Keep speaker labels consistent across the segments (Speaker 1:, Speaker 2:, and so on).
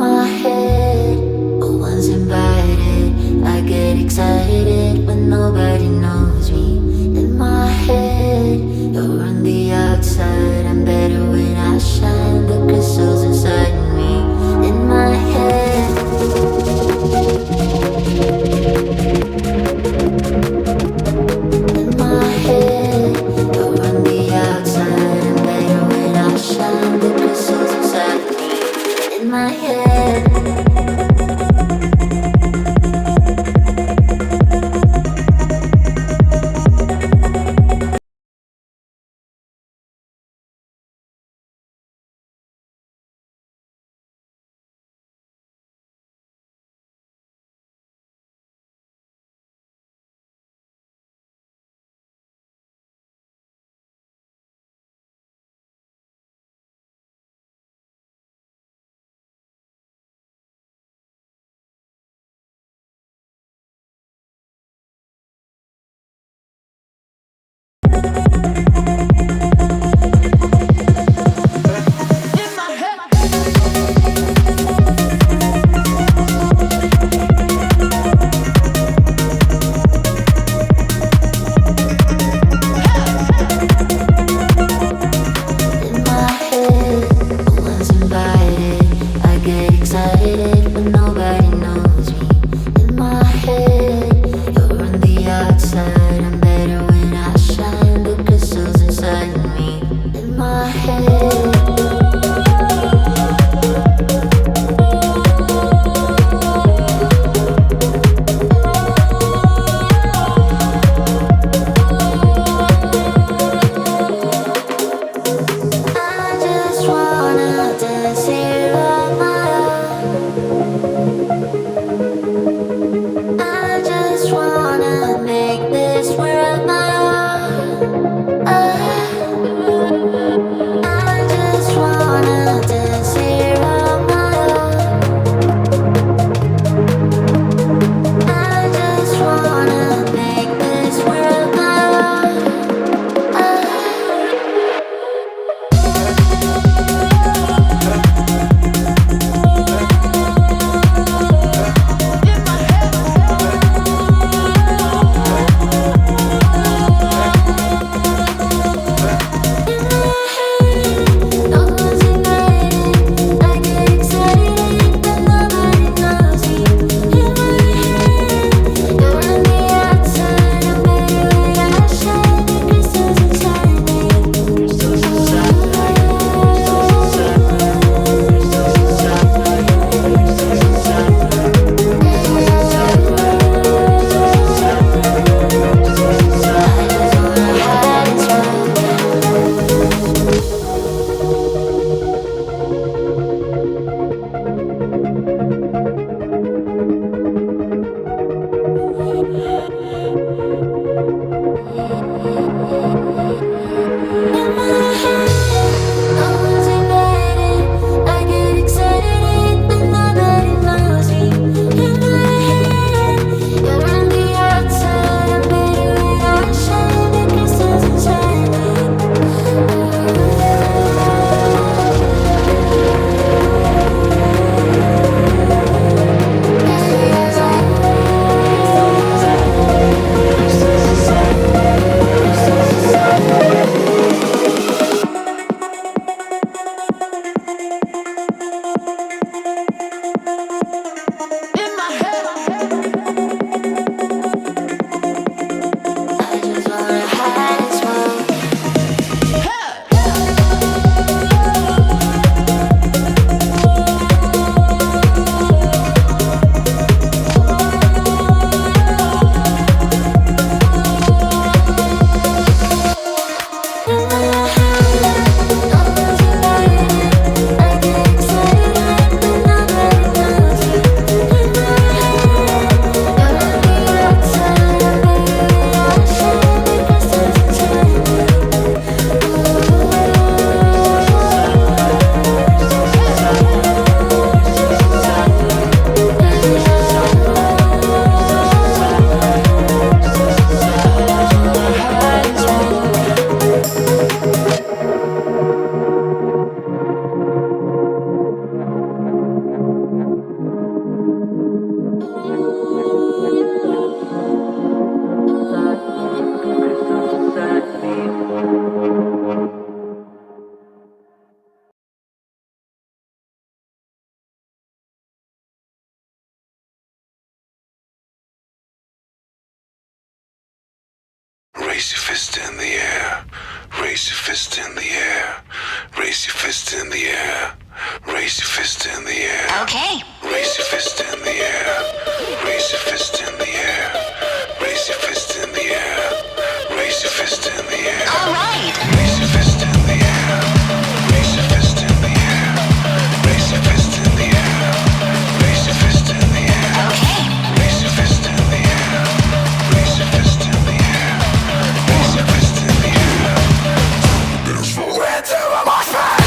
Speaker 1: my head, oh, one's invited. I get excited when nobody knows me. In my head, you're on the outside. I'm better when I shine. The crystals inside me. In my head. In my head, you're on the outside. I'm better when I shine. The crystals inside me. In my head. I just wanna dance here on my own.
Speaker 2: Raise your fist in the air. Raise your fist in the air. Raise your fist in the air. Raise your fist in the air.
Speaker 1: Okay.
Speaker 2: Raise your fist in the air. Raise your fist in the air. Raise your fist in the air. Raise your fist in the air.
Speaker 1: All right.
Speaker 2: Raise your fist in the air. Raise your fist in the air. Raise your fist in the air. Raise your fist in the air.
Speaker 1: Okay.
Speaker 2: Raise your fist in the air. Raise your fist in the air. Raise your fist in the air. We're into a mosh pit.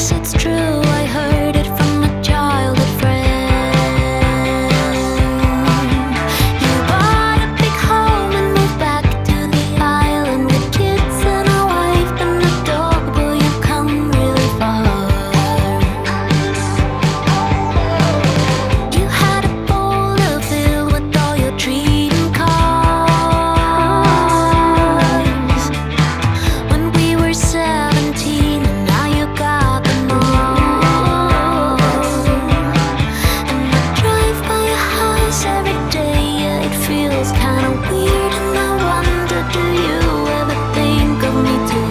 Speaker 1: Yes, it's true, I heard it from a childhood friend. You bought a big home and moved back to the island with kids and a wife and a dog. Boy, you've come really far. You had a bowl to fill with all your trading cards when we were 17, and now you got them all. And I drive by your house every day, yeah, it feels kinda weird, and I wonder, do you ever think of me too?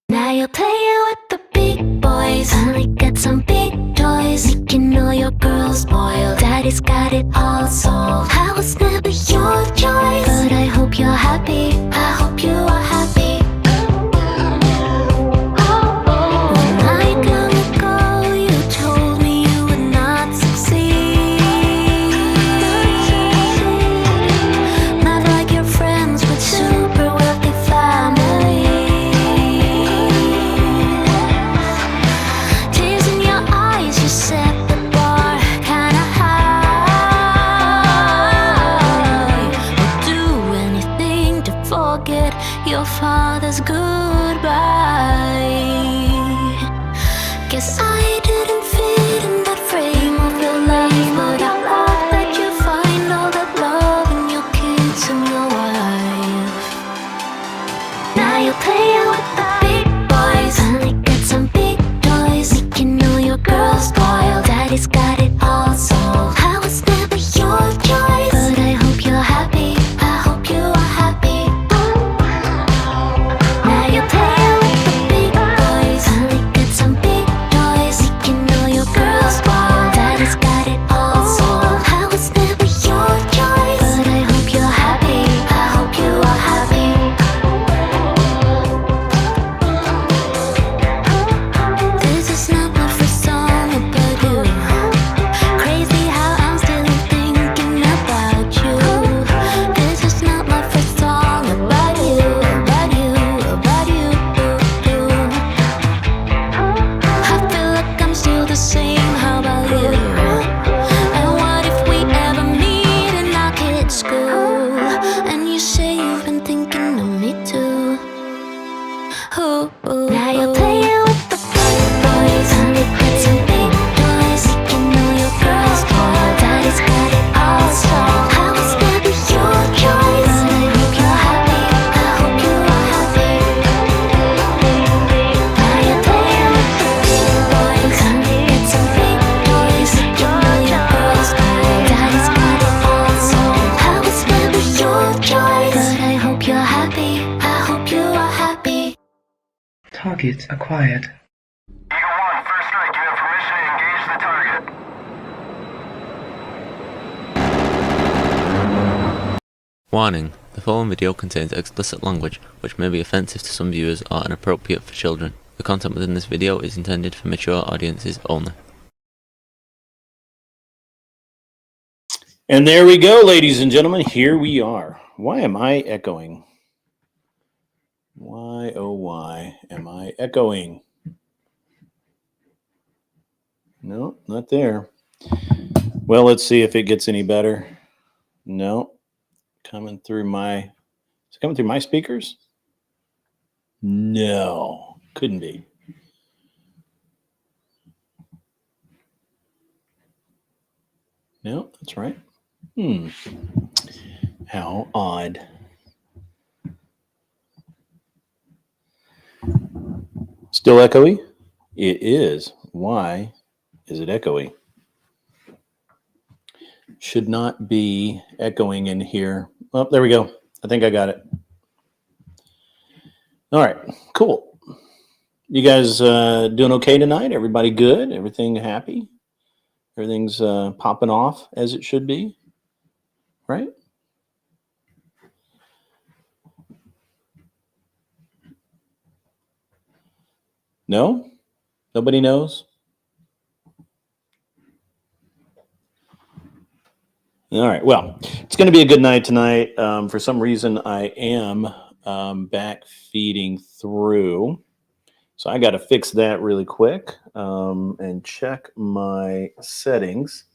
Speaker 1: Now you're playing with the big boys, finally got some big toys, making all your girls spoiled. Daddy's got it all solved. I was never your choice, but I hope you're happy. I hope you are happy. When I come ago, you told me you would not succeed. Not like your friends with super wealthy families. Tears in your eyes, you set the bar kinda high. Would do anything to forget your father's goodbye. Guess I didn't fit in that frame of your life, but I hope that you find all that love in your kids and your wife. Now you're playing with the big boys, finally got some big toys, making all your girls spoiled. Daddy's got it all solved. I was never your choice, but I hope you're happy. I hope you are happy. Now you're playing with the big boys, finally got some big toys, making all your girls spoiled. Daddy's got it all solved. I was never your choice, but I hope you're happy. I hope you are happy. This is not my first song about you. Crazy how I'm still thinking about you. This is not my first song about you, about you, about you. I feel like I'm still the same, how about you? And what if we ever meet in our kids' school, and you say you've been thinking of me too? Now you're playing with the big boys, finally got some big toys, making all your girls spoiled. Daddy's got it all solved. I was never your choice, but I hope you're happy. I hope you are happy. Now you're playing with the big boys, finally got some big toys, making all your girls spoiled. Daddy's got it all solved. I was never your choice, but I hope you're happy. I hope you are happy.
Speaker 3: Target acquired.
Speaker 4: Eagle 1, first strike. You have permission to engage the target.
Speaker 5: Warning: the following video contains explicit language which may be offensive to some viewers or inappropriate for children. The content within this video is intended for mature audiences only.
Speaker 6: And there we go, ladies and gentlemen. Here we are. Why am I echoing? Why, oh, why am I echoing? No, not there. Well, let's see if it gets any better. No, coming through my, is it coming through my speakers? No, couldn't be. No, that's right. How odd. Still echoey? It is. Why is it echoey? Should not be echoing in here. Oh, there we go. I think I got it. All right, cool. You guys doing okay tonight? Everybody good? Everything happy? Everything's popping off as it should be, right? No? Nobody knows? All right. Well, it's going to be a good night tonight. For some reason, I am back feeding through. So I got to fix that really quick and check my settings.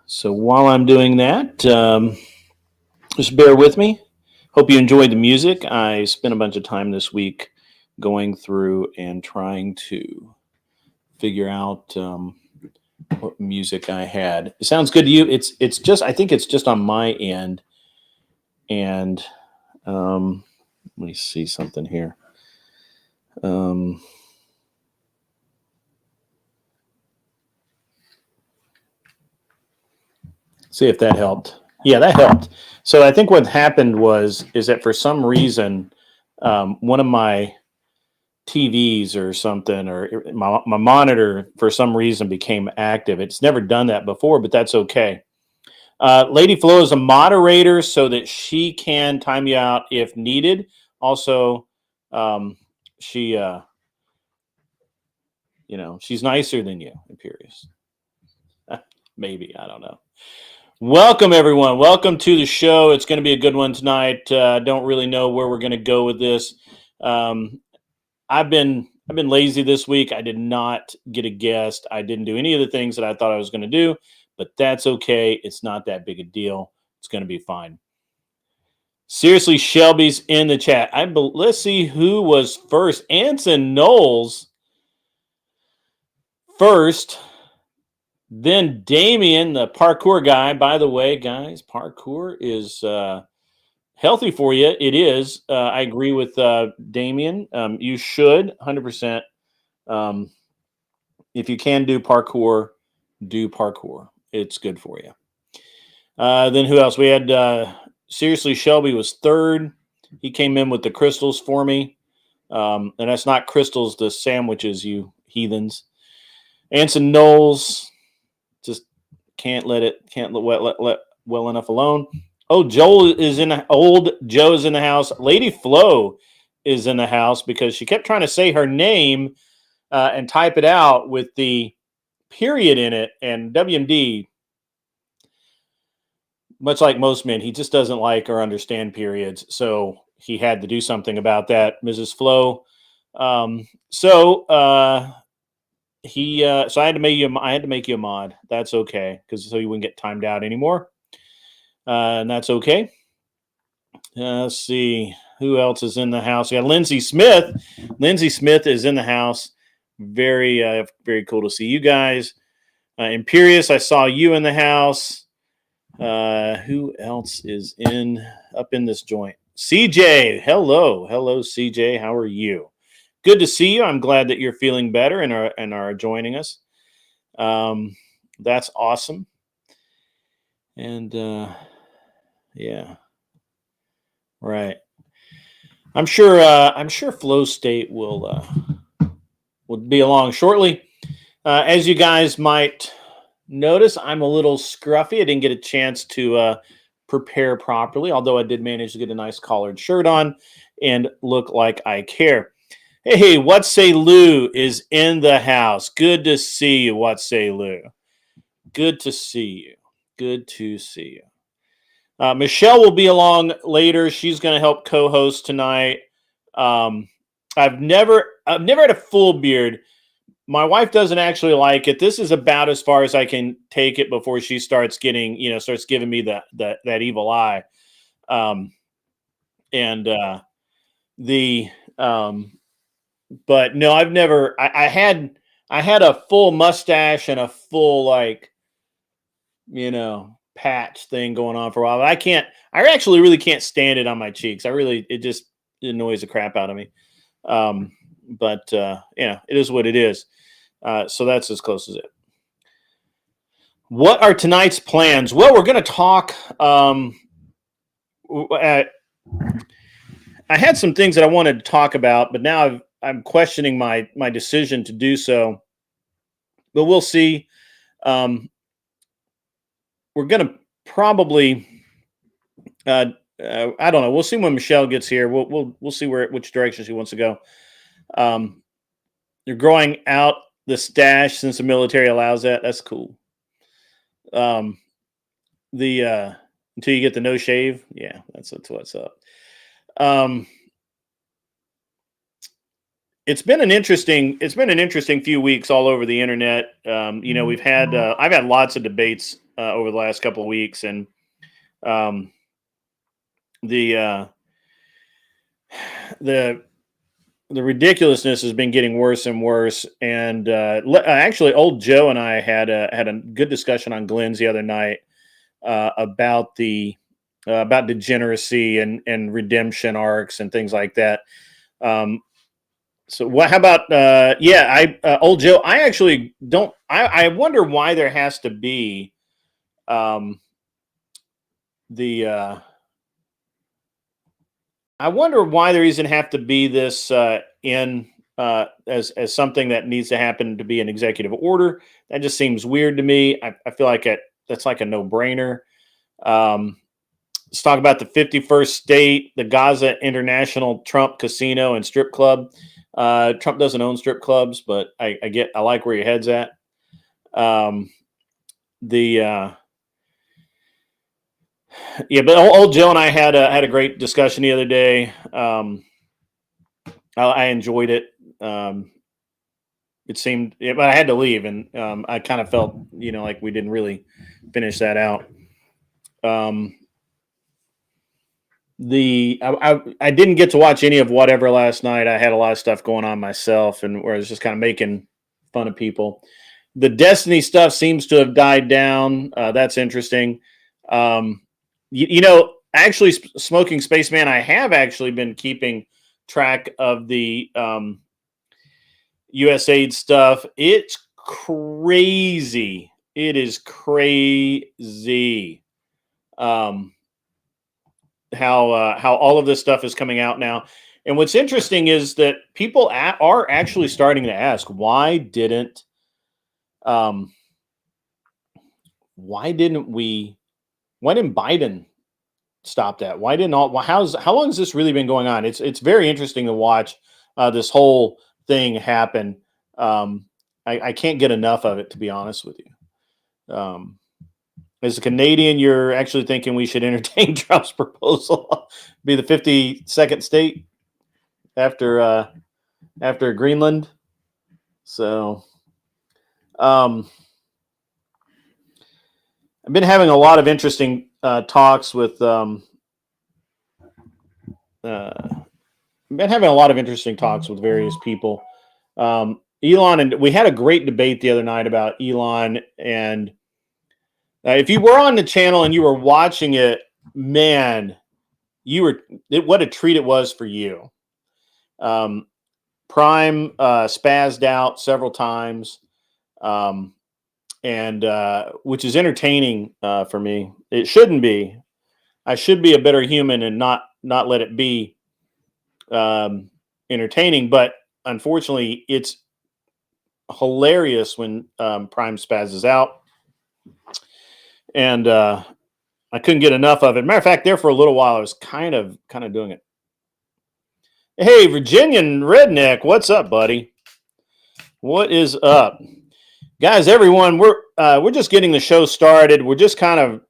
Speaker 6: So while I'm doing that, just bear with me. Hope you enjoyed the music. I spent a bunch of time this week going through and trying to figure out what music I had. It sounds good to you. It's just, I think it's just on my end. And let me see something here. See if that helped. Yeah, that helped. So I think what happened is that for some reason, one of my TVs or something, or my monitor for some reason became active. It's never done that before, but that's okay. Lady Flo is a moderator so that she can time you out if needed. Also, she, she's nicer than you, Imperious. Maybe, I don't know. Welcome, everyone. Welcome to the show. It's going to be a good one tonight. Don't really know where we're going to go with this. I've been lazy this week. I did not get a guest. I didn't do any of the things that I thought I was going to do, but that's okay. It's not that big a deal. It's going to be fine. Seriously, Shelby's in the chat. Let's see who was first. Anson Knowles first. Then Damien, the parkour guy. By the way, guys, parkour is healthy for you. It is. I agree with Damien. You should 100%. If you can do parkour, do parkour. It's good for you. Then who else? We had seriously, Shelby was third. He came in with the crystals for me. And that's not crystals, the sandwiches, you heathens. Anson Knowles just can't let well enough alone. Oh, old Joe's in the house. Lady Flo is in the house because she kept trying to say her name and type it out with the period in it. And WMD, much like most men, he just doesn't like or understand periods. So he had to do something about that, Mrs. Flo. So I had to make you a mod. That's okay, because so you wouldn't get timed out anymore. And that's okay. Let's see who else is in the house. We got Lindsay Smith. Lindsay Smith is in the house. Very, very cool to see you guys. Imperious, I saw you in the house. Who else is up in this joint? CJ, hello, CJ. How are you? Good to see you. I'm glad that you're feeling better and are joining us. That's awesome. And yeah, right. I'm sure Flow State will be along shortly. As you guys might notice, I'm a little scruffy. I didn't get a chance to prepare properly, although I did manage to get a nice collared shirt on and look like I care. Hey, What Say Lou is in the house. Good to see you, What Say Lou. Good to see you. Good to see you. Michelle will be along later. She's going to help co-host tonight. I've never had a full beard. My wife doesn't actually like it. This is about as far as I can take it before she starts giving me that evil eye. But no, I've never. I had a full mustache and a full patch thing going on for a while. But I actually really can't stand it on my cheeks. It just annoys the crap out of me. But it is what it is. So that's as close as it. What are tonight's plans? Well, we're going to talk. I had some things that I wanted to talk about, but now I'm questioning my decision to do so. But we'll see. We're going to probably. I don't know. We'll see when Michelle gets here. We'll see which direction she wants to go. You're growing out the stash since the military allows that. That's cool. Until you get the no shave, yeah, that's what's up. it's been an interesting few weeks all over the internet. We've had I've had lots of debates over the last couple of weeks, and um, the uh, the the ridiculousness has been getting worse and worse. And actually, old Joe and I had a good discussion on Glenn's the other night about the about degeneracy and redemption arcs and things like that. Um, So what? How about? Old Joe. I actually don't. I wonder why there has to be um, the. I wonder why there doesn't have to be this in as something that needs to happen to be an executive order. That just seems weird to me. I feel like that's like a no brainer. Let's talk about the 51st state, the Gaza International Trump Casino and Strip Club. Trump doesn't own strip clubs, but I like where your head's at. But old Joe and I had a great discussion the other day. I enjoyed it. It seemed, but I had to leave, and I kind of felt, like we didn't really finish that out. I didn't get to watch any of whatever last night. I had a lot of stuff going on myself, and where I was just kind of making fun of people. The Destiny stuff seems to have died down. That's interesting. Actually, Smoking Spaceman, I have actually been keeping track of the USAID stuff. It's crazy. It is crazy. How all of this stuff is coming out now. And what's interesting is that people are actually starting to ask, why didn't Biden stop that? How long has this really been going on? It's very interesting to watch this whole thing happen. I can't get enough of it, to be honest with you. As a Canadian, you're actually thinking we should entertain Trump's proposal, be the 52nd state after Greenland. So, I've been having a lot of interesting talks with various people. Elon, and we had a great debate the other night about Elon. And if you were on the channel and you were watching it, man, what a treat it was for you. Prime spazzed out several times. And which is entertaining for me. It shouldn't be. I should be a better human and not let it be entertaining. But unfortunately, it's hilarious when Prime spazzes out, and I couldn't get enough of it. Matter of fact, there for a little while, I was kind of doing it. Hey, Virginian Redneck, what's up, buddy? What is up? Guys, everyone, we're just getting the show started. We're just kind of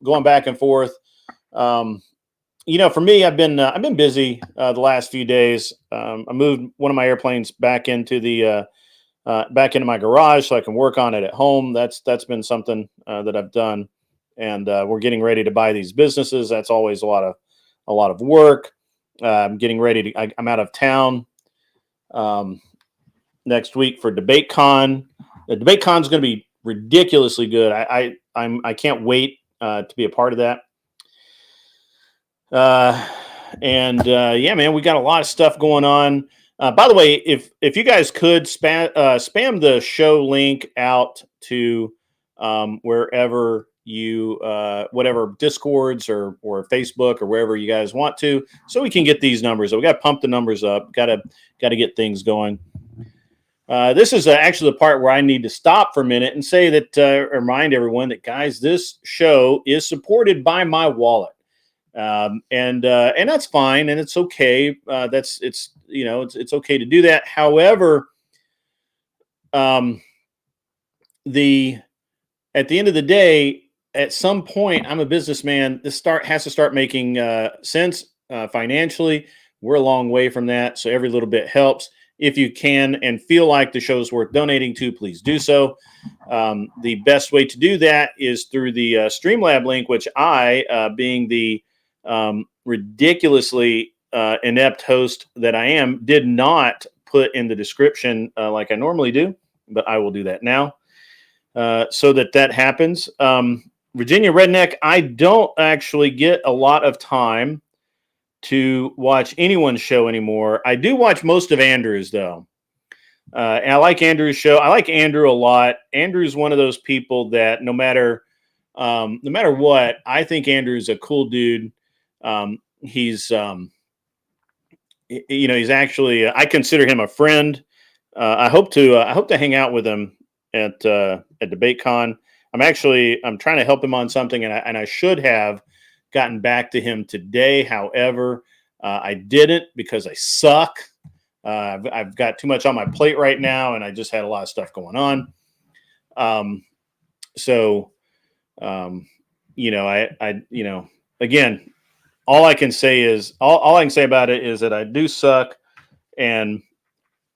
Speaker 6: going back and forth. For me, I've been busy the last few days. I moved one of my airplanes back into my garage so I can work on it at home. That's been something that I've done, and we're getting ready to buy these businesses. That's always a lot of work. I'm getting ready to. I'm out of town. Next week for DebateCon. The DebateCon is going to be ridiculously good. I can't wait to be a part of that. Man, we got a lot of stuff going on. By the way, if you guys could spam the show link out to wherever you whatever Discords or Facebook or wherever you guys want to, so we can get these numbers up. We got to pump the numbers up. Got to get things going. This is actually the part where I need to stop for a minute and say that, remind everyone that, guys, this show is supported by my wallet. And that's fine. And it's okay. It's okay to do that. However, at the end of the day, at some point, I'm a businessman. This has to start making sense financially. We're a long way from that, so every little bit helps. If you can and feel like the show's worth donating to, please do so. The best way to do that is through the Streamlab link, which I, being the ridiculously inept host that I am, did not put in the description like I normally do, but I will do that now so that happens. Virginia Redneck, I don't actually get a lot of time to watch anyone's show anymore. I do watch most of Andrew's, though. And I like Andrew's show. I like Andrew a lot. Andrew's one of those people that no matter what, I think Andrew's a cool dude. He's he's actually I consider him a friend. I hope to hang out with him at DebateCon. I'm trying to help him on something, and I should have gotten back to him today. However, I didn't because I suck. I've got too much on my plate right now, and I just had a lot of stuff going on. Again, all I can say about it is that I do suck, and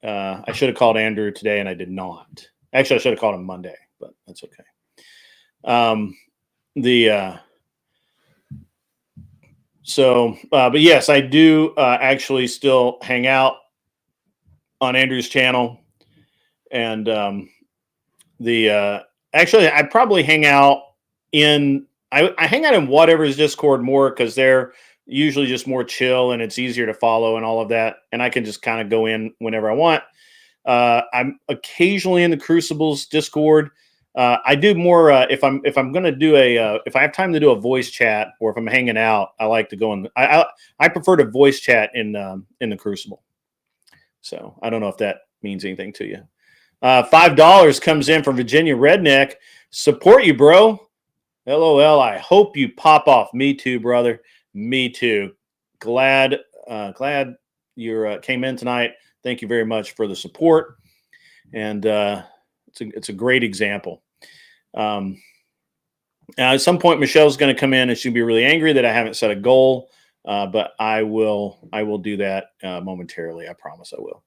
Speaker 6: I should have called Andrew today, and I did not. Actually, I should have called him Monday, but that's okay. But yes, I do actually still hang out on Andrew's channel, and actually I probably hang out in I hang out in whatever's Discord more because they're usually just more chill and it's easier to follow and all of that, and I can just kind of go in whenever I want. I'm occasionally in the Crucibles Discord. I do more if I'm going to do if I have time to do a voice chat, or if I'm hanging out, I like to go in. I prefer to voice chat in the Crucible. So I don't know if that means anything to you. $5 comes in from Virginia Redneck. Support you, bro. LOL. I hope you pop off. Me too, brother. Me too. Glad you came in tonight. Thank you very much for the support, and it's a great example. At some point, Michelle's going to come in and she'll be really angry that I haven't set a goal, but I will do that momentarily. I promise I will.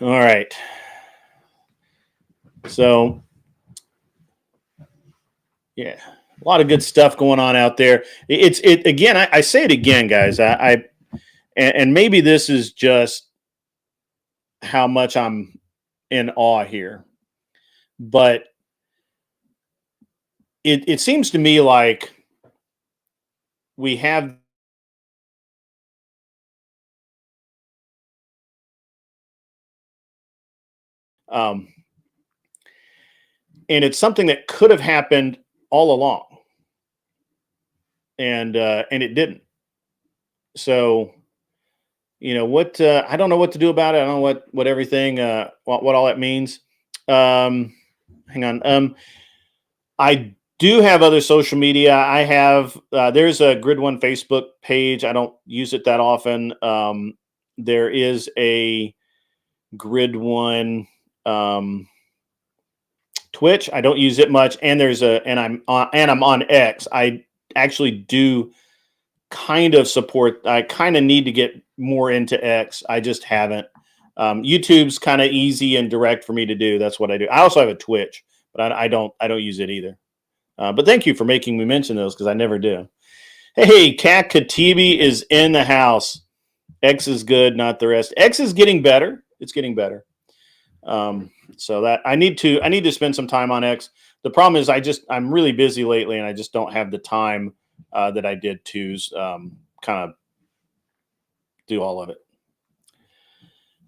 Speaker 6: All right. So, yeah, a lot of good stuff going on out there. Again. I say it again, guys. And maybe this is just how much I'm in awe here, but it seems to me like we have and it's something that could have happened all along, and it didn't. So, what I don't know what to do about it. I don't know what everything what all that means. Hang on. I do have other social media. I have there's a Grid One Facebook page. I don't use it that often. There is a Grid One Twitch. I don't use it much, and I'm on X. I actually do kind of support. I kind of need to get more into X. I just haven't. YouTube's kind of easy and direct for me to do. That's what I do. I also have a Twitch, but I don't use it either. But thank you for making me mention those because I never do. Hey, Kat Katibi is in the house. X is good, not the rest. X is getting better. It's getting better. So that I need to spend some time on X. The problem is I'm really busy lately, and I just don't have the time that I did to kind of do all of it.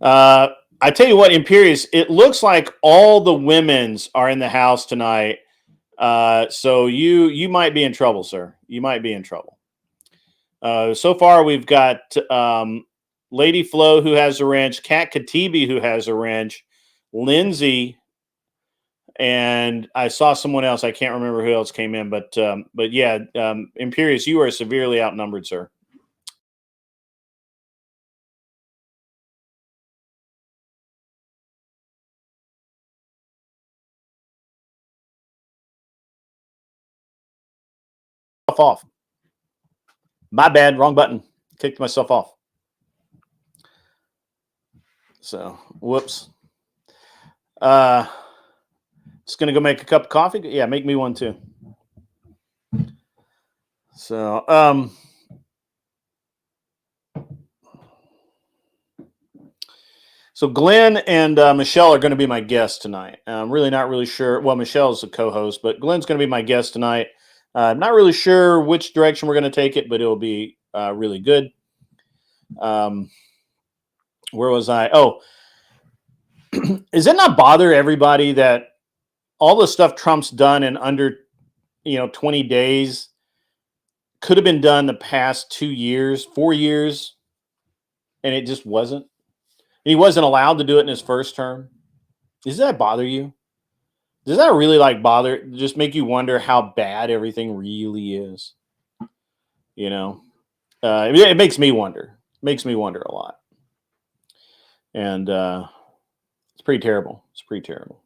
Speaker 6: I tell you what, Imperious, it looks like all the women's are in the house tonight. So you might be in trouble, sir. You might be in trouble. So far we've got Lady Flo, who has a wrench, Kat Katibi, who has a wrench, Lindsay, and I saw someone else. I can't remember who else came in, but yeah, Imperious, you are severely outnumbered, sir. Off. My bad, wrong button. kicked myself off. So, whoops. Just gonna go make a cup of coffee. Yeah, make me one too. So, so Glenn and Michelle are going to be my guests tonight. I'm really not really sure. Well, Michelle's a co-host, but Glenn's going to be my guest tonight. I'm not really sure which direction we're going to take it, but it'll be really good. Where was I? Oh, does it not bother everybody that all the stuff Trump's done in under 20 days could have been done the past 2 years, 4 years, and it just wasn't? He wasn't allowed to do it in his first term. Does that bother you? Does that really just make you wonder how bad everything really is? It makes me wonder. It makes me wonder a lot. And it's pretty terrible. It's pretty terrible.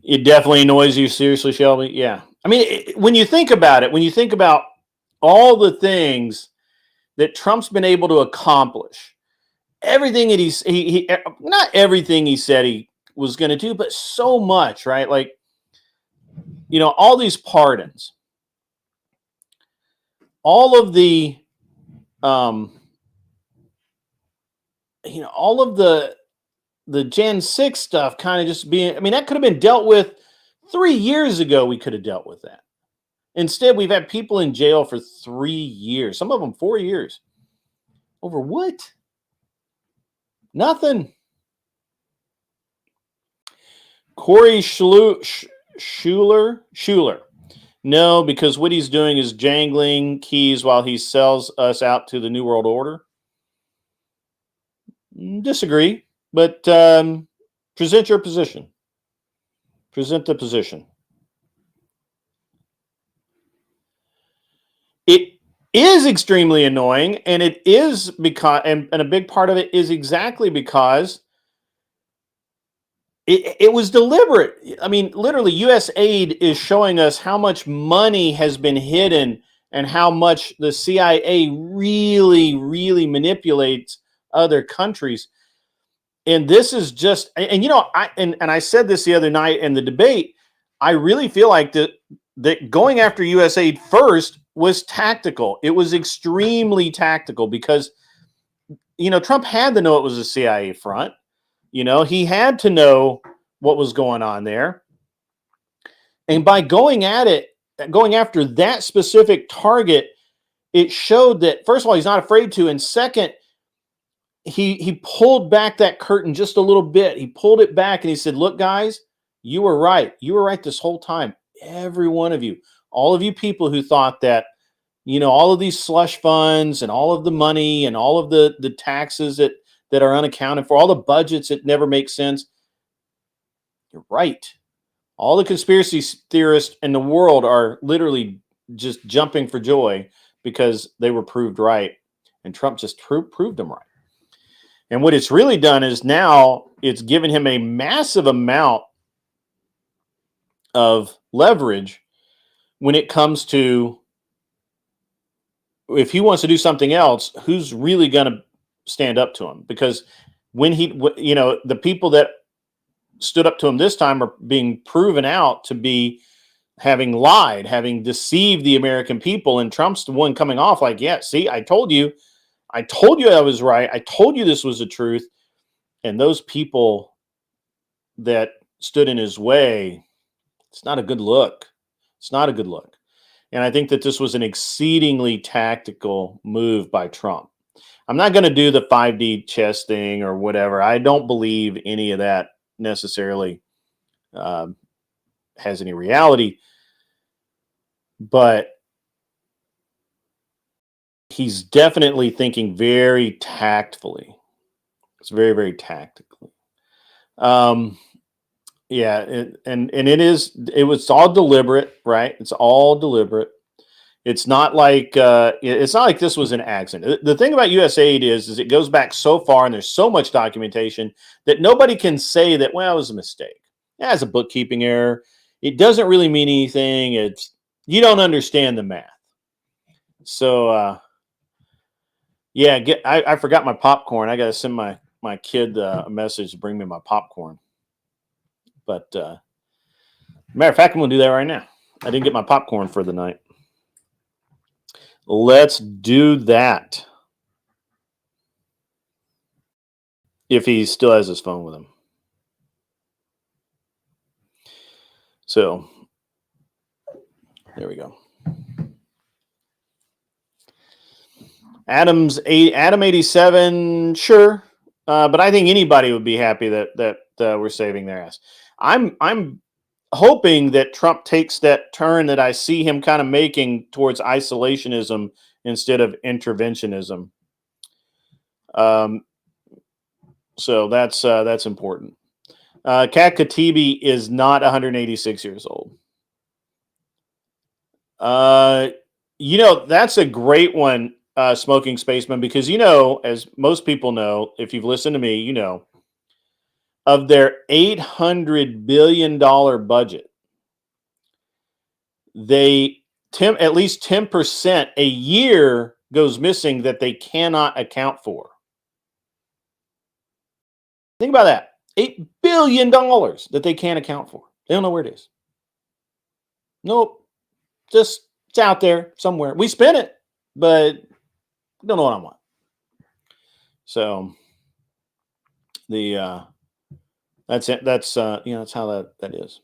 Speaker 6: It definitely annoys you, seriously, Shelby. Yeah. I mean, when you think about it, when you think about all the things that Trump's been able to accomplish, everything that he not everything he said he was going to do, but so much, right? Like, all these pardons, all of the, all of the Gen 6 stuff kind of just being, that could have been dealt with 3 years ago. We could have dealt with that. Instead, we've had people in jail for 3 years, some of them 4 years. Over what? Nothing. Corey Schuler. No, because what he's doing is jangling keys while he sells us out to the New World Order. Disagree, but present your position. Present the position. It is extremely annoying, and it is because, and a big part of it is exactly because it was deliberate. Literally, USAID is showing us how much money has been hidden and how much the CIA really, really manipulates other countries. And this is just, I said this the other night in the debate. I really feel like that going after USAID first was tactical. It was extremely tactical because, Trump had to know it was a CIA front. He had to know what was going on there. And by going after that specific target, it showed that, first of all, he's not afraid to. And second, he pulled back that curtain just a little bit. He pulled it back and he said, look, guys, you were right. You were right this whole time. Every one of you, all of you people who thought that, all of these slush funds and all of the money and all of the taxes that are unaccounted for, all the budgets that never make sense. You're right. All the conspiracy theorists in the world are literally just jumping for joy because they were proved right. And Trump just proved them right. And what it's really done is now it's given him a massive amount of leverage when it comes to, if he wants to do something else, who's really going to stand up to him? Because when the people that stood up to him this time are being proven out to be having lied, having deceived the American people. And Trump's the one coming off like, yeah, see, I told you I was right. I told you this was the truth. And those people that stood in his way, it's not a good look. It's not a good look. And I think that this was an exceedingly tactical move by Trump. I'm not going to do the 5D chess thing or whatever. I don't believe any of that necessarily has any reality. But he's definitely thinking very tactfully. It's very, very tactically. Yeah, it was all deliberate, right? It's all deliberate. It's not like this was an accident. The thing about USAID is it goes back so far and there's so much documentation that nobody can say that, well, it was a mistake. Yeah, it's a bookkeeping error. It doesn't really mean anything. You don't understand the math. So yeah, I forgot my popcorn. I got to send my kid a message to bring me my popcorn. But matter of fact, I'm gonna do that right now. I didn't get my popcorn for the night. Let's do that. If he still has his phone with him. So there we go. Adam 87, sure, but I think anybody would be happy that we're saving their ass. I'm hoping that Trump takes that turn that I see him kind of making towards isolationism instead of interventionism. So that's important. Kat Katibi is not 186 years old. That's a great one, Smoking Spaceman, because as most people know, if you've listened to me, of their $800 billion budget, at least 10% a year goes missing that they cannot account for. Think about that. $8 billion that they can't account for. They don't know where it is. Nope. Just it's out there somewhere. We spent it, but don't know what I want. So that's it. That's that's how that is.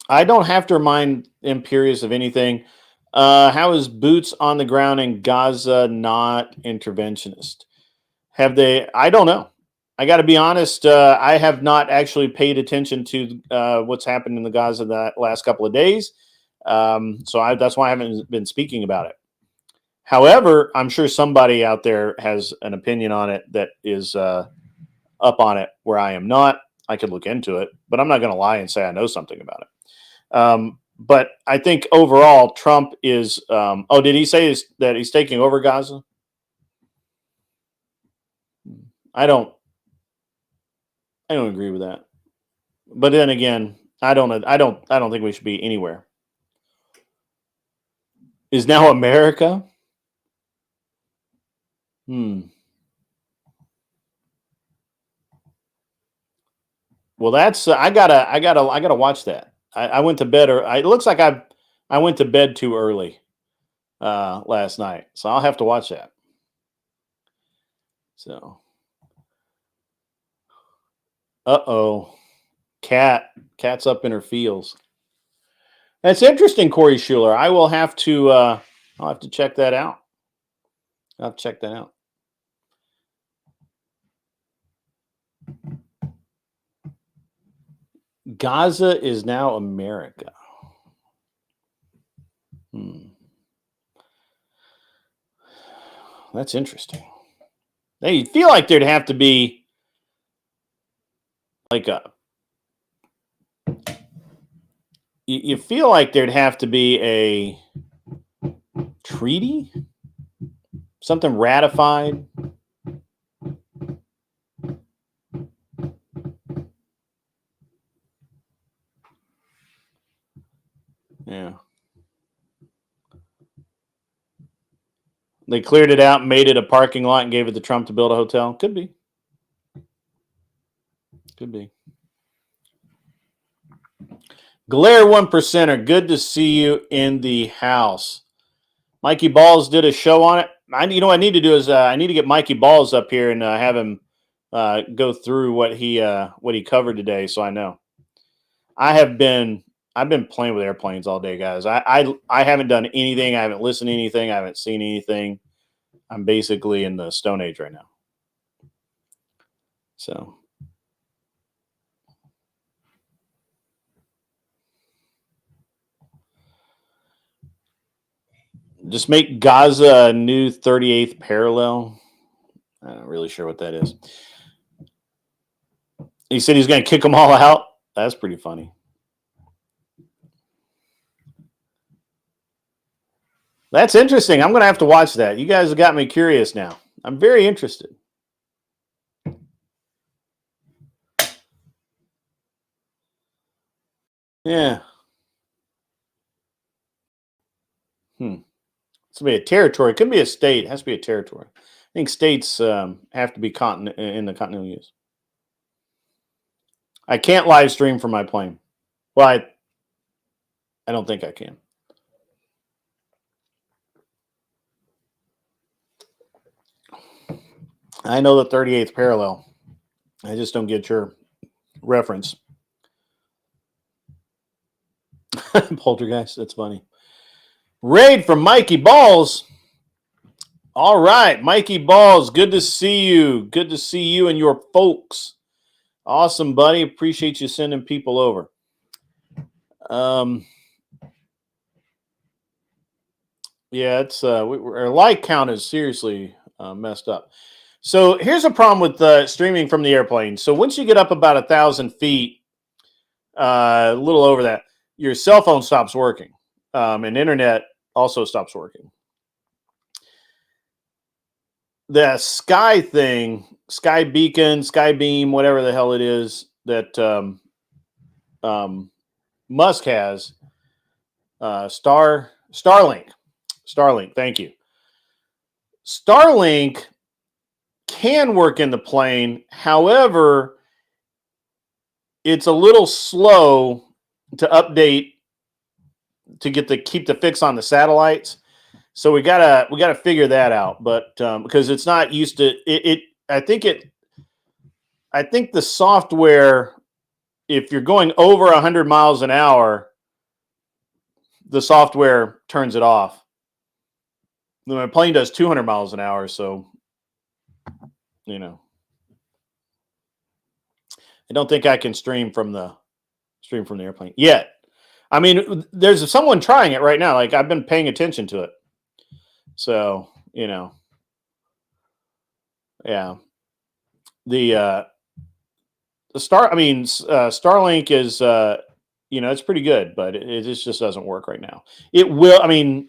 Speaker 6: I don't have to remind Imperius of anything. How is boots on the ground in Gaza not interventionist? Have they? I don't know. I got to be honest. I have not actually paid attention to what's happened in the Gaza the last couple of days. So that's why I haven't been speaking about it. However, I'm sure somebody out there has an opinion on it that is up on it where I am not. I could look into it, but I'm not going to lie and say I know something about it. But I think overall, Trump is. Did he say that he's taking over Gaza? I don't agree with that. But then again, I don't think we should be anywhere. Is now America? Well, that's I gotta watch that. I went to bed, it looks like I went to bed too early last night, so I'll have to watch that. So, cat's up in her feels. That's interesting, Corey Schuler. I will have to. I'll have to check that out. I'll have to check that out. Gaza is now America. That's interesting. They feel like there'd have to be like you feel like there'd have to be a treaty, something ratified. Yeah. They cleared it out, made it a parking lot, and gave it to Trump to build a hotel. Could be. Could be. Glare 1%er, good to see you in the house. Mikey Balls did a show on it. What I need to do is I need to get Mikey Balls up here and have him go through what he covered today, so I know. I've been playing with airplanes all day, guys. I haven't done anything. I haven't listened to anything. I haven't seen anything. I'm basically in the Stone Age right now. So. Just make Gaza a new 38th parallel. I'm not really sure what that is. He said he's going to kick them all out. That's pretty funny. That's interesting. I'm going to have to watch that. You guys have got me curious now. I'm very interested. Yeah. It's to be a territory. It could be a state. It has to be a territory. I think states have to be continent in the continental US. I can't live stream from my plane. Well, I don't think I can. I know the 38th parallel. I just don't get your reference. Poltergeist. That's funny. Raid from Mikey Balls. All right, Mikey Balls. Good to see you. Good to see you and your folks. Awesome, buddy. Appreciate you sending people over. Yeah, it's our like count is seriously messed up. So here's a problem with streaming from the airplane. So once you get up about 1,000 feet, a little over that, your cell phone stops working, and internet also stops working. The Sky thing, Sky Beacon, Sky Beam, whatever the hell it is that Musk has, Starlink. Thank you. Starlink can work in the plane. However, it's a little slow to update to keep the fix on the satellites. So we gotta figure that out. But because it's not used to it, I think the software, if you're going over 100 miles an hour, the software turns it off. My plane does 200 miles an hour, so I don't think I can stream from the airplane yet. I mean, there's someone trying it right now. Like, I've been paying attention to it. So, yeah. Starlink is it's pretty good, but it just doesn't work right now. It will. I mean,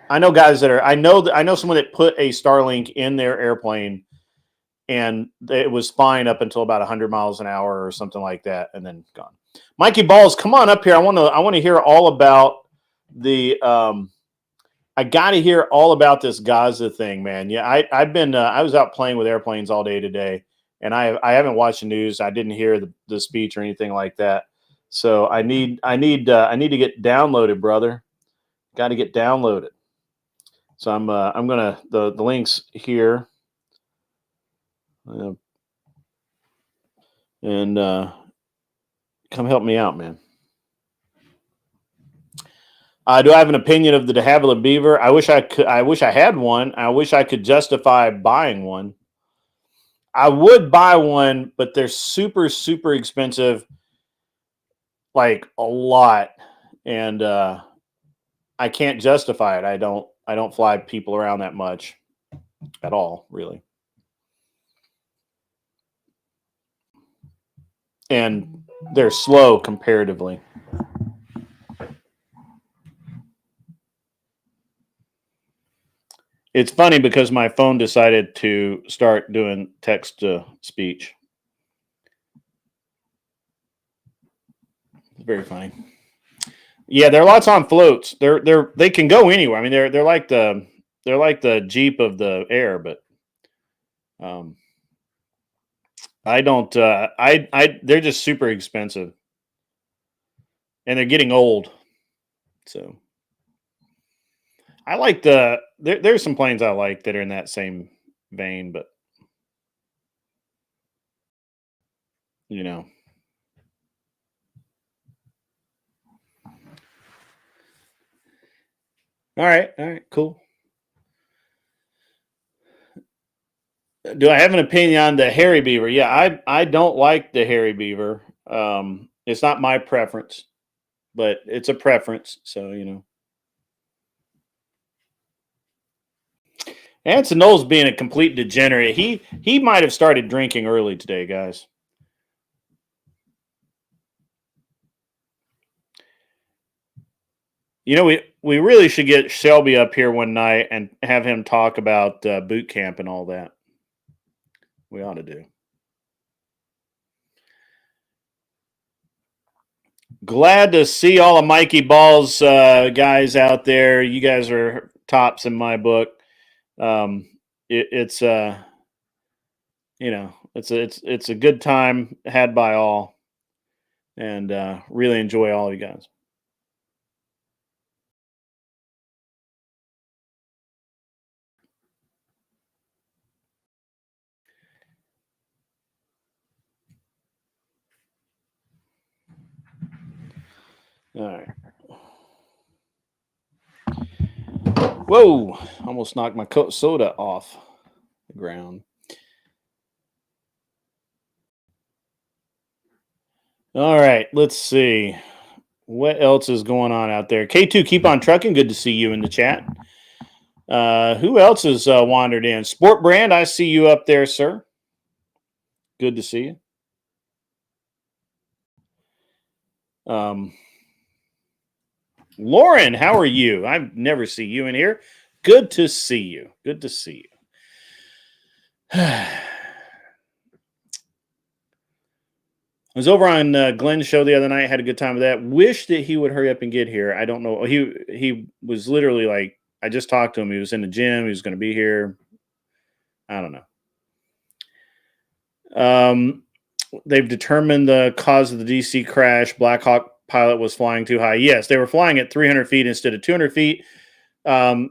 Speaker 6: I know guys I know someone that put a Starlink in their airplane, and it was fine up until about 100 miles an hour or something like that, and then gone. Mikey Balls, come on up here. I want to hear all about the. I got to hear all about this Gaza thing, man. Yeah, I was out playing with airplanes all day today, and I haven't watched the news. I didn't hear the speech or anything like that. So I need to get downloaded, brother. Got to get downloaded. So I'm gonna the links here, and come help me out, man. Do I have an opinion of the de Havilland beaver? I wish I could. I wish I had one. I wish I could justify buying one. I would buy one, but they're super, super expensive, like a lot, and I can't justify it. I don't fly people around that much at all, really. And they're slow comparatively. It's funny because my phone decided to start doing text to speech. Very funny. Yeah, there are lots on floats. They can go anywhere. I mean, they're like the Jeep of the air, but I don't. They're just super expensive, and they're getting old. So I like there's some planes I like that are in that same vein, but All right, cool. Do I have an opinion on the hairy beaver? Yeah, I don't like the hairy beaver. It's not my preference, but it's a preference. So Anson Knowles being a complete degenerate. He might have started drinking early today, guys. We really should get Shelby up here one night and have him talk about boot camp and all that. We ought to do. Glad to see all of Mikey Ball's guys out there. You guys are tops in my book. It's it's a good time had by all, and really enjoy all of you guys. All right. Whoa! Almost knocked my soda off the ground. All right, let's see. What else is going on out there? K2, keep on trucking. Good to see you in the chat. Who else has wandered in? Sport Brand, I see you up there, sir. Good to see you. Lauren, how are you? I never see you in here. Good to see you. Good to see you. I was over on Glenn's show the other night. Had a good time with that. Wish that he would hurry up and get here. I don't know. He was literally like, I just talked to him. He was in the gym. He was going to be here. I don't know. They've determined the cause of the DC crash. Black Hawk pilot was flying too high. Yes, they were flying at 300 feet instead of 200 feet. I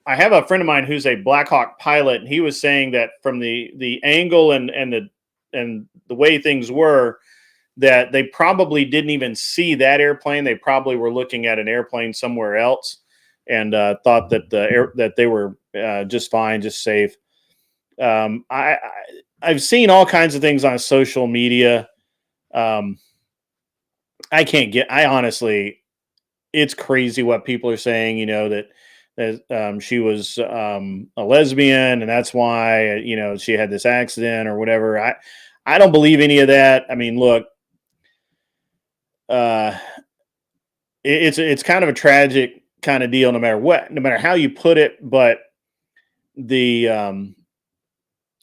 Speaker 6: have a friend of mine who's a Black Hawk pilot, and he was saying that from the angle and the way things were, that they probably didn't even see that airplane. They probably were looking at an airplane somewhere else, and thought that that they were just fine, just safe. I've seen all kinds of things on social media. I honestly, it's crazy what people are saying, that she was a lesbian and that's why, she had this accident or whatever. I don't believe any of that. I mean, look, it's kind of a tragic kind of deal, no matter how you put it, but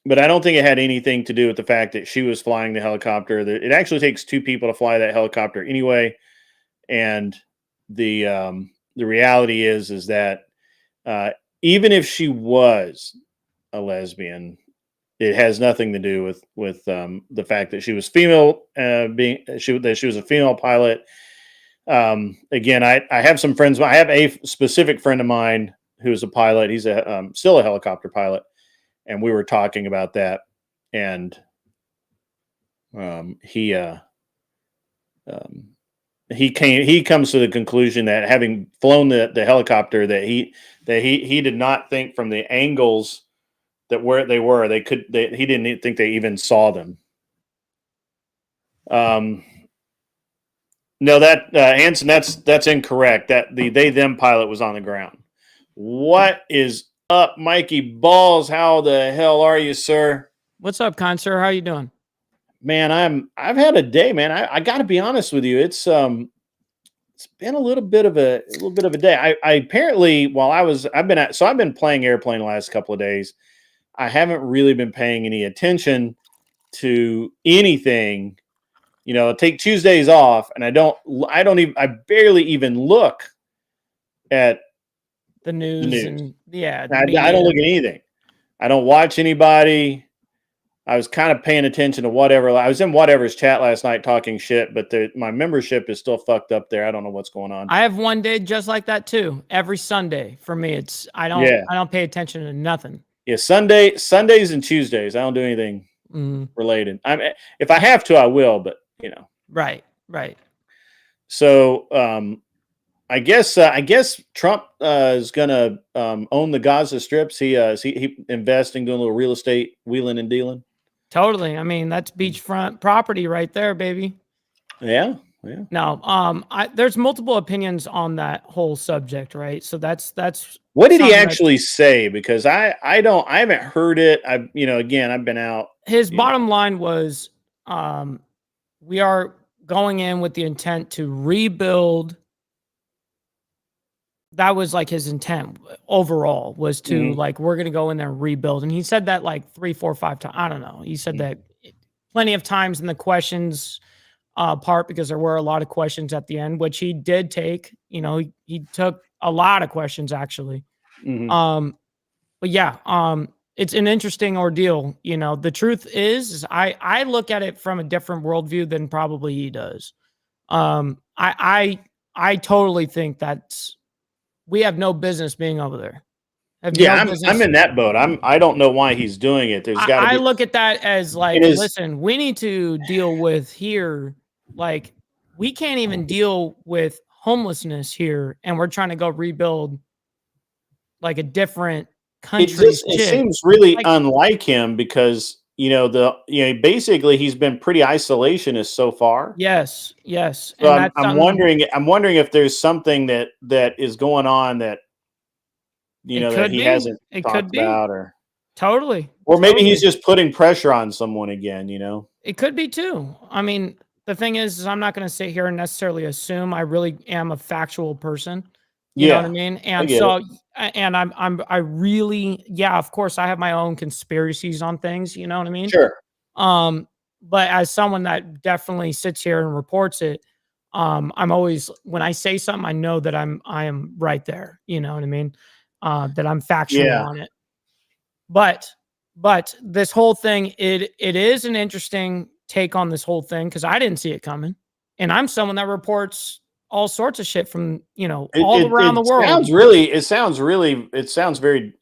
Speaker 6: but I don't think it had anything to do with the fact that she was flying the helicopter. It actually takes two people to fly that helicopter anyway. And the reality is that even if she was a lesbian, it has nothing to do with the fact that she was female, that she was a female pilot. Again, I have some friends. I have a specific friend of mine who's a pilot. He's still a helicopter pilot. And we were talking about that, and he comes to the conclusion that having flown the helicopter, that he did not think from the angles that where they were, he didn't think they even saw them. No, that Hanson, that's incorrect. That the they them pilot was on the ground. What is up, Mikey Balls? How the hell are you, sir?
Speaker 7: What's up, Con sir? How you doing?
Speaker 6: Man, I've had a day, man. I got to be honest with you. It's been a little bit of a day. I apparently I've been playing airplane the last couple of days. I haven't really been paying any attention to anything. I take Tuesdays off, and I barely even look at
Speaker 7: the news. And
Speaker 6: I don't look at anything. I don't watch anybody. I was kind of paying attention to whatever. I was in whatever's chat last night talking shit, but my membership is still fucked up there. I don't know what's going on.
Speaker 7: I have one day just like that too. Every Sunday for me, I don't pay attention to nothing.
Speaker 6: Yeah, Sundays and Tuesdays. I don't do anything related. If I have to, I will, but
Speaker 7: Right.
Speaker 6: So I guess Trump is gonna own the Gaza strips. He investing, doing a little real estate, wheeling and dealing.
Speaker 7: Totally. I mean, that's beachfront property right there, baby.
Speaker 6: Yeah.
Speaker 7: No, there's multiple opinions on that whole subject, right? So that's
Speaker 6: what did he actually say? Because I haven't heard it. Again, I've been out.
Speaker 7: His bottom line was, we are going in with the intent to rebuild. That was like his intent overall, was to we're going to go in there and rebuild. And he said that like 3, 4, 5 times. I don't know. He said that plenty of times in the questions part because there were a lot of questions at the end, which he did take. You know, he took a lot of questions actually.
Speaker 6: Mhm.
Speaker 7: But yeah, it's an interesting ordeal. You know, the truth is I look at it from a different worldview than probably he does. I totally think that we have no business being over there. Have
Speaker 6: Yeah,
Speaker 7: no
Speaker 6: I'm
Speaker 7: business.
Speaker 6: in that boat. I don't know why he's doing it. There's got to
Speaker 7: I
Speaker 6: be.
Speaker 7: look at that as like,
Speaker 6: It is.
Speaker 7: listen, we need to deal with here. Like, we can't even deal with homelessness here, and we're trying to go rebuild like a different
Speaker 6: It
Speaker 7: country's
Speaker 6: just it
Speaker 7: shit.
Speaker 6: seems really
Speaker 7: Like,
Speaker 6: unlike him because basically he's been pretty isolationist so far.
Speaker 7: yes,
Speaker 6: So
Speaker 7: and that's
Speaker 6: I'm wondering if there's something that is going on that
Speaker 7: it
Speaker 6: that
Speaker 7: could
Speaker 6: he
Speaker 7: be.
Speaker 6: hasn't
Speaker 7: It could
Speaker 6: talked
Speaker 7: be.
Speaker 6: about, or
Speaker 7: Totally.
Speaker 6: maybe he's
Speaker 7: Totally.
Speaker 6: just putting pressure on someone again.
Speaker 7: It could be too. I mean, the thing is I'm not going to sit here and necessarily assume. I really am a factual person. You know what I
Speaker 6: Yeah,
Speaker 7: mean?
Speaker 6: I
Speaker 7: And
Speaker 6: get it.
Speaker 7: so, and I really, yeah, of course, I have my own conspiracies on things. You know what I mean?
Speaker 6: Sure.
Speaker 7: But as someone that definitely sits here and reports it, I'm always when I say something, I know that I am right there. You know what I mean? That I'm factual
Speaker 6: Yeah.
Speaker 7: on it. But this whole thing, it is an interesting take on this whole thing because I didn't see it coming. And I'm someone that reports all sorts of shit from,
Speaker 6: It
Speaker 7: all
Speaker 6: it,
Speaker 7: around the
Speaker 6: it
Speaker 7: world.
Speaker 6: sounds very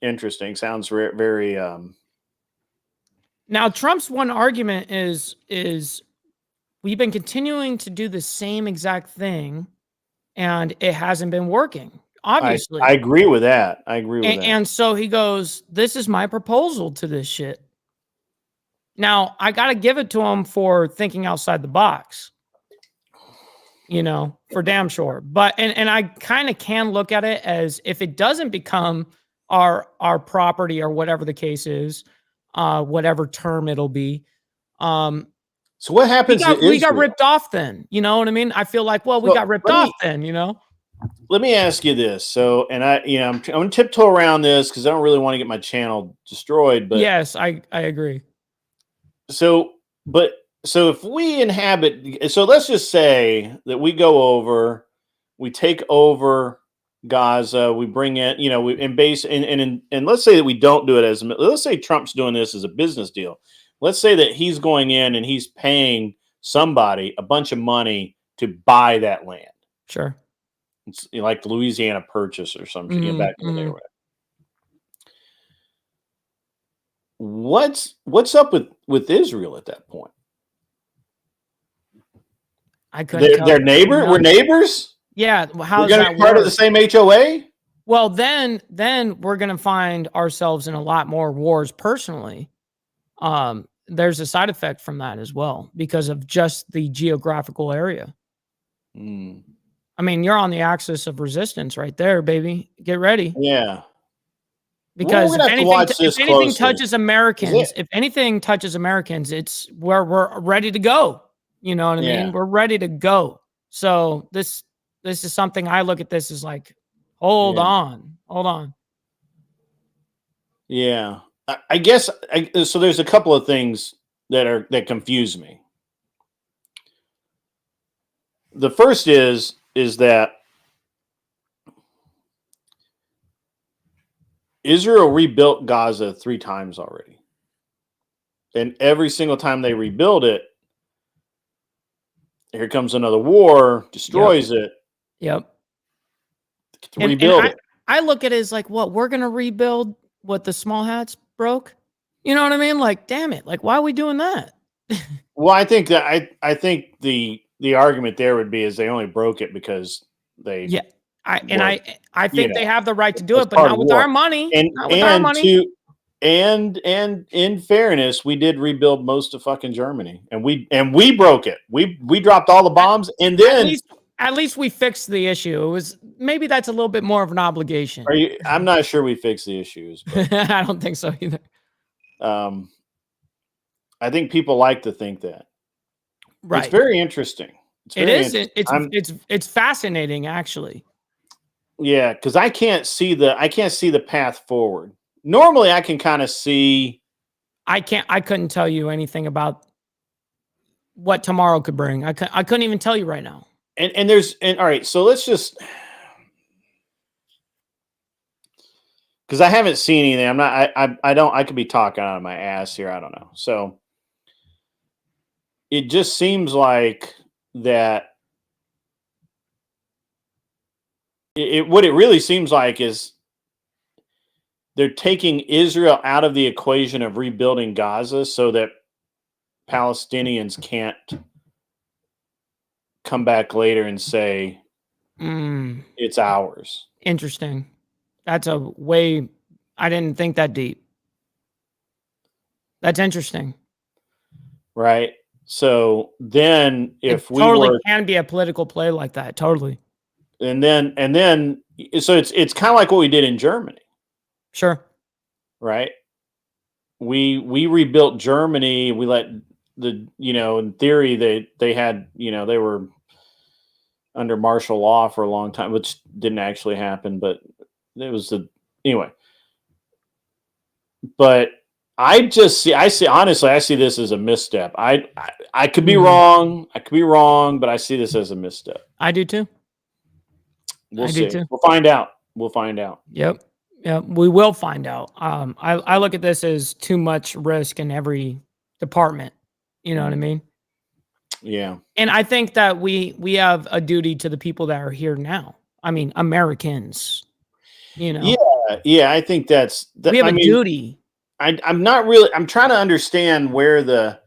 Speaker 6: interesting. Sounds very
Speaker 7: Now, Trump's one argument is we've been continuing to do the same exact thing and it hasn't been working, obviously.
Speaker 6: I agree with that. I agree with that.
Speaker 7: And so he goes, "This is my proposal to this shit." Now, I got to give it to him for thinking outside the box. For damn sure. But and I kind of can look at it as if it doesn't become our property or whatever the case is, whatever term it'll be.
Speaker 6: So what happens to
Speaker 7: We got
Speaker 6: Israel?
Speaker 7: ripped off then. You know what I mean? I feel like, well, we
Speaker 6: Well,
Speaker 7: got ripped off then,
Speaker 6: Let me ask you this. So, and I'm going to tiptoe around this because I don't really want to get my channel destroyed. But
Speaker 7: Yes, I agree.
Speaker 6: so if we inhabit, so let's just say that we go over, we take over Gaza, we bring in, and let's say that we don't do it let's say Trump's doing this as a business deal. Let's say that he's going in and he's paying somebody a bunch of money to buy that land.
Speaker 7: Sure.
Speaker 6: It's like the Louisiana Purchase or something back in the day. What's up with Israel at that point?
Speaker 7: I couldn't.
Speaker 6: They're neighbor. We're neighbors.
Speaker 7: Yeah. Well, how's
Speaker 6: we're
Speaker 7: that
Speaker 6: be part of the same HOA?
Speaker 7: Well, then we're gonna find ourselves in a lot more wars personally. There's a side effect from that as well because of just the geographical area. I mean, you're on the axis of resistance right there, baby. Get ready.
Speaker 6: Yeah.
Speaker 7: Because
Speaker 6: if anything
Speaker 7: touches Americans, it's where we're ready to go. You know what I mean? We're ready to go. So this is something I look at this as like, hold on.
Speaker 6: Yeah. I guess so there's a couple of things that confuse me. The first is that Israel rebuilt Gaza 3 times already. And every single time they rebuild it, here comes another war, destroys it.
Speaker 7: Yep.
Speaker 6: Rebuild it.
Speaker 7: I look at it as like, what, we're going to rebuild what the small hats broke? You know what I mean? Like, damn it. Like, why are we doing that?
Speaker 6: Well, I think that I think the argument there would be is they only broke it because they
Speaker 7: I think they have the right to do it, but not with our money.
Speaker 6: And in fairness, we did rebuild most of fucking Germany, and we broke it. We dropped all the bombs, and then
Speaker 7: at least we fixed the issue. It was maybe that's a little bit more of an obligation.
Speaker 6: I'm not sure we fixed the issues. But,
Speaker 7: I don't think so either.
Speaker 6: I think people like to think that.
Speaker 7: Right.
Speaker 6: It's very interesting.
Speaker 7: It's fascinating, actually.
Speaker 6: Yeah, because I can't see the path forward. Normally, I can kind of see.
Speaker 7: I couldn't tell you anything about what tomorrow could bring. I couldn't even tell you right now.
Speaker 6: And all right, so let's just, because I haven't seen anything. I'm not. I could be talking out of my ass here. I don't know. So it just seems like that. What it really seems like is they're taking Israel out of the equation of rebuilding Gaza so that Palestinians can't come back later and say it's ours.
Speaker 7: Interesting. That's a way I didn't think that deep. That's interesting.
Speaker 6: Right. So then if
Speaker 7: it
Speaker 6: we
Speaker 7: totally
Speaker 6: were,
Speaker 7: can be a political play like that. Totally.
Speaker 6: and then so it's kind of like what we did in Germany,
Speaker 7: Sure.
Speaker 6: right? We rebuilt Germany. We let in theory they had, they were under martial law for a long time, which didn't actually happen, but it was anyway. But I see this as a misstep. I could be wrong. I could be wrong, but I see this as a misstep.
Speaker 7: I do too.
Speaker 6: We'll
Speaker 7: I
Speaker 6: see.
Speaker 7: do too.
Speaker 6: We'll find out. We'll find out.
Speaker 7: Yep. Yep. We will find out. I look at this as too much risk in every department. You know what I mean?
Speaker 6: Yeah.
Speaker 7: And I think that we have a duty to the people that are here now. I mean, Americans.
Speaker 6: Yeah. I think that's.
Speaker 7: We have a duty.
Speaker 6: I'm not really. I'm trying to understand where the.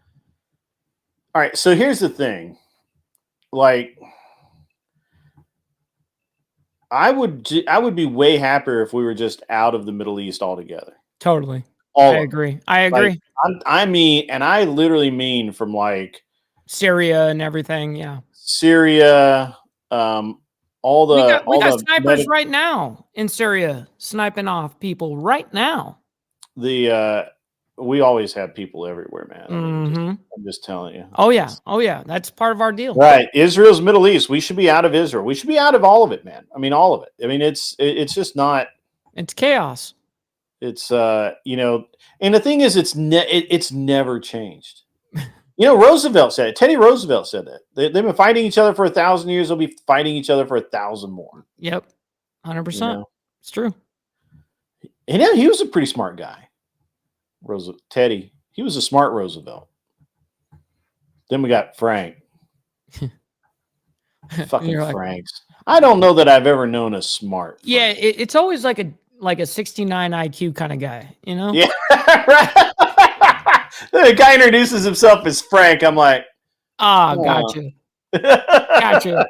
Speaker 6: All right. So here's the thing. Like, I would be way happier if we were just out of the Middle East altogether.
Speaker 7: Totally.
Speaker 6: I
Speaker 7: agree. I agree.
Speaker 6: Like, I mean, and I literally mean from like
Speaker 7: Syria and everything. Yeah.
Speaker 6: Syria, all the
Speaker 7: we got snipers right now in Syria sniping off people right now.
Speaker 6: We always have people everywhere, man. I'm just telling you.
Speaker 7: Oh yeah. That's part of our deal.
Speaker 6: Right. Israel's Middle East. We should be out of Israel. We should be out of all of it, man. I mean, all of it. I mean, it's just not.
Speaker 7: It's chaos.
Speaker 6: It's and the thing is, it's never changed. Roosevelt said it. Teddy Roosevelt said that they've been fighting each other for 1,000 years. They'll be fighting each other for 1,000 more.
Speaker 7: Yep, 100%. It's true.
Speaker 6: And yeah, he was a pretty smart guy. Teddy, he was a smart Roosevelt. Then we got Frank. Fucking Franks. I don't know that I've ever known a smart Frank.
Speaker 7: Yeah, it's always like a 69 IQ kind of guy,
Speaker 6: Yeah, right. The guy introduces himself as Frank. I'm like,
Speaker 7: gotcha. Gotcha.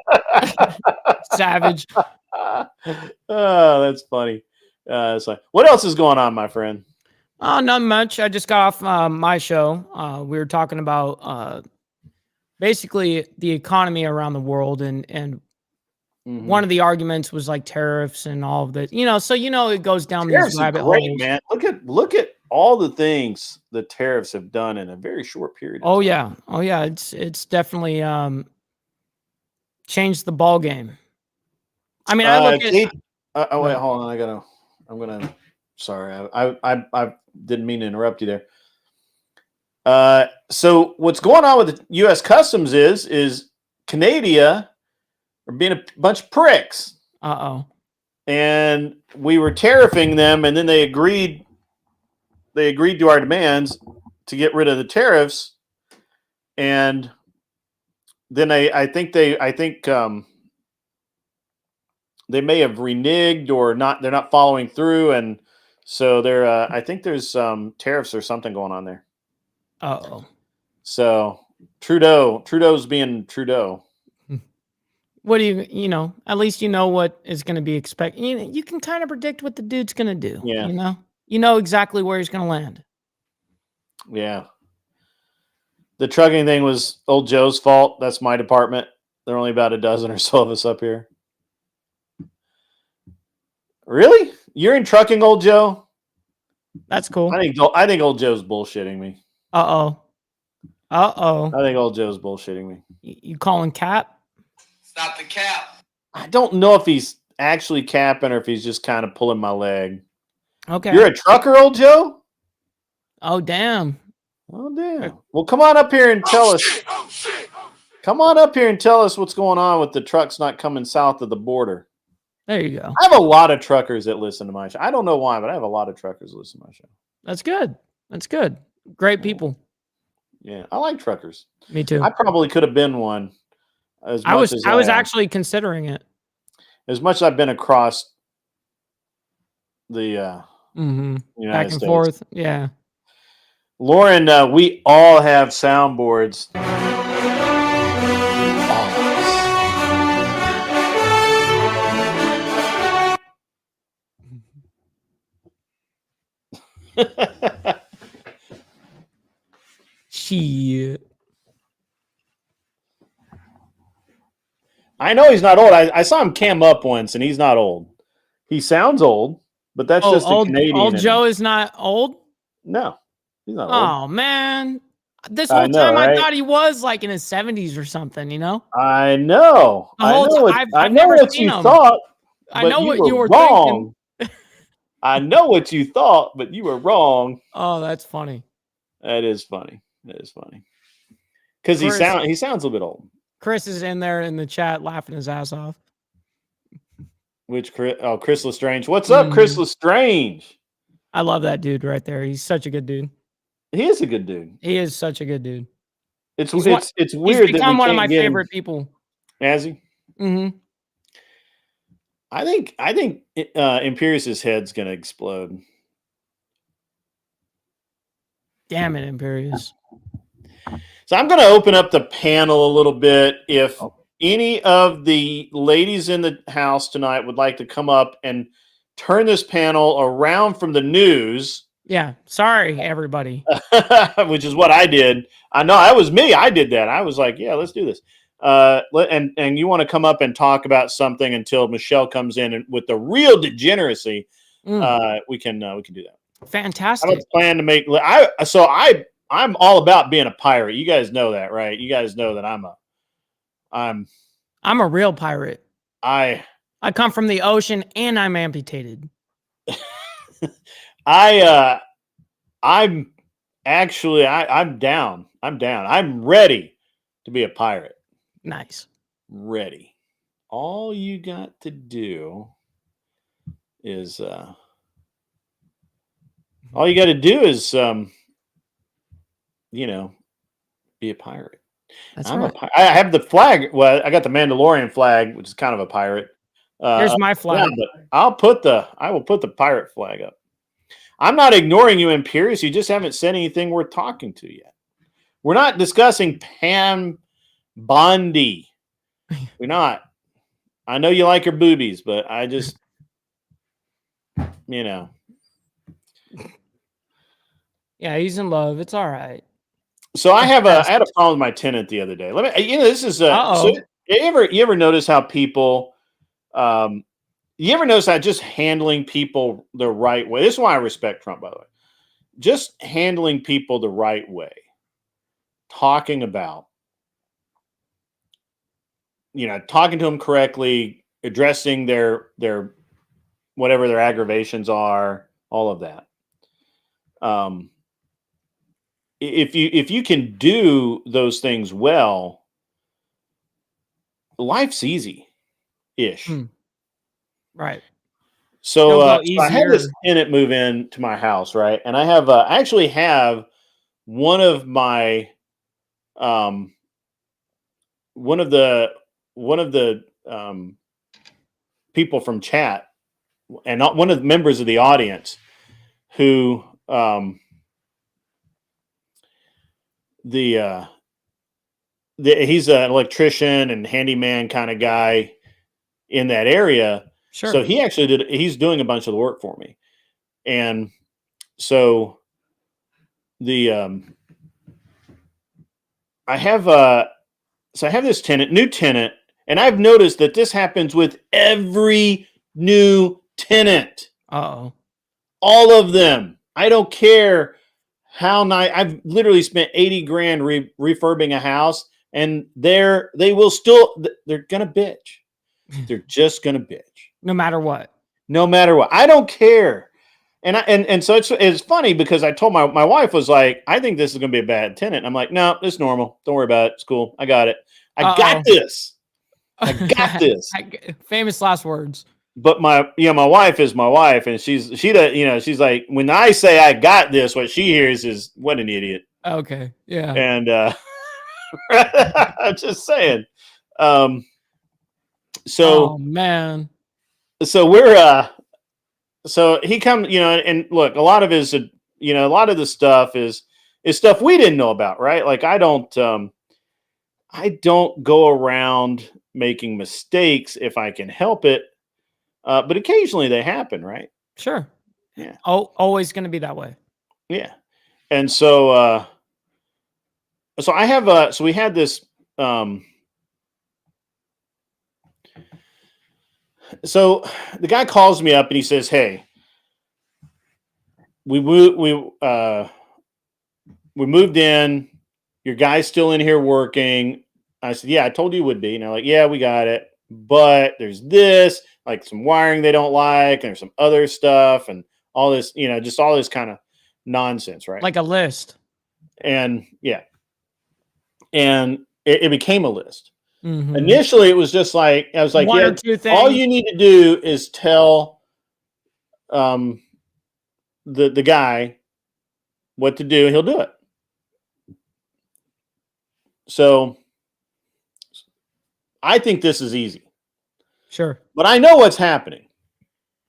Speaker 7: Savage.
Speaker 6: Oh, that's funny. It's like, what else is going on, my friend?
Speaker 7: Not much. I just got off my show. We were talking about basically the economy around the world, and one of the arguments was like tariffs and all of that. So it goes down these rabbit holes.
Speaker 6: Man, look at all the things the tariffs have done in a very short period.
Speaker 7: Oh yeah. It's definitely changed the ball game. I mean, I look at.
Speaker 6: Wait, hold on. Sorry, I didn't mean to interrupt you there. So what's going on with the U.S. Customs is Canada are being a bunch of pricks. And we were tariffing them, and then they agreed to our demands to get rid of the tariffs, and then I think they may have reneged or not. They're not following through, and so I think there's tariffs or something going on there. So Trudeau's being Trudeau.
Speaker 7: What do you at least what is going to be expected. You can kind of predict what the dude's going to do.
Speaker 6: Yeah.
Speaker 7: You know exactly where he's going to land.
Speaker 6: Yeah. The trucking thing was old Joe's fault. That's my department. There are only about a dozen or so of us up here. Really? You're in trucking, old Joe?
Speaker 7: That's cool.
Speaker 6: I think old Joe's bullshitting me.
Speaker 7: I
Speaker 6: think old Joe's bullshitting me.
Speaker 7: You calling cap?
Speaker 4: Stop the cap.
Speaker 6: I don't know if he's actually capping or if he's just kind of pulling my leg.
Speaker 7: Okay.
Speaker 6: You're a trucker, old Joe?
Speaker 7: Oh, damn.
Speaker 6: Oh, damn. Well, come on up here and tell us. Come on up here and tell us what's going on with the trucks not coming south of the border.
Speaker 7: There you go.
Speaker 6: I have a lot of truckers that listen to my show. I don't know why, but I have a lot of truckers that listen to my show.
Speaker 7: That's good. That's good. Great people.
Speaker 6: Yeah, I like truckers.
Speaker 7: Me too.
Speaker 6: I probably could have been one.
Speaker 7: I was actually considering it.
Speaker 6: As much as I've been across the
Speaker 7: Back
Speaker 6: United
Speaker 7: and
Speaker 6: States.
Speaker 7: forth. Yeah.
Speaker 6: Lauren, we all have soundboards.
Speaker 7: Shit.
Speaker 6: I know he's not old. I saw him cam up once, and he's not old. He sounds old, but that's just a Canadian.
Speaker 7: Old Joe is not old?
Speaker 6: No, he's not old.
Speaker 7: Oh, man. This whole time I thought he was like in his 70s or something, you know?
Speaker 6: I know.
Speaker 7: The whole time,
Speaker 6: I know what you thought.
Speaker 7: I know what you were
Speaker 6: wrong.
Speaker 7: thinking.
Speaker 6: I know what you thought, but you were wrong.
Speaker 7: Oh, that's funny.
Speaker 6: That is funny. That is funny. Because he sounds a little bit old.
Speaker 7: Chris is in there in the chat laughing his ass off.
Speaker 6: Which Chris? Oh, Chris Lestrange. What's up, Chris Lestrange?
Speaker 7: I love that dude right there. He's such a good dude.
Speaker 6: He is a good dude.
Speaker 7: He is such a good dude.
Speaker 6: It's weird.
Speaker 7: He's
Speaker 6: That
Speaker 7: become one of my favorite people.
Speaker 6: Has he?
Speaker 7: Mm-hmm.
Speaker 6: I think Imperius's head's gonna explode.
Speaker 7: Damn it, Imperius.
Speaker 6: So I'm going to open up the panel a little bit. If any of the ladies in the house tonight would like to come up and turn this panel around from the news.
Speaker 7: Yeah. Sorry, everybody.
Speaker 6: Which is what I did. I know that was me. I did that. I was like, yeah, let's do this. And you want to come up and talk about something until Michelle comes in and with the real degeneracy. We can do that.
Speaker 7: Fantastic.
Speaker 6: I don't plan to make. I'm all about being a pirate. You guys know that, right? You guys know that I'm
Speaker 7: a real pirate.
Speaker 6: I
Speaker 7: come from the ocean and I'm amputated.
Speaker 6: I'm down. I'm ready to be a pirate.
Speaker 7: Nice.
Speaker 6: Ready. All you got to do is be a pirate.
Speaker 7: That's
Speaker 6: I'm
Speaker 7: right.
Speaker 6: I have the flag. Well, I got the Mandalorian flag, which is kind of a pirate.
Speaker 7: Here's my flag.
Speaker 6: Yeah, but I will put the pirate flag up. I'm not ignoring you, Imperius. You just haven't said anything worth talking to yet. We're not discussing Pam Bondi. We're not. I know you like her boobies, but I just,
Speaker 7: Yeah, he's in love. It's all right.
Speaker 6: So I had a problem with my tenant the other day. This is so you ever notice how people you ever notice how just handling people the right way. This is why I respect Trump, by the way. Just handling people the right way. Talking about talking to them correctly, addressing their whatever their aggravations are, all of that. If you can do those things well, life's easy-ish.
Speaker 7: Right.
Speaker 6: So I had this tenant move in to my house, right? And I have I actually have one of my one of the people from chat and not one of the members of the audience who he's an electrician and handyman kind of guy in that area.
Speaker 7: Sure.
Speaker 6: So he's doing a bunch of the work for me. And so I have this new tenant, and I've noticed that this happens with every new tenant.
Speaker 7: Uh-oh.
Speaker 6: All of them. I don't care how nice. I've literally spent $80,000 refurbing a house, and they're gonna bitch. They're just gonna bitch.
Speaker 7: No matter what.
Speaker 6: No matter what. I don't care. And so it's funny because I told my wife was like, I think this is gonna be a bad tenant. I'm like, no, it's normal. Don't worry about it. It's cool. I got it. I
Speaker 7: Uh-oh.
Speaker 6: got this. I got this.
Speaker 7: Famous last words.
Speaker 6: But my wife is my wife, and she's like, when I say I got this, what she hears is, what an idiot.
Speaker 7: Okay. Yeah.
Speaker 6: And I'm just saying. So
Speaker 7: Oh man.
Speaker 6: so we're so he comes, and look, a lot of his a lot of the stuff is stuff we didn't know about, right? Like I don't go around making mistakes if I can help it. But occasionally they happen, right?
Speaker 7: Sure.
Speaker 6: Yeah.
Speaker 7: Oh, always going to be that way.
Speaker 6: Yeah. And so so I have so we had this so the guy calls me up and he says, "Hey, we moved in. Your guy's still in here working." I said, "Yeah, I told you would be." And they're like, "Yeah, we got it. But there's this, like some wiring they don't like, and there's some other stuff and all this, just all this kind of nonsense, right?"
Speaker 7: Like a list.
Speaker 6: And yeah. And it became a list.
Speaker 7: Mhm.
Speaker 6: Initially, it was just like, I was like,
Speaker 7: One
Speaker 6: yeah,
Speaker 7: or two things.
Speaker 6: all you need to do is tell the guy what to do, and he'll do it. So I think this is easy.
Speaker 7: Sure.
Speaker 6: But I know what's happening.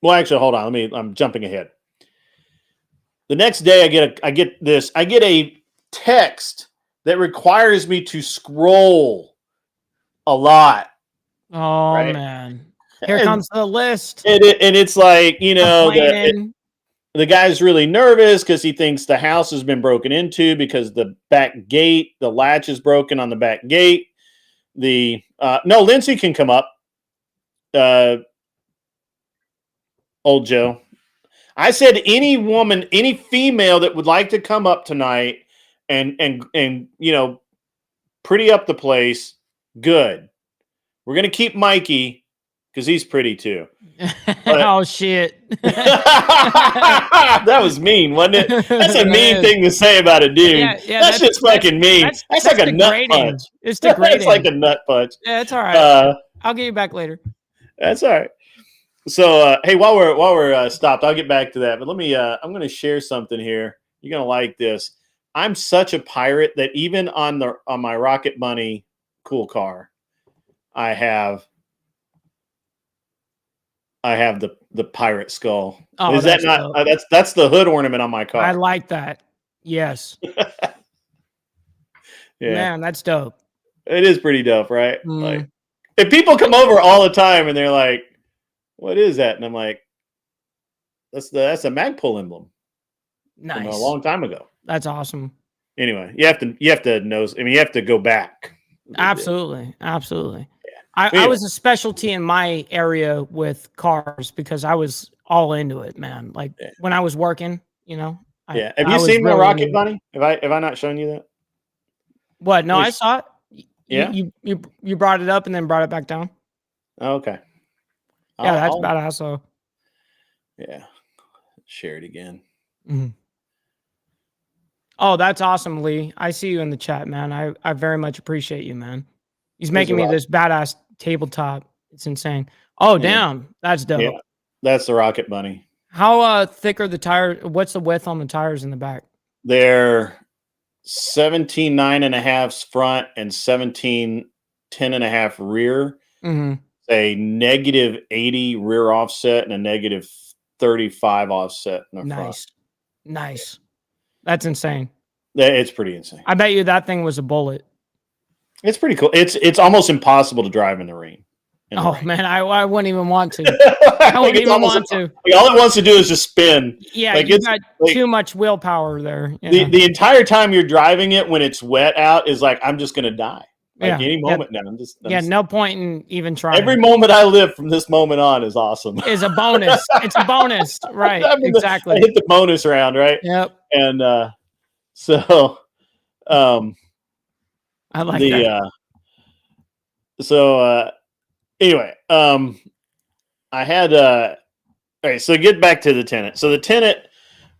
Speaker 6: Well, actually, hold on. I'm jumping ahead. The next day I get a text that requires me to scroll a lot.
Speaker 7: Oh
Speaker 6: Right?
Speaker 7: man. Here
Speaker 6: And-
Speaker 7: comes the list.
Speaker 6: And it's like,
Speaker 7: Complaining.
Speaker 6: the guy's really nervous because he thinks the house has been broken into because the back gate, the latch is broken on the back gate. No, Lindsay can come up. Old Joe. I said any woman, any female that would like to come up tonight and pretty up the place, good. We're gonna keep Mikey because he's pretty too.
Speaker 7: Oh shit.
Speaker 6: That was mean, wasn't it? That's a mean thing to say about a dude.
Speaker 7: Yeah,
Speaker 6: that's just fucking mean. That's like a nut
Speaker 7: degrading.
Speaker 6: punch.
Speaker 7: It's degrading.
Speaker 6: That's like a nut punch.
Speaker 7: Yeah, it's all right. I'll get you back later.
Speaker 6: That's all right. So, hey, while we're stopped, I'll get back to that. But let me. I'm going to share something here. You're going to like this. I'm such a pirate that even on my Rocket Bunny cool car, I have the pirate skull.
Speaker 7: Oh,
Speaker 6: Is that
Speaker 7: that's
Speaker 6: not?
Speaker 7: dope.
Speaker 6: That's the hood ornament on my car.
Speaker 7: I like that. Yes.
Speaker 6: Yeah,
Speaker 7: Man, that's dope.
Speaker 6: it is pretty dope, right?
Speaker 7: Mm.
Speaker 6: Like, if people come over all the time and they're like, "What is that?" and I'm like, "That's a Magpul emblem from
Speaker 7: Nice.
Speaker 6: a long time ago."
Speaker 7: That's awesome.
Speaker 6: Anyway, you have to know. I mean, you have to go back.
Speaker 7: Absolutely. Absolutely.
Speaker 6: Yeah.
Speaker 7: I was a specialty in my area with cars because I was all into it, man. Like when I was working,
Speaker 6: Yeah. Have
Speaker 7: I
Speaker 6: you
Speaker 7: was
Speaker 6: seen my
Speaker 7: really
Speaker 6: Rocket
Speaker 7: into it.
Speaker 6: Bunny? Have I not shown you that?
Speaker 7: What? No, I
Speaker 6: Which-
Speaker 7: saw it.
Speaker 6: Yeah?
Speaker 7: You brought it up and then brought it back down.
Speaker 6: Oh, okay.
Speaker 7: Yeah, that's
Speaker 6: I'll-
Speaker 7: badass. So,
Speaker 6: Yeah. Share it again.
Speaker 7: oh, that's awesome, Lee. I see you in the chat, man. I very much appreciate you, man. He's
Speaker 6: There's
Speaker 7: making
Speaker 6: a
Speaker 7: me
Speaker 6: lot.
Speaker 7: this badass tabletop. It's insane. Oh,
Speaker 6: Yeah.
Speaker 7: damn, that's dope.
Speaker 6: Yeah. That's the Rocket Bunny.
Speaker 7: How thick are the tires? What's the width on the tires in the back?
Speaker 6: They're 17 9.5 front and 17 10.5 rear.
Speaker 7: Mm-hmm.
Speaker 6: A negative 80 rear offset and a negative 35 offset in the front.
Speaker 7: Nice. That's insane.
Speaker 6: It's pretty insane.
Speaker 7: I bet you that thing was a bullet.
Speaker 6: It's pretty cool. It's almost impossible to drive in the rain.
Speaker 7: Oh man, I wouldn't even want to.
Speaker 6: I
Speaker 7: I wouldn't even want to.
Speaker 6: All it wants to do is just spin.
Speaker 7: Yeah,
Speaker 6: Like,
Speaker 7: you
Speaker 6: it's-
Speaker 7: got
Speaker 6: like-
Speaker 7: too much willpower there.
Speaker 6: The entire time you're driving it when it's wet out is like, I'm just gonna die. Like
Speaker 7: Yeah,
Speaker 6: any
Speaker 7: yeah.
Speaker 6: moment now. I'm just
Speaker 7: no point in even trying.
Speaker 6: every moment I live from this moment on is awesome.
Speaker 7: is a bonus. It's a bonus, right?
Speaker 6: I mean,
Speaker 7: Exactly.
Speaker 6: I hit the bonus round, right?
Speaker 7: Yep.
Speaker 6: And so
Speaker 7: I like that.
Speaker 6: Anyway, I had all right, so get back to the tenant. So the tenant,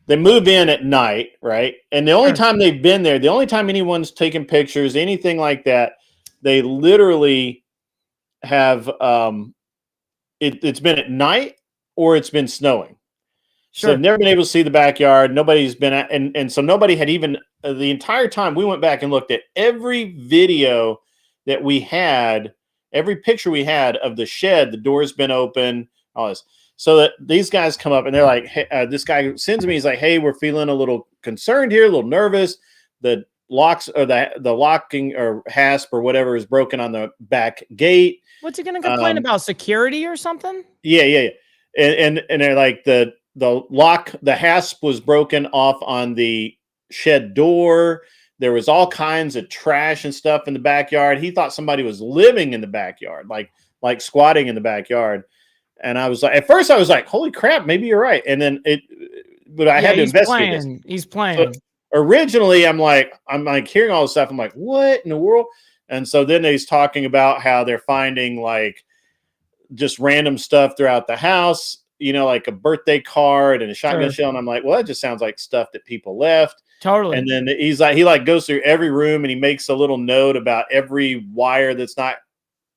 Speaker 6: they move in at night, right? And the only
Speaker 7: Sure.
Speaker 6: time they've been there, the only time anyone's taken pictures, anything like that, they literally have it's been at night or it's been snowing. So
Speaker 7: Sure.
Speaker 6: I've never been able to see the backyard. Nobody's been at, and so nobody had even the entire time we went back and looked at every video that we had, every picture we had of the shed, the door's been open, all this. So that these guys come up and they're like, hey, this guy sends me, he's like, hey, we're feeling a little concerned here, a little nervous. The locks or the locking or hasp or whatever is broken on the back gate.
Speaker 7: What's he going to complain about? Security or something?
Speaker 6: Yeah. And they're like the lock, the hasp was broken off on the shed door. There was all kinds of trash and stuff in the backyard. He thought somebody was living in the backyard, like squatting in the backyard. And I was like, at first I was like, holy crap, maybe you're right. And then but I had to investigate this.
Speaker 7: He's playing.
Speaker 6: So originally I'm like hearing all this stuff. I'm like, what in the world? And so then he's talking about how they're finding like just random stuff throughout the house, like a birthday card and a shotgun shell. And I'm like, well, that just sounds like stuff that people left.
Speaker 7: Totally.
Speaker 6: And then he's like, he goes through every room and he makes a little note about every wire that's not,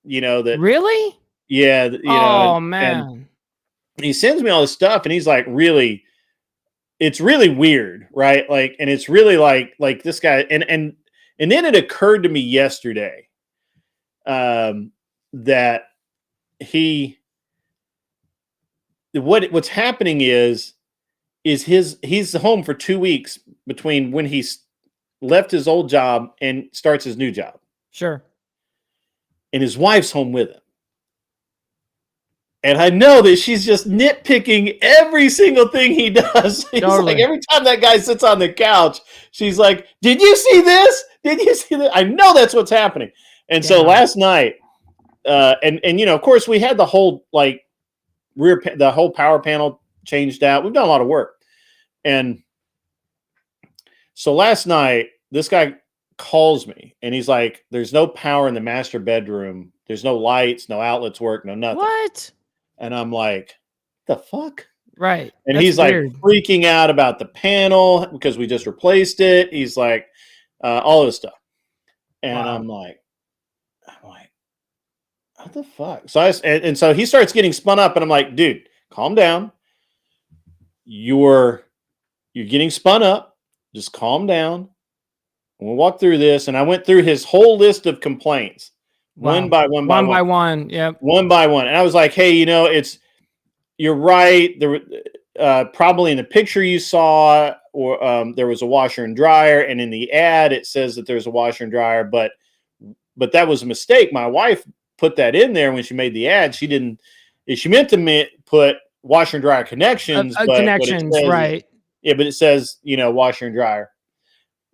Speaker 6: that
Speaker 7: really?
Speaker 6: Yeah.
Speaker 7: Oh man.
Speaker 6: And he sends me all this stuff and he's like, really, it's really weird. Right. Like, and it's really like this guy. And then it occurred to me yesterday, that what's happening is he's home for 2 weeks between when he's left his old job and starts his new job.
Speaker 7: Sure.
Speaker 6: And his wife's home with him. And I know that she's just nitpicking every single thing he does. It's
Speaker 7: Totally.
Speaker 6: like every time that guy sits on the couch, she's like, did you see this? Did you see that? I know that's what's happening. And so last night, and of course we had the whole the whole power panel changed out. We've done a lot of work. And so last night, this guy calls me and he's like, there's no power in the master bedroom. There's no lights, no outlets work, no nothing.
Speaker 7: What?
Speaker 6: And I'm like, the fuck?
Speaker 7: Right.
Speaker 6: And
Speaker 7: That's
Speaker 6: he's
Speaker 7: weird.
Speaker 6: like freaking out about the panel because we just replaced it. He's like, all this stuff. And
Speaker 7: Wow.
Speaker 6: I'm like, what the fuck? So and so he starts getting spun up and I'm like, dude, calm down. You're getting spun up. Just calm down. We'll walk through this. And I went through his whole list of complaints.
Speaker 7: Wow.
Speaker 6: One by one.
Speaker 7: Yep.
Speaker 6: One by one. And I was like, hey, you're right. There probably in the picture you saw, or there was a washer and dryer, and in the ad it says that there's a washer and dryer, but that was a mistake. My wife put that in there when she made the ad. She didn't. She meant to put washer and dryer connections. But
Speaker 7: connections,
Speaker 6: says,
Speaker 7: right?
Speaker 6: Yeah, but it says washer and dryer,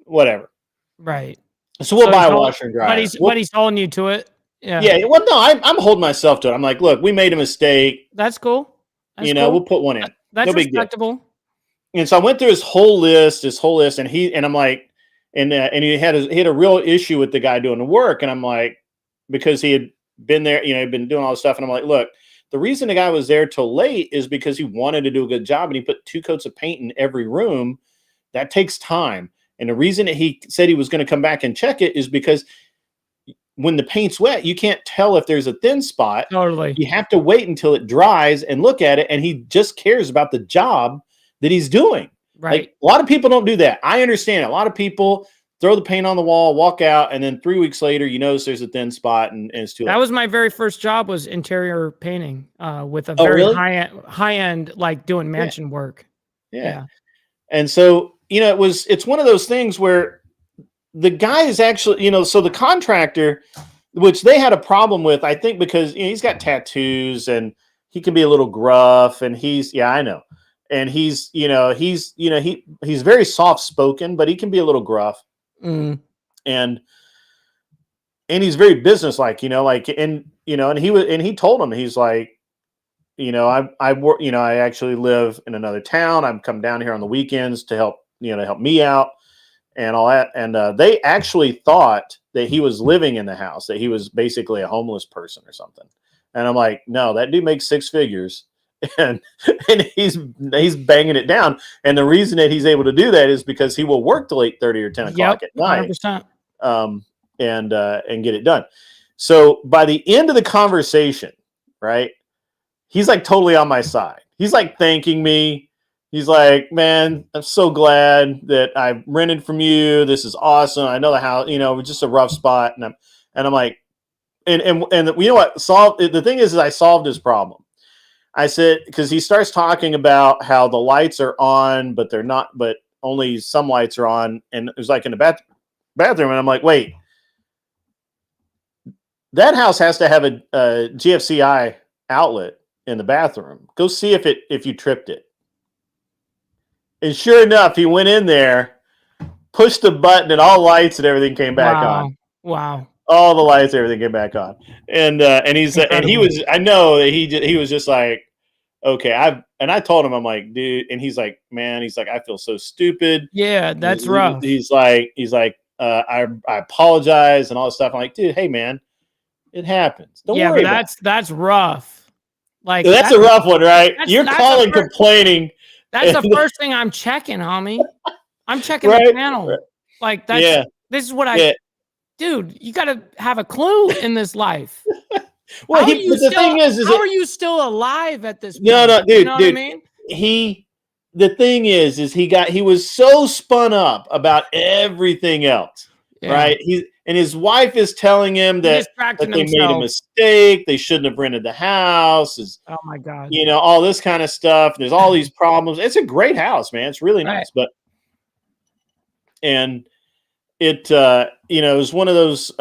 Speaker 6: whatever.
Speaker 7: Right.
Speaker 6: So we'll buy a washer and dryer.
Speaker 7: But he's holding you to it. Yeah.
Speaker 6: Yeah. Well, no, I'm holding myself to it. I'm like, look, we made a mistake.
Speaker 7: That's cool. That's cool.
Speaker 6: We'll put one in.
Speaker 7: That's
Speaker 6: no big deal.
Speaker 7: respectable.
Speaker 6: And so I went through his whole list, and I'm like, and he had a real issue with the guy doing the work, and I'm like, because he had been there, he'd been doing all this stuff, and I'm like, look, the reason the guy was there till late is because he wanted to do a good job, and he put 2 coats of paint in every room. That takes time, and the reason that he said he was going to come back and check it is because when the paint's wet, you can't tell if there's a thin spot.
Speaker 7: Totally.
Speaker 6: You have to wait until it dries and look at it, and he just cares about the job that he's doing.
Speaker 7: Right.
Speaker 6: Like, a lot of people don't do that. I understand it. A lot of people throw the paint on the wall, walk out, and then 3 weeks later, you notice there's a thin spot, and it's too late.
Speaker 7: That was my very first job, was interior painting, with a very high end, like doing mansion work.
Speaker 6: Yeah. And so, it's one of those things where the guy is actually, so the contractor, which they had a problem with, I think, because he's got tattoos and he can be a little gruff, and I know. And he's very soft spoken, but he can be a little gruff.
Speaker 7: Mm.
Speaker 6: And he's very businesslike, and he told him, he's like, I work, I actually live in another town. I've come down here on the weekends to help me out and all that. And they actually thought that he was living in the house, that he was basically a homeless person or something. And I'm like, no, that dude makes 6 figures. And he's banging it down, and the reason that he's able to do that is because he will work till 8:30 or 10 o'clock at night.
Speaker 7: 100%.
Speaker 6: and get it done. So by the end of the conversation, right, he's like totally on my side. He's like thanking me. He's like, man, I'm so glad that I rented from you. This is awesome. I know the house, you know, it was just a rough spot. And I'm like, and you know what? The thing is I solved his problem. I said, because he starts talking about how the lights are on, but they're not, but only some lights are on. And it was like in the bathroom. And I'm like, wait, that house has to have a GFCI outlet in the bathroom. Go see if you tripped it. And sure enough, he went in there, pushed the button, and all lights and everything came back on.
Speaker 7: Wow.
Speaker 6: All the lights, everything came back on. And he's incredible. And he was, I know that he was just like, okay, I told him, I'm like, dude, and he's like, man, he's like, I feel so stupid.
Speaker 7: Yeah, that's rough.
Speaker 6: He's like, I apologize and all this stuff. I'm like, dude, hey man, it happens. Don't worry. Yeah,
Speaker 7: but that's rough. Like
Speaker 6: that's a rough one, right? You're calling, complaining.
Speaker 7: That's the first thing I'm checking, homie. I'm checking the panel. Right. Like this is what dude, you got to have a clue in this life.
Speaker 6: Well, the thing is
Speaker 7: how are you still alive at this point?
Speaker 6: No, dude,
Speaker 7: you know what I mean?
Speaker 6: The thing is he was so spun up about everything else, right? And his wife is telling him that they made a mistake. They shouldn't have rented the house.
Speaker 7: Oh my God.
Speaker 6: You know, all this kind of stuff. There's all these problems. It's a great house, man. It's really nice. But, and it, you know, it was one of those,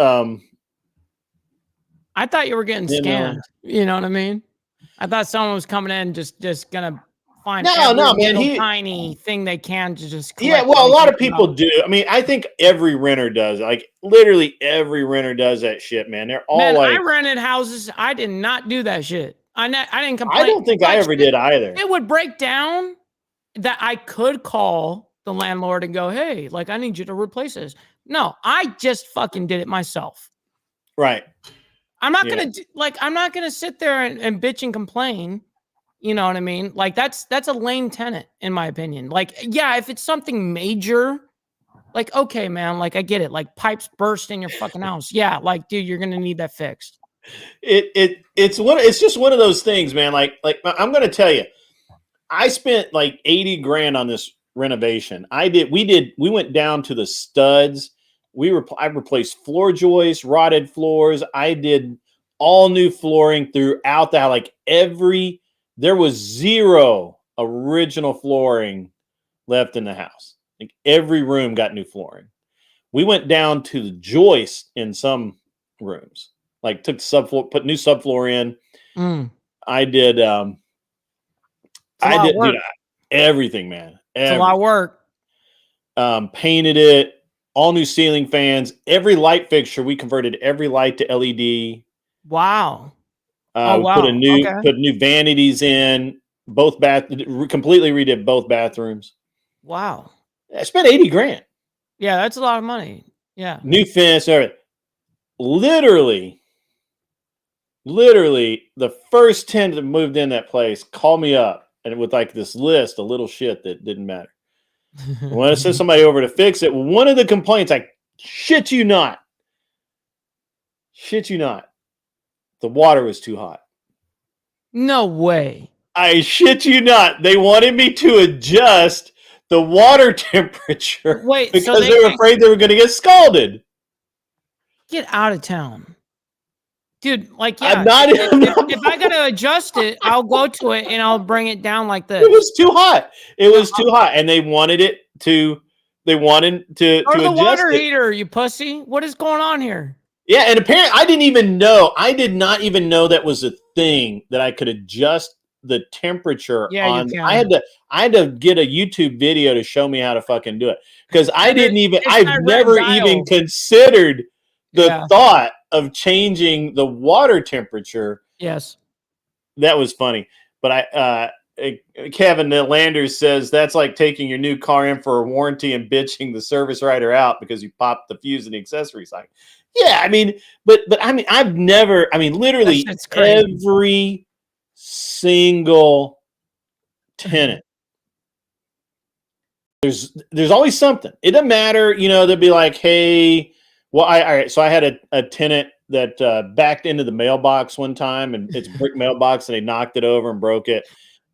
Speaker 7: I thought you were getting scammed. You know what I mean? I thought someone was coming in just going to find man, tiny thing they can to just
Speaker 6: collect. Yeah, well, a lot of people do. I mean, I think every renter does. Like literally every renter does that shit, man. They're all like,
Speaker 7: I rented houses. I did not do that shit. I didn't complain.
Speaker 6: I don't think I ever did either.
Speaker 7: It would break down that I could call the landlord and go, hey, like I need you to replace this. No, I just fucking did it myself.
Speaker 6: Right.
Speaker 7: I'm not gonna sit there and bitch and complain. You know what I mean? Like that's a lame tenant in my opinion. Like, yeah, if it's something major, like, okay, man, like I get it. Like pipes burst in your fucking house. Yeah. Like, dude, you're going to need that fixed.
Speaker 6: It's just one of those things, man. Like I'm going to tell you, I spent like 80 grand on this renovation. We went down to the studs. I replaced floor joists, rotted floors. I did all new flooring throughout that. Like there was zero original flooring left in the house. Like every room got new flooring. We went down to the joist in some rooms, like took the subfloor, put new subfloor in. I did, everything, man.
Speaker 7: It's a lot of work.
Speaker 6: Painted it, all new ceiling fans, every light fixture. We converted every light to LED.
Speaker 7: Wow.
Speaker 6: Put new vanities in, completely redid both bathrooms.
Speaker 7: Wow.
Speaker 6: I spent 80 grand.
Speaker 7: Yeah, that's a lot of money. Yeah.
Speaker 6: New fence, everything. Literally, the first 10 that moved in that place called me up and with like this list of little shit that didn't matter. When I sent somebody over to fix it, one of the complaints, I shit you not, the water was too hot.
Speaker 7: No way.
Speaker 6: I shit you not. They wanted me to adjust the water temperature because they were afraid they were going to get scalded.
Speaker 7: Get out of town. Dude, like, yeah,
Speaker 6: I'm not,
Speaker 7: if I got to adjust it, I'll go to it and I'll bring it down like this.
Speaker 6: It was too hot. And they wanted it to, to
Speaker 7: the
Speaker 6: adjust
Speaker 7: water
Speaker 6: it.
Speaker 7: Heater, you pussy. What is going on here?
Speaker 6: Yeah, and apparently I did not even know that was a thing that I could adjust the temperature on.
Speaker 7: You can.
Speaker 6: I had to get a YouTube video to show me how to fucking do it. Because I've never even considered the thought of changing the water temperature.
Speaker 7: Yes.
Speaker 6: That was funny. But Kevin Landers says that's like taking your new car in for a warranty and bitching the service writer out because you popped the fuse in the accessory side. Yeah, I mean, but I mean, literally every single tenant. There's always something. It doesn't matter, they'll be like, hey, Well, all right. So I had a tenant that backed into the mailbox one time, and it's a brick mailbox, and they knocked it over and broke it.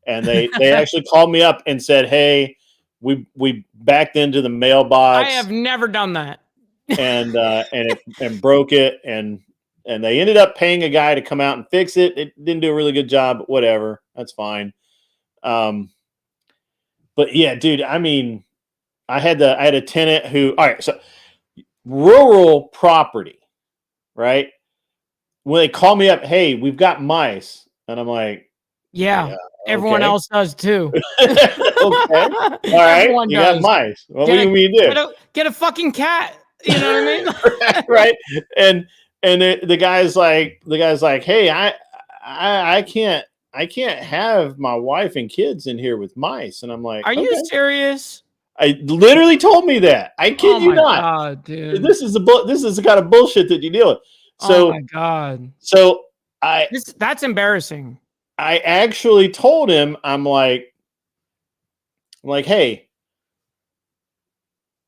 Speaker 6: And they actually called me up and said, "Hey, we backed into the mailbox.
Speaker 7: I have never done that."
Speaker 6: and broke it, and they ended up paying a guy to come out and fix it. It didn't do a really good job, but whatever, that's fine. But yeah, dude, I mean, I had a tenant who, all right, so rural property, right? When they call me up, hey, we've got mice, and I'm like,
Speaker 7: yeah, everyone
Speaker 6: okay.
Speaker 7: else does too.
Speaker 6: Okay, all right,
Speaker 7: Everyone
Speaker 6: you
Speaker 7: does.
Speaker 6: got mice. What do you mean do?
Speaker 7: Get a fucking cat. You know what I mean?
Speaker 6: Right. And the guy's like, hey, I can't have my wife and kids in here with mice. And I'm like,
Speaker 7: are you serious?
Speaker 6: I literally told me that. I kid you not.
Speaker 7: God, dude.
Speaker 6: This is the kind of bullshit that you deal with. So,
Speaker 7: oh my God.
Speaker 6: So
Speaker 7: that's embarrassing.
Speaker 6: I actually told him, I'm like, hey,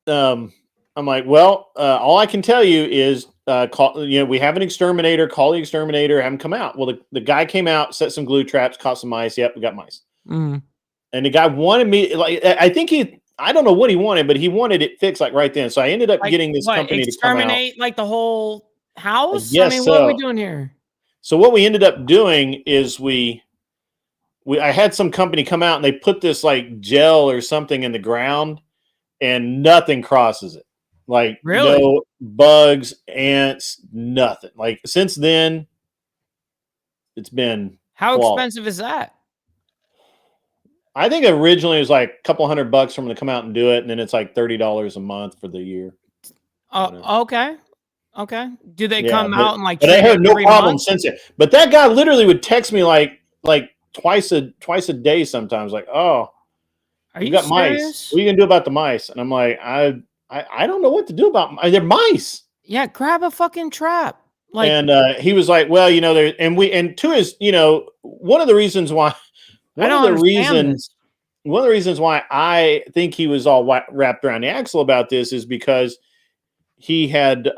Speaker 6: I'm like, well, all I can tell you is, we have an exterminator. Call the exterminator. Have him come out. Well, the guy came out, set some glue traps, caught some mice. Yep, we got mice.
Speaker 7: Mm.
Speaker 6: And the guy wanted me, like, I think I don't know what he wanted, but he wanted it fixed like right then. So I ended up getting this company to come out.
Speaker 7: Exterminate like the whole house?
Speaker 6: Yes,
Speaker 7: I mean, what are we doing here?
Speaker 6: So what we ended up doing is I had some company come out and they put this like gel or something in the ground, and nothing crosses it. Like,
Speaker 7: really?
Speaker 6: No bugs, ants, nothing. Like, since then, it's been
Speaker 7: how
Speaker 6: flawless.
Speaker 7: Expensive is that?
Speaker 6: I think originally it was like a couple $100 for them to come out and do it, and then it's like $30 a month for the year.
Speaker 7: Okay. Do they come out and like?
Speaker 6: But I have no problem since it. But that guy literally would text me like twice a day sometimes. Like, oh,
Speaker 7: are you
Speaker 6: got
Speaker 7: serious?
Speaker 6: mice? What are you gonna do about the mice? And I'm like, I don't know what to do about they're mice.
Speaker 7: Yeah, grab a fucking trap. Like,
Speaker 6: and he was like, well, there, and two is, one of the reasons why. One of the reasons why I think he was all wrapped around the axle about this is because he had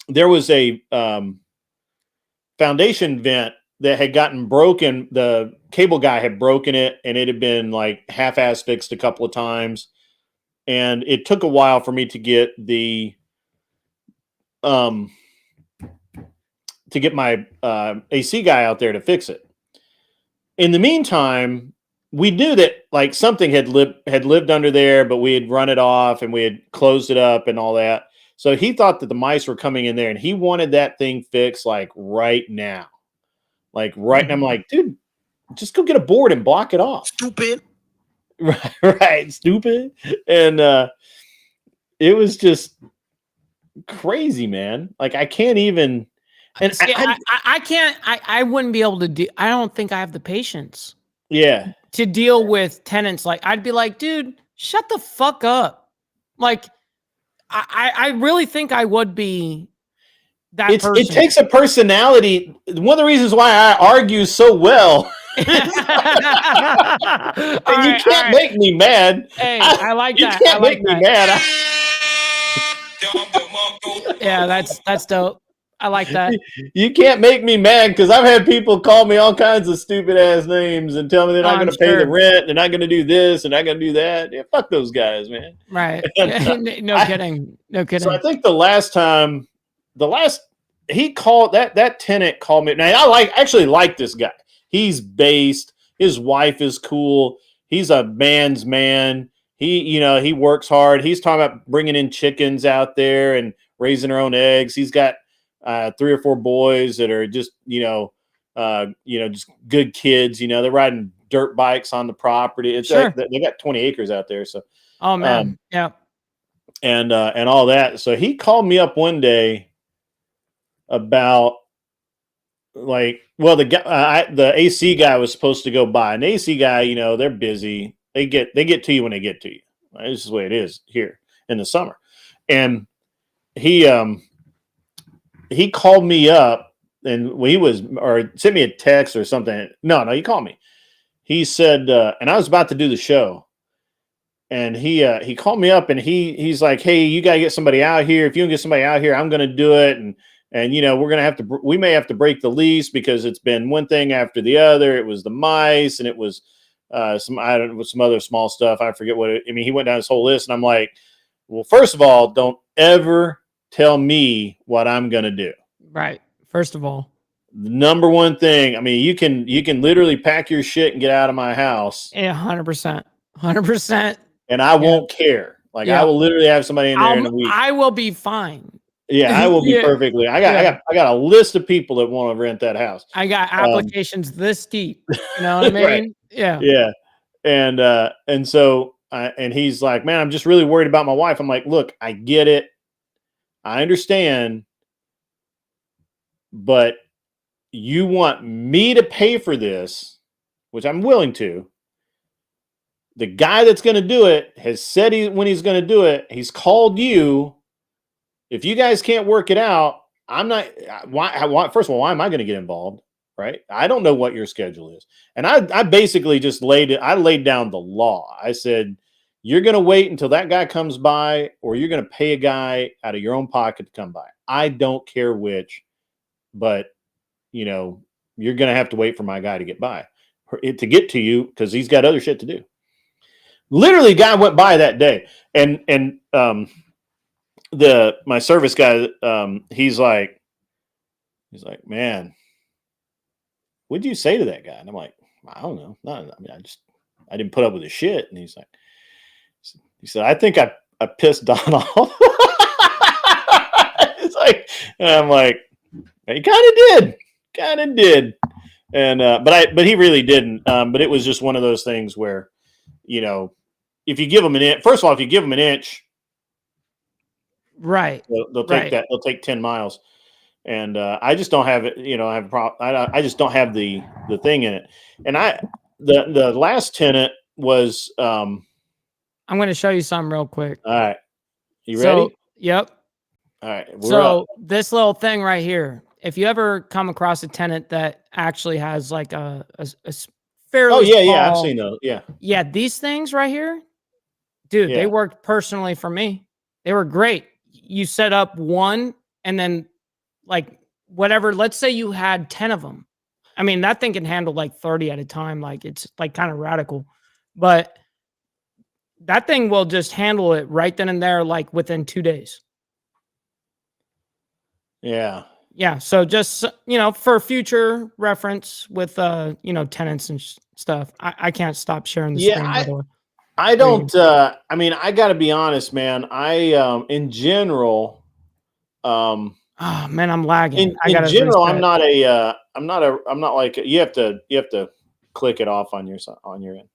Speaker 6: there was a foundation vent that had gotten broken. The cable guy had broken it, and it had been like half-ass fixed a couple of times. And it took a while for me to get my AC guy out there to fix it. In the meantime, we knew that like something had lived under there, but we had run it off and we had closed it up and all that. So he thought that the mice were coming in there, and he wanted that thing fixed like right now. Like right now. I'm like, dude, just go get a board and block it off.
Speaker 2: Stupid.
Speaker 6: Right, stupid. And it was just crazy, man. Like, I can't even. And
Speaker 7: see, I can't. I wouldn't be able to do. I don't think I have the patience.
Speaker 6: Yeah.
Speaker 7: To deal with tenants, like I'd be like, dude, shut the fuck up. Like, I really think I would be that person.
Speaker 6: It takes a personality. One of the reasons why I argue so well. And you can't make me mad.
Speaker 7: Hey, I like that.
Speaker 6: You can't make me mad.
Speaker 7: Yeah, that's dope. I like that.
Speaker 6: You can't make me mad because I've had people call me all kinds of stupid ass names and tell me they're not going to pay the rent, they're not going to do this, and not going to do that. Yeah, fuck those guys, man.
Speaker 7: Right. No kidding.
Speaker 6: So I think the last he called that tenant called me. Now I actually like this guy. He's based. His wife is cool. He's a man's man. He works hard. He's talking about bringing in chickens out there and raising their own eggs. He's got 3 or 4 boys that are just, just good kids. They're riding dirt bikes on the property. It's
Speaker 7: sure.
Speaker 6: They got 20 acres out there. So,
Speaker 7: oh man, yeah,
Speaker 6: and all that. So he called me up one day about the AC guy was supposed to go by. An AC guy, they're busy. They get to you when they get to you. This is the way it is here in the summer. And he called me up, and or sent me a text or something. No, he called me. He said, and I was about to do the show, he called me up and he's like, hey, you got to get somebody out here. If you don't get somebody out here, I'm going to do it. And, you know, we may have to break the lease because it's been one thing after the other. It was the mice and it was some other small stuff. I forget he went down his whole list and I'm like, well, first of all, don't ever tell me what I'm going to do.
Speaker 7: Right. First of all,
Speaker 6: the number one thing, I mean, you can literally pack your shit and get out of my house.
Speaker 7: Yeah, 100%. 100%.
Speaker 6: And I won't care. Like I will literally have somebody in there in a week.
Speaker 7: I will be fine.
Speaker 6: Yeah, I will be perfectly. I got a list of people that want to rent that house.
Speaker 7: I got applications this deep. You know what I mean?
Speaker 6: Right.
Speaker 7: Yeah.
Speaker 6: Yeah. And so and he's like, man, I'm just really worried about my wife. I'm like, look, I get it. I understand. But you want me to pay for this, which I'm willing to. The guy that's going to do it has said when he's going to do it. He's called you. If you guys can't work it out, I'm not. First of all, why am I going to get involved? Right? I don't know what your schedule is, and I basically just laid down the law. I said, you're going to wait until that guy comes by, or you're going to pay a guy out of your own pocket to come by. I don't care which, but you know, you're going to have to wait for my guy to get by, to get to you, because he's got other shit to do. Literally, guy went by that day, and my service guy, he's like, man, what'd you say to that guy? And I'm like, I don't know. No, I mean, I didn't put up with his shit. And he said, I think I pissed Don off. It's like, and I'm like, he kind of did. And, but he really didn't. But it was just one of those things where, you know, if you give them an inch, first of all, if you give them an inch,
Speaker 7: right,
Speaker 6: they'll take that. They'll take 10 miles. And I just don't have it. You know, I just don't have the thing in it. And the last tenant was. I'm
Speaker 7: going to show you something real quick.
Speaker 6: All right, you ready?
Speaker 7: Yep.
Speaker 6: All right.
Speaker 7: This little thing right here. If you ever come across a tenant that actually has like a fairly small,
Speaker 6: I've seen those. Yeah.
Speaker 7: These things right here, dude, they worked personally for me. They were great. You set up one and then like whatever, let's say you had 10 of them. I mean, that thing can handle like 30 at a time. Like it's like kind of radical, but that thing will just handle it right then and there, like within 2 days.
Speaker 6: Yeah.
Speaker 7: Yeah. So just, you know, for future reference with, you know, tenants and stuff, I can't stop sharing the screen. By the way.
Speaker 6: I don't, I mean, I got to be honest, man. In general,
Speaker 7: oh man, I'm lagging.
Speaker 6: In general, I'm not like, you have to click it off on your end.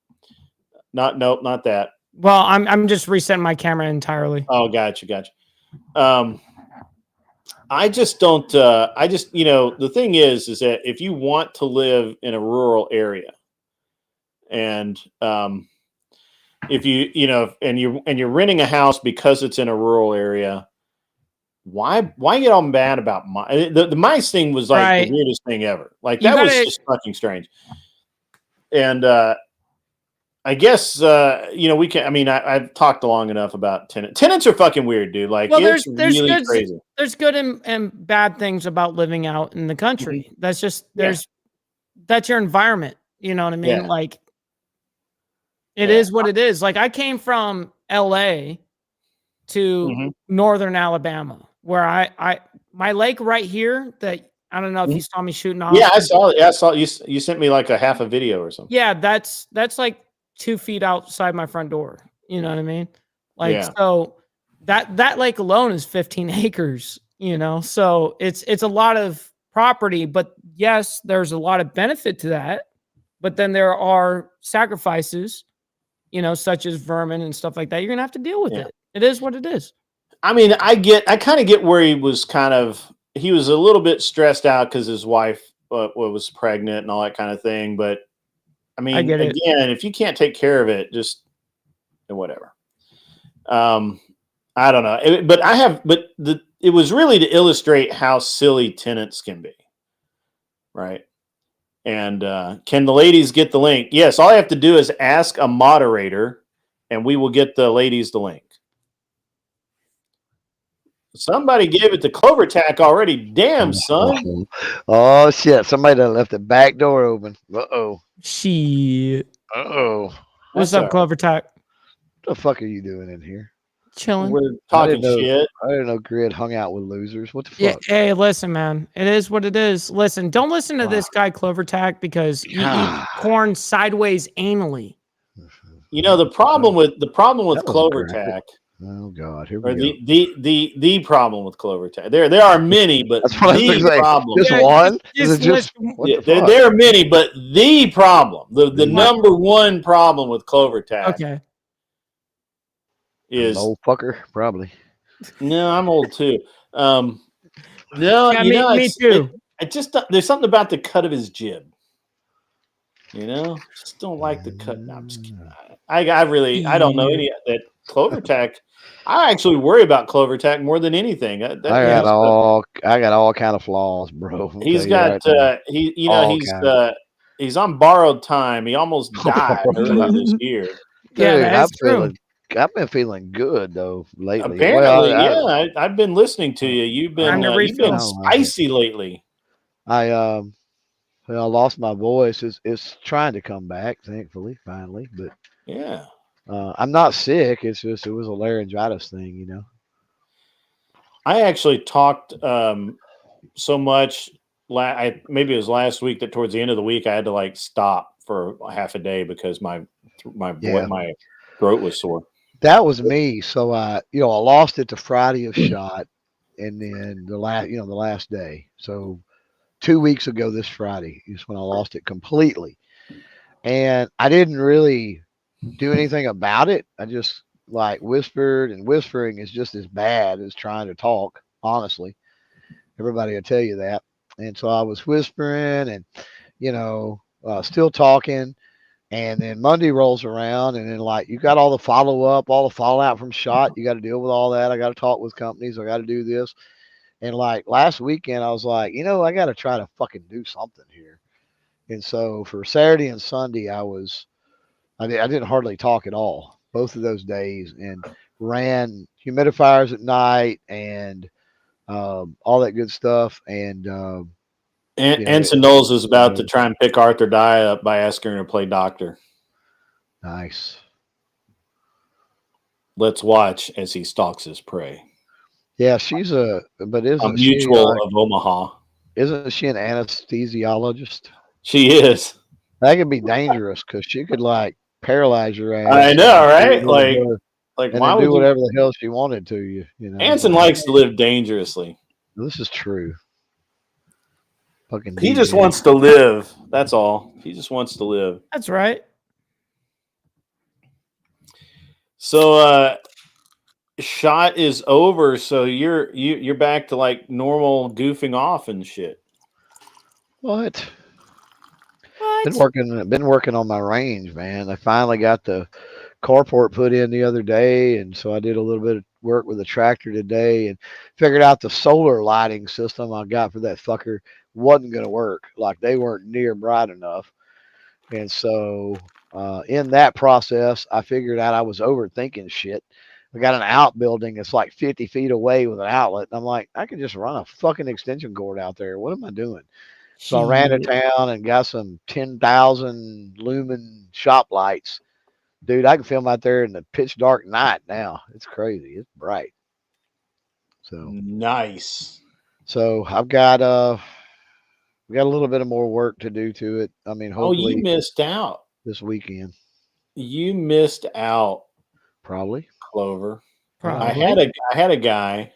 Speaker 6: Not that.
Speaker 7: Well, I'm just resetting my camera entirely.
Speaker 6: Oh, gotcha. I just don't, you know, the thing is that if you want to live in a rural area and, if you know, and you're renting a house because it's in a rural area, why get all mad about the mice thing was like the weirdest thing ever. Like that was just fucking strange. And, I guess, you know, we can, I mean, I've talked long enough about tenants. Tenants are fucking weird, dude. Like, well, it's really crazy.
Speaker 7: There's good and bad things about living out in the country. Mm-hmm. That's just, that's your environment. You know what I mean? Yeah. Like, it is what it is. Like, I came from LA to northern Alabama, where my lake right here that, I don't know if you saw me shooting off.
Speaker 6: Yeah, I saw it. Yeah, I saw you sent me like a half a video or something.
Speaker 7: Yeah, that's like 2 feet outside my front door. You know what I mean? Like, so that lake alone is 15 acres, you know? So it's a lot of property, but yes, there's a lot of benefit to that. But then there are sacrifices, you know, such as vermin and stuff like that. You're going to have to deal with it. It is what it is.
Speaker 6: I mean, I kind of get where he was a little bit stressed out because his wife was pregnant and all that kind of thing. But I mean, again, if you can't take care of it, just whatever. I don't know, it was really to illustrate how silly tenants can be, right? And can the ladies get the link? Yes, all I have to do is ask a moderator and we will get the ladies the link. Somebody gave it to CloverTack already. Damn, son.
Speaker 8: Oh shit! Somebody done left the back door open.
Speaker 7: Shit.
Speaker 8: What's
Speaker 7: What's
Speaker 6: That's
Speaker 7: up,
Speaker 6: all right.
Speaker 7: Clover Tack?
Speaker 8: the fuck are you doing in here?
Speaker 7: Chilling.
Speaker 6: We're talking
Speaker 8: know-
Speaker 6: shit.
Speaker 8: I didn't know Grid hung out with losers. What the
Speaker 7: Yeah.
Speaker 8: fuck?
Speaker 7: Hey, listen, man. It is what it is. Listen, don't listen to this guy, Clover Tack, because he eats corn sideways anally.
Speaker 6: You know, the problem with
Speaker 8: That wasn't
Speaker 6: CloverTack,
Speaker 8: Oh god, here
Speaker 6: or
Speaker 8: we go.
Speaker 6: the problem with CloverTack. There are many, but
Speaker 8: That's what I was
Speaker 6: the
Speaker 8: gonna say.
Speaker 6: problem.
Speaker 8: Just
Speaker 7: Yeah,
Speaker 8: one? Is
Speaker 7: just
Speaker 8: it just
Speaker 7: listen.
Speaker 8: what
Speaker 6: Yeah,
Speaker 8: the fuck?
Speaker 6: there are many, but the problem, the
Speaker 8: The-
Speaker 6: number one problem with CloverTack
Speaker 7: Okay.
Speaker 6: is
Speaker 8: old fucker, probably.
Speaker 6: no, I'm old too. No,
Speaker 7: Yeah,
Speaker 6: you know,
Speaker 7: me too.
Speaker 6: I just there's something about the cut of his jib. You know, just don't like the cut. No, I'm just kidding. I don't know any that CloverTack. I actually worry about CloverTack more than anything.
Speaker 8: I got all kind of flaws, bro. I'll
Speaker 6: He's
Speaker 8: tell you
Speaker 6: got
Speaker 8: right now.
Speaker 6: he's on borrowed time. He almost died earlier this year.
Speaker 7: Yeah,
Speaker 8: Dude,
Speaker 7: that's true.
Speaker 8: I've been feeling good though lately.
Speaker 6: Apparently,
Speaker 8: Well,
Speaker 6: I've been listening to you. You've been
Speaker 7: Time to
Speaker 6: you've been
Speaker 7: refill.
Speaker 6: spicy lately.
Speaker 8: I lost my voice. It's trying to come back, thankfully, finally. But
Speaker 6: Yeah.
Speaker 8: I'm not sick. It's just it was a laryngitis thing, you know.
Speaker 6: I actually talked so much. Maybe it was last week that towards the end of the week I had to like stop for half a day because my throat was sore.
Speaker 8: That was me. So I lost it the Friday of shot, and then the last day. So 2 weeks ago this Friday is when I lost it completely, and I didn't really do anything about it. I just like whispered, and whispering is just as bad as trying to talk. Honestly, everybody will tell you that. And so I was whispering, and still talking. And then Monday rolls around, and then like you got all the follow up, all the fallout from shot. You got to deal with all that. I got to talk with companies. I got to do this. And like last weekend, I was like, I got to try to fucking do something here. And so for Saturday and Sunday, I didn't hardly talk at all both of those days, and ran humidifiers at night and all that good stuff. And
Speaker 6: Anson Knowles is about to try and pick Arthur Dye up by asking her to play doctor.
Speaker 8: Nice.
Speaker 6: Let's watch as he stalks his prey.
Speaker 8: Yeah, she's a
Speaker 6: mutual
Speaker 8: she,
Speaker 6: of Omaha.
Speaker 8: Isn't she an anesthesiologist?
Speaker 6: She is.
Speaker 8: That could be dangerous because she could like paralyze your ass.
Speaker 6: I know, right? Like
Speaker 8: and
Speaker 6: why
Speaker 8: then
Speaker 6: would
Speaker 8: do
Speaker 6: you?
Speaker 8: whatever the hell she wanted to you.
Speaker 6: Anson likes to live dangerously.
Speaker 8: This is true. Fucking
Speaker 6: He
Speaker 8: DJ.
Speaker 6: just wants to live. That's all. He just wants to live.
Speaker 7: That's right.
Speaker 6: So shot is over, so you're back to like normal goofing off and shit.
Speaker 8: What? Been working on my range, man. I finally got the carport put in the other day, and so I did a little bit of work with the tractor today and figured out the solar lighting system I got for that fucker wasn't going to work. Like they weren't near bright enough. And so in that process, I figured out I was overthinking shit. I got an outbuilding that's like 50 feet away with an outlet. And I'm like, I could just run a fucking extension cord out there. What am I doing? So I ran to town and got some 10,000 lumen shop lights. Dude, I can film out there in the pitch dark night now. It's crazy. It's bright. So
Speaker 6: nice.
Speaker 8: So I've got we got a little bit of more work to do to it. I mean, hopefully
Speaker 6: you missed out
Speaker 8: this weekend.
Speaker 6: You missed out,
Speaker 8: Probably.
Speaker 6: Clover.
Speaker 7: Probably.
Speaker 6: I had a guy.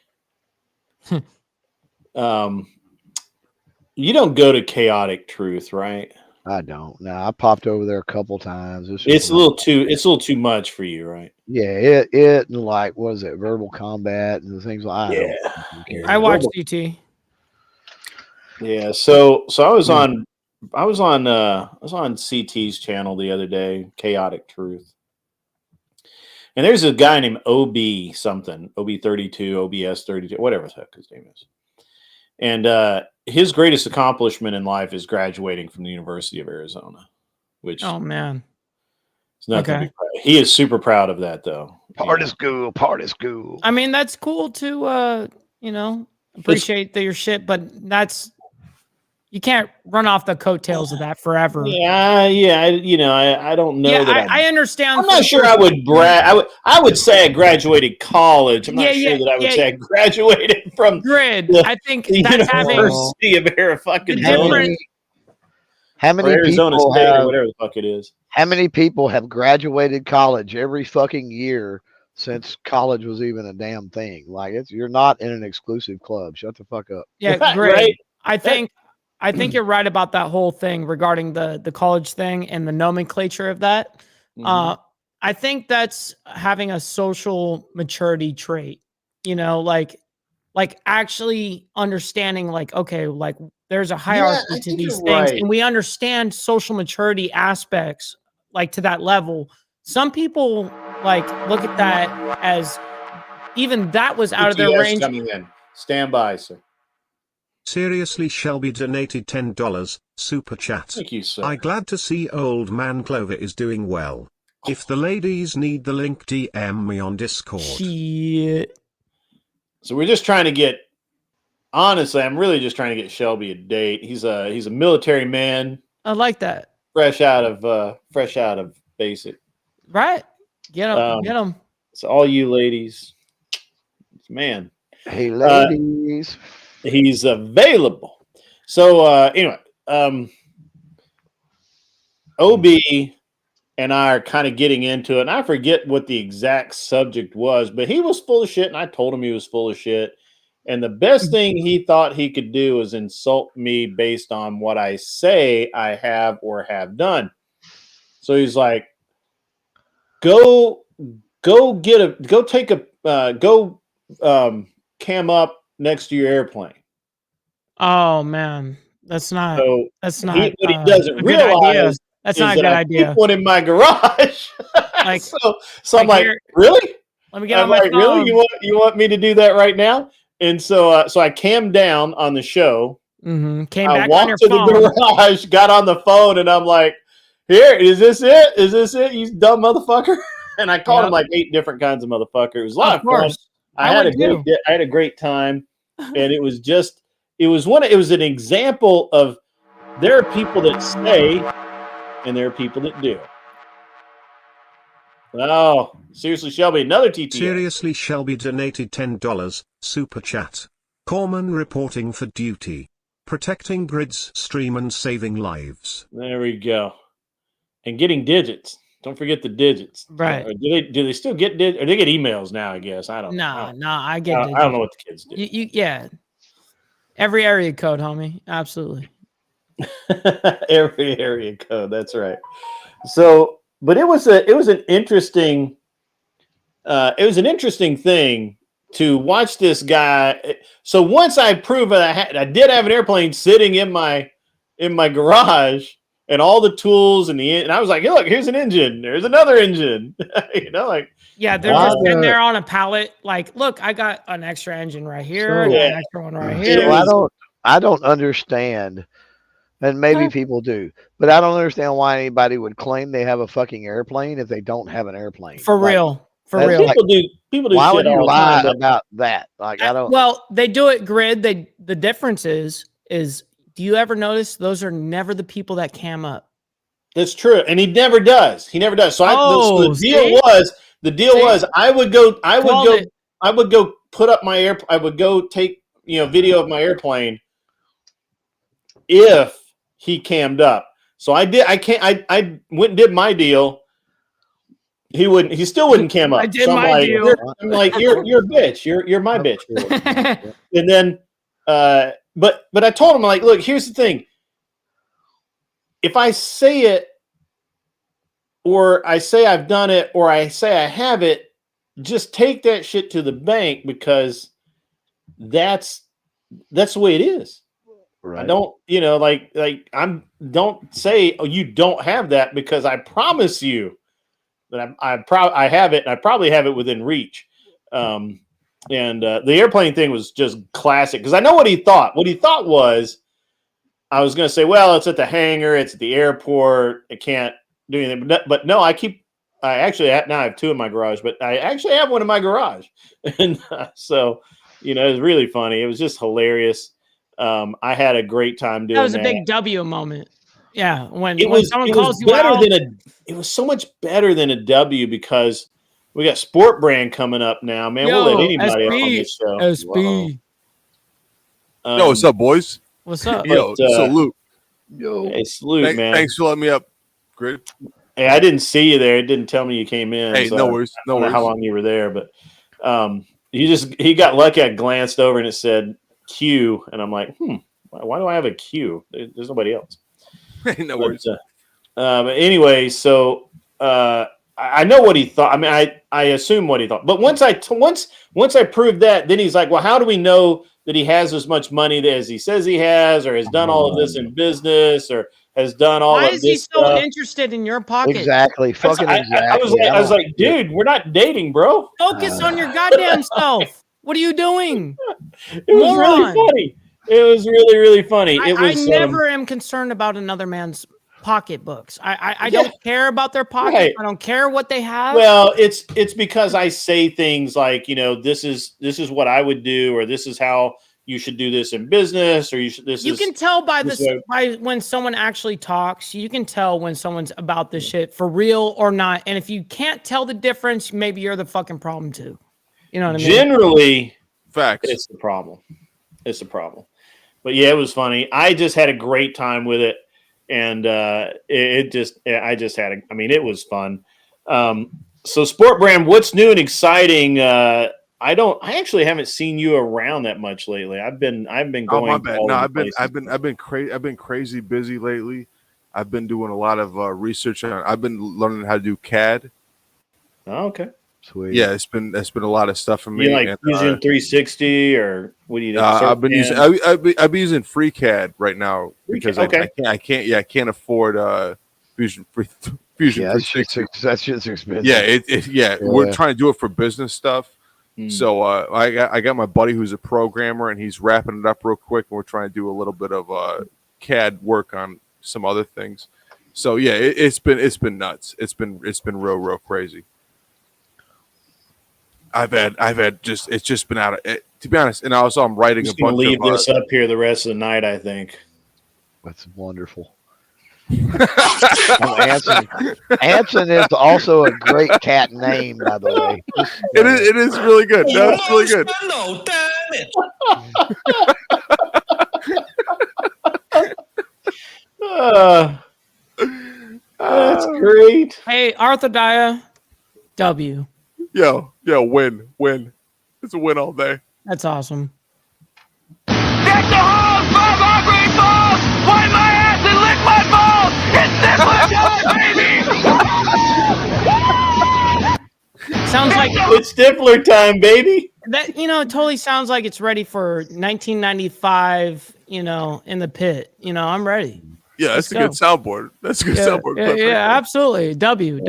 Speaker 6: You don't go to Chaotic Truth, right?
Speaker 8: I don't. No, I popped over there a couple times.
Speaker 6: It's a little too much for you, right?
Speaker 8: Yeah, it and like what is it, verbal combat and the things like that.
Speaker 6: Yeah.
Speaker 7: I watched DT.
Speaker 6: Yeah, so I was on CT's channel the other day, Chaotic Truth. And there's a guy named OB something, OB32, OBS 32, whatever the heck his name is. And his greatest accomplishment in life is graduating from the University of Arizona, which
Speaker 7: Oh man.
Speaker 6: It's nothing to
Speaker 7: Okay.
Speaker 6: be proud of. He is super proud of that, though.
Speaker 8: Part of school, part of school.
Speaker 7: I mean, that's cool to appreciate your shit, but you can't run off the coattails of that forever.
Speaker 6: Yeah. I don't know
Speaker 7: Yeah,
Speaker 6: that
Speaker 7: I understand.
Speaker 6: I'm not sure I would brag. I would say I graduated college. I'm not sure that I would say I graduated from
Speaker 7: Grid. I think
Speaker 6: the
Speaker 7: that's having
Speaker 6: University of Arizona.
Speaker 8: How many
Speaker 6: Arizona
Speaker 8: people
Speaker 6: State
Speaker 8: have,
Speaker 6: or whatever the fuck it is.
Speaker 8: how many people have graduated college every fucking year since college was even a damn thing? Like you're not in an exclusive club. Shut the fuck up.
Speaker 7: Yeah,
Speaker 6: Right,
Speaker 7: great.
Speaker 6: right.
Speaker 7: I think you're right about that whole thing regarding the college thing and the nomenclature of that. I think that's having a social maturity trait. Like actually understanding, like, okay, like there's a hierarchy to these things, and we understand social maturity aspects like to that level. Some people like look at that as even that was out of their range.
Speaker 6: Coming in. Stand by, sir.
Speaker 9: Seriously, Shelby donated $10 super chat.
Speaker 6: Thank you, sir.
Speaker 9: I'm glad to see old man Clover is doing well. If the ladies need the link, DM me on Discord.
Speaker 7: Shit.
Speaker 6: So we're just trying to get. Honestly, I'm really just trying to get Shelby a date. He's a military man,
Speaker 7: I like that.
Speaker 6: fresh out of basic.
Speaker 7: Right? Get him. Get him.
Speaker 6: So all you ladies, man,
Speaker 8: Hey, ladies.
Speaker 6: he's available. So anyway, OB and I are kind of getting into it, and I forget what the exact subject was, but he was full of shit, and I told him he was full of shit. And the best thing he thought he could do is insult me based on what I say I have or have done. So he's like, go cam up next to your airplane.
Speaker 7: Oh man, that's not.
Speaker 6: So
Speaker 7: That's not.
Speaker 6: what he doesn't
Speaker 7: a good idea.
Speaker 6: realize
Speaker 7: That's
Speaker 6: is
Speaker 7: not a good
Speaker 6: that I
Speaker 7: idea.
Speaker 6: keep one in my garage.
Speaker 7: Like,
Speaker 6: so I'm like,
Speaker 7: here,
Speaker 6: really?
Speaker 7: let me get
Speaker 6: I'm
Speaker 7: on my
Speaker 6: like,
Speaker 7: phone.
Speaker 6: really? You want me to do that right now? And so I cammed down on the show.
Speaker 7: Came
Speaker 6: I
Speaker 7: back on your
Speaker 6: walked to
Speaker 7: phone.
Speaker 6: the garage, got on the phone, and I'm like, here, is this it? Is this it, you dumb motherfucker? And I called him like 8 different kinds of motherfucker. It was a lot of fun. I had a great time. And it was an example of there are people that say and there are people that do. Oh, seriously, Shelby, another TTA.
Speaker 9: Seriously, Shelby donated $10 super chat. Corman reporting for duty, protecting Grid's stream and saving lives.
Speaker 6: There we go. And getting digits. Don't forget the digits.
Speaker 7: Right.
Speaker 6: Do they still get digits? Or they get emails now, I guess. I don't know.
Speaker 7: No, I get it.
Speaker 6: I don't know what the kids do.
Speaker 7: Yeah. Every area code, homie. Absolutely.
Speaker 6: Every area code. That's right. So, but it was an interesting thing to watch this guy. So once I proved that I did have an airplane sitting in my garage and all the tools and I was like, hey, look, here's an engine. There's another engine. Like,
Speaker 7: yeah, they're just in there on a pallet. Like, look, I got an extra engine right here, and an extra one right here.
Speaker 8: So I don't understand, and maybe people do, but I don't understand why anybody would claim they have a fucking airplane if they don't have an airplane.
Speaker 7: For real.
Speaker 6: People do.
Speaker 8: Why
Speaker 6: shit
Speaker 8: would you
Speaker 6: all the
Speaker 8: lie
Speaker 6: time,
Speaker 8: about that? Like, I don't.
Speaker 7: Well, they do it Grid. The difference is do you ever notice those are never the people that cam up?
Speaker 6: That's true, and he never does. So the deal was I would go put up my air. I would go take video of my airplane if he cammed up. So I did. I went and did my deal. He wouldn't. He still wouldn't cam up.
Speaker 7: I did my deal.
Speaker 6: I'm like, you're a bitch. You're my bitch. And then, but I told him, like, look, here's the thing. If I say it, or I say I've done it, or I say I have it, just take that shit to the bank because that's the way it is.
Speaker 8: Right.
Speaker 6: I don't, don't say, oh, you don't have that, because I promise you that I have it, and I probably have it within reach. And the airplane thing was just classic, because I know what he thought. What he thought was I was going to say, well, it's at the hangar, it's at the airport, I can't do anything. But no, I keep I actually now I have 2 in my garage, but I actually have one in my garage, and so it was really funny. It was just hilarious. I had a great time doing
Speaker 7: That was a
Speaker 6: that.
Speaker 7: big W moment. Yeah, when someone
Speaker 6: it
Speaker 7: calls
Speaker 6: was
Speaker 7: you
Speaker 6: better
Speaker 7: out.
Speaker 6: it was so much better than a W because we got Sport Brand coming up now, man. We'll let anybody up on this show.
Speaker 7: SB.
Speaker 10: Yo, what's up, boys?
Speaker 7: What's up?
Speaker 10: Yo,
Speaker 6: But,
Speaker 10: salute.
Speaker 8: Yo,
Speaker 6: Hey, salute, man.
Speaker 10: Thanks for letting me up, Grid.
Speaker 6: Hey, I didn't see you there. It didn't tell me you came in.
Speaker 10: Hey,
Speaker 6: so
Speaker 10: no worries.
Speaker 6: I don't know how long you were there, but he got lucky. I glanced over and it said Q, and I'm like, why do I have a Q? There's nobody else.
Speaker 10: Hey, no worries.
Speaker 6: But anyway, so I know what he thought. I mean, I assume what he thought. But once I proved that, then he's like, well, how do we know that he has as much money as he says he has, or has done all of this in business, or has done all
Speaker 7: Why
Speaker 6: of
Speaker 7: is he
Speaker 6: this
Speaker 7: so
Speaker 6: stuff?
Speaker 7: interested in your pocket?
Speaker 8: exactly. Fucking exactly.
Speaker 6: I was like, dude, we're not dating, bro.
Speaker 7: Focus on your goddamn self. What are you doing?
Speaker 6: It was really funny. It was really, really funny.
Speaker 7: I never am concerned about another man's pocketbooks. I don't care about their pockets.
Speaker 6: Right.
Speaker 7: I don't care what they have.
Speaker 6: Well, it's because I say things like, this is what I would do, or this is how you should do this in business, or you can
Speaker 7: tell by by when someone actually talks. You can tell when someone's about this shit for real or not. And if you can't tell the difference, maybe you're the fucking problem too. You know what I mean?
Speaker 6: Generally,
Speaker 10: facts.
Speaker 6: It's the problem. It's the problem. But yeah, it was funny. I just had a great time with it, and it was fun. So Sport Brand, what's new and exciting? I actually haven't seen you around that much lately. I've been going.
Speaker 10: Oh, my bad. No, I've been crazy busy lately. I've been doing a lot of research on. I've been learning how to do CAD.
Speaker 6: Oh, okay.
Speaker 8: Sweet.
Speaker 10: Yeah, it's been a lot of stuff for me.
Speaker 6: You like Fusion 360 or what do you do?
Speaker 10: I've been using using FreeCAD right now because I can't afford Fusion 360.
Speaker 8: That shit's expensive.
Speaker 10: Yeah, we're trying to do it for business stuff. So I got my buddy who's a programmer, and he's wrapping it up real quick, and we're trying to do a little bit of CAD work on some other things. So yeah, it's been nuts. It's been real crazy. It's just been out of it, to be honest. And also I'm writing a bunch
Speaker 6: leave this up here the rest of the night, I think.
Speaker 8: That's wonderful. Anson is also a great cat name, by the way.
Speaker 10: It is really good. That's really good.
Speaker 11: No, damn it.
Speaker 6: That's great.
Speaker 7: Hey, Arthur Dyer, W.
Speaker 10: Yo, win. It's a win all day.
Speaker 7: That's awesome.
Speaker 4: Get the hose from my green balls! Wipe my ass and lick my balls! It's Stifler time, baby!
Speaker 7: Sounds like
Speaker 6: it's Stifler time, baby.
Speaker 7: That it totally sounds like it's ready for 1995. In the pit. I'm ready.
Speaker 10: Yeah, that's a good soundboard. That's a good soundboard.
Speaker 7: Yeah, absolutely. W.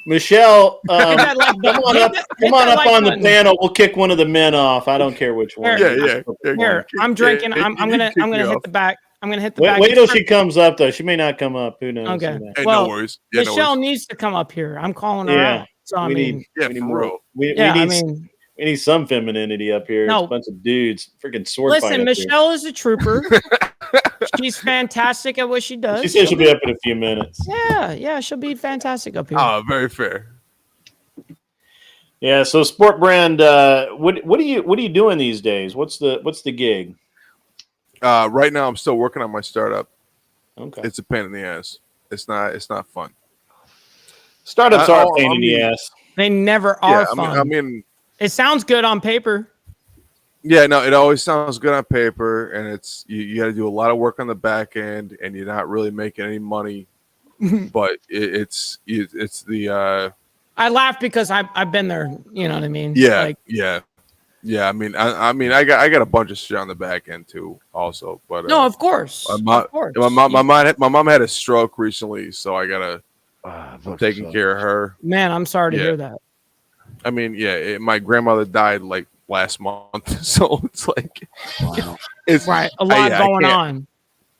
Speaker 6: Michelle, come on up on the panel. We'll kick one of the men off. I don't care which one.
Speaker 7: Yeah. Here, I'm drinking. I'm gonna hit the back. I'm gonna hit the back.
Speaker 6: Wait till she comes up, though. She may not come up. Who knows?
Speaker 7: Okay.
Speaker 10: Hey,
Speaker 7: well,
Speaker 10: no worries.
Speaker 7: Michelle needs to come up here. I'm calling her out. So
Speaker 6: we need some femininity up here.
Speaker 7: No.
Speaker 6: It's a bunch of dudes. Freaking sword.
Speaker 7: Listen, Michelle is a trooper. She's fantastic at what she does.
Speaker 6: She said she'll be up in a few minutes.
Speaker 7: Yeah, she'll be fantastic up here.
Speaker 10: Oh, very fair.
Speaker 6: Yeah. So, Sport Brand, what are you doing these days? What's the gig?
Speaker 10: Right now, I'm still working on my startup.
Speaker 6: Okay.
Speaker 10: It's a pain in the ass. It's not fun.
Speaker 6: Startups are a pain in the ass.
Speaker 7: They never are fun.
Speaker 10: I mean,
Speaker 7: it sounds good on paper.
Speaker 10: Yeah, no, it always sounds good on paper, and it's you got to do a lot of work on the back end, and you're not really making any money. But it's the.
Speaker 7: I laugh because I've been there. You know what I mean?
Speaker 10: Yeah, yeah. I mean, I got a bunch of shit on the back end too, also. But
Speaker 7: no, of course.
Speaker 10: My mom had a stroke recently, so I gotta. I'm taking care of her.
Speaker 7: Man, I'm sorry to hear that.
Speaker 10: I mean, my grandmother died like last month, so it's like,
Speaker 7: wow. It's right. A lot going on.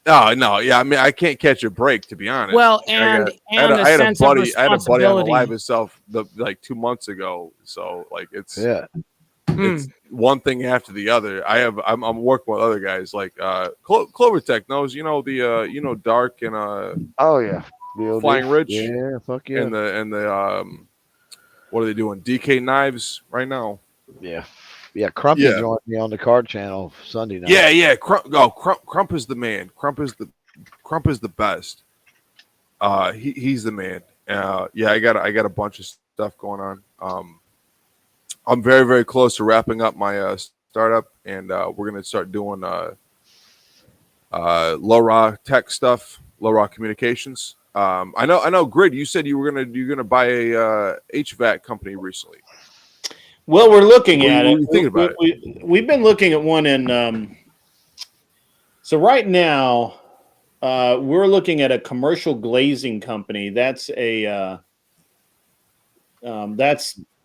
Speaker 10: Oh no, yeah. I mean, I can't catch a break, to be honest.
Speaker 7: Well,
Speaker 10: I
Speaker 7: and
Speaker 10: got-
Speaker 7: and the
Speaker 10: I had a
Speaker 7: sense
Speaker 10: buddy.
Speaker 7: of
Speaker 10: I had a buddy on the live
Speaker 7: responsibility.
Speaker 10: itself like 2 months ago. So like it's
Speaker 7: Mm.
Speaker 10: one thing after the other. I'm working with other guys like Clovertech knows, the Dark and
Speaker 8: Oh yeah.
Speaker 10: Flying Rich.
Speaker 8: Yeah, fuck yeah.
Speaker 10: And the what are they doing? DK Knives right now.
Speaker 8: Yeah. Yeah, Crumpy joined me on the card channel Sunday night.
Speaker 10: Yeah. Crump is the man. Crump is the best. He's the man. I got a bunch of stuff going on. I'm very, very close to wrapping up my startup, and we're gonna start doing low raw tech stuff, low raw communications. I know. Grid, you said you're gonna buy a HVAC company recently.
Speaker 6: Well, we're looking at
Speaker 10: What are
Speaker 6: it.
Speaker 10: you thinking about
Speaker 6: We've been looking at one in. So right now, we're looking at a commercial glazing company. That's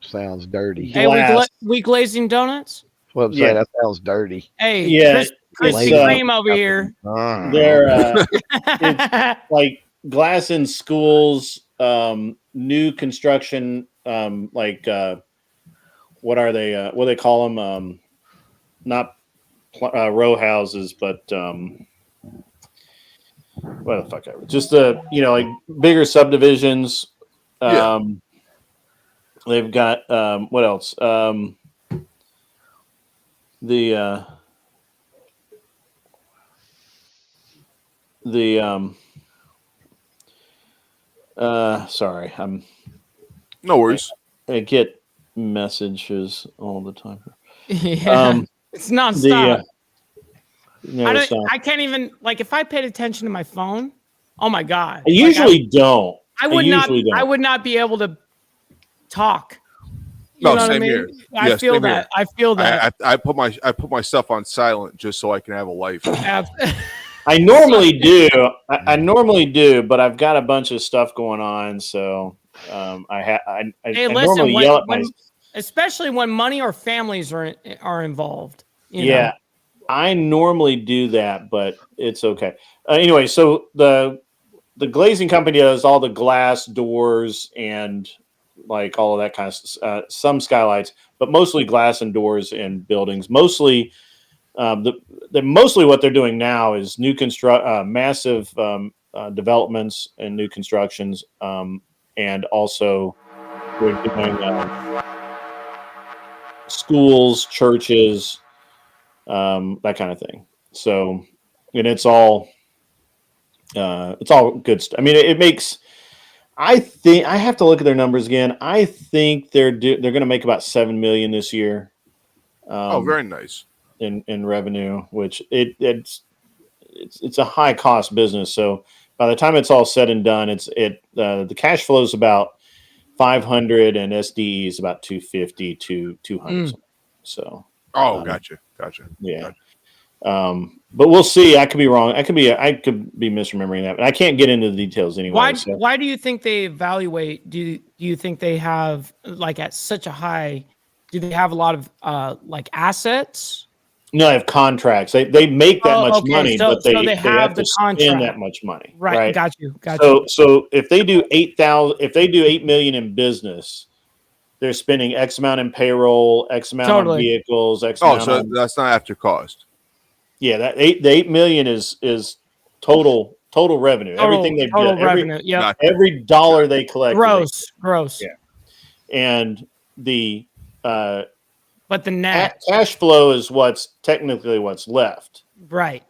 Speaker 8: sounds dirty.
Speaker 7: Hey, we glazing donuts.
Speaker 8: Well, I'm saying that sounds dirty.
Speaker 7: Hey,
Speaker 6: yeah,
Speaker 7: Krispy Kreme over here.
Speaker 6: They're it's like glass in schools, new construction, what are they? What do they call them? Not row houses, but what the fuck ever. Just like bigger subdivisions. They've got what else? Sorry,
Speaker 10: no worries.
Speaker 6: I get messages all the time.
Speaker 7: Yeah, it's nonstop.
Speaker 6: I
Speaker 7: can't even if I paid attention to my phone. Oh my god!
Speaker 6: I usually don't.
Speaker 7: I would not be able to talk. You know what I mean?
Speaker 10: Here.
Speaker 7: I feel that. I feel that.
Speaker 10: I put my stuff on silent just so I can have a life.
Speaker 6: I normally do. I normally do, but I've got a bunch of stuff going on, so I normally yell at
Speaker 7: especially when money or families are involved. You know?
Speaker 6: I normally do that, but it's okay. Anyway, so the glazing company does all the glass doors and like all of that kind of some skylights, but mostly glass and doors in buildings. Mostly, mostly what they're doing now is new massive developments and new constructions, and also we're doing schools, churches, that kind of thing. So, and it's all good stuff. I mean, it makes. I think I have to look at their numbers again. I think they're going to make about $7 million this year.
Speaker 10: Very nice
Speaker 6: in revenue, which it's a high cost business. So by the time it's all said and done, the cash flow is about 500 and SDE is about 250 to 200. So
Speaker 10: gotcha.
Speaker 6: Yeah.
Speaker 10: Gotcha.
Speaker 6: But we'll see. I could be wrong. I could be misremembering that, but I can't get into the details anyway.
Speaker 7: Why do you think they evaluate? Do you think they have at such a high? Do they have a lot of assets?
Speaker 6: No, I have contracts. They make that much money, but they have to spend that much money.
Speaker 7: Right. Got you.
Speaker 6: So if they do $8 million in business, they're spending X amount in payroll, X amount on vehicles, X amount.
Speaker 10: So that's not after cost.
Speaker 6: Yeah, the $8 million is total revenue. Everything they've done,
Speaker 7: revenue. Yeah,
Speaker 6: every dollar they collect.
Speaker 7: Gross.
Speaker 6: Yeah, and the
Speaker 7: but the net
Speaker 6: cash flow is what's technically what's left.
Speaker 7: Right.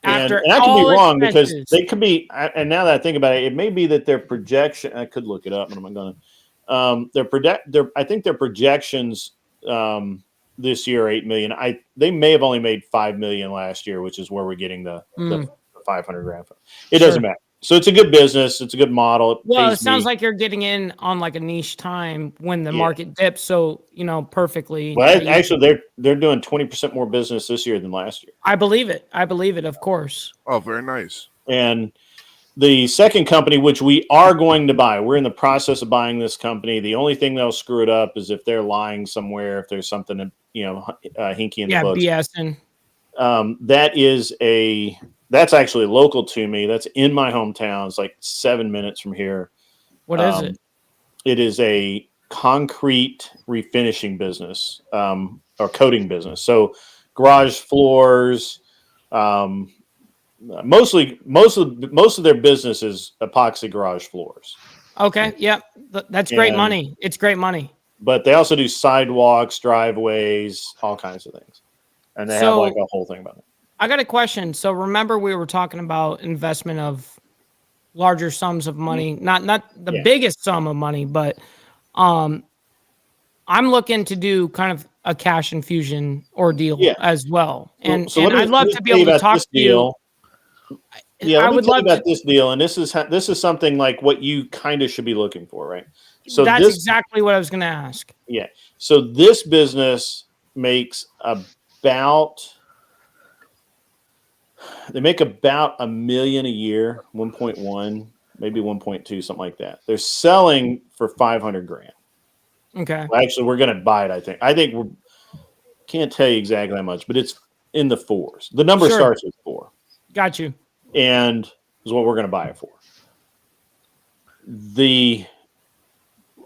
Speaker 6: And I could be wrong because they could be. And now that I think about it, it may be that their projection. I could look it up, but I'm going to. I think their projections. This year, 8 million. They may have only made 5 million last year, which is where we're getting the 500 grand from. It doesn't matter. So it's a good business. It's a good model.
Speaker 7: It sounds like you're getting in on a niche time when the market dips. So perfectly.
Speaker 6: Well, actually, they're doing 20% more business this year than last year.
Speaker 7: I believe it. Of course.
Speaker 10: Oh, very nice.
Speaker 6: And the second company, which we are going to buy, we're in the process of buying this company. The only thing that'll screw it up is if they're lying somewhere, if there's something hinky in the books.
Speaker 7: BSing.
Speaker 6: That is that's actually local to me. That's in my hometown. It's like 7 minutes from here.
Speaker 7: What is it?
Speaker 6: It is a concrete refinishing business or coating business. So garage floors. Most of their business is epoxy garage floors.
Speaker 7: Okay, yep, that's great money. It's great money.
Speaker 6: But they also do sidewalks, driveways, all kinds of things, and they have like a whole thing about it.
Speaker 7: I got a question. So remember, we were talking about investment of larger sums of money, not the biggest sum of money, but I'm looking to do kind of a cash infusion ordeal as well, and I'd love to be able to talk to you.
Speaker 6: Yeah, I would love about this deal, and this is something like what you kind of should be looking for, right? So
Speaker 7: that's exactly what I was going to ask.
Speaker 6: Yeah. So this business makes about $1 million a year, 1.1, maybe 1.2, something like that. They're selling for $500,000.
Speaker 7: Okay.
Speaker 6: Well, actually, we're going to buy it. I think we can't tell you exactly how much, but it's in the fours. The number starts with 4. Got you. And is what we're going to buy it for. The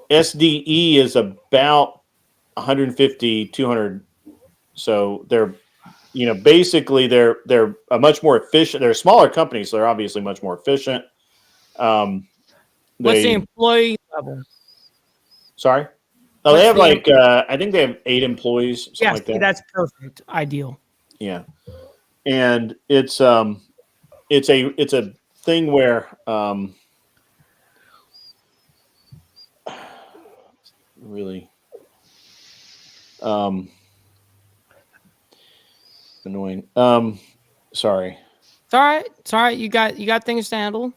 Speaker 6: SDE is about 150, 200. So they're, basically they're a much more efficient. They're a smaller company, so they're obviously much more efficient.
Speaker 7: What's the employee level?
Speaker 6: Sorry? Oh, they have I think they have 8 employees, something like that.
Speaker 7: That's perfect. Ideal.
Speaker 6: Yeah. And it's a thing where really annoying. Sorry.
Speaker 7: It's all right. It's all right. You got things to handle.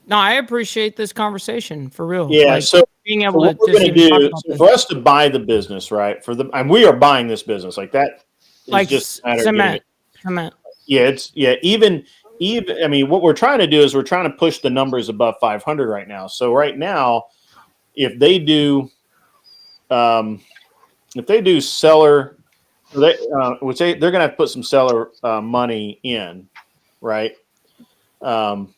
Speaker 7: No, I appreciate this conversation for real.
Speaker 6: Yeah. So
Speaker 7: being able
Speaker 6: what we're going to do for us to buy the business, right? And we are buying this business like that.
Speaker 7: Like
Speaker 6: just
Speaker 7: cement.
Speaker 6: Yeah, even I mean, what we're trying to do is we're trying to push the numbers above 500 right now. So right now, if they do seller, which they're going to have to put some seller money in, right? So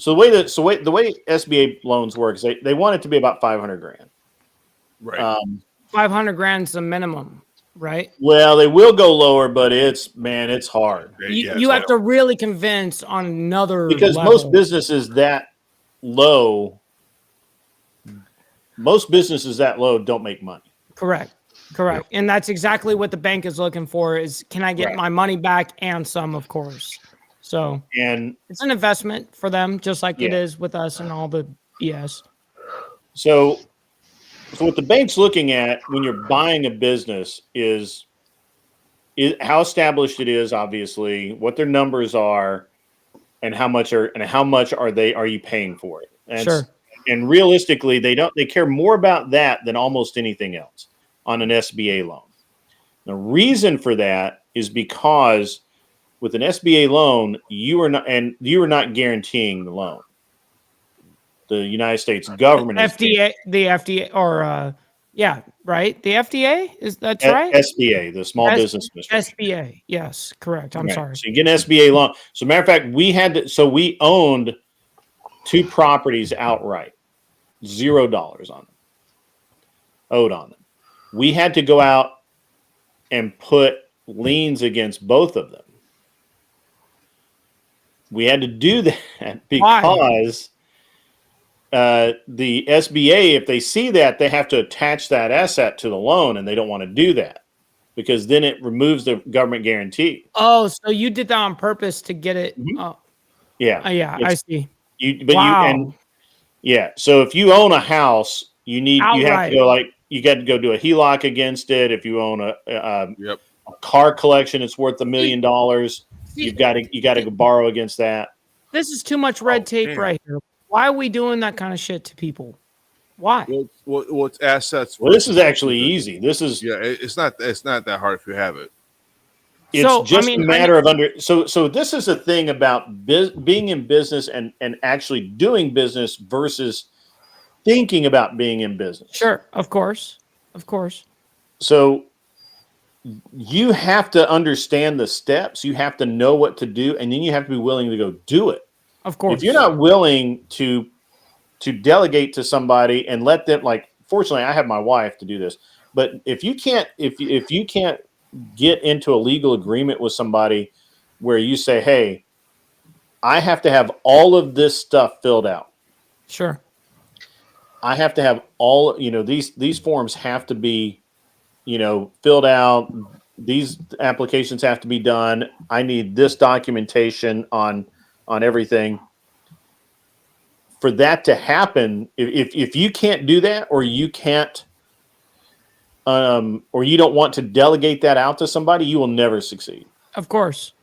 Speaker 6: the way SBA loans work is they want it to be about $500,000.
Speaker 10: Right.
Speaker 7: $500,000 is the minimum. Right.
Speaker 6: Well, they will go lower, but it's hard.
Speaker 7: You have to really convince on another
Speaker 6: because
Speaker 7: level.
Speaker 6: most businesses that low don't make money.
Speaker 7: Correct. Yep. And that's exactly what the bank is looking for is can I get my money back and some, of course. So
Speaker 6: and
Speaker 7: it's an investment for them, just like it is with us and all the BS.
Speaker 6: So what the bank's looking at when you're buying a business is how established it is, obviously, what their numbers are, and how much are you paying for it? And realistically, they care more about that than almost anything else on an SBA loan. The reason for that is because with an SBA loan, you are not guaranteeing the loan. The United States government
Speaker 7: the FDA, or right? The FDA that's right.
Speaker 6: SBA, the Small Business Administration.
Speaker 7: SBA, yes, correct. I'm sorry.
Speaker 6: So you get an SBA loan. So matter of fact, we owned 2 properties outright, $0 on them, owed on them. We had to go out and put liens against both of them. We had to do that because the SBA, if they see that, they have to attach that asset to the loan, and they don't want to do that because then it removes the government guarantee.
Speaker 7: Oh, so you did that on purpose to get it?
Speaker 6: Yeah.
Speaker 7: I see.
Speaker 6: So if you own a house, you have to go you got to go do a HELOC against it. If you own a car collection, it's worth $1 million. You got to go borrow against that.
Speaker 7: This is too much red tape right here. Why are we doing that kind of shit to people? Why?
Speaker 10: Well, it's assets.
Speaker 6: Well, this is actually easy. This is
Speaker 10: it's not that hard if you have it.
Speaker 6: It's a matter of So this is a thing about being in business and actually doing business versus thinking about being in business.
Speaker 7: Sure, of course.
Speaker 6: So you have to understand the steps. You have to know what to do, and then you have to be willing to go do it.
Speaker 7: Of course.
Speaker 6: If you're not willing to delegate to somebody and let them, like, fortunately, I have my wife to do this. But if you can't get into a legal agreement with somebody where you say, "Hey, I have to have all of this stuff filled out.
Speaker 7: Sure.
Speaker 6: I have to have all, these forms have to be, filled out. These applications have to be done. I need this documentation on everything." For that to happen, if you can't do that, or you can't, or you don't want to delegate that out to somebody, you will never succeed.
Speaker 7: Of course.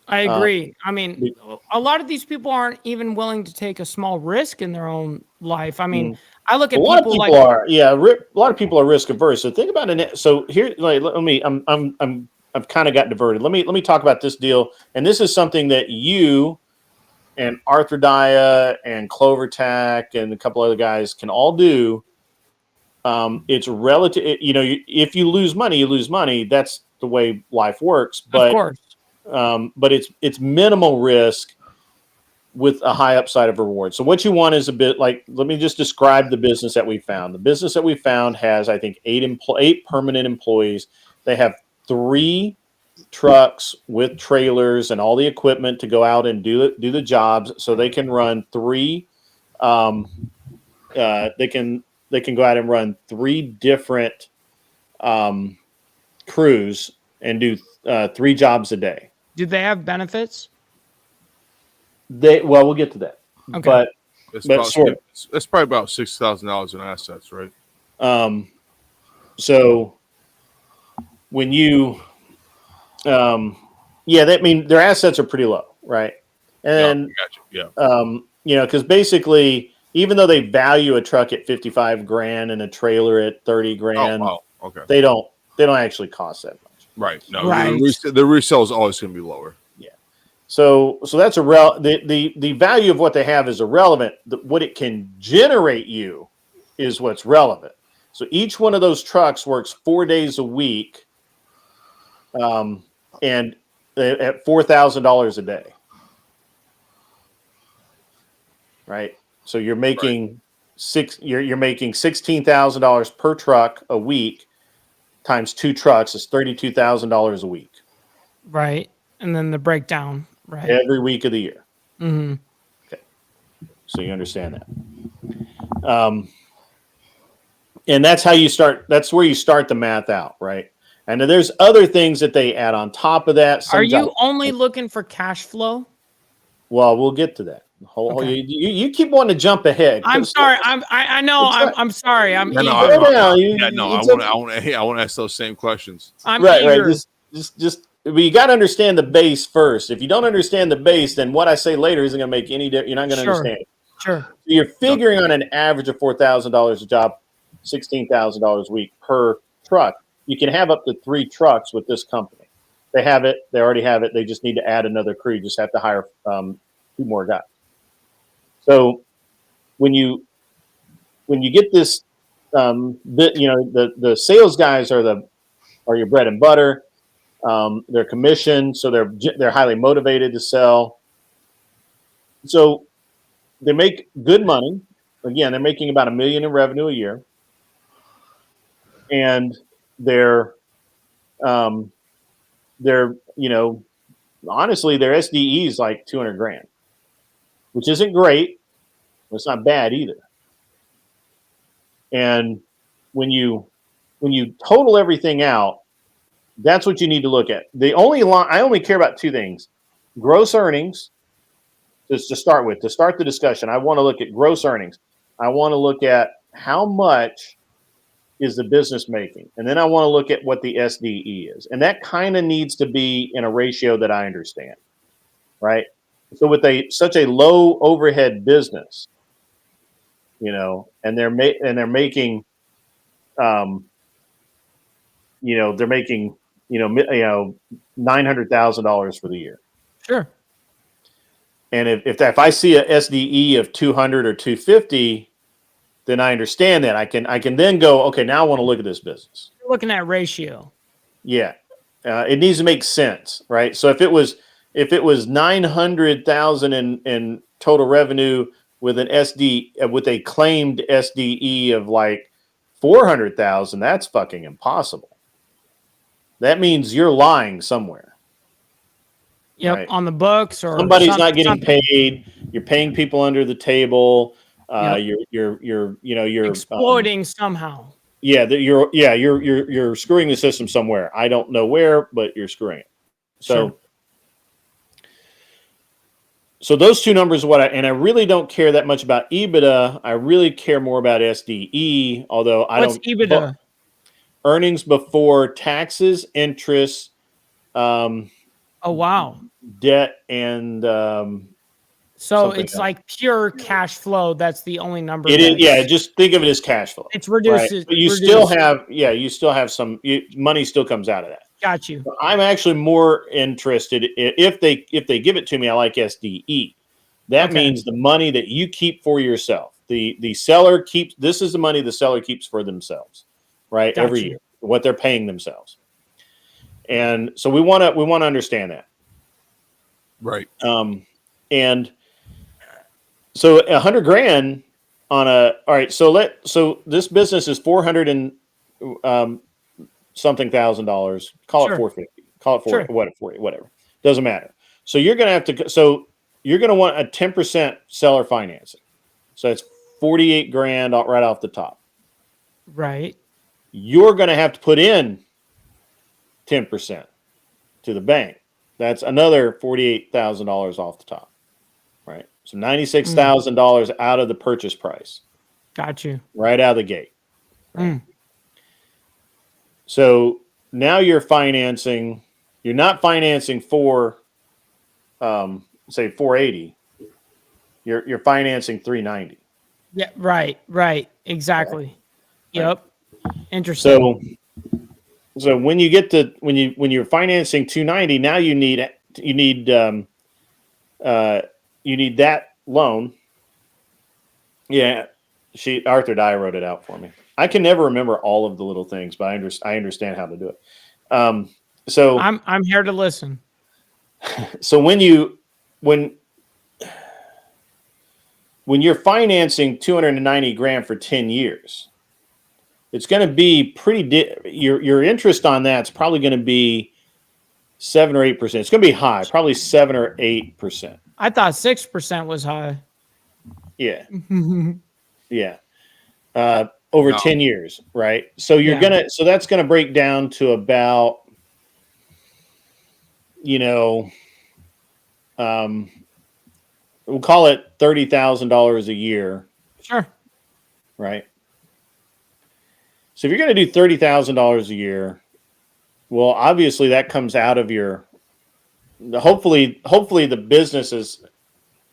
Speaker 7: I agree. I mean, a lot of these people aren't even willing to take a small risk in their own life. I mean, I look at
Speaker 6: A lot of
Speaker 7: people
Speaker 6: people
Speaker 7: like
Speaker 6: are, a lot of people are risk averse. So think about it. So here, I've kind of got diverted. Let me talk about this deal. And this is something that you and Arthur Daya and Clover Tack and a couple other guys can all do. It's relative. If you lose money, you lose money. That's the way life works. But
Speaker 7: of course.
Speaker 6: But it's minimal risk with a high upside of reward. So what you want is a bit like, let me just describe the business that we found. The business that we found has, I think, 8 permanent employees. They have 3 trucks with trailers and all the equipment to go out and do the jobs. So they can run 3. They can go out and run 3 different crews and do 3 jobs a day.
Speaker 7: Do they have benefits?
Speaker 6: We'll get to that.
Speaker 7: Okay.
Speaker 6: But
Speaker 10: It's probably about $6,000 in assets, right?
Speaker 6: So when you, their assets are pretty low, right? And because basically, even though they value a truck at $55,000 and a trailer at $30,000, they don't actually cost that much.
Speaker 10: Right. No.
Speaker 7: Right.
Speaker 10: The resale is always going to be lower.
Speaker 6: Yeah. So that's the value of what they have is irrelevant. What it can generate you is what's relevant. So each one of those trucks works 4 days a week, and at $4,000 a day. Right. So you're making you're making $16,000 per truck a week. Times 2 trucks is $32,000 a week.
Speaker 7: Right. And then the breakdown, right?
Speaker 6: Every week of the year.
Speaker 7: Mm-hmm.
Speaker 6: Okay. So you understand that. And that's how you start. That's where you start the math out, right? And then there's other things that they add on top of that.
Speaker 7: Are you only looking for cash flow?
Speaker 6: Well, we'll get to that.
Speaker 7: Okay.
Speaker 6: You keep wanting to jump ahead.
Speaker 7: I'm sorry. I know. I'm sorry. I'm eager.
Speaker 10: I want to ask those same questions.
Speaker 7: I'm
Speaker 6: right.
Speaker 7: eager.
Speaker 6: Just. But you got to understand the base first. If you don't understand the base, then what I say later isn't going to make any difference. You're not going to understand it.
Speaker 7: Sure.
Speaker 6: So you're figuring on an average of $4,000 a job, $16,000 a week per truck. You can have up to 3 trucks with this company. They have it. They already have it. They just need to add another crew. You just have to hire 2 more guys. So when you get this, the sales guys are your bread and butter. They're commissioned, so they're highly motivated to sell. So they make good money. Again, they're making about $1 million in revenue a year, and they're honestly, their SDE is like $200,000, which isn't great. But it's not bad either. And when you total everything out, that's what you need to look at. I only care about 2 things: gross earnings. Just to start with, to start the discussion, I want to look at gross earnings. I want to look at how much is the business making, and then I want to look at what the SDE is, and that kind of needs to be in a ratio that I understand, right? So with such a low overhead business, and they're making $900,000 for the year.
Speaker 7: Sure.
Speaker 6: And if I see a SDE of 200 or 250, then I understand that. I can then go, okay, now I want to look at this business.
Speaker 7: You're looking at ratio.
Speaker 6: Yeah. It needs to make sense, right? So if it was 900,000 in total revenue with an with a claimed SDE of like 400,000, that's fucking impossible. That means you're lying somewhere.
Speaker 7: Yep,
Speaker 6: right?
Speaker 7: on the books or
Speaker 6: Somebody's not getting
Speaker 7: something.
Speaker 6: paid. You're paying people under the table.
Speaker 7: Yep.
Speaker 6: You're
Speaker 7: exploiting somehow.
Speaker 6: Yeah, you're screwing the system somewhere. I don't know where, but you're screwing it. So, so those two numbers are what I really don't care that much about EBITDA. I really care more about SDE, although I
Speaker 7: What's
Speaker 6: don't.
Speaker 7: EBITDA?
Speaker 6: Earnings before taxes, interest,
Speaker 7: Oh wow.
Speaker 6: debt, and
Speaker 7: so
Speaker 6: something
Speaker 7: it's
Speaker 6: else.
Speaker 7: like pure cash flow. That's the only number.
Speaker 6: It is, yeah. Just think of it as cash flow.
Speaker 7: It's reduced.
Speaker 6: Right? But you still have, you still have some money. Still comes out of that.
Speaker 7: Got you.
Speaker 6: So I'm actually more interested if they give it to me. I like SDE. That means the money that you keep for yourself. The seller keeps. This is the money the seller keeps for themselves, right?
Speaker 7: Got
Speaker 6: Every
Speaker 7: you.
Speaker 6: year, what they're paying themselves. And so we want to understand that,
Speaker 10: right?
Speaker 6: And so $100,000 on a all right. So this business is 400 and something $1,000. Call it 450. Call it 40. Whatever. Doesn't matter. So you're going to have to. So you're going to want a 10% seller financing. So it's $48,000 right off the top.
Speaker 7: Right.
Speaker 6: You're going to have to put in 10% to the bank. That's another $48,000 off the top, right? So $96,000 out of the purchase price.
Speaker 7: Got you.
Speaker 6: Right out of the gate. Right? So now you're financing. You're not financing for, say, 480. You're financing 390.
Speaker 7: Yeah. Right. Exactly. Yep. Interesting.
Speaker 6: So when you get to when you're financing 290, now you need that loan. Yeah, Arthur Dye wrote it out for me. I can never remember all of the little things, but I understand how to do it. So
Speaker 7: I'm here to listen.
Speaker 6: So when you're financing $290,000 for 10 years. It's going to be your interest on that's probably going to be 7 or 8%. It's going to be high, probably 7 or 8%.
Speaker 7: I thought 6% was high.
Speaker 6: Yeah. Yeah. Over 10 years, right? So so that's going to break down to about, we'll call it $30,000 a year.
Speaker 7: Sure.
Speaker 6: Right. So if you're going to do $30,000 a year, well, obviously that comes out of hopefully the businesses,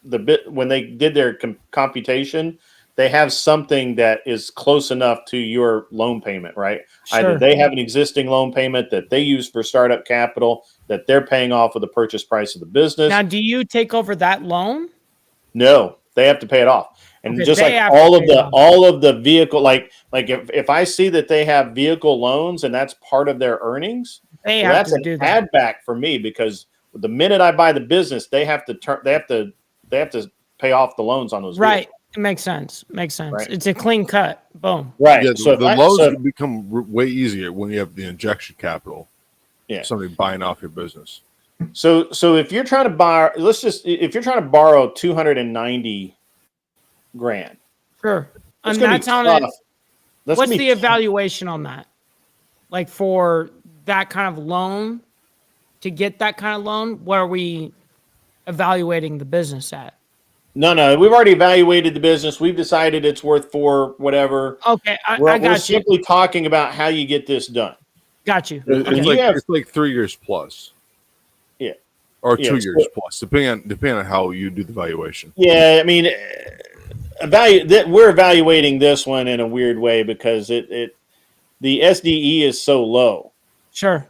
Speaker 6: when they did their computation, they have something that is close enough to your loan payment, right?
Speaker 7: Sure.
Speaker 6: Either they have an existing loan payment that they use for startup capital that they're paying off of the purchase price of the business.
Speaker 7: Now, do you take over that loan?
Speaker 6: No, they have to pay it off. And just like all of the vehicle, like if I see that they have vehicle loans and that's part of their earnings, that's an add back for me, because the minute I buy the business, they have to pay off the loans on those
Speaker 7: right.
Speaker 6: vehicles.
Speaker 7: It makes sense.
Speaker 6: Right.
Speaker 7: It's a clean cut. Boom.
Speaker 6: Right.
Speaker 10: Yeah, so the loans become way easier when you have the injection capital.
Speaker 6: Yeah.
Speaker 10: Somebody buying off your business.
Speaker 6: So if you're trying to borrow, if you're trying to borrow $290,000.
Speaker 7: Sure.
Speaker 6: And
Speaker 7: that's on it. What's the evaluation on that? Like for that kind of loan, to get that kind of loan, what are we evaluating the business at?
Speaker 6: No, we've already evaluated the business. We've decided it's worth $4 whatever.
Speaker 7: Okay,
Speaker 6: we're simply talking about how you get this done.
Speaker 7: Got you.
Speaker 10: It's like 3 years plus.
Speaker 6: Yeah.
Speaker 10: Or 2 years plus, depending on how you do the valuation.
Speaker 6: Yeah, I mean, we're evaluating this one in a weird way because the SDE is so low.
Speaker 7: Sure.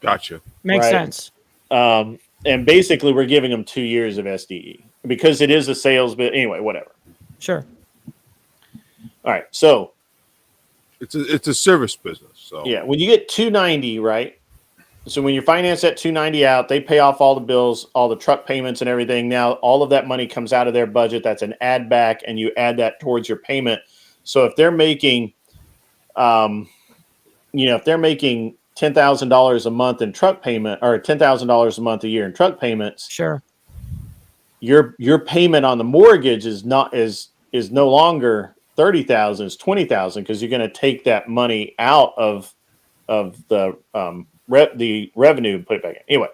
Speaker 10: Gotcha.
Speaker 7: Makes sense.
Speaker 6: And basically, we're giving them 2 years of SDE because it is a sales bit. Anyway, whatever.
Speaker 7: Sure.
Speaker 6: All right. So
Speaker 10: it's a service business. So
Speaker 6: yeah, when you get 290, right? So when you finance that 290 out, they pay off all the bills, all the truck payments and everything. Now all of that money comes out of their budget. That's an add back, and you add that towards your payment. So if they're making, if they're making $10,000 a month in truck payment, or $10,000 a month a year in truck payments,
Speaker 7: Sure.
Speaker 6: your payment on the mortgage is no longer 30,000, it's 20,000, because you're going to take that money out of the revenue and put it back in. Anyway,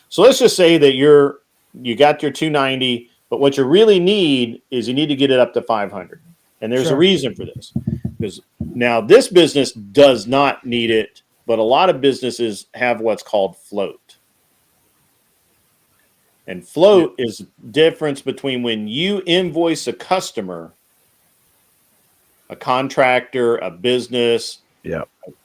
Speaker 6: so let's just say that you got your 290, but what you really need is you need to get it up to 500. And there's a reason for this, because now this business does not need it, but a lot of businesses have what's called float. And float is the difference between when you invoice a customer, a contractor, a business,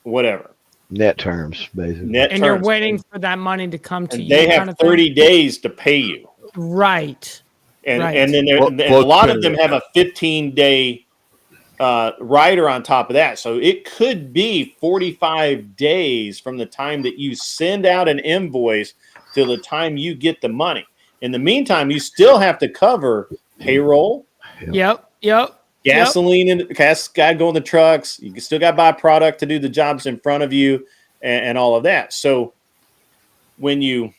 Speaker 6: whatever.
Speaker 8: Net terms, basically.
Speaker 7: And you're waiting for that money to come to you.
Speaker 6: They have 30 days to pay you.
Speaker 7: Right.
Speaker 6: And
Speaker 7: right.
Speaker 6: and then a lot of them have a 15-day rider on top of that. So it could be 45 days from the time that you send out an invoice till the time you get the money. In the meantime, you still have to cover payroll.
Speaker 7: Yep.
Speaker 6: Gasoline and gas got to go in the trucks. You still got to buy product to do the jobs in front of you, and all of that. So when you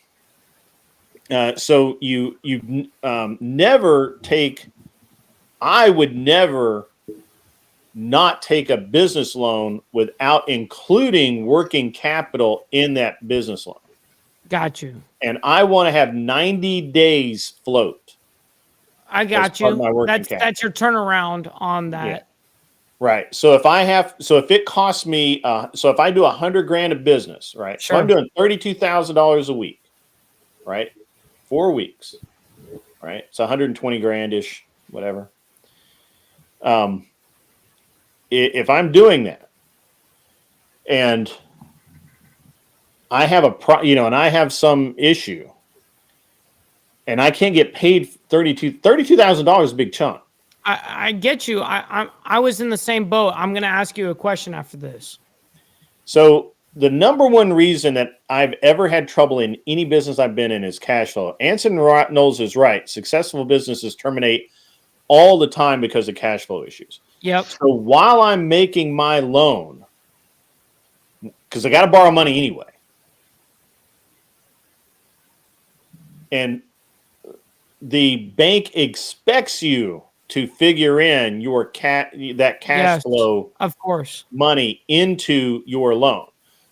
Speaker 6: never take, I would never not take a business loan without including working capital in that business loan.
Speaker 7: Got you.
Speaker 6: And I want to have 90 days float.
Speaker 7: I got you. That's your turnaround on that.
Speaker 6: Yeah. Right. So if it costs me, so if I do $100,000 of business, right?
Speaker 7: Sure.
Speaker 6: So I'm doing $32,000 a week, right? 4 weeks, right? It's 120 grand-ish, whatever. If I'm doing that, and I have and I have some issue, and I can't get paid $32,000 is a big chunk.
Speaker 7: I get you. I was in the same boat. I'm going to ask you a question after this.
Speaker 6: So the number one reason that I've ever had trouble in any business I've been in is cash flow. Anson Knowles is right. Successful businesses terminate all the time because of cash flow issues.
Speaker 7: Yep.
Speaker 6: So while I'm making my loan, because I got to borrow money anyway, and the bank expects you to figure in your that cash flow,
Speaker 7: of course,
Speaker 6: money into your loan.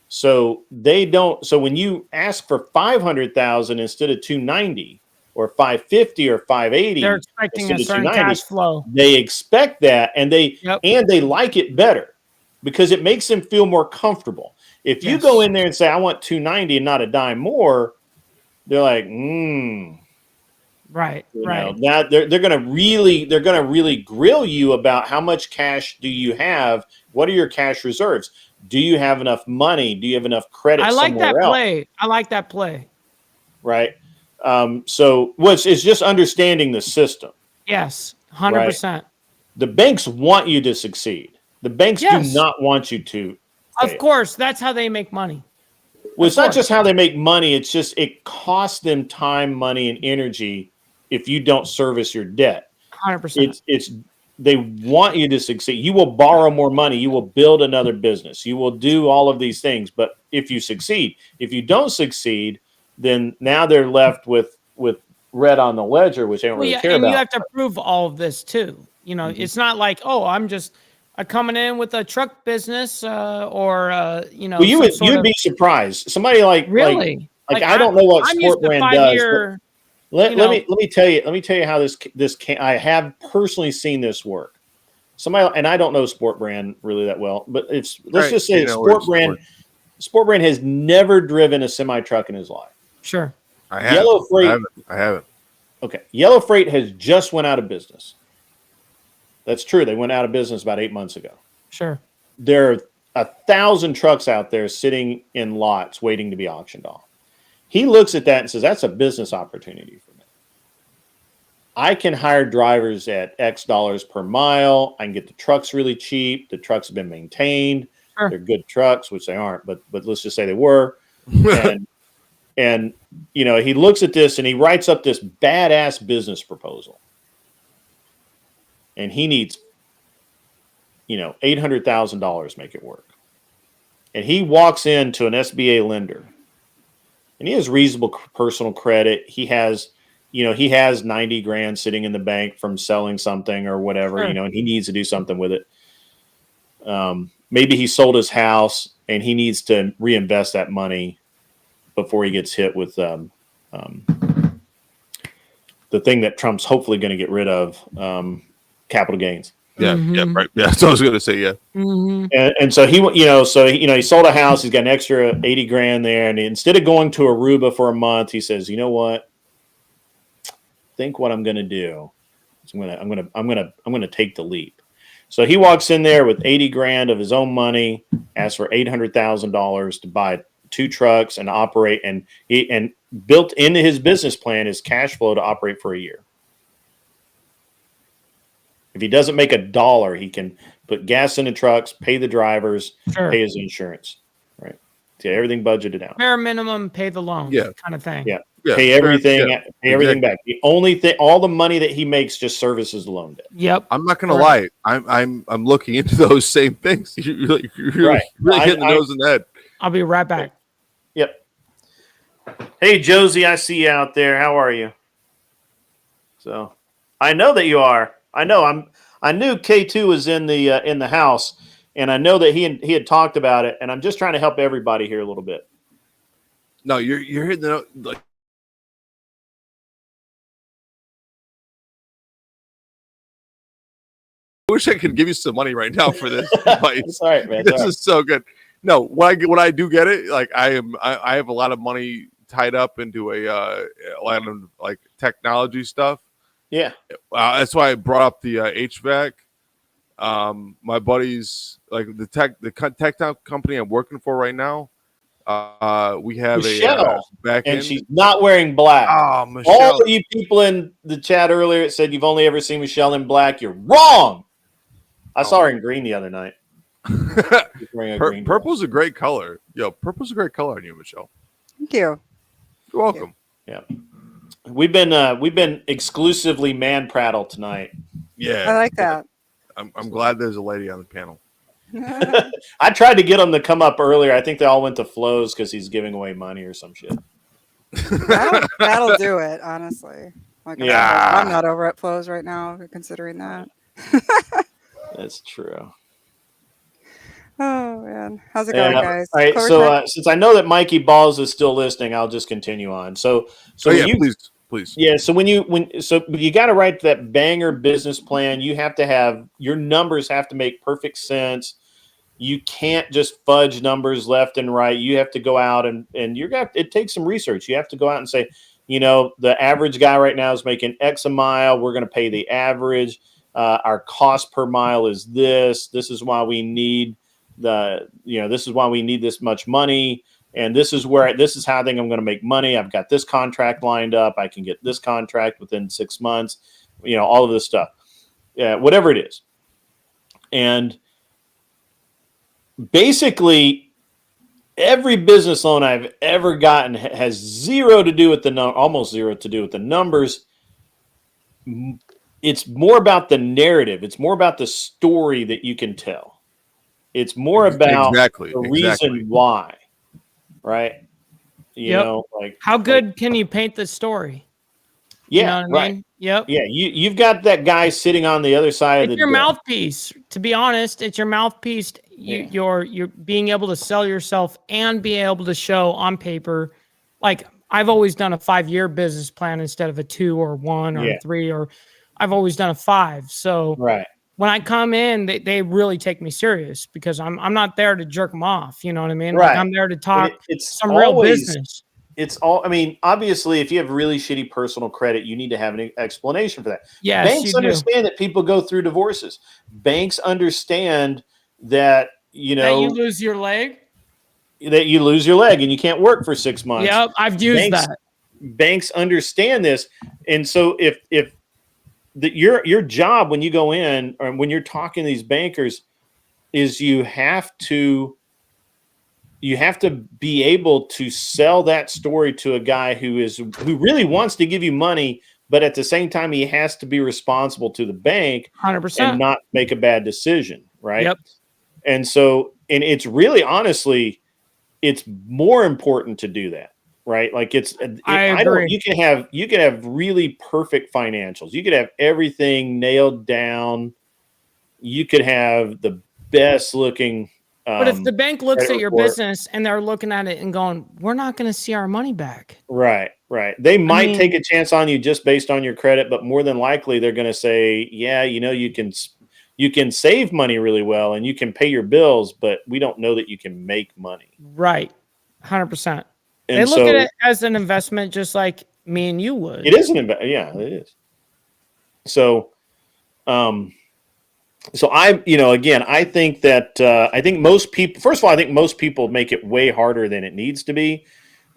Speaker 6: So they don't. So when you ask for 500,000 instead of 290 or 550 or 580,
Speaker 7: they're expecting a certain cash flow.
Speaker 6: They expect that, and they like it better because it makes them feel more comfortable. If you go in there and say, "I want 290 and not a dime more," they're like,
Speaker 7: Right.
Speaker 6: Now they're gonna really grill you about how much cash do you have? What are your cash reserves? Do you have enough money? Do you have enough credit?
Speaker 7: I like that
Speaker 6: else?
Speaker 7: play. I like that play.
Speaker 6: Right. So it's just understanding the system.
Speaker 7: Yes, 100%.
Speaker 6: Right? The banks want you to succeed. The banks do not want you to fail.
Speaker 7: Of course, that's how they make money.
Speaker 6: Well, it's not just how they make money. It's just it costs them time, money, and energy if you don't service your debt.
Speaker 7: 100%.
Speaker 6: It's they want you to succeed. You will borrow more money. You will build another business. You will do all of these things. But if you succeed, if you don't succeed, then now they're left with red on the ledger, which they don't really care
Speaker 7: and
Speaker 6: about.
Speaker 7: You have to prove all of this too. You know, it's not like, oh, I'm coming in with a truck business or
Speaker 6: Well, you'd be surprised. Somebody
Speaker 7: really
Speaker 6: like I don't know what Sport Brand does. Let me tell you how this can. I have personally seen this work. Somebody, and I don't know Sport Brand really that well, but let's just say Sport Brand has never driven a semi truck in his life.
Speaker 7: Sure.
Speaker 10: I haven't.
Speaker 6: Okay. Yellow Freight has just went out of business. That's true. They went out of business about 8 months ago.
Speaker 7: Sure.
Speaker 6: There are 1,000 trucks out there sitting in lots waiting to be auctioned off. He looks at that and says, that's a business opportunity for me. I can hire drivers at X dollars per mile. I can get the trucks really cheap. The trucks have been maintained.
Speaker 7: Sure.
Speaker 6: They're good trucks, which they aren't, but let's just say they were. and you know, he looks at this and he writes up this badass business proposal, and he needs, you know, $800,000 to make it work. And he walks into an SBA lender, and he has reasonable personal credit. He has, you know, he has 90 grand sitting in the bank from selling something or whatever,
Speaker 7: Sure.
Speaker 6: you know, and he needs to do something with it. Maybe he sold his house and he needs to reinvest that money before he gets hit with the thing that Trump's hopefully going to get rid of, capital gains.
Speaker 10: Yeah, yeah, right. Yeah, that's what I was going to say. Yeah.
Speaker 6: And so he, you know, he sold a house. He's got an extra 80 grand there, and instead of going to Aruba for a month, he says, "You know what? Think what I'm going to do. I'm going to take the leap." So he walks in there with 80 grand of his own money, asks for $800,000 to buy 2 trucks and operate, and built into his business plan is cash flow to operate for a year. If he doesn't make $1, he can put gas in the trucks, pay the drivers,
Speaker 7: Sure.
Speaker 6: pay his insurance, right? Get everything budgeted out.
Speaker 7: Bare minimum, pay the loan, kind of thing.
Speaker 6: Yeah.
Speaker 10: Yeah,
Speaker 6: Pay everything,
Speaker 10: yeah,
Speaker 6: pay everything back. The only thing, all the money that he makes just services the loan debt.
Speaker 7: Yep.
Speaker 10: I'm not gonna lie. I'm looking into those same things. You're really hitting the nose in the head.
Speaker 7: I'll be right back.
Speaker 6: Yep. Hey Josie, I see you out there. How are you? So I know that you are. I know. I knew K2 was in the house, and I know that he had talked about it. And I'm just trying to help everybody here a little bit.
Speaker 10: No, you're hitting the like. I wish I could give you some money right now for this advice.
Speaker 6: It's all right, man.
Speaker 10: This is so good. No, when I do get it, like I have a lot of money tied up into a lot of like technology stuff.
Speaker 6: Yeah,
Speaker 10: that's why I brought up the HVAC. My buddies, like the tech company I'm working for right now. We have
Speaker 6: Michelle,
Speaker 10: a back end.
Speaker 6: and she's not wearing black.
Speaker 10: Oh, Michelle.
Speaker 6: All of you people in the chat earlier said you've only ever seen Michelle in black. You're wrong. I saw her in green the other night.
Speaker 10: Purple's a great color. Yo, purple's a great color on you, Michelle.
Speaker 12: Thank you.
Speaker 10: You're welcome.
Speaker 6: Yeah. We've been exclusively man prattle tonight.
Speaker 10: Yeah.
Speaker 12: I like that.
Speaker 10: I'm glad there's a lady on the panel.
Speaker 6: I tried to get them to come up earlier. I think they all went to Flo's because he's giving away money or some shit.
Speaker 12: That'll do it, honestly. Like,
Speaker 6: Yeah.
Speaker 12: I'm not over at Flo's right now, considering that.
Speaker 6: That's true.
Speaker 12: Oh man, how's it going, guys?
Speaker 6: All right,
Speaker 12: Clover
Speaker 6: so
Speaker 12: time?
Speaker 6: since I know that Mikey Balls is still listening, I'll just continue on. So
Speaker 10: yeah,
Speaker 6: you,
Speaker 10: please.
Speaker 6: Yeah, so when you got to write that banger business plan, you have to have your numbers have to make perfect sense. You can't just fudge numbers left and right. You have to go out and it takes some research. You have to go out and say, you know, the average guy right now is making X a mile. We're going to pay the average. Our cost per mile is this. This is why we need this is why we need this much money. And this is how I think I'm going to make money. I've got this contract lined up. I can get this contract within 6 months, you know, all of this stuff, whatever it is. And basically every business loan I've ever gotten has zero to do with almost zero to do with the numbers. It's more about the narrative. It's more about the story that you can tell. It's more about the reason why, right? You know, like
Speaker 7: how good can you paint the story?
Speaker 6: Yeah,
Speaker 7: you know what I mean? Yep.
Speaker 6: Yeah, you've got that guy sitting on the other side of the
Speaker 7: your
Speaker 6: door.
Speaker 7: mouthpiece. To be honest, it's your mouthpiece. You're being able to sell yourself and be able to show on paper. Like I've always done a 5-year business plan instead of a 2 or 1 or 3, or I've always done a 5. So when I come in, they really take me serious because I'm not there to jerk them off. You know what I mean?
Speaker 6: Right.
Speaker 7: Like I'm there to talk
Speaker 6: it's
Speaker 7: some real business.
Speaker 6: It's all. I mean, obviously, if you have really shitty personal credit, you need to have an explanation for that.
Speaker 7: Yes,
Speaker 6: banks understand that people go through divorces. Banks understand that
Speaker 7: that you lose your leg.
Speaker 6: That you lose your leg and you can't work for 6 months.
Speaker 7: Yep, I've used that.
Speaker 6: Banks understand this, and so if your job when you go in or when you're talking to these bankers is you have to be able to sell that story to a guy who really wants to give you money, but at the same time he has to be responsible to the bank
Speaker 7: 100%.
Speaker 6: and not make a bad decision, right?
Speaker 7: Yep.
Speaker 6: And so, and it's really honestly, it's more important to do that, right? Like
Speaker 7: I agree.
Speaker 6: you can have really perfect financials. You could have everything nailed down. You could have the best looking.
Speaker 7: But if the bank looks at your
Speaker 6: report.
Speaker 7: business and they're looking at it and going, we're not going to see our money back.
Speaker 6: Right. They might take a chance on you just based on your credit, but more than likely they're going to say, yeah, you can save money really well and you can pay your bills, but we don't know that you can make money.
Speaker 7: Right. 100%.
Speaker 6: And
Speaker 7: they look at it as an investment just like me and you would.
Speaker 6: It is an investment. Yeah, it is. So, again, I think that most people, first of all, I think most people make it way harder than it needs to be.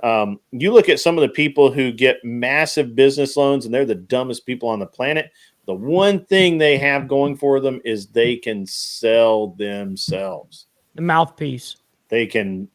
Speaker 6: You look at some of the people who get massive business loans and they're the dumbest people on the planet. The one thing they have going for them is they can sell themselves.
Speaker 7: The mouthpiece.
Speaker 6: They can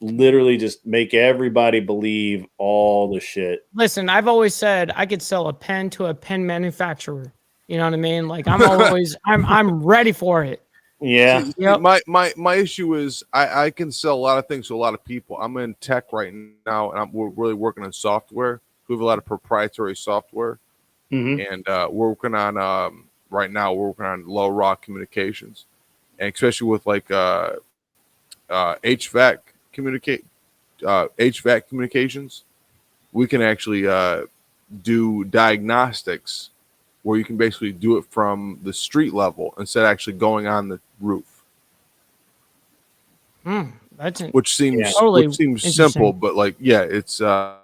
Speaker 6: literally just make everybody believe all the shit.
Speaker 7: Listen, I've always said I could sell a pen to a pen manufacturer. You know what I mean? Like I'm ready for it.
Speaker 6: Yeah.
Speaker 10: Yep. My issue is I can sell a lot of things to a lot of people. I'm in tech right now, and we're really working on software. We have a lot of proprietary software, and we're working on right now. We're working on low raw communications, and especially with like HVAC communications, we can actually do diagnostics where you can basically do it from the street level instead of actually going on the roof.
Speaker 6: Which seems simple, but like, yeah, it's so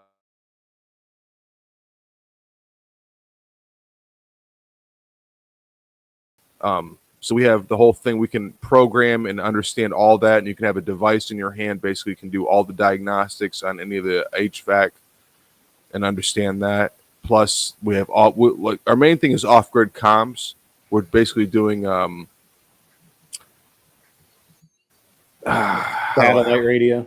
Speaker 6: we have the whole thing. We can program and understand all that, and you can have a device in your hand. Basically, can do all the diagnostics on any of the HVAC and understand that. Plus, we have like our main thing is off-grid comms. We're basically doing satellite radio.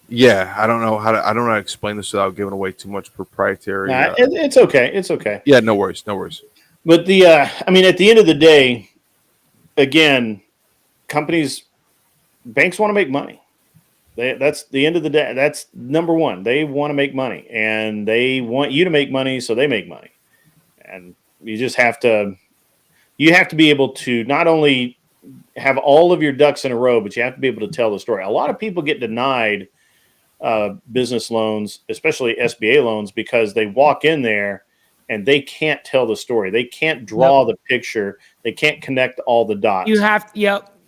Speaker 10: Yeah, I don't know how to explain this without giving away too much proprietary.
Speaker 6: It's okay. It's okay.
Speaker 10: Yeah, no worries.
Speaker 6: But at the end of the day, again, banks want to make money. That's the end of the day. That's number one. They want to make money, and they want you to make money, so they make money. And you just have to be able to not only have all of your ducks in a row, but you have to be able to tell the story. A lot of people get denied business loans, especially SBA loans, because they walk in there and they can't tell the story. They can't draw the picture. They can't connect all the dots.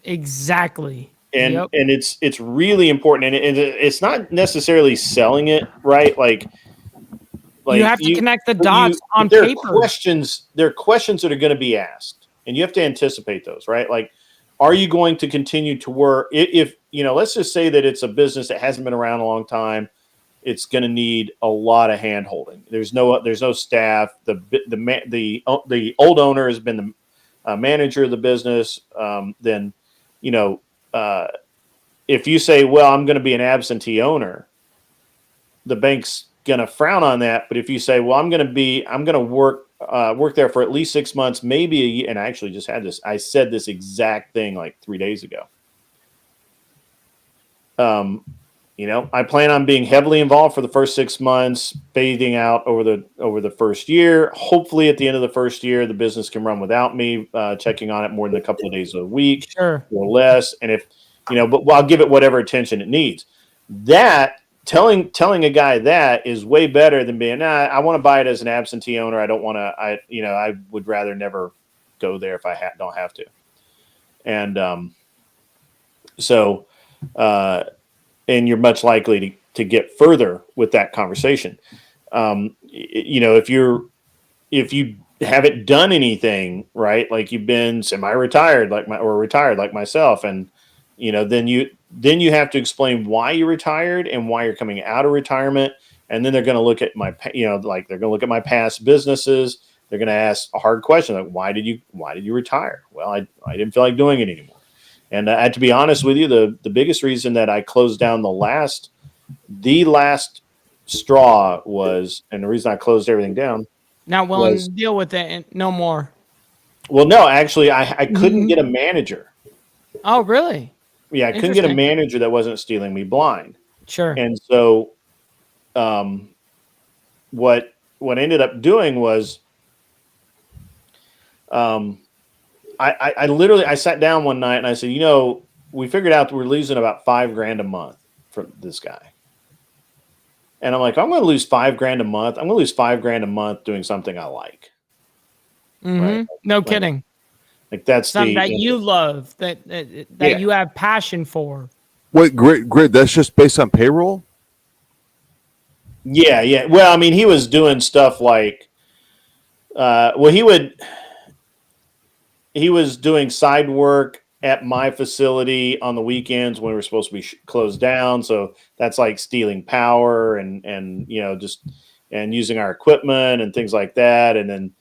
Speaker 7: Exactly.
Speaker 6: And it's really important, and it's not necessarily selling it, right? Like
Speaker 7: you have to connect the dots on paper.
Speaker 6: There are questions that are going to be asked, and you have to anticipate those, right? Like, are you going to continue to work? If let's just say that it's a business that hasn't been around a long time, it's going to need a lot of hand holding. There's no staff. The old owner has been the manager of the business. Then if you say, well, I'm going to be an absentee owner, the bank's going to frown on that. But if you say, well, I'm going to work there for at least 6 months, maybe a year. And I actually just had this, I said this exact thing like 3 days ago. I plan on being heavily involved for the first 6 months, fading out over the first year. Hopefully at the end of the first year, the business can run without me, checking on it more than a couple of days a week or less. And if, but I'll give it whatever attention it needs. That telling a guy that is way better than being, I want to buy it as an absentee owner. I don't want to, I would rather never go there if I don't have to. And and you're much likely to get further with that conversation. If you haven't done anything, right? Like you've been semi-retired, or retired like myself. And, then you have to explain why you retired and why you're coming out of retirement. And then they're going to look at they're going to look at my past businesses. They're going to ask a hard question. Like, why did you retire? Well, I didn't feel like doing it anymore. And to be honest with you, the biggest reason that I closed down the last straw was, and the reason I closed everything down.
Speaker 7: Not willing to deal with it and no more.
Speaker 6: Well, no, actually, I couldn't get a manager.
Speaker 7: Oh, really?
Speaker 6: Yeah, I couldn't get a manager that wasn't stealing me blind.
Speaker 7: Sure.
Speaker 6: And so, what I ended up doing was, I literally sat down one night and I said, we figured out that we're losing about $5,000 a month from this guy. And I'm like, I'm going to lose $5,000 a month. I'm going to lose $5,000 a month doing something I like.
Speaker 7: Mm-hmm. Right? No kidding.
Speaker 6: Like that's
Speaker 7: something that you love, that you have passion for.
Speaker 10: Wait, Grid, that's just based on payroll?
Speaker 6: Yeah. Well, I mean, he was doing stuff like, he was doing side work at my facility on the weekends when we were supposed to be closed down. So that's like stealing power and just using our equipment and things like that. And then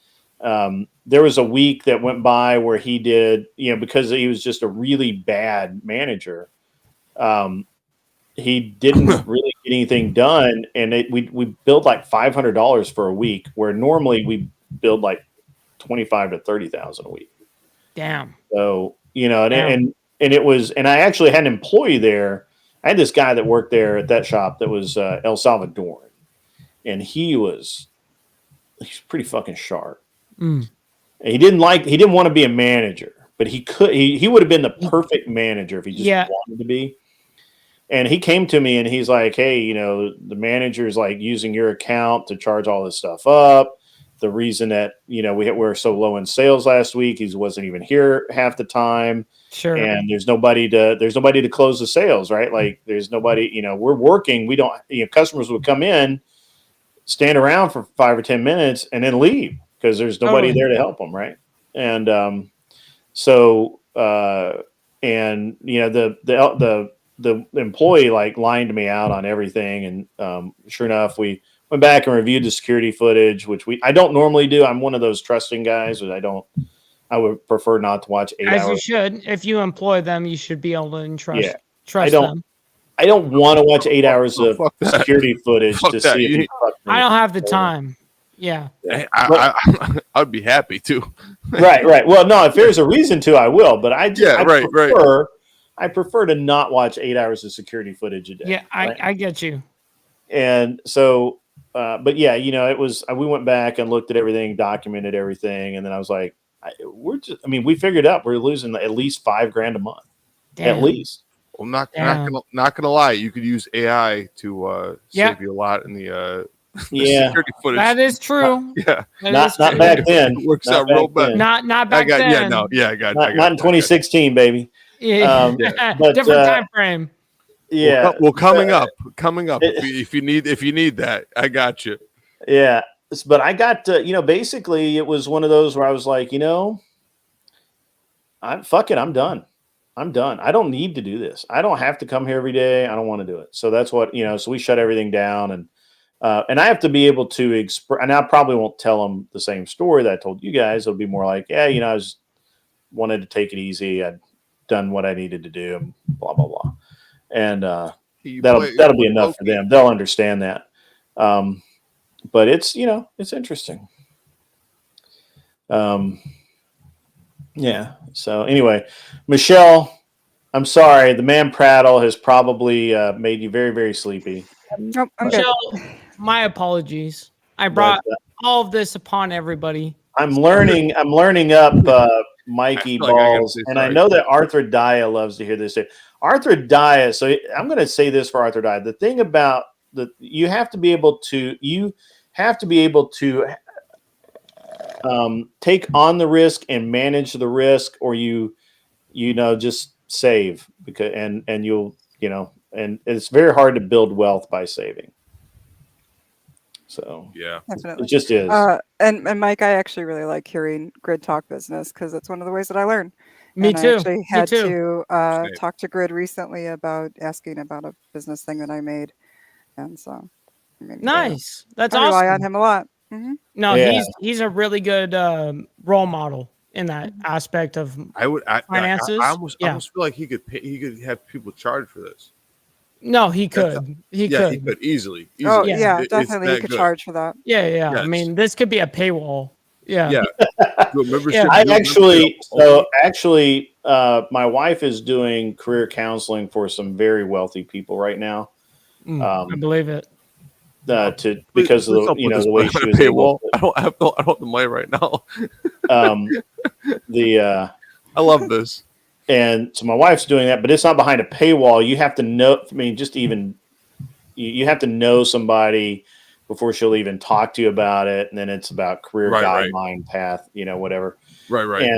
Speaker 6: there was a week that went by where he did, because he was just a really bad manager. He didn't really get anything done. And we billed like $500 for a week, where normally we billed like $25,000 to $30,000 a week.
Speaker 7: Damn.
Speaker 6: So, and it was, and I actually had an employee there. I had this guy that worked there at that shop that was El Salvadoran, and he's pretty fucking sharp.
Speaker 7: Mm.
Speaker 6: He didn't want to be a manager, but he would have been the perfect manager if he just wanted to be. And he came to me and he's like, hey, the manager's like using your account to charge all this stuff up. The reason that, we were so low in sales last week, he wasn't even here half the time.
Speaker 7: Sure.
Speaker 6: And there's nobody to close the sales, right? Like there's nobody, we're working. We don't, customers would come in, stand around for 5 or 10 minutes and then leave because there's nobody there to help them. Right. And, the employee like lined me out on everything. And, sure enough, we went back and reviewed the security footage, which I don't normally do. I'm one of those trusting guys, but I would prefer not to watch 8 hours.
Speaker 7: As you should. If you employ them, you should be able to trust them.
Speaker 6: I don't want to watch 8 hours of security footage to see if
Speaker 7: I don't have the time. Yeah.
Speaker 10: I'd be happy to.
Speaker 6: Right. Well, no, if there's a reason to, I will. But I prefer to not watch 8 hours of security footage a day.
Speaker 7: Yeah, I get you.
Speaker 6: And so, but yeah, it was, we went back and looked at everything, documented everything. And then I was like, we figured out we're losing at least $5,000 a month.
Speaker 7: Damn.
Speaker 6: At least.
Speaker 10: Well, not gonna lie. You could use AI to save you a lot in the security footage.
Speaker 7: That is true.
Speaker 6: Not back then.
Speaker 10: It works out real bad.
Speaker 7: Not back then.
Speaker 10: Yeah, no. Yeah, I got it.
Speaker 6: Not in 2016, baby.
Speaker 7: Yeah. But, different time frame.
Speaker 6: Yeah.
Speaker 10: Well, coming up. If you need that, I got you.
Speaker 6: Yeah. But I got basically it was one of those where I was like, I'm done. I don't need to do this. I don't have to come here every day. I don't want to do it. So that's what, so we shut everything down and I have to be able to express, and I probably won't tell them the same story that I told you guys. It'll be more like, I was wanted to take it easy. I'd done what I needed to do and blah, blah, blah. And that'll be enough for them. They'll understand that. But it's, it's interesting. Yeah. So anyway, Michelle, I'm sorry. The man prattle has probably made you very, very sleepy.
Speaker 12: Nope, I'm
Speaker 7: Michelle,
Speaker 12: good.
Speaker 7: my apologies. I brought all of this upon everybody.
Speaker 6: I'm learning up Mikey Balls, and I know that Arthur Daya loves to hear this. Arthur Daya. So I'm going to say this for Arthur Daya. The thing about you have to be able to take on the risk and manage the risk, or just save because and you'll and it's very hard to build wealth by saving. So
Speaker 10: yeah,
Speaker 12: definitely.
Speaker 6: It just is.
Speaker 12: And Mike, I actually really like hearing Grid talk business because it's one of the ways that I learn.
Speaker 7: Me too.
Speaker 12: I actually had to talk to Grid recently about asking about a business thing that I made, and so
Speaker 7: nice. That's
Speaker 12: I
Speaker 7: awesome.
Speaker 12: rely on him a lot. Mm-hmm.
Speaker 7: No, he's a really good role model in that aspect of
Speaker 10: finances.
Speaker 7: finances.
Speaker 10: I almost
Speaker 7: Yeah.
Speaker 10: feel like he could have people charge for this.
Speaker 7: No, he could. He
Speaker 10: Yeah, he
Speaker 7: could.
Speaker 10: could easily.
Speaker 12: Oh
Speaker 10: easily.
Speaker 12: yeah,
Speaker 10: It's
Speaker 12: definitely. You
Speaker 10: that
Speaker 12: could
Speaker 10: good.
Speaker 12: charge for that.
Speaker 7: Yeah. I
Speaker 10: Yes.
Speaker 7: mean, this could be a paywall. Yeah.
Speaker 10: Yeah. Do a membership.
Speaker 7: Yeah.
Speaker 6: I
Speaker 10: do a
Speaker 6: actually, my wife is doing career counseling for some very wealthy people right now.
Speaker 7: I believe it.
Speaker 6: Because of the, the way she was able to,
Speaker 10: I don't have the money right now.
Speaker 6: I
Speaker 10: love this.
Speaker 6: And so my wife's doing that, but it's not behind a paywall. You have to know, I mean, just even you have to know somebody before she'll even talk to you about it. And then it's about career guideline path, whatever.
Speaker 10: Right.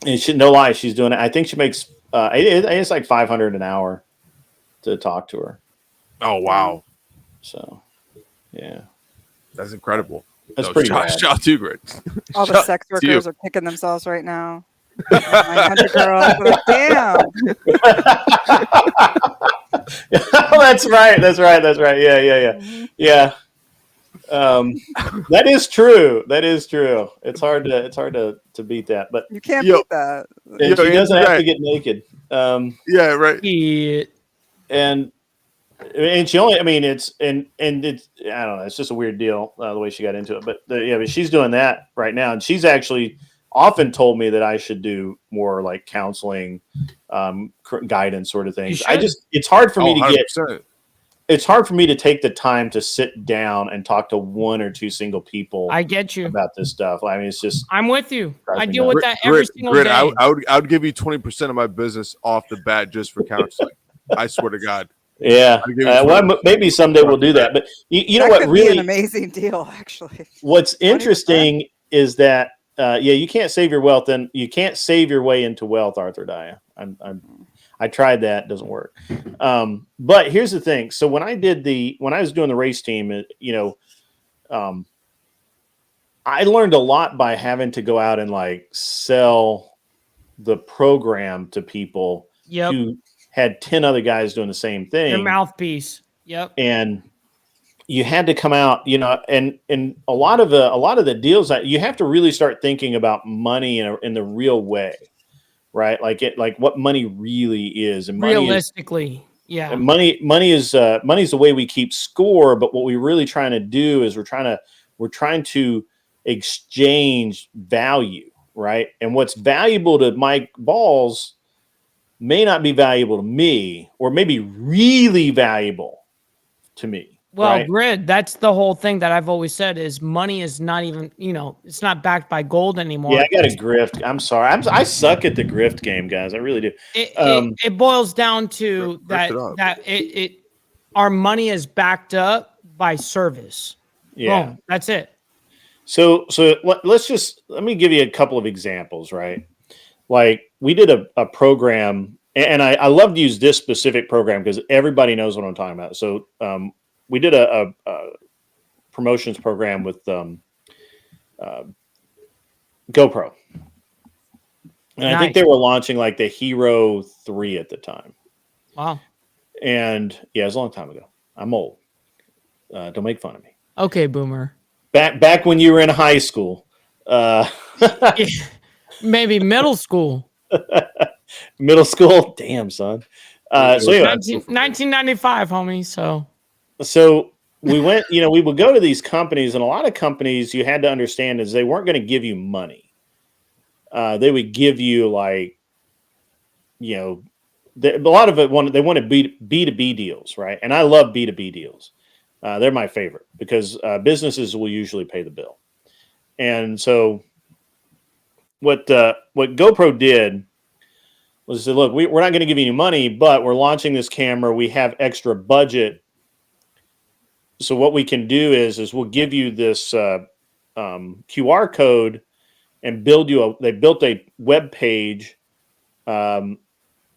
Speaker 6: And she, no lie, she's doing it. I think she makes, it's like $500 an hour to talk to her.
Speaker 10: Oh, wow.
Speaker 6: So, yeah.
Speaker 10: That's incredible.
Speaker 6: That's pretty bad.
Speaker 10: Shout out to you, Grit.
Speaker 12: All the sex workers are kicking themselves right now. 900 girls. Like, damn.
Speaker 6: That's right. Yeah. That is true. It's hard to beat that, but
Speaker 12: you can't beat that.
Speaker 6: And she doesn't have to get naked.
Speaker 10: Yeah, right.
Speaker 6: And she only, I mean, it's I don't know. It's just a weird deal the way she got into it, but she's doing that right now, and she's actually often told me that I should do more like counseling, guidance sort of things. It's hard for me to
Speaker 10: 100%.
Speaker 6: It's hard for me to take the time to sit down and talk to one or two single people.
Speaker 7: I get you
Speaker 6: about this stuff. I mean, it's just,
Speaker 7: I'm with you. I deal with that every single
Speaker 10: Grit,
Speaker 7: day.
Speaker 10: I would give you 20% of my business off the bat just for counseling. I swear to God.
Speaker 6: Yeah. Maybe someday we'll do that. But you know
Speaker 12: that
Speaker 6: what?
Speaker 12: Could
Speaker 6: really,
Speaker 12: be an amazing deal, actually.
Speaker 6: What's interesting is that you can't save your wealth, and you can't save your way into wealth, Arthur Daya. I tried that; it doesn't work. But here's the thing: so when I was doing the race team, I learned a lot by having to go out and like sell the program to people who had 10 other guys doing the same thing.
Speaker 7: Your mouthpiece. Yep.
Speaker 6: And you had to come out, and a lot of the deals that you have to really start thinking about money in the real way, right? Like what money really is, and
Speaker 7: realistically,
Speaker 6: and money is the way we keep score. But what we're really trying to do is we're trying to exchange value, right? And what's valuable to Mike Balls may not be valuable to me, or maybe really valuable to me.
Speaker 7: Well,
Speaker 6: right?
Speaker 7: Grid, that's the whole thing that I've always said is money is not even, it's not backed by gold anymore.
Speaker 6: Yeah, I got to grift. I'm sorry. I suck at the grift game, guys. I really do.
Speaker 7: It boils down to our money is backed up by service.
Speaker 6: Yeah.
Speaker 7: Boom, that's it.
Speaker 6: So let me give you a couple of examples, right? Like we did a program, and I love to use this specific program because everybody knows what I'm talking about. So we did a promotions program with GoPro. And I think they were launching like the Hero 3 at the time.
Speaker 7: Wow.
Speaker 6: And yeah, it was a long time ago. I'm old. Don't make fun of me.
Speaker 7: Okay, boomer.
Speaker 6: Back when you were in high school.
Speaker 7: Maybe middle school.
Speaker 6: Middle school? Damn, son. So anyway,
Speaker 7: 1995, homie.
Speaker 6: So we went, we would go to these companies, and a lot of companies you had to understand is they weren't going to give you money. They would give you like, a lot of it, they wanted B2B deals, right? And I love B2B deals. They're my favorite because businesses will usually pay the bill. And so what GoPro did was say, look, we're not going to give you any money, but we're launching this camera. We have extra budget. So what we can do is we'll give you this QR code and they built a web page in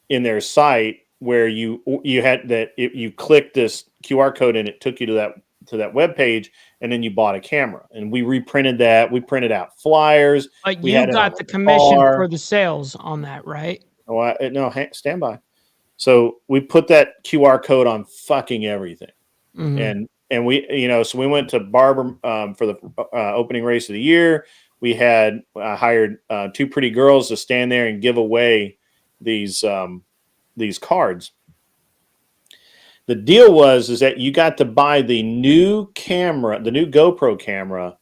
Speaker 6: their site where you clicked this QR code and it took you to that web page, and then you bought a camera, and we reprinted that. We printed out flyers.
Speaker 7: But you got the commission for the sales on that, right?
Speaker 6: Oh, no, stand by. So we put that QR code on fucking everything. Mm-hmm. And we, so we went to Barber for the opening race of the year. we had hired 2 pretty girls to stand there and give away these cards. The deal was that you got to buy the new camera, the new GoPro camera,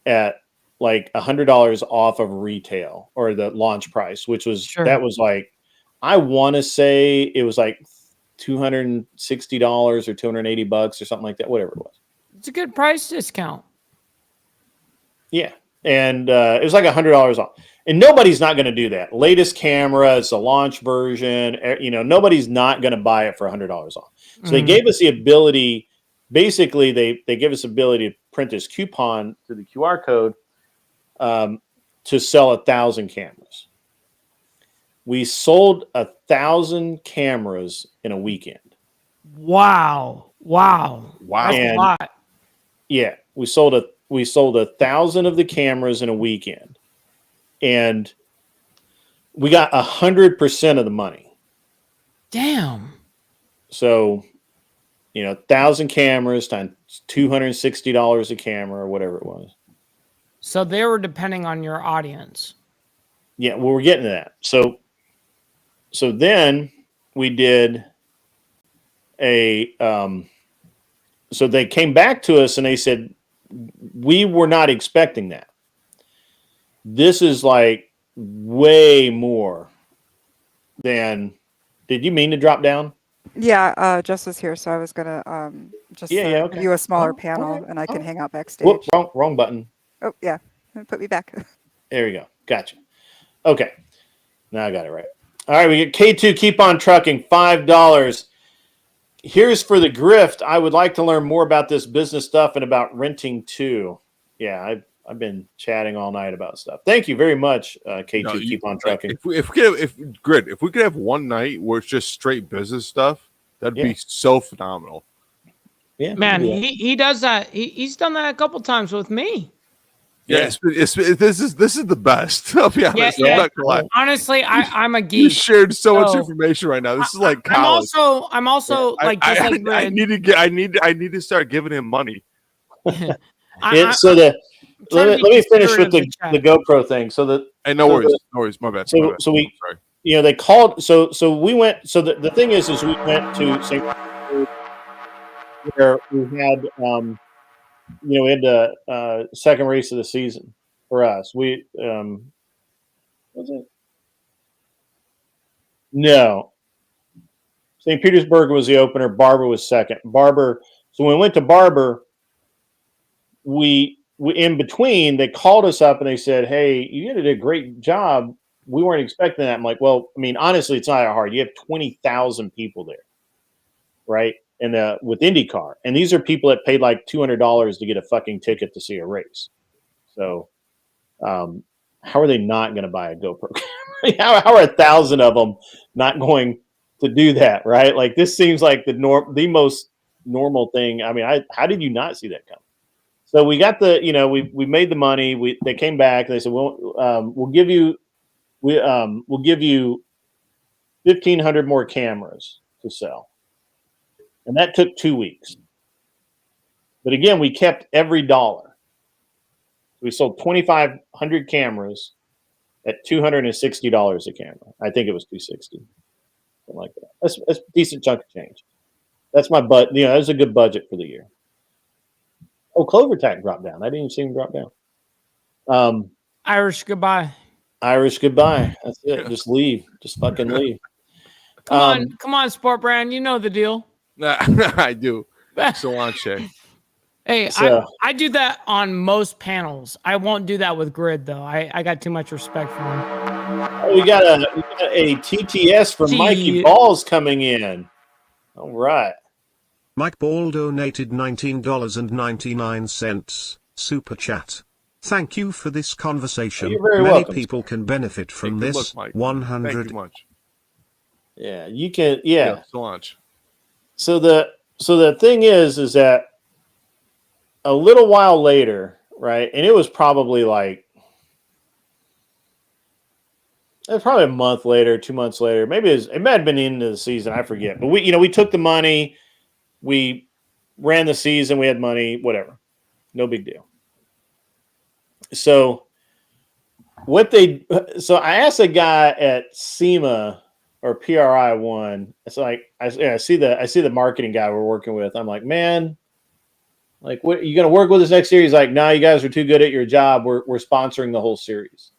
Speaker 6: at like $100 off of retail or the launch price, which was that was like, I want to say it was like $260 or $280 or something like that, whatever it was.
Speaker 7: It's a good price discount.
Speaker 6: Yeah, and it was like $100 off. And nobody's not going to do that. Latest camera, it's a launch version. Nobody's not going to buy it for $100 off. So they gave us the ability. Basically, they gave us the ability to print this coupon through the QR code to sell 1,000 cameras. We sold 1,000 cameras in a weekend.
Speaker 7: Wow! That's a lot.
Speaker 6: Yeah, we sold 1,000 of the cameras in a weekend, and we got 100% of the money.
Speaker 7: Damn.
Speaker 6: So, 1,000 cameras times $260 a camera or whatever it was.
Speaker 7: So they were depending on your audience.
Speaker 6: Yeah, well, we're getting to that. So then we did so they came back to us and they said, we were not expecting that. This is like way more than, did you mean to drop down?
Speaker 12: Yeah, Jess was here, so I was gonna
Speaker 6: okay.
Speaker 12: give you a smaller panel, and I can hang out backstage.
Speaker 6: Whoop, wrong button.
Speaker 12: Oh yeah, put me back.
Speaker 6: There we go. Gotcha. Okay, now I got it right. All right, we get K2. Keep on trucking. $5. Here's for the grift. I would like to learn more about this business stuff and about renting too. Yeah, I've been chatting all night about stuff. Thank you very much, K2.
Speaker 10: No,
Speaker 6: keep on trucking.
Speaker 10: If we could have one night where it's just straight business stuff, that'd be so phenomenal.
Speaker 6: Yeah,
Speaker 7: man, he does that. He's done that a couple times with me.
Speaker 10: Yeah, this is the best. I'll be honest. I'm not gonna lie.
Speaker 7: Honestly, I'm a geek.
Speaker 10: You shared so much information right now. This is like college.
Speaker 7: I'm also like just like
Speaker 10: I need to start giving him money.
Speaker 6: Let me finish with the GoPro thing.
Speaker 10: No worries. My bad.
Speaker 6: So we, they called. So we went. So the thing is we went to St. where we had we had the second race of the season for us. We was it? No. St. Petersburg was the opener. Barber was second. So when we went to Barber, we in between, they called us up and they said, "Hey, you did a great job. We weren't expecting that." I'm like, "Well, I mean, honestly, it's not that hard. You have 20,000 people there, right? And with IndyCar, and these are people that paid like $200 to get a fucking ticket to see a race. So, how are they not going to buy a GoPro? how are 1,000 of them not going to do that? Right? Like this seems like the most normal thing. I mean, how did you not see that coming? So we got we made the money. They came back and they said, "Well, we'll give you 1,500 more cameras to sell." And that took 2 weeks. But again, we kept every dollar. We sold 2,500 cameras at $260 a camera. I think it was $260, something like that. That's a decent chunk of change. That's my that was a good budget for the year. Oh, Clover Tack dropped down. I didn't even see him drop down.
Speaker 7: Irish goodbye.
Speaker 6: Irish goodbye. That's it. Just leave. Just fucking leave.
Speaker 7: Come on, Sport Brand. You know the deal.
Speaker 10: I do. Solange.
Speaker 7: Hey, I do that on most panels. I won't do that with Grid though. I got too much respect for him.
Speaker 6: Oh, we got a TTS from Mikey Balls coming in. All right.
Speaker 9: Mike Ball donated $19.99 super chat. Thank you for this conversation. Many
Speaker 6: welcome.
Speaker 9: People can benefit from this.
Speaker 10: Look,
Speaker 9: 100.
Speaker 10: Thank you much.
Speaker 6: Yeah, you can. Yeah.
Speaker 10: Solange.
Speaker 6: So the thing is that a little while later, right? And it was probably probably a month later, 2 months later. Maybe it might have been into the season. I forget. But we took the money, we ran the season, we had money, whatever, no big deal. So so I asked a guy at SEMA or PRI one. It's like I see the marketing guy we're working with. I'm like, man, like, what, you gonna work with this next series? He's like, no, you guys are too good at your job. We're sponsoring the whole series.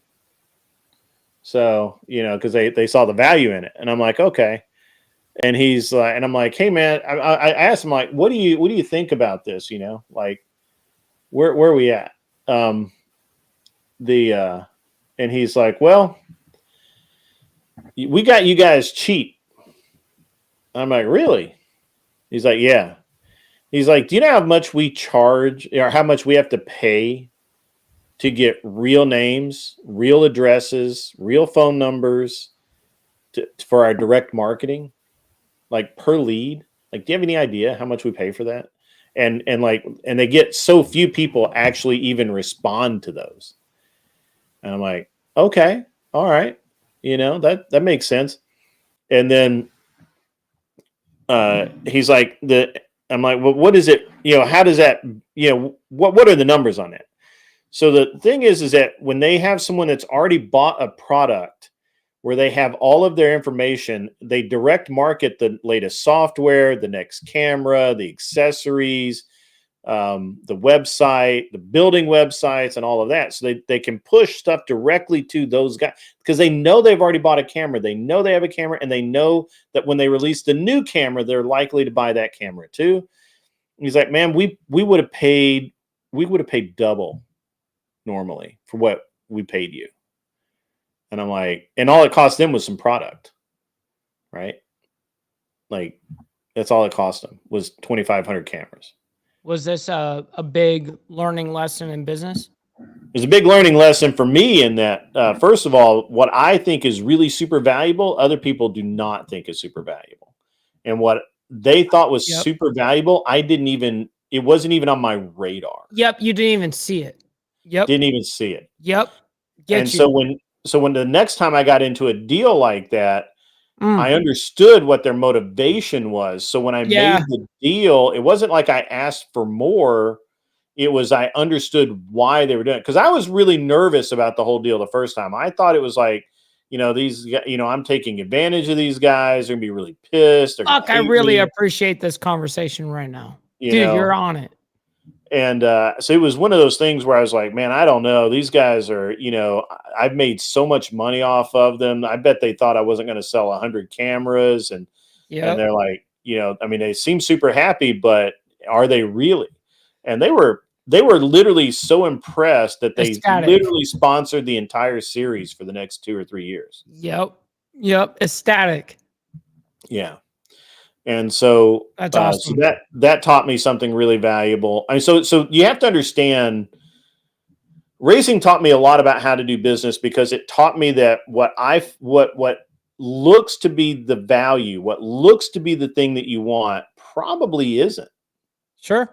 Speaker 6: So, because they saw the value in it, and I'm like, okay. And he's like, and I'm like, hey man, I asked him, like, what do you think about this? Like, where are we at? And he's like, well, we got you guys cheap. I'm like, really? He's like, yeah. He's like, do you know how much we charge, or how much we have to pay to get real names, real addresses, real phone numbers for our direct marketing, like per lead? Like, do you have any idea how much we pay for that? And they get so few people actually even respond to those. And I'm like, okay, all right, that makes sense. And then he's like, I'm like, well, what is it? How does that? What are the numbers on that? So the thing is that when they have someone that's already bought a product where they have all of their information, they direct market the latest software, the next camera, the accessories, the website, the building websites, and all of that. So they can push stuff directly to those guys because they know they've already bought a camera. They know they have a camera, and they know that when they release the new camera, they're likely to buy that camera too. He's like, man, we would have paid double normally for what we paid you. And I'm like, and all it cost them was some product, right? Like, that's all it cost them was 2,500 cameras.
Speaker 7: Was this a big learning lesson in business?
Speaker 6: It was a big learning lesson for me in that, first of all, what I think is really super valuable, other people do not think is super valuable. And what they thought was super valuable, it wasn't even on my radar.
Speaker 7: Yep, you didn't even see it. Yep.
Speaker 6: Didn't even see it.
Speaker 7: Yep.
Speaker 6: So when the next time I got into a deal like that, I understood what their motivation was. So when I made the deal, it wasn't like I asked for more. It was, I understood why they were doing it. Because I was really nervous about the whole deal the first time. I thought it was like, I'm taking advantage of these guys. They're gonna be really pissed.
Speaker 7: Fuck, I really appreciate this conversation right now. Dude, you're on it.
Speaker 6: And so it was one of those things where I was like, man, I don't know. These guys are, I've made so much money off of them. I bet they thought I wasn't going to sell 100 cameras. And they're like, they seem super happy, but are they really? And they were literally so impressed that they literally sponsored the entire series for the next 2 or 3 years.
Speaker 7: Yep. Ecstatic.
Speaker 6: Yeah. And so
Speaker 7: that's awesome.
Speaker 6: So that taught me something really valuable. I mean, so you have to understand, racing taught me a lot about how to do business because it taught me that what looks to be the value, what looks to be the thing that you want, probably isn't.
Speaker 7: Sure.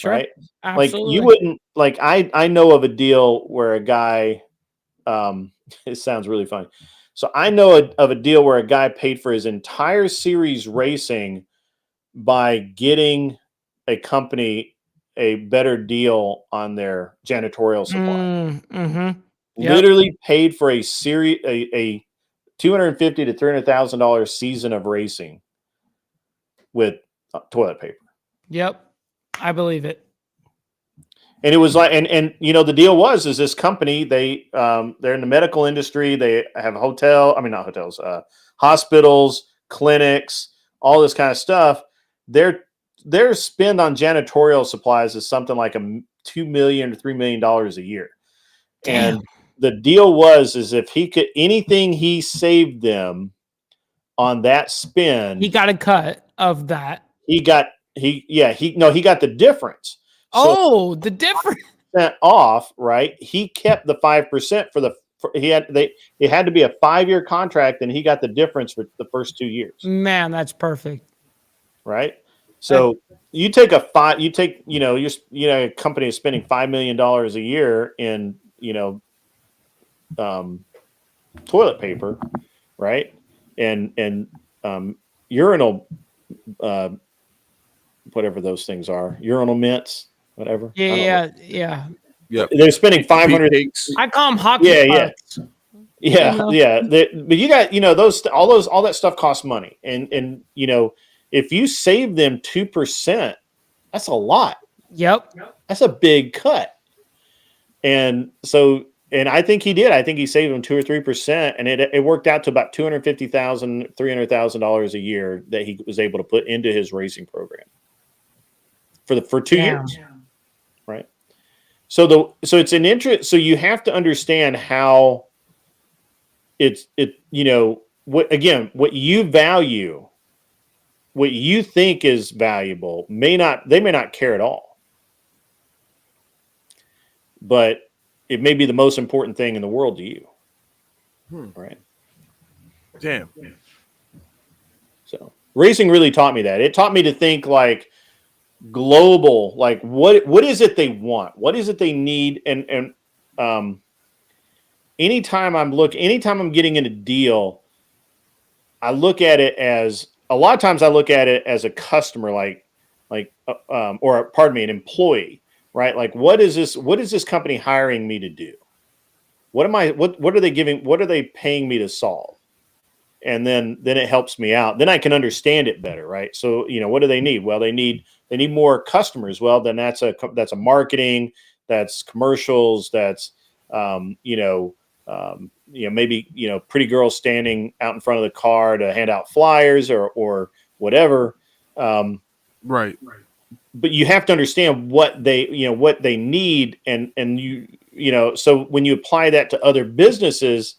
Speaker 6: Right?
Speaker 7: Absolutely.
Speaker 6: Like, you wouldn't, like, I know of a deal where a guy, it sounds really funny. So I know of a deal where a guy paid for his entire series racing by getting a company a better deal on their janitorial supply. Literally paid for a series, a $250,000 to $300,000 season of racing with toilet paper.
Speaker 7: Yep, I believe it.
Speaker 6: And it was like, and the deal is this company, they're in the medical industry. They have hospitals, clinics, all this kind of stuff. Their spend on janitorial supplies is something like $2 million to $3 million a year.
Speaker 7: Damn.
Speaker 6: And the deal is if he could, anything he saved them on that spend,
Speaker 7: he got a cut of that.
Speaker 6: He got the difference.
Speaker 7: So the difference
Speaker 6: off, right? He kept the 5% it had to be a 5-year contract, and he got the difference for the first 2 years.
Speaker 7: Man, that's perfect.
Speaker 6: Right? So you take a company is spending $5 million a year in, toilet paper, right? And urinal, whatever those things are, urinal mints, whatever.
Speaker 7: Yeah.
Speaker 10: Yep.
Speaker 6: They're spending 500.
Speaker 7: I call them hockey
Speaker 6: Yeah.
Speaker 7: pucks.
Speaker 6: Yeah,
Speaker 7: You know?
Speaker 6: yeah. But you got, all that stuff costs money, and if you save them 2%, that's a lot.
Speaker 7: Yep.
Speaker 6: That's a big cut. And so, and I think he did. I think he saved them 2 or 3%, and it worked out to about $250,000, $300,000 a year that he was able to put into his racing program for 2 years, right? So it's an interest. So you have to understand how what you value, what you think is valuable they may not care at all, but it may be the most important thing in the world to you. Right.
Speaker 10: Damn.
Speaker 6: So racing really taught me that. It taught me to think like global, like what is it they want? What is it they need? And anytime I'm getting in a deal, I look at it as a lot of times I look at it as a customer, or pardon me, an employee, right? Like, what is this company hiring me to do? What are they giving? What are they paying me to solve? And then it helps me out. Then I can understand it better, right? So, what do they need? Well, they need more customers. Well, then that's a marketing, that's commercials, that's maybe pretty girls standing out in front of the car to hand out flyers or whatever.
Speaker 10: Right.
Speaker 6: But you have to understand what they need, and so when you apply that to other businesses,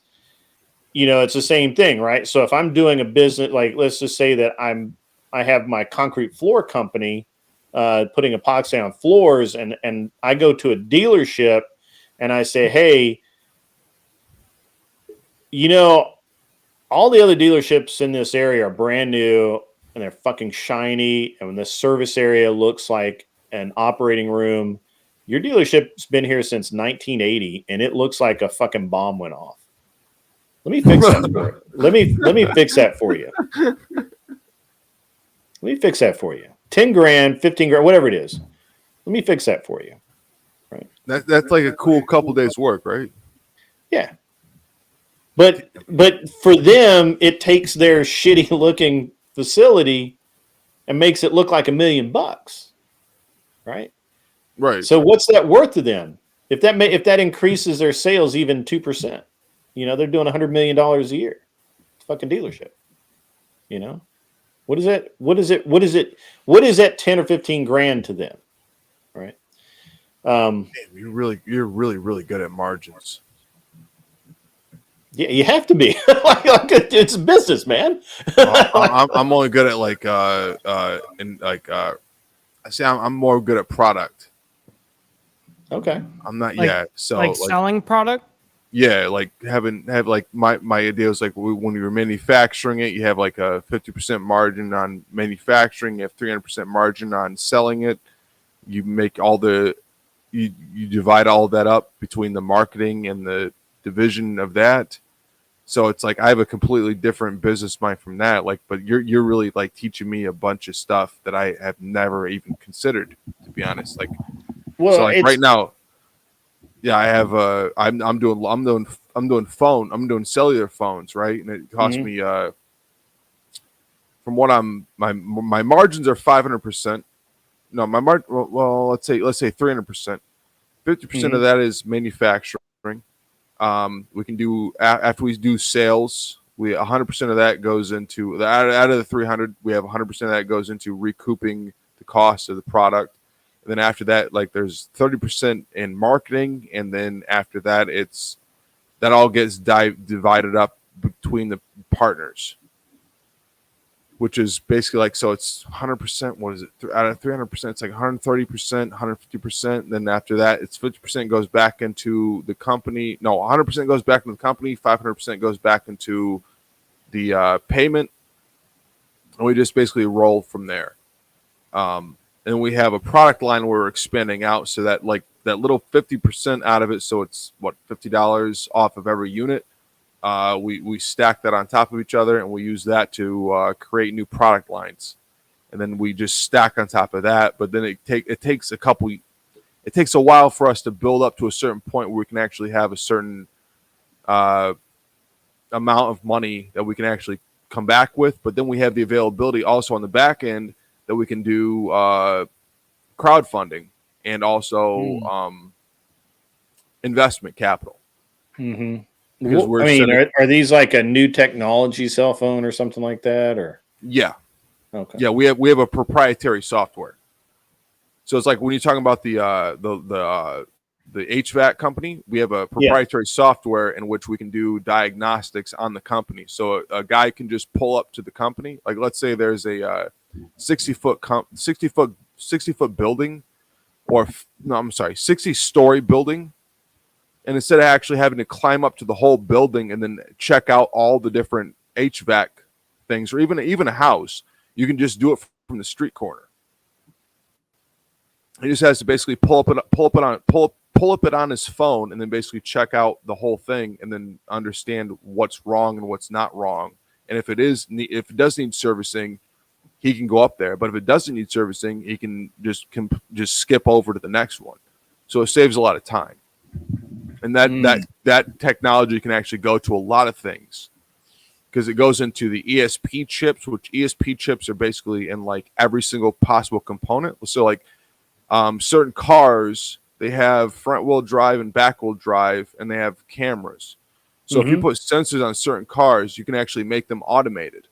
Speaker 6: it's the same thing, right? So if I'm doing a business, like let's just say that I have my concrete floor company putting epoxy on floors, and I go to a dealership and I say, hey, all the other dealerships in this area are brand new and they're fucking shiny, and when the service area looks like an operating room. Your dealership's been here since 1980 and it looks like a fucking bomb went off. Let me fix that for you. Let me fix that for you. Let me fix that for you. 10 grand, 15 grand, whatever it is. Let me fix that for you. Right.
Speaker 10: That's like a cool couple days work, right?
Speaker 6: Yeah. But for them, it takes their shitty looking facility and makes it look like $1 million, right?
Speaker 10: Right.
Speaker 6: So what's that worth to them? If that increases their sales even 2%, they're doing $100 million a year. It's a fucking dealership. What is that? What is that 10 or 15 grand to them? Right.
Speaker 10: Damn, you're really good at margins.
Speaker 6: Yeah, you have to be. It's business, man.
Speaker 10: I'm only good at I'm more good at product.
Speaker 6: Okay.
Speaker 10: I'm not
Speaker 7: selling product.
Speaker 10: Yeah, like my idea was like when you're manufacturing it, you have like a 50% margin on manufacturing, you have 300% margin on selling it. You make you divide all that up between the marketing and the division of that. So it's like I have a completely different business mind from that. Like, but you're really like teaching me a bunch of stuff that I have never even considered, to be honest. Like, well, so like right now, yeah, I have I'm doing cellular phones, right? And it cost me from what my margins are 500%. No, my margin. Well, let's say 300%. 50% of that is manufacturing. We can do after we do sales. 100% of that goes into out of the 300. We have 100% of that goes into recouping the cost of the product. And then after that, like there's 30% in marketing, and then after that, that all gets divided up between the partners, which is basically like, so it's 100%. What is it? Out of 300%, it's like 130%, 150%. Then after that, it's 50% goes back into the company. No, 100% goes back into the company. 500% goes back into the payment. And we just basically roll from there. And we have a product line where we're expanding out, so that like that little 50% out of it. So it's what, $50 off of every unit. We stack that on top of each other, and we use that to create new product lines, and then we just stack on top of that. But then it takes a couple. it takes a while for us to build up to a certain point where we can actually have a certain amount of money that we can actually come back with. But then we have the availability also on the back end that we can do crowdfunding and also investment capital.
Speaker 6: Mm-hmm.
Speaker 10: Because
Speaker 6: I mean, are these like a new technology cell phone or something like that, or?
Speaker 10: Yeah.
Speaker 6: Okay.
Speaker 10: Yeah, we have a proprietary software. So it's like when you're talking about the HVAC company, we have a proprietary software in which we can do diagnostics on the company. So a guy can just pull up to the company. Like let's say there's a 60-foot building, or no, I'm sorry, 60-story building. And instead of actually having to climb up to the whole building and then check out all the different HVAC things, or even a house, you can just do it from the street corner. He just has to basically pull up it on his phone, and then basically check out the whole thing, and then understand what's wrong and what's not wrong. And if it does need servicing, he can go up there. But if it doesn't need servicing, he can just skip over to the next one. So it saves a lot of time. And that technology can actually go to a lot of things, because it goes into the ESP chips, which ESP chips are basically in like every single possible component. So like certain cars, they have front wheel drive and back wheel drive, and they have cameras. So if you put sensors on certain cars, you can actually make them automated.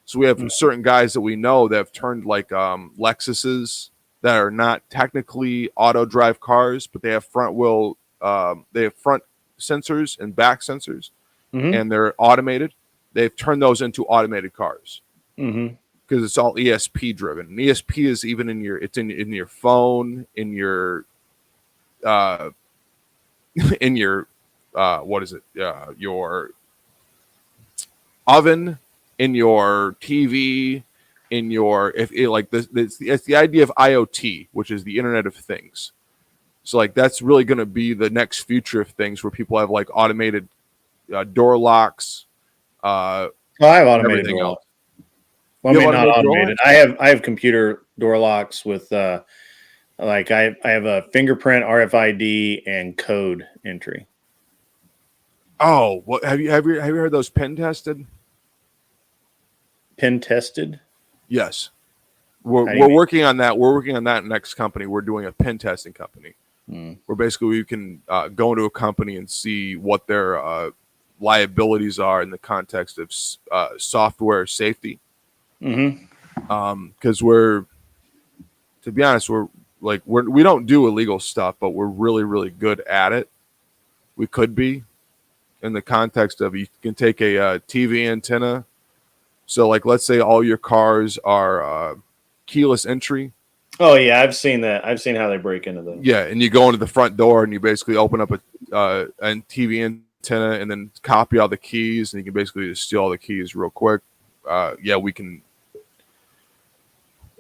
Speaker 10: So we have certain guys that we know that have turned like Lexuses that are not technically auto drive cars, but they have front wheel. They have front sensors and back sensors, and they're automated. They've turned those into automated cars because it's all ESP driven. And ESP is even in your phone, in your what is it? Your oven, in your TV, in your it's the idea of IoT, which is the Internet of Things. So like that's really going to be the next future of things, where people have like automated door locks.
Speaker 6: I have automated door locks. Well, I mean, not automated. I have computer door locks with like I have a fingerprint, RFID, and code entry.
Speaker 10: Oh, what have you heard those pen tested?
Speaker 6: Pen tested?
Speaker 10: Yes. We're working on that. We're working on that next company. We're doing a pen testing company. Where basically we can go into a company and see what their liabilities are in the context of software safety. Because to be honest, we don't do illegal stuff, but we're really, really good at it. We could be, in the context of, you can take a TV antenna. So like, let's say all your cars are keyless entry.
Speaker 6: Oh yeah, I've seen that. I've seen how they break into them.
Speaker 10: Yeah, and you go into the front door and you basically open up a TV antenna and then copy all the keys, and you can basically just steal all the keys real quick. Yeah, we can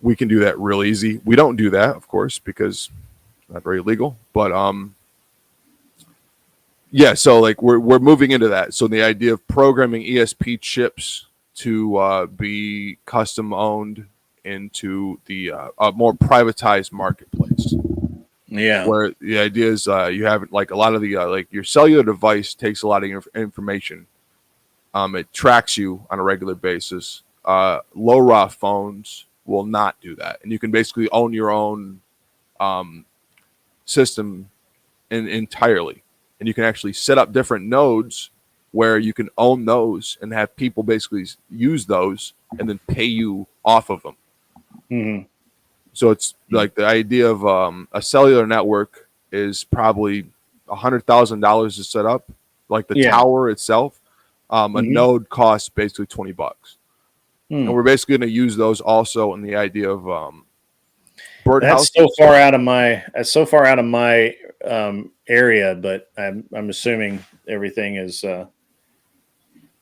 Speaker 10: do that real easy. We don't do that, of course, because it's not very legal. But yeah, so like we're moving into that. So the idea of programming ESP chips to be custom owned into the more privatized marketplace.
Speaker 6: Yeah,
Speaker 10: where the idea is you have like a lot of the like your cellular device takes a lot of information. It tracks you on a regular basis. Low-RAW phones will not do that, and you can basically own your own system entirely, and you can actually set up different nodes where you can own those and have people basically use those and then pay you off of them. So it's like the idea of a cellular network is probably $100,000 to set up, like the tower itself. A node costs basically $20, and we're basically going to use those also in the idea of birdhouse.
Speaker 6: That's so far out of my area, but I'm assuming everything is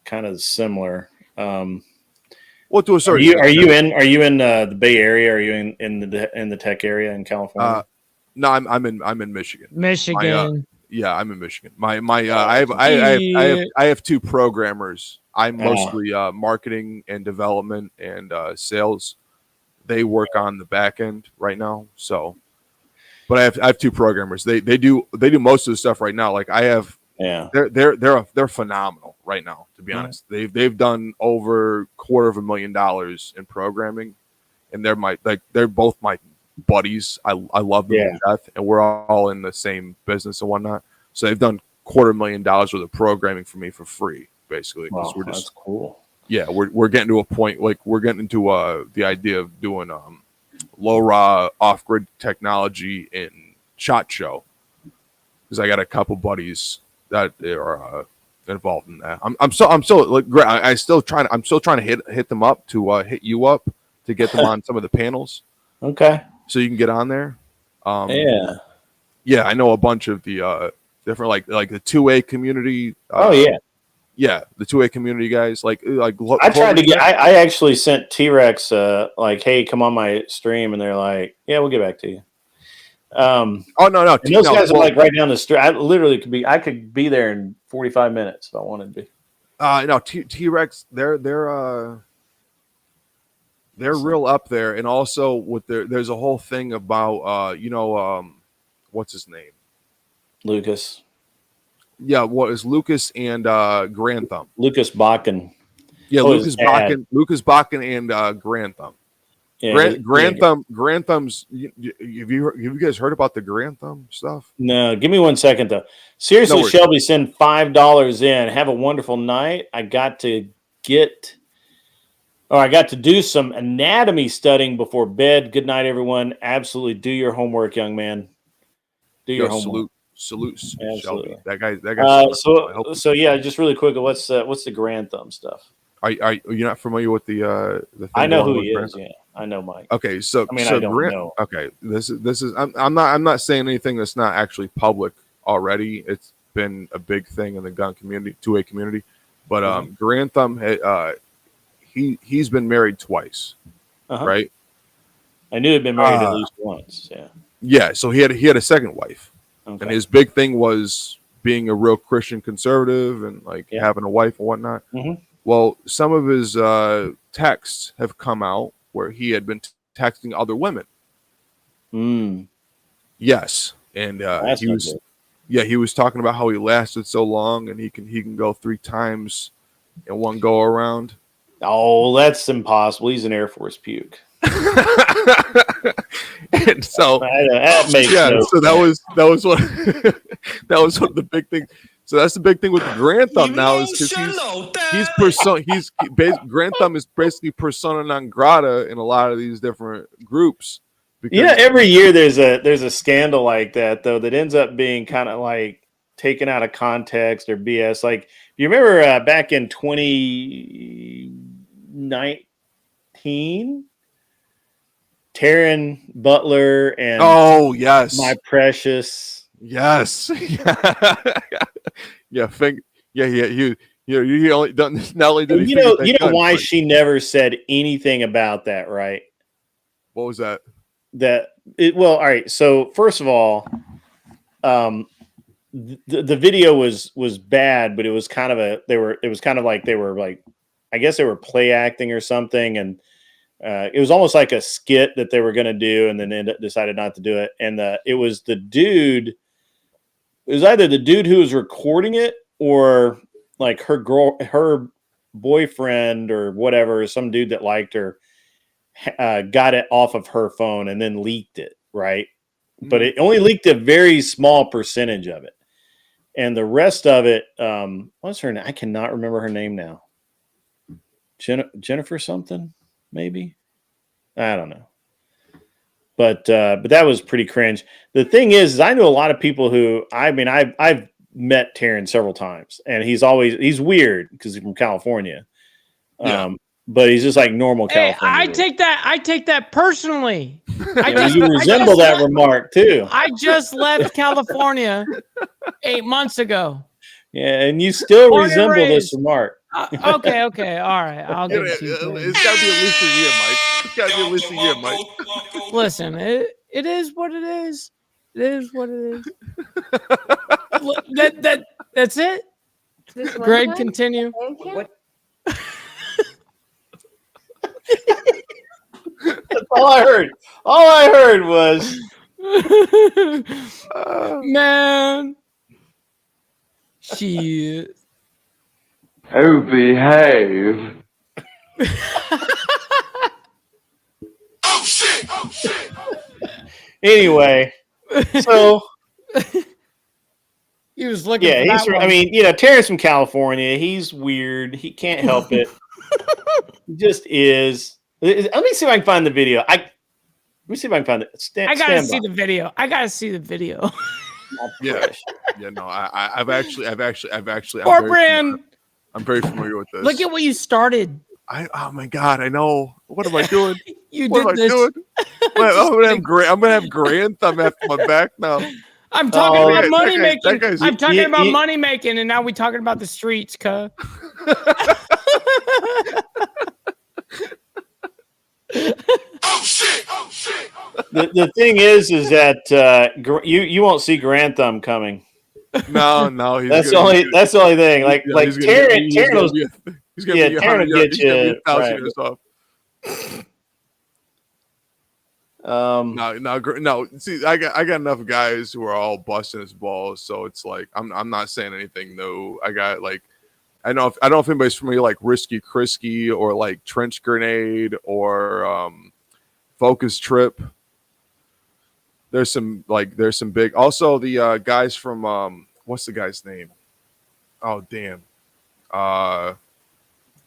Speaker 6: kind of similar.
Speaker 10: Well, to a certain
Speaker 6: are you in the Bay Area? Are you in the tech area in California?
Speaker 10: No, I'm in Michigan.
Speaker 7: Michigan.
Speaker 10: Yeah, I'm in Michigan. I have two programmers. I'm mostly marketing and development and sales. They work on the back end right now. So, but I have two programmers. They do most of the stuff right now. Like I have, they're phenomenal right now. To be honest, they've done over $250,000 in programming, and they're both my buddies. I love them to death, and we're all in the same business and whatnot. So they've done $250,000 worth of programming for me for free, basically.
Speaker 6: Wow,
Speaker 10: we're
Speaker 6: that's cool.
Speaker 10: Yeah, we're getting to a point, like we're getting into the idea of doing low raw off grid technology in SHOT Show, because I got a couple buddies that are involved in that. I'm still like I'm still trying to hit them up to hit you up to get them on some of the panels.
Speaker 6: Okay,
Speaker 10: so you can get on there.
Speaker 6: Yeah,
Speaker 10: I know a bunch of the different like the 2A community. Yeah, the 2A community guys. Like
Speaker 6: I tried to get. I actually sent T-Rex like, hey, come on my stream, and they're like, yeah, we'll get back to you.
Speaker 10: No.
Speaker 6: And those guys are like right down the street. I literally could be there in 45 minutes if I wanted to be.
Speaker 10: No, T-Rex, they're real up there, and also with there's a whole thing about what's his name?
Speaker 6: Lucas.
Speaker 10: Yeah, what is Lucas and Grand Thumb?
Speaker 6: Lucas Bakken.
Speaker 10: Yeah, Lucas Bakken and Grand Thumb. Yeah, Grand Thumb's. Have you guys heard about the Grand Thumb stuff?
Speaker 6: No, give me 1 second though. Seriously, Shelby, send $5 in. Have a wonderful night. I got to do some anatomy studying before bed. Good night, everyone. Absolutely, do your homework, young man. Do your homework.
Speaker 10: Salute,
Speaker 6: Absolutely.
Speaker 10: Shelby. That guy.
Speaker 6: So yeah, just really quick. What's the Grand Thumb stuff?
Speaker 10: Are you not familiar with the thing
Speaker 6: I know who he is. Yeah, I know Mike.
Speaker 10: Okay, so
Speaker 6: I don't know.
Speaker 10: Okay, this is. I'm not saying anything that's not actually public already. It's been a big thing in the gun community, 2A community. But Grand Thumb, he's been married twice, right?
Speaker 6: I knew he'd been married at least once. Yeah.
Speaker 10: Yeah, so he had a second wife.
Speaker 6: Okay.
Speaker 10: And his big thing was being a real Christian conservative and having a wife and whatnot.
Speaker 6: Mm-hmm.
Speaker 10: Well, some of his texts have come out where he had been texting other women. Yes, and he was talking about how he lasted so long, and he can go 3 times in one go around.
Speaker 6: Oh, that's impossible. He's an Air Force puke.
Speaker 10: And so
Speaker 6: that makes
Speaker 10: so that was one that was one of the big things. So that's the big thing with the Grand Thumb now is because Grand Thumb is basically persona non grata in a lot of these different groups.
Speaker 6: Because, every year there's a scandal like that though that ends up being kind of like taken out of context or BS. Like you remember back in 2019. Taryn Butler and my precious
Speaker 10: he only done not only did
Speaker 6: you know why she never said anything about that, right?
Speaker 10: What was that?
Speaker 6: All right, so first of all, the video was bad, but it was kind of I guess they were play acting or something, and it was almost like a skit that they were going to do, and then they decided not to do it. And it was the dude. It was either the dude who was recording it or like her boyfriend or whatever, some dude that liked her, got it off of her phone and then leaked it, right? But it only leaked a very small percentage of it, and the rest of it. What's her name? I cannot remember her name now. Jennifer something. Maybe, I don't know, but that was pretty cringe. The thing is I know a lot of people who I've met Taryn several times, and he's weird because he's from California, but he's just like normal California.
Speaker 7: I take that personally.
Speaker 6: You resemble that remark too.
Speaker 7: I just left California 8 months ago.
Speaker 6: Yeah, and you still resemble this remark.
Speaker 7: Okay, all right. I'll give it to you.
Speaker 10: It's got to be at least a year, Mike. It's got to be at least a year, Mike.
Speaker 7: Listen, it is what it is. It is what it is. That's it. Greg, continue.
Speaker 6: What? That's all I heard. All I heard was
Speaker 7: Man. Shit.
Speaker 11: Oh, behave.
Speaker 6: Anyway, so
Speaker 7: he was looking
Speaker 6: yeah,
Speaker 7: for
Speaker 6: he's
Speaker 7: that
Speaker 6: from,
Speaker 7: one.
Speaker 6: I mean, Terrence from California. He's weird. He can't help it. He just is. Let me see if I can find the video. Let me see if I can find it.
Speaker 7: I gotta
Speaker 6: stand
Speaker 7: see
Speaker 6: by.
Speaker 7: the video. I gotta see the video.
Speaker 10: Yeah, no, I've actually,
Speaker 7: Poor Brand.
Speaker 10: I'm very familiar with this.
Speaker 7: Look at what you started.
Speaker 10: Oh my god, I know. What am I doing?
Speaker 7: You
Speaker 10: what
Speaker 7: did
Speaker 10: am I
Speaker 7: this.
Speaker 10: doing? I'm gonna have Grand Thumb after my back now.
Speaker 7: I'm talking about money
Speaker 10: that
Speaker 7: making.
Speaker 10: guy's-
Speaker 7: I'm talking about money making, and now we're talking about the streets, cuh.
Speaker 6: The thing is that you won't see Grand Thumb coming.
Speaker 10: No,
Speaker 6: that's the only thing. Like Taryn will get you right.
Speaker 10: years off. No. See, I got enough guys who are all busting his balls, so it's like I'm not saying anything. No, I got like I don't know if anybody's familiar like Risky Krisky or like Trench Grenade or Focus Trip. There's some big. Also the guys from what's the guy's name? Oh damn.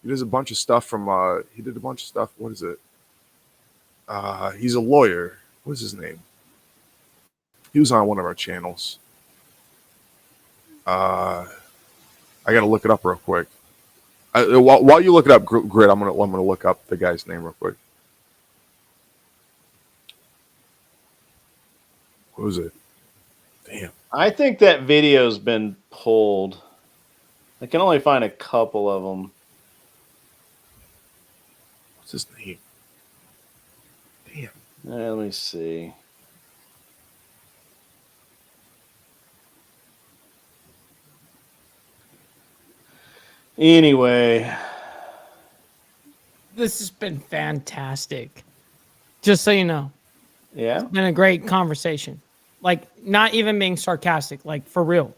Speaker 10: He does a bunch of stuff from he did a bunch of stuff. What is it? He's a lawyer. What's his name? He was on one of our channels. I gotta look it up real quick. While you look it up, Grid, I'm gonna look up the guy's name real quick. What was it? Damn.
Speaker 6: I think that video's been pulled. I can only find a couple of them.
Speaker 10: What's his name? Damn.
Speaker 6: Let me see. Anyway,
Speaker 7: This has been fantastic. Just so you know.
Speaker 6: Yeah.
Speaker 7: It's been a great conversation. Like, not even being sarcastic, like for real.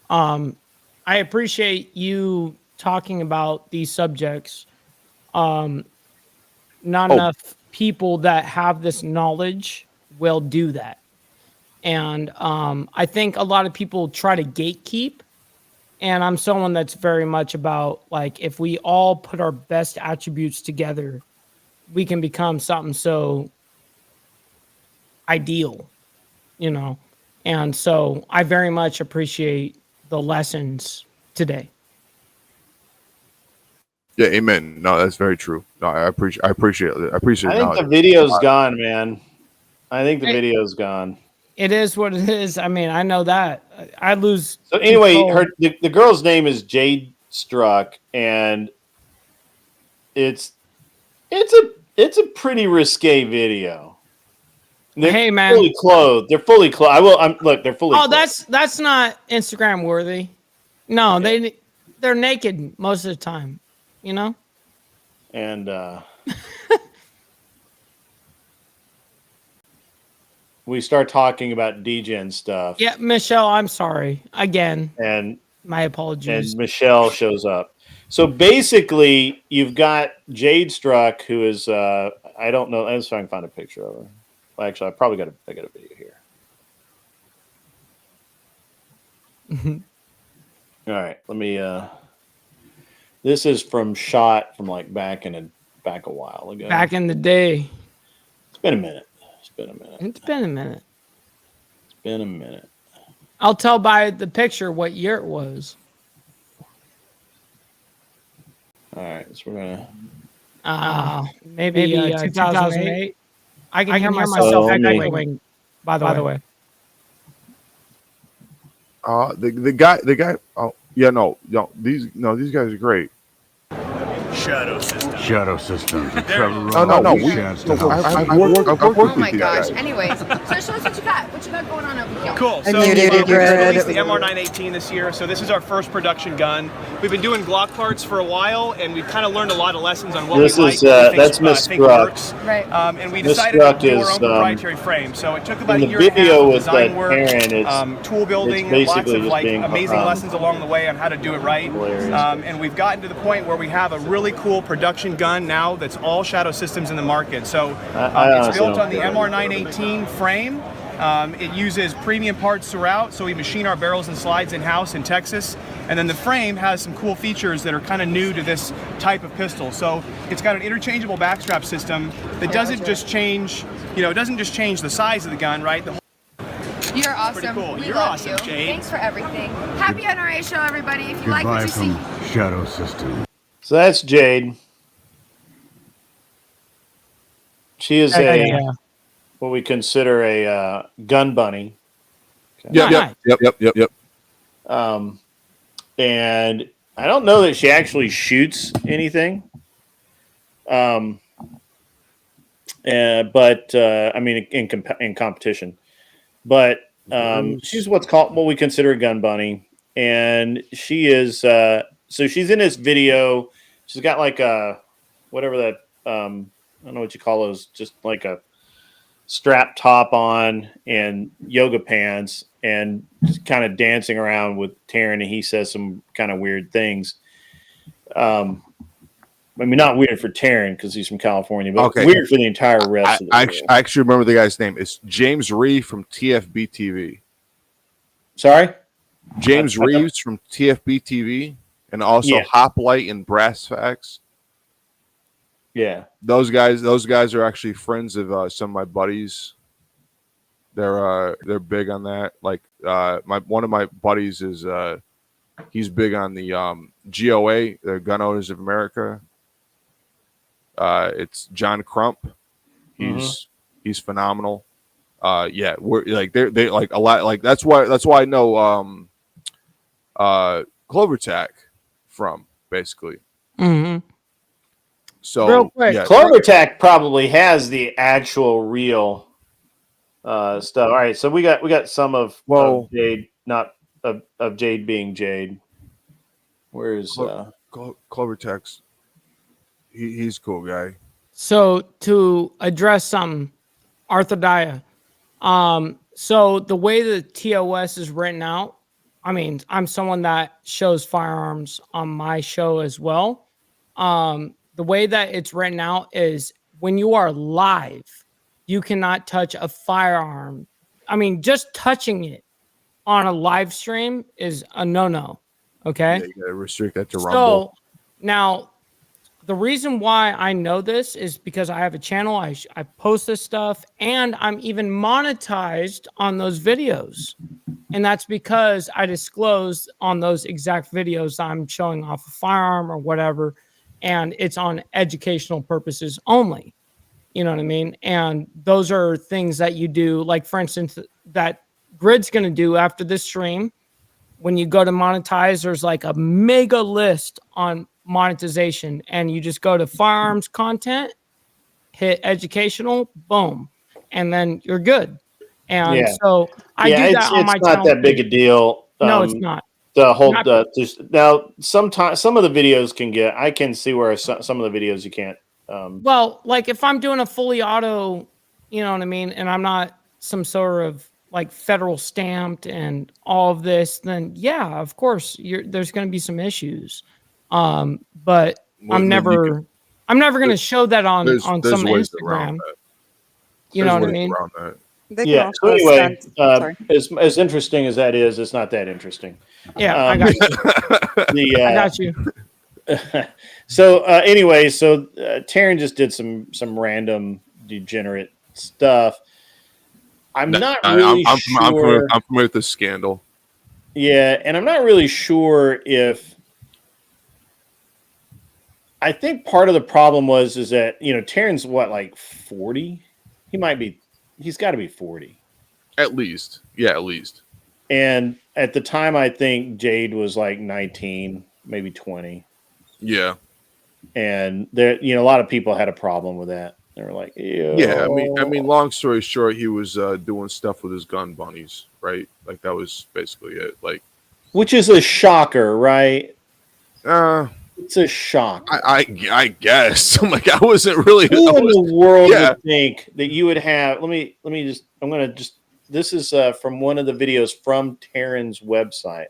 Speaker 7: I appreciate you talking about these subjects. Not enough people that have this knowledge will do that. And I think a lot of people try to gatekeep. And I'm someone that's very much about, like, if we all put our best attributes together, we can become something so ideal, you know? And so I very much appreciate the lessons today.
Speaker 10: Yeah, amen. No, that's very true. No, I appreciate it. I appreciate it.
Speaker 6: I think the video's gone, man. I think the video's gone.
Speaker 7: It is what it is. I mean, I know that. I lose.
Speaker 6: So anyway,
Speaker 7: control.
Speaker 6: the girl's name is Jade Struck, and it's a pretty risque video. They're
Speaker 7: Hey, man.
Speaker 6: fully clothed. They're fully clothed. Look, they're fully.
Speaker 7: Oh,
Speaker 6: clothed.
Speaker 7: that's not Instagram worthy. No, they're naked most of the time, you know?
Speaker 6: And we start talking about degen stuff.
Speaker 7: Yeah, Michelle, I'm sorry. Again.
Speaker 6: And
Speaker 7: my apologies.
Speaker 6: And Michelle shows up. So basically, you've got Jade Struck, who is I don't know. I'm just trying to find a picture of her. Well, actually, I got a video here. All right, let me. This is shot from like back a while ago.
Speaker 7: Back in the day.
Speaker 6: It's been a minute.
Speaker 7: It's been a minute.
Speaker 6: minute.
Speaker 7: I'll tell by the picture what year it was.
Speaker 6: All right, so we're gonna.
Speaker 7: Maybe 2008. I can hear myself echoing. By the way.
Speaker 10: The guy. Oh yeah, no. These guys are great.
Speaker 4: Shadow System.
Speaker 11: Shadow Systems.
Speaker 10: No. I've worked
Speaker 13: Oh my
Speaker 10: with you
Speaker 13: gosh.
Speaker 10: guys.
Speaker 13: Anyways, so show us what you got. What you got going on over here?
Speaker 4: Cool.
Speaker 12: I
Speaker 4: So
Speaker 12: muted
Speaker 4: we
Speaker 12: it, Red.
Speaker 4: released the MR918 this year. So this is our first production gun. We've been doing Glock parts for a while, and we've kind of learned a lot of lessons on what
Speaker 6: This
Speaker 4: we like.
Speaker 6: is,
Speaker 4: what we
Speaker 6: that's
Speaker 4: think,
Speaker 6: Miss
Speaker 4: think
Speaker 6: Struck.
Speaker 4: works.
Speaker 13: Right.
Speaker 4: And we
Speaker 6: Miss
Speaker 4: decided to
Speaker 6: Struck
Speaker 4: do our
Speaker 6: is,
Speaker 4: own proprietary frame. So it took about
Speaker 6: in
Speaker 4: a
Speaker 6: the
Speaker 4: year and a half
Speaker 6: video
Speaker 4: of
Speaker 6: with
Speaker 4: design
Speaker 6: that
Speaker 4: work,
Speaker 6: Karen, it's
Speaker 4: tool building,
Speaker 6: it's
Speaker 4: lots
Speaker 6: basically
Speaker 4: of
Speaker 6: just
Speaker 4: like
Speaker 6: being,
Speaker 4: amazing lessons along the way on how to do it right.
Speaker 6: Hilarious.
Speaker 4: And we've gotten to the point where we have a really cool production gun now that's all Shadow Systems in the market. So it's built on the MR918 frame. It uses premium parts throughout, so we machine our barrels and slides in-house in Texas. And then the frame has some cool features that are kind of new to this type of pistol. So it's got an interchangeable backstrap system that doesn't just change, it doesn't just change the size of the gun, right?
Speaker 13: You're awesome.
Speaker 4: Cool.
Speaker 13: We
Speaker 4: You're
Speaker 13: love
Speaker 4: awesome,
Speaker 13: you.
Speaker 4: Jade.
Speaker 13: Thanks for everything. Happy NRA show, everybody. If you like what you see.
Speaker 11: Shadow System.
Speaker 6: So that's Jade. She is what we consider a gun bunny.
Speaker 10: Yep.
Speaker 6: And I don't know that she actually shoots anything. But I mean, in competition, but she's what we consider a gun bunny, and she is. So she's in this video. She's got like a whatever that I don't know what you call those, just like a strap top on and yoga pants, and just kind of dancing around with Taryn, and he says some kind of weird things. I mean, not weird for Taryn because he's from California, but weird for the entire rest of the world.
Speaker 10: I actually remember the guy's name. It's James Reeves from TFB TV.
Speaker 6: Sorry?
Speaker 10: James Reeves from TFB TV, and also Hoplite and Brass Facts.
Speaker 6: Yeah.
Speaker 10: Those guys are actually friends of some of my buddies. They're big on that. Like one of my buddies is he's big on the GOA, the Gun Owners of America. It's John Crump. He's phenomenal. We're like they like a lot. Like that's why I know CloverTac from basically.
Speaker 7: Mm-hmm.
Speaker 10: So
Speaker 7: real quick,
Speaker 6: CloverTac probably has the actual real stuff. All right, so we got some of Jade, not of Jade being Jade. Where's
Speaker 10: CloverTac's? He's a cool guy.
Speaker 7: So to address some Arthur Dyer, so the way the TOS is written out, I mean, I'm someone that shows firearms on my show as well. The way that it's written out is when you are live, you cannot touch a firearm. I mean, just touching it on a live stream is a no-no. Okay.
Speaker 10: Yeah, you gotta restrict that to Rumble.
Speaker 7: So now the reason why I know this is because I have a channel. I post this stuff, and I'm even monetized on those videos. And that's because I disclose on those exact videos I'm showing off a firearm or whatever, and it's on educational purposes only. You know what I mean? And those are things that you do, like for instance, that Grid's going to do after this stream. When you go to monetize, there's like a mega list on monetization, and you just go to firearms content, hit educational, boom, and then you're good. And so I do that on my channel.
Speaker 6: It's not that big a deal.
Speaker 7: No, it's not.
Speaker 6: The whole now sometimes some of the videos can get. I can see where some of the videos you can't.
Speaker 7: Well, like if I'm doing a fully auto, you know what I mean, and I'm not some sort of like federal stamped and all of this, then yeah, of course, there's going to be some issues. But I'm never going to show that on some Instagram. You know what I mean?
Speaker 6: Yeah. So anyway, as interesting as that is, it's not that interesting.
Speaker 7: Yeah, I got you. I got you.
Speaker 6: So anyway, Taryn just did some random degenerate stuff. I'm not really sure.
Speaker 10: I'm familiar with the scandal.
Speaker 6: Yeah, and I'm not really sure if. I think part of the problem is that Taryn's like 40. He's got to be 40.
Speaker 10: At least. Yeah, at least.
Speaker 6: And at the time, I think Jade was like 19, maybe 20.
Speaker 10: Yeah.
Speaker 6: and there, a lot of people had a problem with that. They were like, ew.
Speaker 10: Yeah, I mean, long story short, he was doing stuff with his gun bunnies, right? Like that was basically it. Like,
Speaker 6: which is a shocker, right? It's a shock.
Speaker 10: I guess. I'm like, I wasn't really.
Speaker 6: Who in the world would think that you would have? Let me just. I'm gonna just. This is from one of the videos from Taryn's website.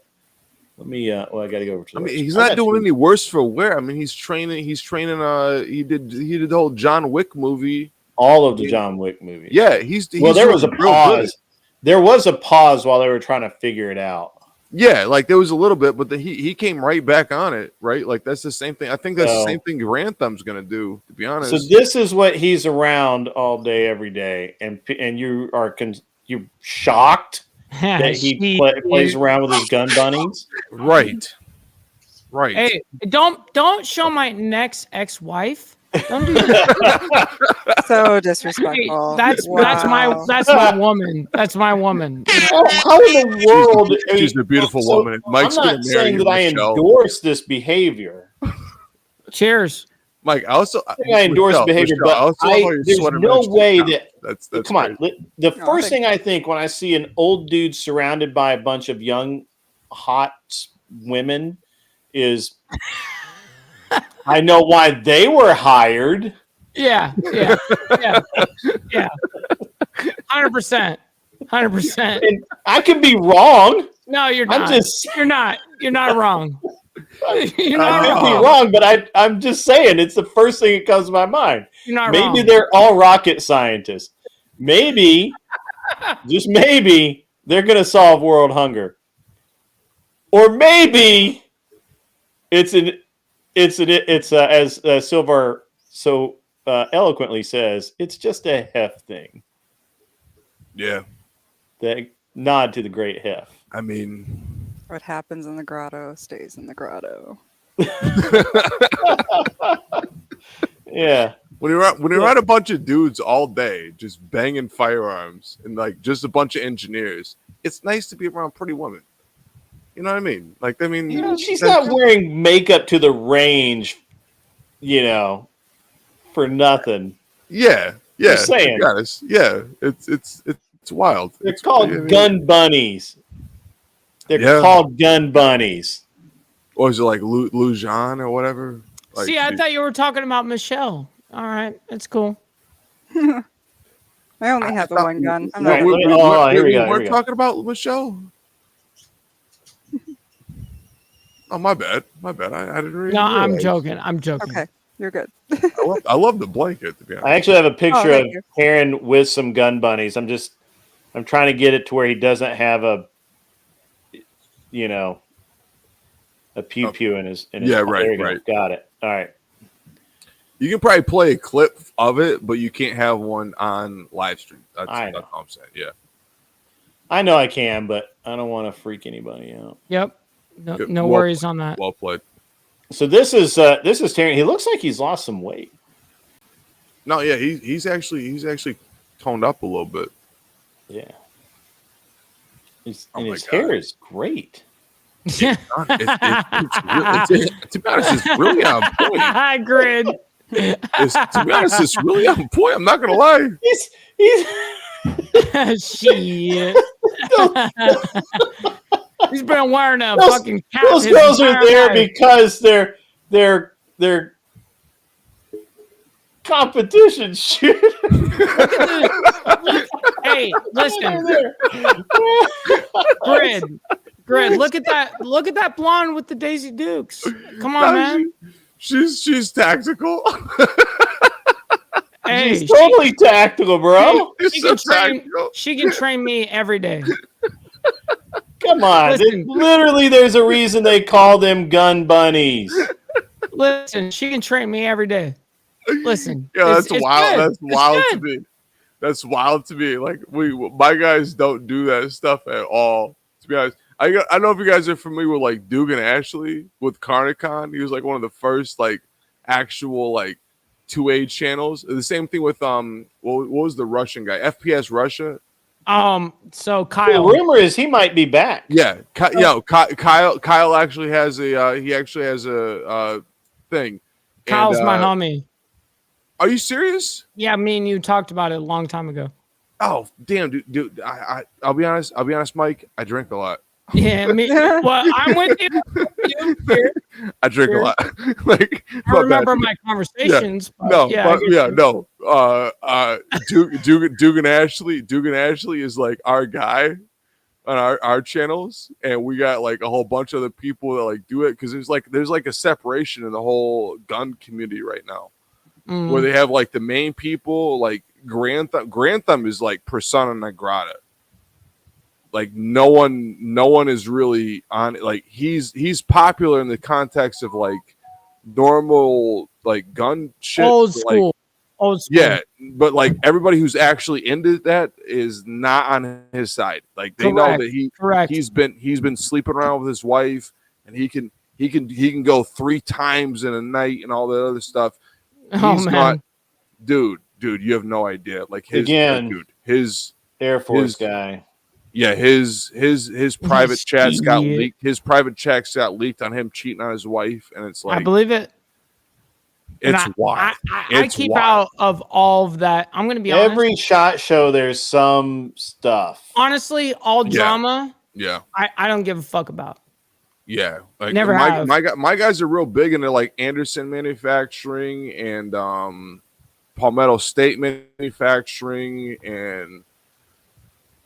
Speaker 6: Let me. Well, I got to go over to.
Speaker 10: I mean, he's not doing any worse for wear. I mean, he's training. He did the whole John Wick movie.
Speaker 6: All of the John Wick movies.
Speaker 10: Yeah,
Speaker 6: well, there was a pause. There was a pause while they were trying to figure it out.
Speaker 10: Yeah, like there was a little bit, but he came right back on it, right? Like that's the same thing. I think that's the same thing Granthum's gonna do, to be honest.
Speaker 6: So this is what he's around all day, every day, and you are you shocked that he plays around with his gun bunnies,
Speaker 10: right?
Speaker 7: Hey, don't show my next ex-wife. Don't do that.
Speaker 12: So disrespectful.
Speaker 7: Hey, that's my woman. That's my woman.
Speaker 6: How in the world?
Speaker 10: She's a beautiful woman. Mike's
Speaker 6: I'm not saying that I endorse this behavior.
Speaker 7: Cheers,
Speaker 10: Mike. I
Speaker 6: endorse behavior, but there's no way that's come on. The first thing I think when I see an old dude surrounded by a bunch of young, hot women is. I know why they were hired.
Speaker 7: Yeah. 100%.
Speaker 6: I could be wrong.
Speaker 7: No, you're not. You're not. You're not wrong. You're not
Speaker 6: I could be wrong, but I'm just saying it's the first thing that comes to my mind.
Speaker 7: You're not
Speaker 6: maybe
Speaker 7: wrong.
Speaker 6: They're all rocket scientists. Maybe, just maybe, they're going to solve world hunger. Or maybe it's as Silver so eloquently says, it's just a hef thing.
Speaker 10: Yeah.
Speaker 6: The nod to the great hef.
Speaker 10: I mean,
Speaker 12: what happens in the grotto stays in the grotto.
Speaker 6: Yeah.
Speaker 10: When you're around a bunch of dudes all day just banging firearms and like just a bunch of engineers, it's nice to be around pretty women. You know what I mean? Like, I mean,
Speaker 6: she's not wearing makeup to the range, for nothing.
Speaker 10: Yeah.
Speaker 6: Just saying.
Speaker 10: Yeah, it's wild.
Speaker 6: They're called gun bunnies. They're called gun bunnies.
Speaker 10: Or is it like Lujan or whatever? Like,
Speaker 7: see, I thought you were talking about Michelle. All right, that's cool.
Speaker 12: I only have the one gun. I'm not.
Speaker 10: We're talking about Michelle. Oh, my bad. I didn't really.
Speaker 7: No,
Speaker 10: realize.
Speaker 7: I'm joking.
Speaker 12: Okay, you're good.
Speaker 10: I love the blanket, to be honest.
Speaker 6: I actually have a picture of Karen with some gun bunnies. I'm trying to get it to where he doesn't have a pew pew in his.
Speaker 10: Yeah, right.
Speaker 6: Got it. All right.
Speaker 10: You can probably play a clip of it, but you can't have one on live stream. That's what I'm saying. Yeah.
Speaker 6: I know I can, but I don't want to freak anybody out.
Speaker 7: Yep. No worries on that.
Speaker 10: Well played.
Speaker 6: So this is Terry. He looks like he's lost some weight.
Speaker 10: No, yeah, he's actually toned up a little bit.
Speaker 6: Yeah. His hair is great.
Speaker 7: Yeah.
Speaker 10: To be honest, it's really on point.
Speaker 7: I agreed.
Speaker 10: To be honest, it's really on point. I'm not gonna lie.
Speaker 7: Shit. He's been wearing a fucking cap.
Speaker 6: Those girls are there because they're competition shit.
Speaker 7: Hey, listen. Grid, look at that blonde with the Daisy Dukes. Come on, man.
Speaker 10: She's tactical.
Speaker 7: Hey,
Speaker 6: she's totally tactical, bro.
Speaker 7: She can train me every day.
Speaker 6: Come on. Literally, there's a reason they call them gun bunnies.
Speaker 7: Listen, she can train me every day. Listen.
Speaker 10: Yeah, that's wild.
Speaker 7: Good.
Speaker 10: That's wild to me. That's wild to me. Like my guys don't do that stuff at all. To be honest, I don't know if you guys are familiar with like Dugan Ashley with Carnicon. He was like one of the first like actual like 2A channels. The same thing with what was the Russian guy? FPS Russia.
Speaker 7: So Kyle.
Speaker 6: The rumor is he might be back.
Speaker 10: Yeah, Kyle actually has a thing.
Speaker 7: Kyle's my homie.
Speaker 10: Are you serious?
Speaker 7: Yeah, me and you talked about it a long time ago.
Speaker 10: Oh, damn, dude. I'll be honest, Mike. I drink a lot.
Speaker 7: Yeah, me. Well, I'm with you.
Speaker 10: I drink a lot. Like,
Speaker 7: I remember my conversations.
Speaker 10: Yeah. No. Duke and Ashley is like our guy on our channels, and we got like a whole bunch of other people that like do it because there's like a separation in the whole gun community right now, where they have like the main people like Grantham is like persona non grata. Like no one is really on it. Like he's popular in the context of like normal like gun shit.
Speaker 7: Old school.
Speaker 10: Yeah, but like everybody who's actually into that is not on his side. Like they know that he's been sleeping around with his wife, and he can go 3 times in a night and all that other stuff. He's not, dude. You have no idea. Like his
Speaker 6: Air Force guy.
Speaker 10: Yeah, his private chats got leaked. His private chats got leaked on him cheating on his wife, and it's like
Speaker 7: I believe it.
Speaker 10: It's wild.
Speaker 7: I keep out of all of that. I'm going to be honest.
Speaker 6: Every SHOT Show, there's some stuff.
Speaker 7: Honestly, all drama.
Speaker 10: Yeah.
Speaker 7: I don't give a fuck about.
Speaker 10: Yeah, like
Speaker 7: Never have.
Speaker 10: My guys are real big into like Anderson Manufacturing and Palmetto State Manufacturing and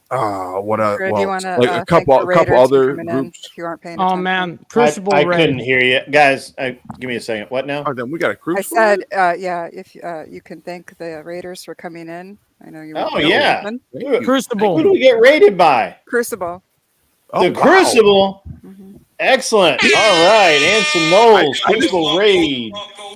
Speaker 10: what else? Like a couple other groups.
Speaker 12: If you aren't paying
Speaker 7: attention.
Speaker 12: attention.
Speaker 7: Man, Crucible.
Speaker 6: I couldn't hear you guys. Give me a second. What now?
Speaker 10: Oh, then we got a Crucible.
Speaker 12: I said, if you can thank the Raiders for coming in. I know you.
Speaker 6: Oh yeah,
Speaker 7: Crucible.
Speaker 6: Who do we get rated by?
Speaker 12: Crucible.
Speaker 6: The Crucible. Excellent. All right, Anson Knowles, Crucible raid.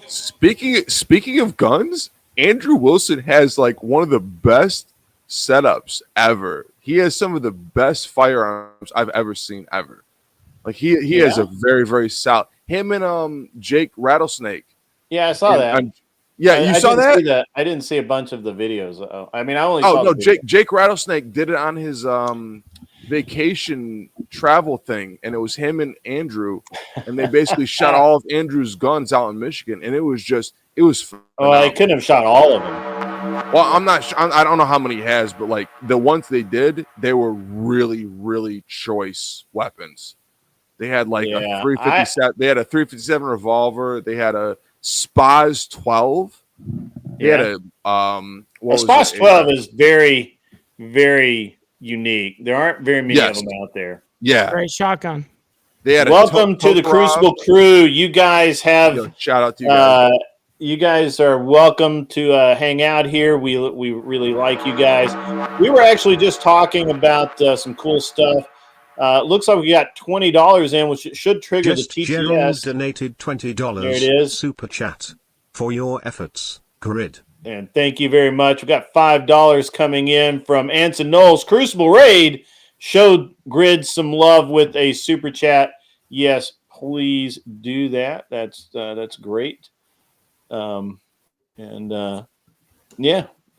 Speaker 10: Speaking of guns, Andrew Wilson has like one of the best setups ever. He has some of the best firearms I've ever seen ever. Like he has a very, very solid. Him and Jake Rattlesnake.
Speaker 6: Yeah, I saw that.
Speaker 10: You saw that?
Speaker 6: I didn't see a bunch of the videos. I mean, I only.
Speaker 10: Oh no, Jake Rattlesnake did it on his vacation travel thing, and it was him and Andrew, and they basically shot all of Andrew's guns out in Michigan, and it was phenomenal.
Speaker 6: Oh, I couldn't have shot all of them.
Speaker 10: Well, I'm not sure. I don't know how many he has, but like the ones they did, they were really, really choice weapons. They had like a 357. They had a 357 revolver. They had a Spaz 12. They had a
Speaker 6: Spaz 12 is very, very unique. There aren't very many of them out there.
Speaker 10: Yeah,
Speaker 7: great shotgun.
Speaker 10: They had
Speaker 6: welcome to the Crucible crew. You guys have
Speaker 10: shout out to you guys.
Speaker 6: You guys are welcome to hang out here. We really like you guys. We were actually just talking about some cool stuff. Looks like we got $20 in, which should trigger the TTS.
Speaker 9: Gerald donated $20.
Speaker 6: There it is.
Speaker 9: Super chat for your efforts, Grid.
Speaker 6: And thank you very much. We got $5 coming in from Anson Knowles. Crucible Raid showed Grid some love with a super chat. Yes, please do that. That's great. Yeah, it's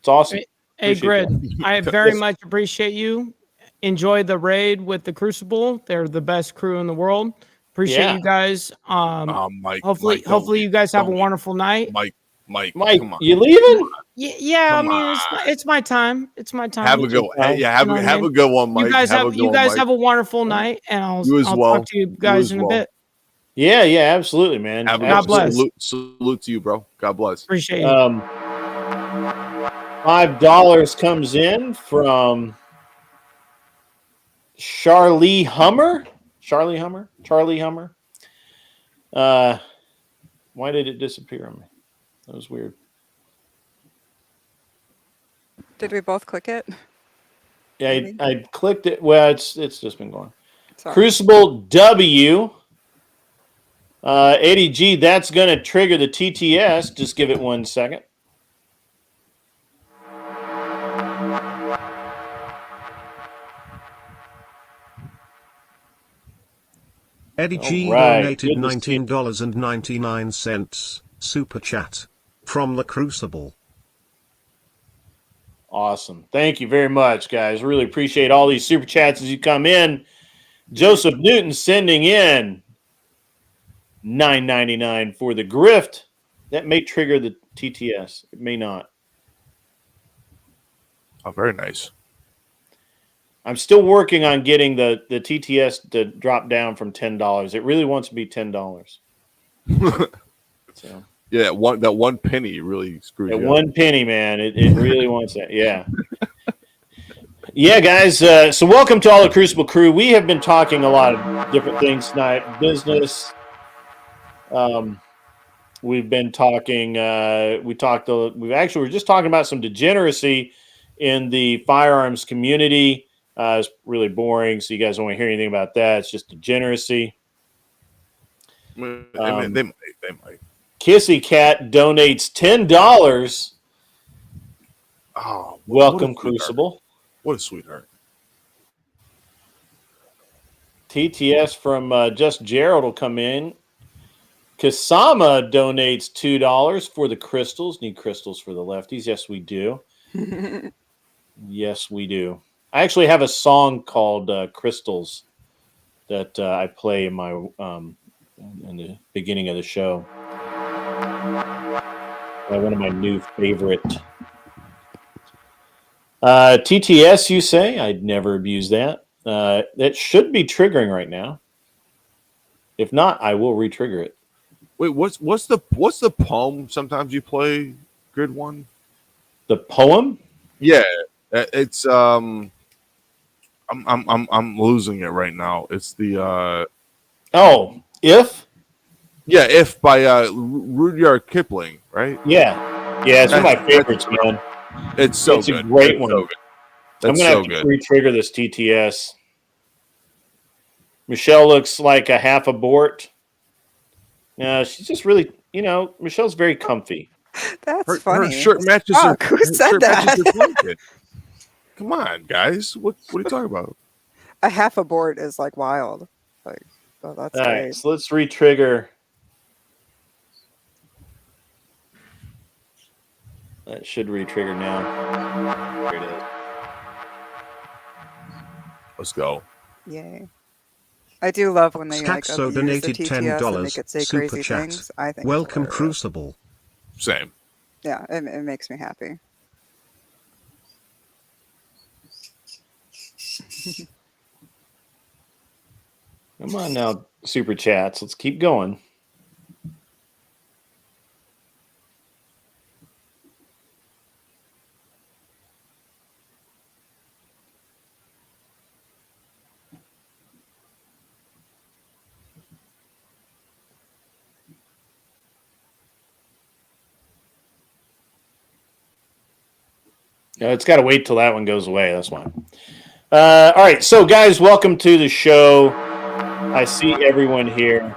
Speaker 6: awesome.
Speaker 7: Hey, Grid, I very much appreciate you. Enjoy the raid with the Crucible. They're the best crew in the world. Appreciate you guys.
Speaker 10: Mike,
Speaker 7: hopefully you guys have a wonderful night.
Speaker 10: Mike,
Speaker 6: come on. You leaving?
Speaker 7: Yeah. I mean, it's my time. It's my time.
Speaker 10: Have a good one. Yeah, have a good one, Mike.
Speaker 7: You guys have a wonderful night, and I'll talk to you guys in a bit.
Speaker 6: Yeah, absolutely, man.
Speaker 7: God bless.
Speaker 10: Salute to you, bro. God bless.
Speaker 7: Appreciate you.
Speaker 6: $5 comes in from Charlie Hummer. Why did it disappear on me? That was weird.
Speaker 12: Did we both click it?
Speaker 6: Yeah, I clicked it. Well, it's just been going.
Speaker 12: Sorry.
Speaker 6: Crucible W. 80G, that's going to trigger the TTS. Just give it 1 second.
Speaker 9: Eddie G donated $19.99 super chat from the Crucible.
Speaker 6: Awesome. Thank you very much, guys. Really appreciate all these super chats as you come in. Joseph Newton sending in $9.99 for the Grift. That may trigger the TTS. It may not.
Speaker 10: Oh, very nice.
Speaker 6: I'm still working on getting the TTS to drop down from $10. It really wants to be $10. So
Speaker 10: yeah, that one penny really screws you.
Speaker 6: That one penny, man. It really wants that. Yeah. Yeah, guys. So welcome to all the Crucible crew. We have been talking a lot of different things tonight. Business. We've been talking. We're just talking about some degeneracy in the firearms community. It's really boring, so you guys don't want to hear anything about that. It's just degeneracy.
Speaker 10: They might.
Speaker 6: Kissy Cat donates $10.
Speaker 10: Oh,
Speaker 6: welcome, Crucible.
Speaker 10: What a sweetheart.
Speaker 6: TTS from Just Gerald will come in. Kasama donates $2 for the crystals. Need crystals for the lefties. Yes, we do. Yes, we do. I actually have a song called Crystals that I play in my in the beginning of the show. One of my new favorite. TTS, you say? I'd never abuse that. That should be triggering right now. If not, I will re-trigger it.
Speaker 10: Wait, what's the poem? Sometimes you play Grid One.
Speaker 6: The poem?
Speaker 10: Yeah, it's I'm losing it right now. It's the
Speaker 6: If?
Speaker 10: Yeah, If by Rudyard Kipling, right?
Speaker 6: Yeah, it's one of my favorites, man.
Speaker 10: It's so
Speaker 6: it's
Speaker 10: good.
Speaker 6: A great
Speaker 10: it's
Speaker 6: one.
Speaker 10: So good.
Speaker 6: I'm gonna have to re-trigger this TTS. Michelle looks like a half abort. She's just really, Michelle's very comfy.
Speaker 12: That's funny.
Speaker 10: Her shirt matches
Speaker 12: her. Who said that?
Speaker 10: Come on, guys. What are you talking about?
Speaker 12: A half abort is like wild. Like, oh, that's
Speaker 6: all
Speaker 12: great.
Speaker 6: right. So let's re-trigger. That should re-trigger now. Here it is.
Speaker 10: Let's go.
Speaker 12: Yay. I do love when they
Speaker 9: Scatso donated $10.
Speaker 12: Make it say
Speaker 9: Super
Speaker 12: crazy
Speaker 9: chat.
Speaker 12: things. I think
Speaker 9: welcome, Crucible.
Speaker 10: Same.
Speaker 12: Yeah, it makes me happy.
Speaker 6: Come on now, super chats. Let's keep going. It's got to wait till that one goes away. That's why. All right. So, guys, welcome to the show. I see everyone here.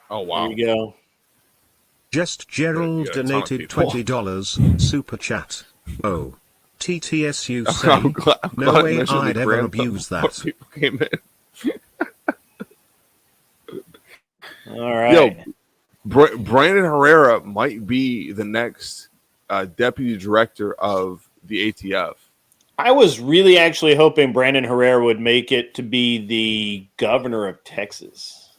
Speaker 10: Oh, wow.
Speaker 6: Here we go.
Speaker 9: Just Gerald donated $20. Super chat. Oh. TTS you say.
Speaker 10: I'm glad
Speaker 9: no way I'd ever abuse that.
Speaker 10: People came in.
Speaker 6: All right.
Speaker 10: Yo, Brandon Herrera might be the next deputy director of the ATF.
Speaker 6: I was really actually hoping Brandon Herrera would make it to be the governor of Texas.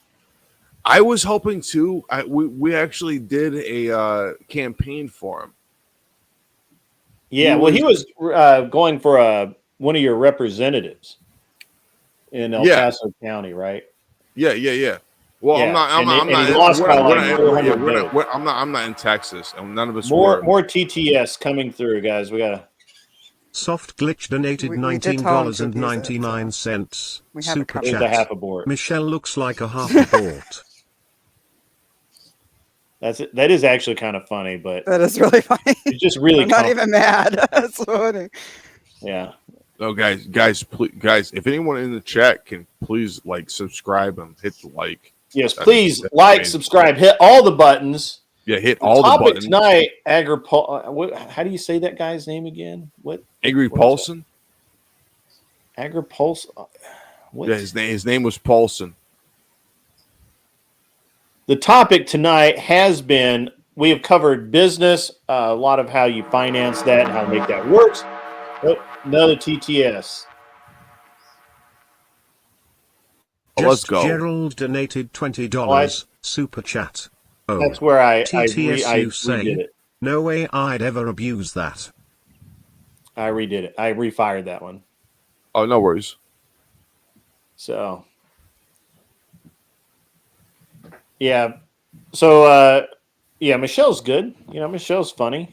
Speaker 10: I was hoping too. We actually did a campaign for him.
Speaker 6: Yeah, he was going for one of your representatives in El Paso County, right?
Speaker 10: Yeah. Well,
Speaker 6: yeah.
Speaker 10: I'm not in Texas, and none of us
Speaker 6: more TTS coming through, guys. We gotta.
Speaker 9: Soft Glitch donated $19.99. Super chat.
Speaker 6: A half abort.
Speaker 9: Michelle looks like a half abort.
Speaker 6: That is actually kind of funny, but
Speaker 12: that is really funny.
Speaker 6: It's just really.
Speaker 12: I'm not even mad. That's funny.
Speaker 6: Yeah.
Speaker 10: Oh, guys, please, guys! If anyone in the chat can please subscribe and hit the like.
Speaker 6: Yes, please subscribe, hit all the buttons.
Speaker 10: Yeah, hit all the buttons.
Speaker 6: Tonight, how do you say that guy's name again? What?
Speaker 10: Angry Paulson.
Speaker 6: Paulson.
Speaker 10: Yeah, his name was Paulson.
Speaker 6: The topic tonight has been, we have covered business, a lot of how you finance that and how to make that work. Oh, another TTS.
Speaker 10: Let's go.
Speaker 9: Gerald donated $20. Super chat.
Speaker 6: That's where I
Speaker 9: TTSU
Speaker 6: redid
Speaker 9: say,
Speaker 6: it.
Speaker 9: no way I'd ever abuse that.
Speaker 6: I redid it. I refired that one.
Speaker 10: Oh, no worries.
Speaker 6: So, yeah. So, yeah, Michelle's good. You know, Michelle's funny.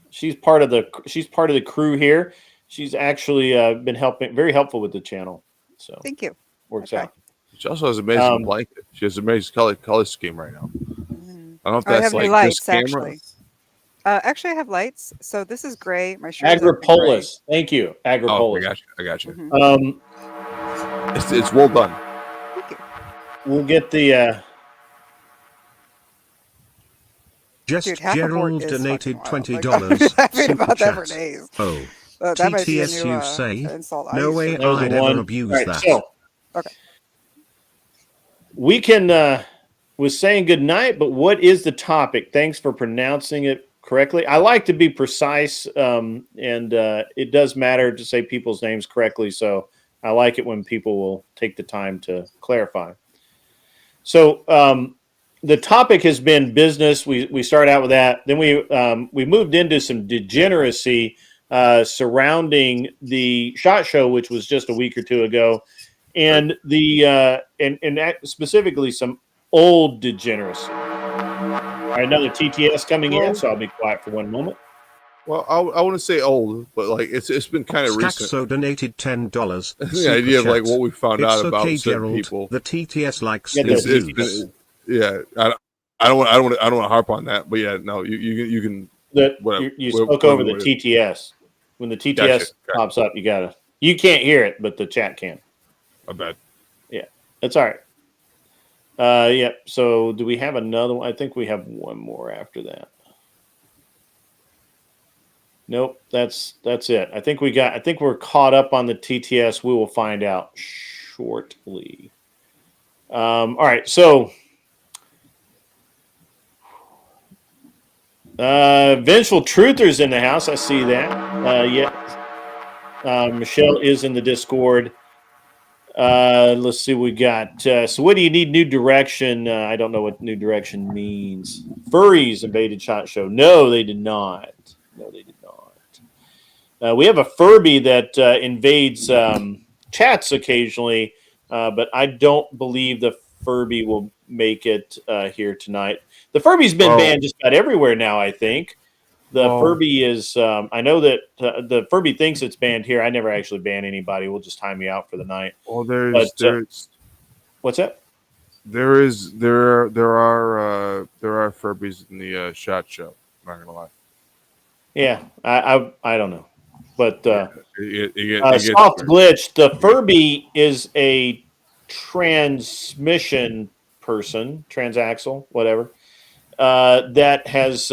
Speaker 6: She's part of the crew here. She's actually been very helpful with the channel. So
Speaker 12: thank you.
Speaker 6: Works out.
Speaker 10: She also has amazing blanket. She has amazing color scheme right now. I don't know if
Speaker 12: I
Speaker 10: that's
Speaker 12: have
Speaker 10: like
Speaker 12: new lights,
Speaker 10: this camera.
Speaker 12: actually. Actually, I have lights. So this is gray. My shirt is
Speaker 6: Agripolis. Thank you. Agripolis.
Speaker 10: Oh, I got you.
Speaker 12: Mm-hmm.
Speaker 10: It's well done.
Speaker 12: Thank you.
Speaker 6: We'll get the.
Speaker 9: Just
Speaker 12: Dude, half a
Speaker 9: Gerald
Speaker 12: board is
Speaker 9: donated
Speaker 12: fucking
Speaker 9: $20.
Speaker 12: wild. Like, I've been
Speaker 9: Super
Speaker 12: about that for
Speaker 9: chat.
Speaker 12: days.
Speaker 9: Oh,
Speaker 12: That might be a new
Speaker 9: TTSU say,
Speaker 12: insult. I
Speaker 9: no
Speaker 12: used
Speaker 9: way
Speaker 12: to-
Speaker 9: I'd ever abuse
Speaker 6: Right,
Speaker 9: that.
Speaker 6: so
Speaker 12: Okay.
Speaker 6: we can was saying good night, but what is the topic? Thanks for pronouncing it correctly. I like to be precise, and it does matter to say people's names correctly. So I like it when people will take the time to clarify. So the topic has been business. We start out with that. Then we moved into some degeneracy surrounding the SHOT Show, which was just a week or two ago, and specifically some old degeneracy. All right, another TTS coming in, so I'll be quiet for one moment.
Speaker 10: Well, I want to say old, but like it's been kind of recent.
Speaker 9: Staxo donated $10.
Speaker 10: The idea of like what we found out about
Speaker 9: okay,
Speaker 10: certain
Speaker 9: Gerald,
Speaker 10: people.
Speaker 9: The TTS likes
Speaker 6: Yeah,
Speaker 9: the views.
Speaker 10: Yeah, I don't want to harp on that, but yeah, no, you can.
Speaker 6: You spoke over the TTS. When the TTS
Speaker 10: Gotcha.
Speaker 6: pops up, you can't hear it, but the chat can.
Speaker 10: I bet.
Speaker 6: Yeah, that's all right. Yeah. So, do we have another one? I think we have one more after that. Nope, that's it. I think we're caught up on the TTS. We will find out shortly. All right. So, Vengeful Truthers in the house. I see that. Yeah. Michelle is in the Discord. Let's see what we got. So what do you need? New direction. I don't know what new direction means. Furries invaded SHOT Show. No, they did not. We have a Furby that invades chats occasionally, but I don't believe the Furby will make it here tonight. The Furby's been banned just about everywhere now, I think. The Furby is, I know that the Furby thinks it's banned here. I never actually ban anybody. We'll just time me out for the night.
Speaker 10: Well, there's
Speaker 6: what's that?
Speaker 10: There are Furbies in the SHOT Show. I'm not gonna lie.
Speaker 6: Yeah, I don't know, but
Speaker 10: it
Speaker 6: soft glitch. The Furby is a transmission person, transaxle, whatever. That has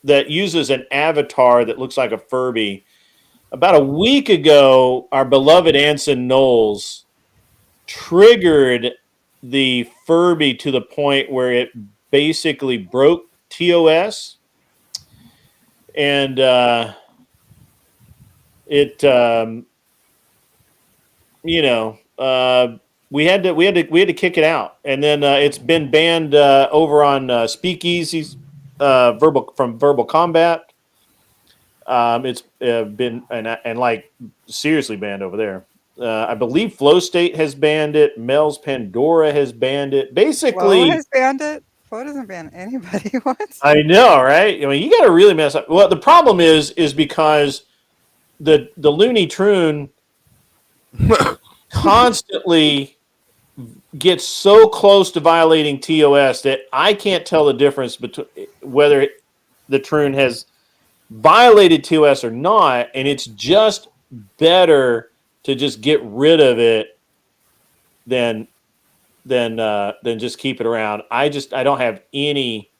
Speaker 6: that uses an avatar that looks like a Furby. About a week ago, our beloved Anson Knowles triggered the Furby to the point where it basically broke TOS, and we had to kick it out, and then it's been banned over on Speakeasies, verbal combat. It's been and like seriously banned over there. I believe Flow State has banned it. Mel's Pandora has banned it. Basically,
Speaker 12: Flo has banned it. Flo doesn't ban anybody. What?
Speaker 6: I know, right? I mean, you got to really mess up. Well, the problem is because the Looney Tune constantly gets so close to violating TOS that I can't tell the difference between whether the Troon has violated TOS or not, and it's just better to just get rid of it than just keep it around. I don't have any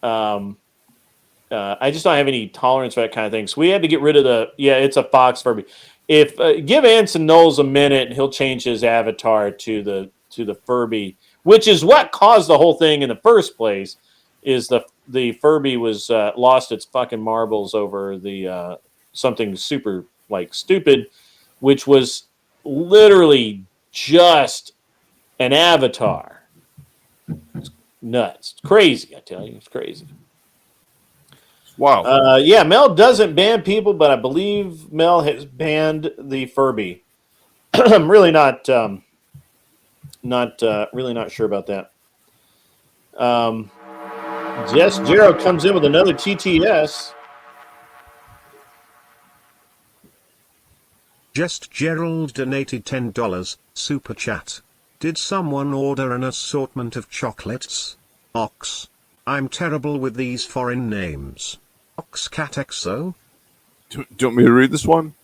Speaker 6: I just don't have any tolerance for that kind of thing. So we had to get rid of it's a Fox Furby. If give Anson Knowles a minute and he'll change his avatar to the Furby, which is what caused the whole thing in the first place. Is the Furby was lost its fucking marbles over the something super like stupid, which was literally just an avatar. nuts. It's crazy, I tell you. It's crazy.
Speaker 10: Wow.
Speaker 6: Yeah, Mel doesn't ban people, but I believe Mel has banned the Furby. I'm really not really not sure about that. Jess Jarrow comes in with another TTS.
Speaker 9: Just Gerald donated $10 super chat. Did someone order an assortment of chocolates? Ox. I'm terrible with these foreign names. Ox Cat XO?
Speaker 10: Do you want me to read this one?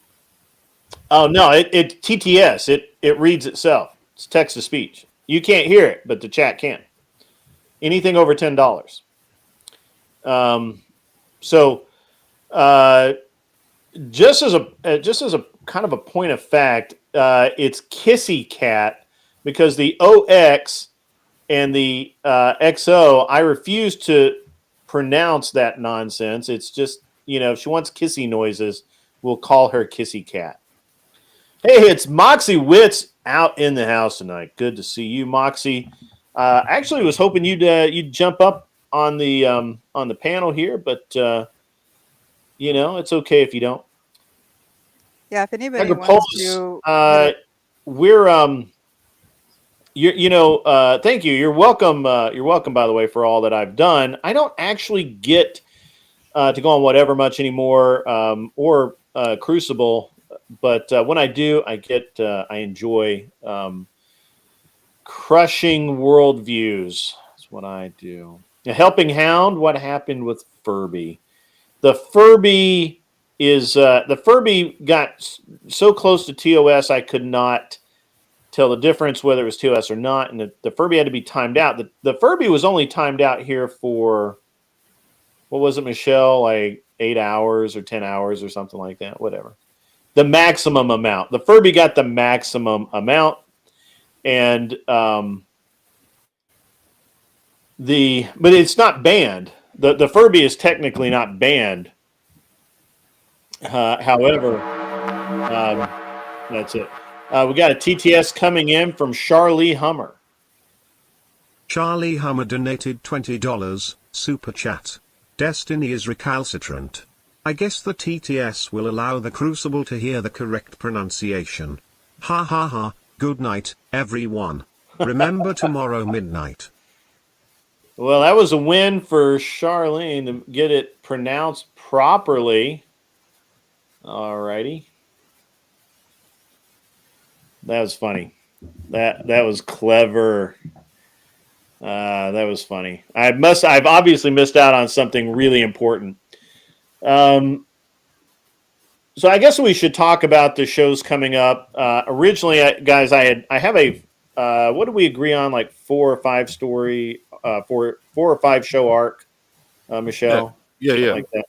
Speaker 6: Oh no, it TTS. It reads itself. It's text to speech. You can't hear it, but the chat can. Anything over $10. So just as a kind of a point of fact, it's Kissy Cat because the OX and the XO, I refuse to pronounce that nonsense. It's just, if she wants kissy noises, we'll call her Kissy Cat. Hey, it's Moxie Wits out in the house tonight. Good to see you, Moxie. Actually, was hoping you'd jump up on the panel here, but it's okay if you don't.
Speaker 12: Yeah, if anybody
Speaker 6: Agrippose,
Speaker 12: wants to,
Speaker 6: we're thank you. You're welcome. You're welcome, by the way, for all that I've done. I don't actually get to go on whatever much anymore, or Crucible, but when I do, I enjoy crushing worldviews. That's what I do. A Helping Hound. What happened with Furby? The Furby got so close to TOS I could not tell the difference whether it was TOS or not, and the Furby had to be timed out. The Furby was only timed out here for, what was it, Michelle? Like 8 hours or 10 hours or something like that. Whatever. The maximum amount. The Furby got the maximum amount, and but it's not banned. The Furby is technically not banned. However, that's it. We got a TTS coming in from Charlie Hummer.
Speaker 9: Charlie Hummer donated $20 super chat. Destiny is recalcitrant. I guess the TTS will allow the Crucible to hear the correct pronunciation. Ha ha ha. Good night, everyone. Remember tomorrow midnight.
Speaker 6: Well, that was a win for Charlene to get it pronounced properly. All righty. That was funny. That was clever. That was funny. I've obviously missed out on something really important. So I guess we should talk about the shows coming up. Originally, guys, I have a what did we agree on? Like 4 or 5 story, 4 or 5 show arc. Michelle,
Speaker 10: yeah.
Speaker 6: Like that.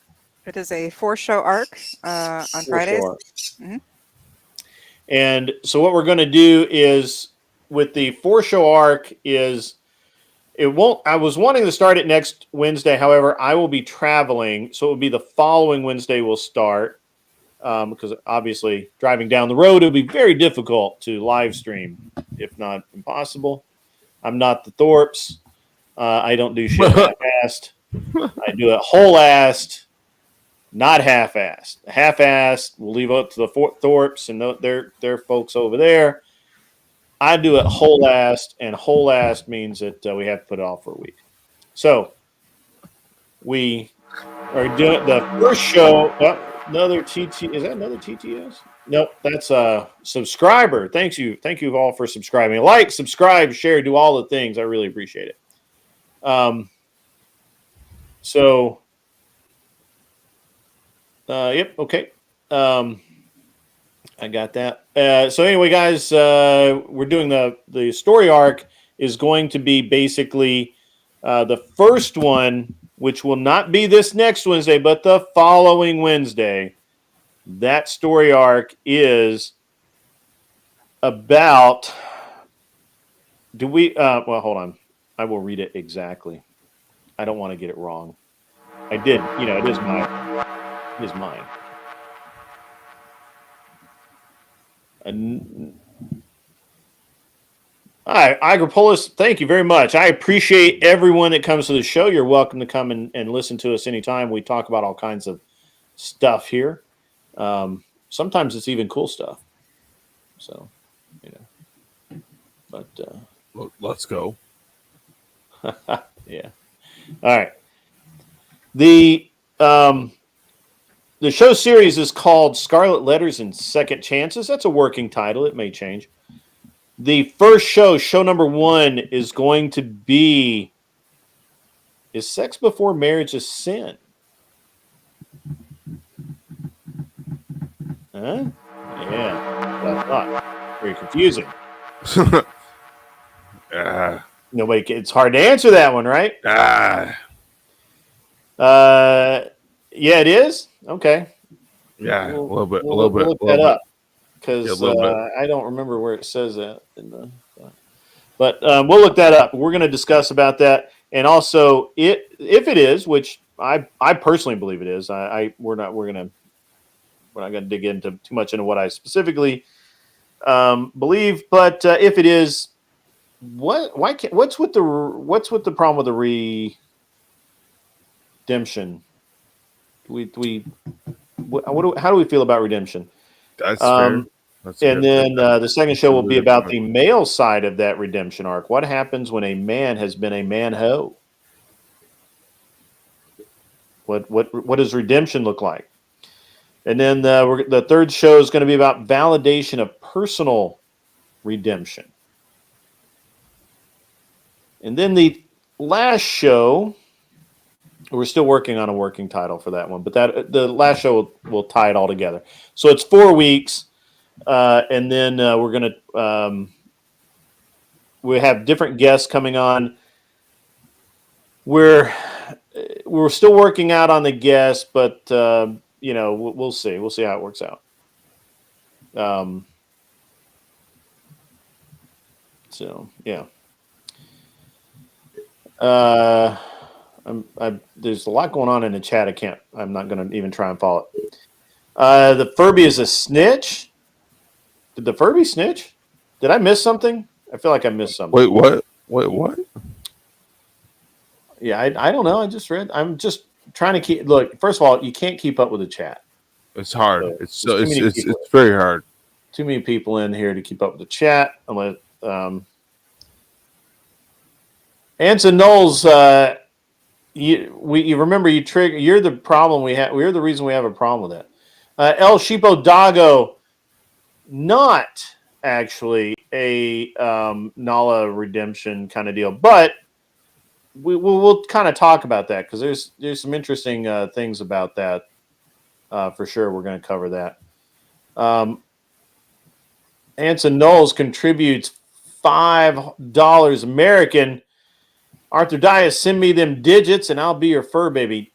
Speaker 12: it is a 4-show arc on Fridays. Mm-hmm.
Speaker 6: And so what we're going to do is with the 4-show arc is it won't. I was wanting to start it next Wednesday. However, I will be traveling, so it will be the following Wednesday we'll start. Because obviously driving down the road, it would be very difficult to live stream, if not impossible. I'm not the Thorpes. I don't do shit half-assed. I do it whole-assed, not half-assed. Half-assed, we'll leave up to the Thorpes and their folks over there. I do it whole-assed, and whole-assed means that we have to put it off for a week. So we are doing the first show. Another TT. Is that another TTS? Nope, that's a subscriber. Thank you all for subscribing. Like, subscribe, share, do all the things. I really appreciate it. Yep, okay. I got that. So anyway, guys, we're doing the story arc is going to be basically the first one, which will not be this next Wednesday, but the following Wednesday. That story arc is about. Well, hold on. I will read it exactly. I don't want to get it wrong. I did. It is mine. It is mine. All right, Agripolis, thank you very much. I appreciate everyone that comes to the show. You're welcome to come and listen to us anytime. We talk about all kinds of stuff here. Sometimes it's even cool stuff. So, but
Speaker 10: let's go.
Speaker 6: Yeah. All right. The show series is called Scarlet Letters and Second Chances. That's a working title. It may change. The first show number 1, is going to be Is Sex Before Marriage a Sin? Huh? Yeah. That's not very confusing. Nobody. It's hard to answer that one, right? Yeah, it is. Okay.
Speaker 10: Yeah, a little bit.
Speaker 6: We'll look that up because I don't remember where it says that in the. But we'll look that up. We're going to discuss about that, and also if it is, which I personally believe it is. We're not going to dig into too much into what I specifically believe, but if it is, what's with the problem with the redemption? How do we feel about redemption?
Speaker 10: That's fair.
Speaker 6: And then the second show will be about the male side of that redemption arc. What happens when a man has been a man-ho? What does redemption look like? And then the third show is going to be about validation of personal redemption. And then the last show, we're still working on a working title for that one, but the last show will tie it all together. So it's 4 weeks. And then we're going to we have different guests coming on. We're still working out on the guests, but we'll see. We'll see how it works out. So yeah. There's a lot going on in the chat. I'm not going to even try and follow it. The Furby is a snitch. Did the Furby snitch? Did I miss something? I feel like I missed something.
Speaker 10: Wait, what? What?
Speaker 6: Yeah, I don't know. I just read. I'm just trying to keep. Look, first of all, you can't keep up with the chat.
Speaker 10: It's hard. So it's very hard.
Speaker 6: Too many people in here to keep up with the chat. Unless Anson Knowles, you remember you trigger. You're the problem we have. We're the reason we have a problem with that. El Shipo Dago. Not actually a Nala redemption kind of deal, but we'll kind of talk about that because there's some interesting things about that for sure. We're going to cover that. Anson Knowles contributes $5 American. Arthur Dias, send me them digits and I'll be your fur baby.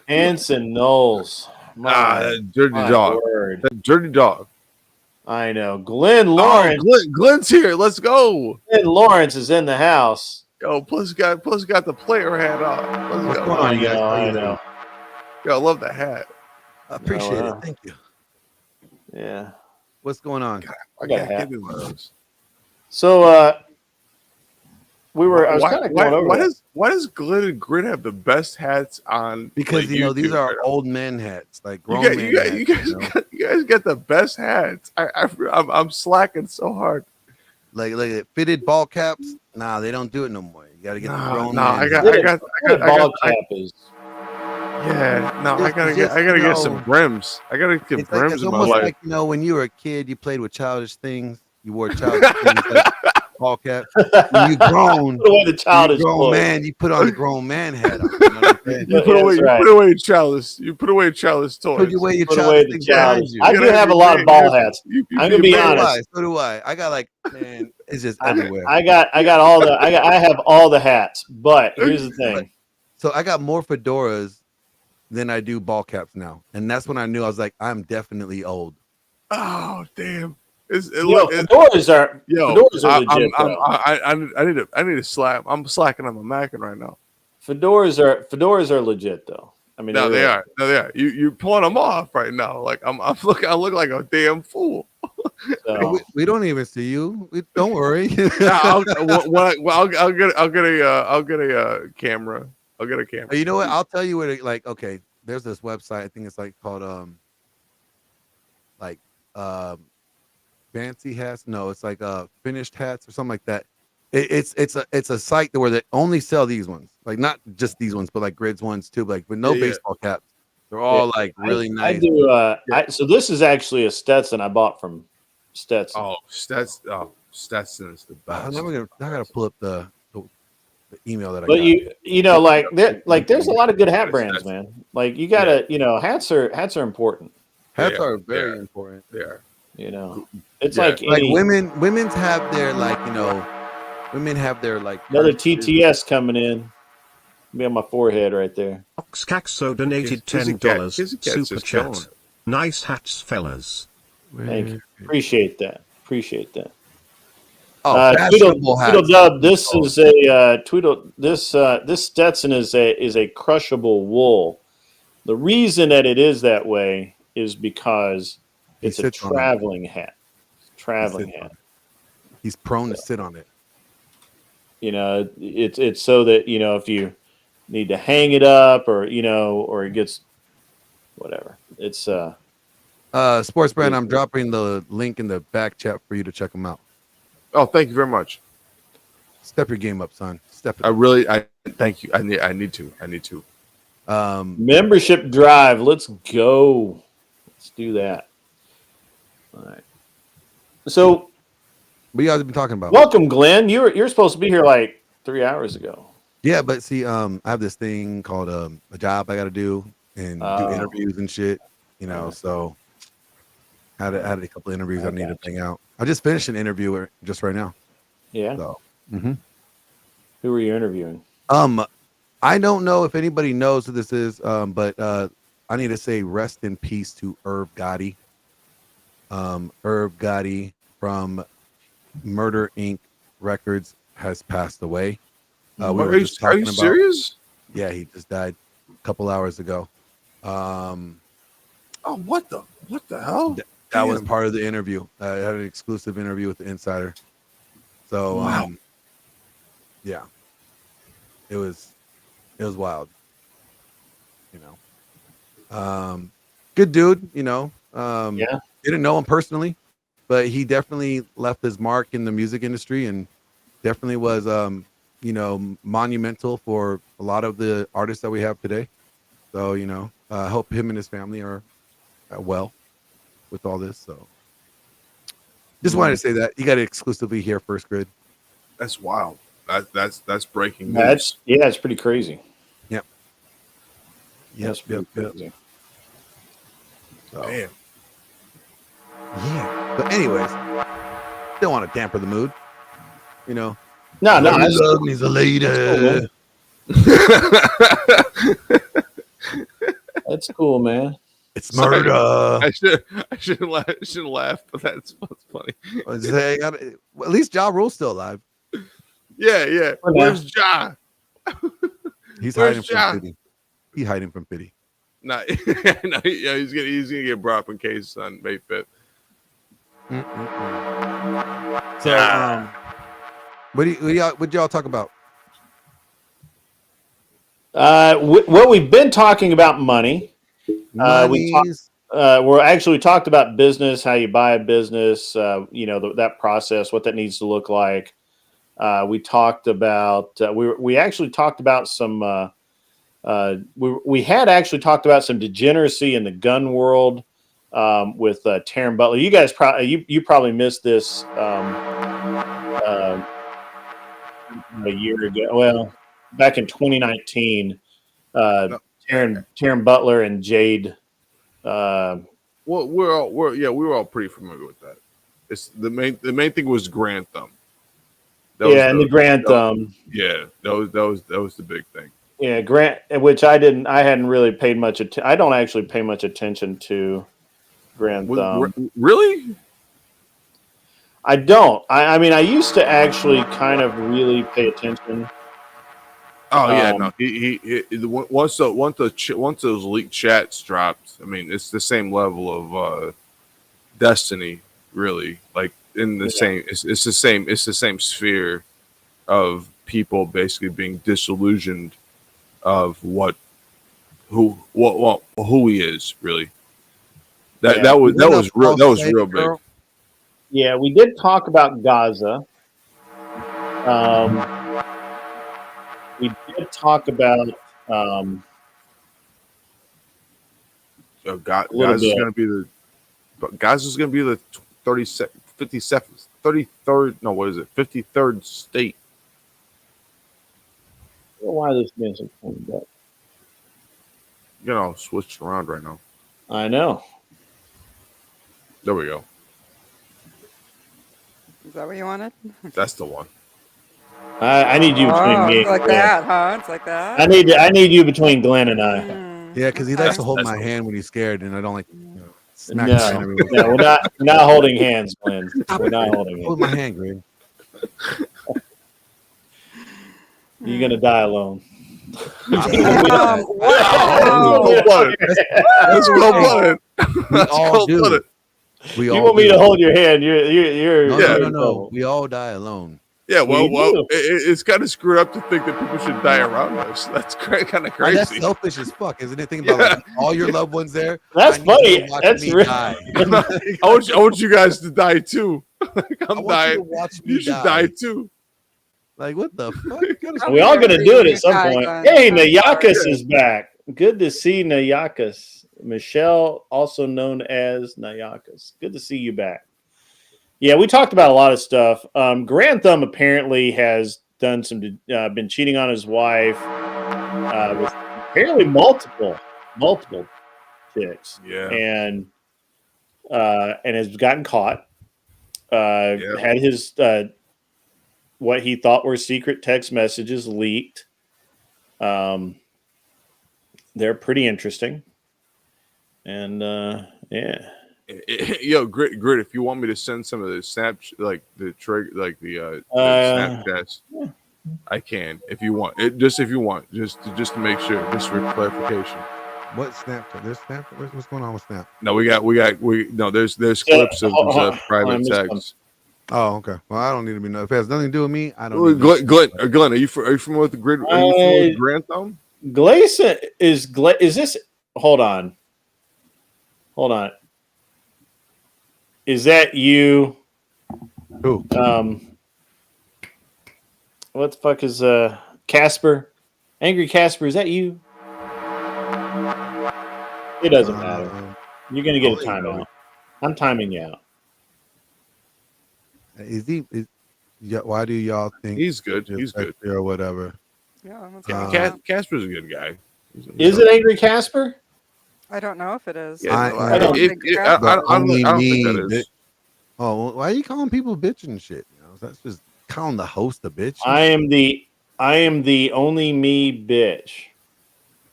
Speaker 6: Anson Knowles.
Speaker 10: That dirty dog.
Speaker 6: Word.
Speaker 10: That dirty dog.
Speaker 6: I know. Glenn Lawrence.
Speaker 10: Glenn's here. Let's go.
Speaker 6: Glenn Lawrence is in the house.
Speaker 10: Yo, plus got the player hat on. Let's go.
Speaker 6: I know.
Speaker 10: Yo, I love the hat.
Speaker 14: I appreciate it. Thank you.
Speaker 6: Yeah.
Speaker 14: What's going on?
Speaker 10: I got to give me one of those.
Speaker 6: So I was kind of going over
Speaker 10: why does Glenn and Grit have the best hats on?
Speaker 14: Because
Speaker 10: like,
Speaker 14: these are old man hats, like grown
Speaker 10: man hats. You guys get the best hats. I'm slacking so hard.
Speaker 14: Like fitted ball caps. Nah, they don't do it no more. You got to get the grown.
Speaker 10: I got
Speaker 6: ball cap is.
Speaker 10: Yeah, no, I gotta get some brims. I gotta get brims
Speaker 14: It's
Speaker 10: in my
Speaker 14: almost
Speaker 10: life.
Speaker 14: like when you were a kid, you played with childish things. You wore childish things. Like ball cap. When you grown,
Speaker 6: put away the childish
Speaker 14: grown man, you put on the grown man hat on.
Speaker 10: You put away childish. You put away childish toys.
Speaker 14: Put away your childish things behind you.
Speaker 6: I do have a lot of ball hats. I'm gonna be honest.
Speaker 14: So do I. I got it's just everywhere.
Speaker 6: I have all the hats, but here's the thing.
Speaker 14: So I got more fedoras than I do ball caps now, and that's when I knew I was like, I'm definitely old.
Speaker 10: Oh damn!
Speaker 6: Fedoras are legit.
Speaker 10: I need to slap. I'm slacking on my macking right now.
Speaker 6: Fedoras are legit though. I mean,
Speaker 10: they are. You're pulling them off right now. Like I look like a damn fool.
Speaker 14: So, we don't even see you. Don't worry.
Speaker 10: I'll get a camera. I'll get a camera.
Speaker 14: You know what? I'll tell you what. Okay, there's this website. I think it's called fancy hats. No, it's finished hats or something like that. It's a site where they only sell these ones, not just these ones, but grids ones too, with no baseball caps. They're all really nice.
Speaker 6: I do. So this is actually a Stetson I bought from Stetson.
Speaker 10: Oh, Stetson is the best.
Speaker 14: I gotta pull up the email that I
Speaker 6: but
Speaker 14: got.
Speaker 6: There's a lot of good hat brands, man. You gotta, hats are important.
Speaker 14: Hats are very important.
Speaker 10: They are.
Speaker 6: It's
Speaker 14: women's have their women have their
Speaker 6: another TTS coming in. Be on my forehead right there.
Speaker 9: Oxcaxo donated $10 super chat. Nice hats, fellas.
Speaker 6: Thank you. Appreciate that.
Speaker 14: Oh,
Speaker 6: Tweedledub, this is a this Stetson is a crushable wool. The reason that it is that way is because it's a traveling hat.
Speaker 14: He's prone to sit on it.
Speaker 6: It's so that if you need to hang it up or it gets whatever. It's
Speaker 14: Sports Brand. I'm dropping the link in the back chat for you to check them out.
Speaker 10: Oh, thank you very much.
Speaker 14: Step your game up, son. Step it.
Speaker 10: I thank you. I need to.
Speaker 6: Membership drive. Let's go. Let's do that. All right. So,
Speaker 14: what you guys have been talking about?
Speaker 6: Welcome, Glenn. You're supposed to be here 3 hours ago.
Speaker 14: Yeah, but see, I have this thing called a job I got to do and do interviews and shit. So I had a couple of interviews I need to bang out. I just finished an interview just right now.
Speaker 6: Yeah.
Speaker 14: So,
Speaker 6: Who were you interviewing?
Speaker 14: I don't know if anybody knows who this is, but I need to say rest in peace to Irv Gotti. Irv Gotti from Murder Inc. Records has passed away.
Speaker 10: Are you serious?
Speaker 14: Yeah, he just died a couple hours ago.
Speaker 10: What the hell?
Speaker 14: That was part of the interview. I had an exclusive interview with the Insider. So, yeah, it was wild. Good dude.
Speaker 6: Yeah.
Speaker 14: Didn't know him personally, but he definitely left his mark in the music industry and definitely was, monumental for a lot of the artists that we have today. So, I hope him and his family are well with all this. So just wanted to say that you got it exclusively here, First Grid.
Speaker 10: That's wild. That's breaking news.
Speaker 6: It's pretty crazy.
Speaker 14: Yep.
Speaker 6: Yep.
Speaker 14: Crazy. So,
Speaker 10: damn.
Speaker 14: Yeah. But anyways, don't want to damper the mood.
Speaker 6: No.
Speaker 14: He's a lady.
Speaker 6: That's cool, man.
Speaker 14: It's murder.
Speaker 10: I shouldn't laugh, but that's funny.
Speaker 14: At least Ja Rule's still alive.
Speaker 10: Yeah. Where's Ja?
Speaker 14: He's hiding from pity. He's hiding from pity.
Speaker 10: No, he's gonna get brought up in case on May 5th.
Speaker 14: So, what y'all talk about?
Speaker 6: Well, we've been talking about money. We talked about business, how you buy a business, that process, what that needs to look like. We talked about we actually talked about some we had actually talked about some degeneracy in the gun world with Taryn Butler. You guys you probably missed this a year ago. Well, back in 2019, Taryn Butler and Jade.
Speaker 10: Well, we were all pretty familiar with that. It's the main thing was Grantham.
Speaker 6: The Grantham.
Speaker 10: Yeah, that was the big thing.
Speaker 6: Yeah, which I hadn't really paid much attention. I don't actually pay much attention to Grantham.
Speaker 10: Really?
Speaker 6: I don't. I mean, I used to actually kind of really pay attention.
Speaker 10: Oh yeah, no. He once those leaked chats dropped. I mean, it's the same level of Destiny really. Like in the same, it's the same sphere of people basically being disillusioned of who he is really. That was real big.
Speaker 6: Yeah, we did talk about Gaza. We did talk about
Speaker 10: Gaza's going to be the 53rd. No, what is it? 53rd state.
Speaker 6: I don't know why this man's so pointed up.
Speaker 10: Switched around right now.
Speaker 6: I know.
Speaker 10: There we go.
Speaker 12: Is that what you wanted?
Speaker 10: That's the one.
Speaker 6: I need you between me.
Speaker 12: It's like that, huh? It's like that.
Speaker 6: I need you between Glenn and I.
Speaker 14: Yeah, because he likes to hold my hand when he's scared, and I don't like smack
Speaker 6: No,
Speaker 14: his hand everywhere.
Speaker 6: no, we're not holding hands, Glenn. We're not holding hands.
Speaker 14: Hold my hand, Greg.
Speaker 6: You're gonna die alone.
Speaker 12: Wow.
Speaker 10: That's cold-blooded.
Speaker 14: We all do.
Speaker 6: You want me to hold your hand? You're
Speaker 14: no. We all die alone.
Speaker 10: Yeah, well, it's kind of screwed up to think that people should die around us. That's kind of crazy.
Speaker 14: That's selfish as fuck, isn't it? Think about like, all your loved ones there.
Speaker 6: That's funny. That's real.
Speaker 10: I want you guys to die too. I'm dying. You should die too.
Speaker 14: Like what the fuck?
Speaker 6: We all gonna do it at some point. Hey, Nayakas is back. Good to see Nayakas. Michelle, also known as Nayakas. Good to see you back. Yeah, we talked about a lot of stuff. Grand Thumb apparently has done been cheating on his wife with apparently multiple chicks.
Speaker 10: Yeah,
Speaker 6: and has gotten caught. Had his what he thought were secret text messages leaked. They're pretty interesting, and yeah.
Speaker 10: Yo, Grit, if you want me to send some of the Snapchats, I can. If you want, just to make sure, just for clarification.
Speaker 14: What Snapchat? There's Snapchat. What's going on with Snap?
Speaker 10: No, there's clips of private texts.
Speaker 14: Oh, okay. Well, I don't need to be know. If it has nothing to do with me, I don't.
Speaker 10: Glenn, are you familiar with the grid? Are you familiar with Grand Thumb?
Speaker 6: Gleason is this? Hold on. Is that you?
Speaker 14: Who?
Speaker 6: What the fuck is Casper? Angry Casper, is that you? It doesn't matter. You're gonna get a timeout. I'm timing you out.
Speaker 14: Is he? Why do y'all think
Speaker 10: he's good? He's good
Speaker 14: or whatever.
Speaker 12: Yeah,
Speaker 10: Casper's a good guy.
Speaker 6: Is it Angry Casper?
Speaker 12: I don't know if it is.
Speaker 10: Yeah,
Speaker 12: I don't think
Speaker 10: that is.
Speaker 14: Oh, why are you calling people bitch and shit? That's just calling the host a bitch.
Speaker 6: I am the only me bitch.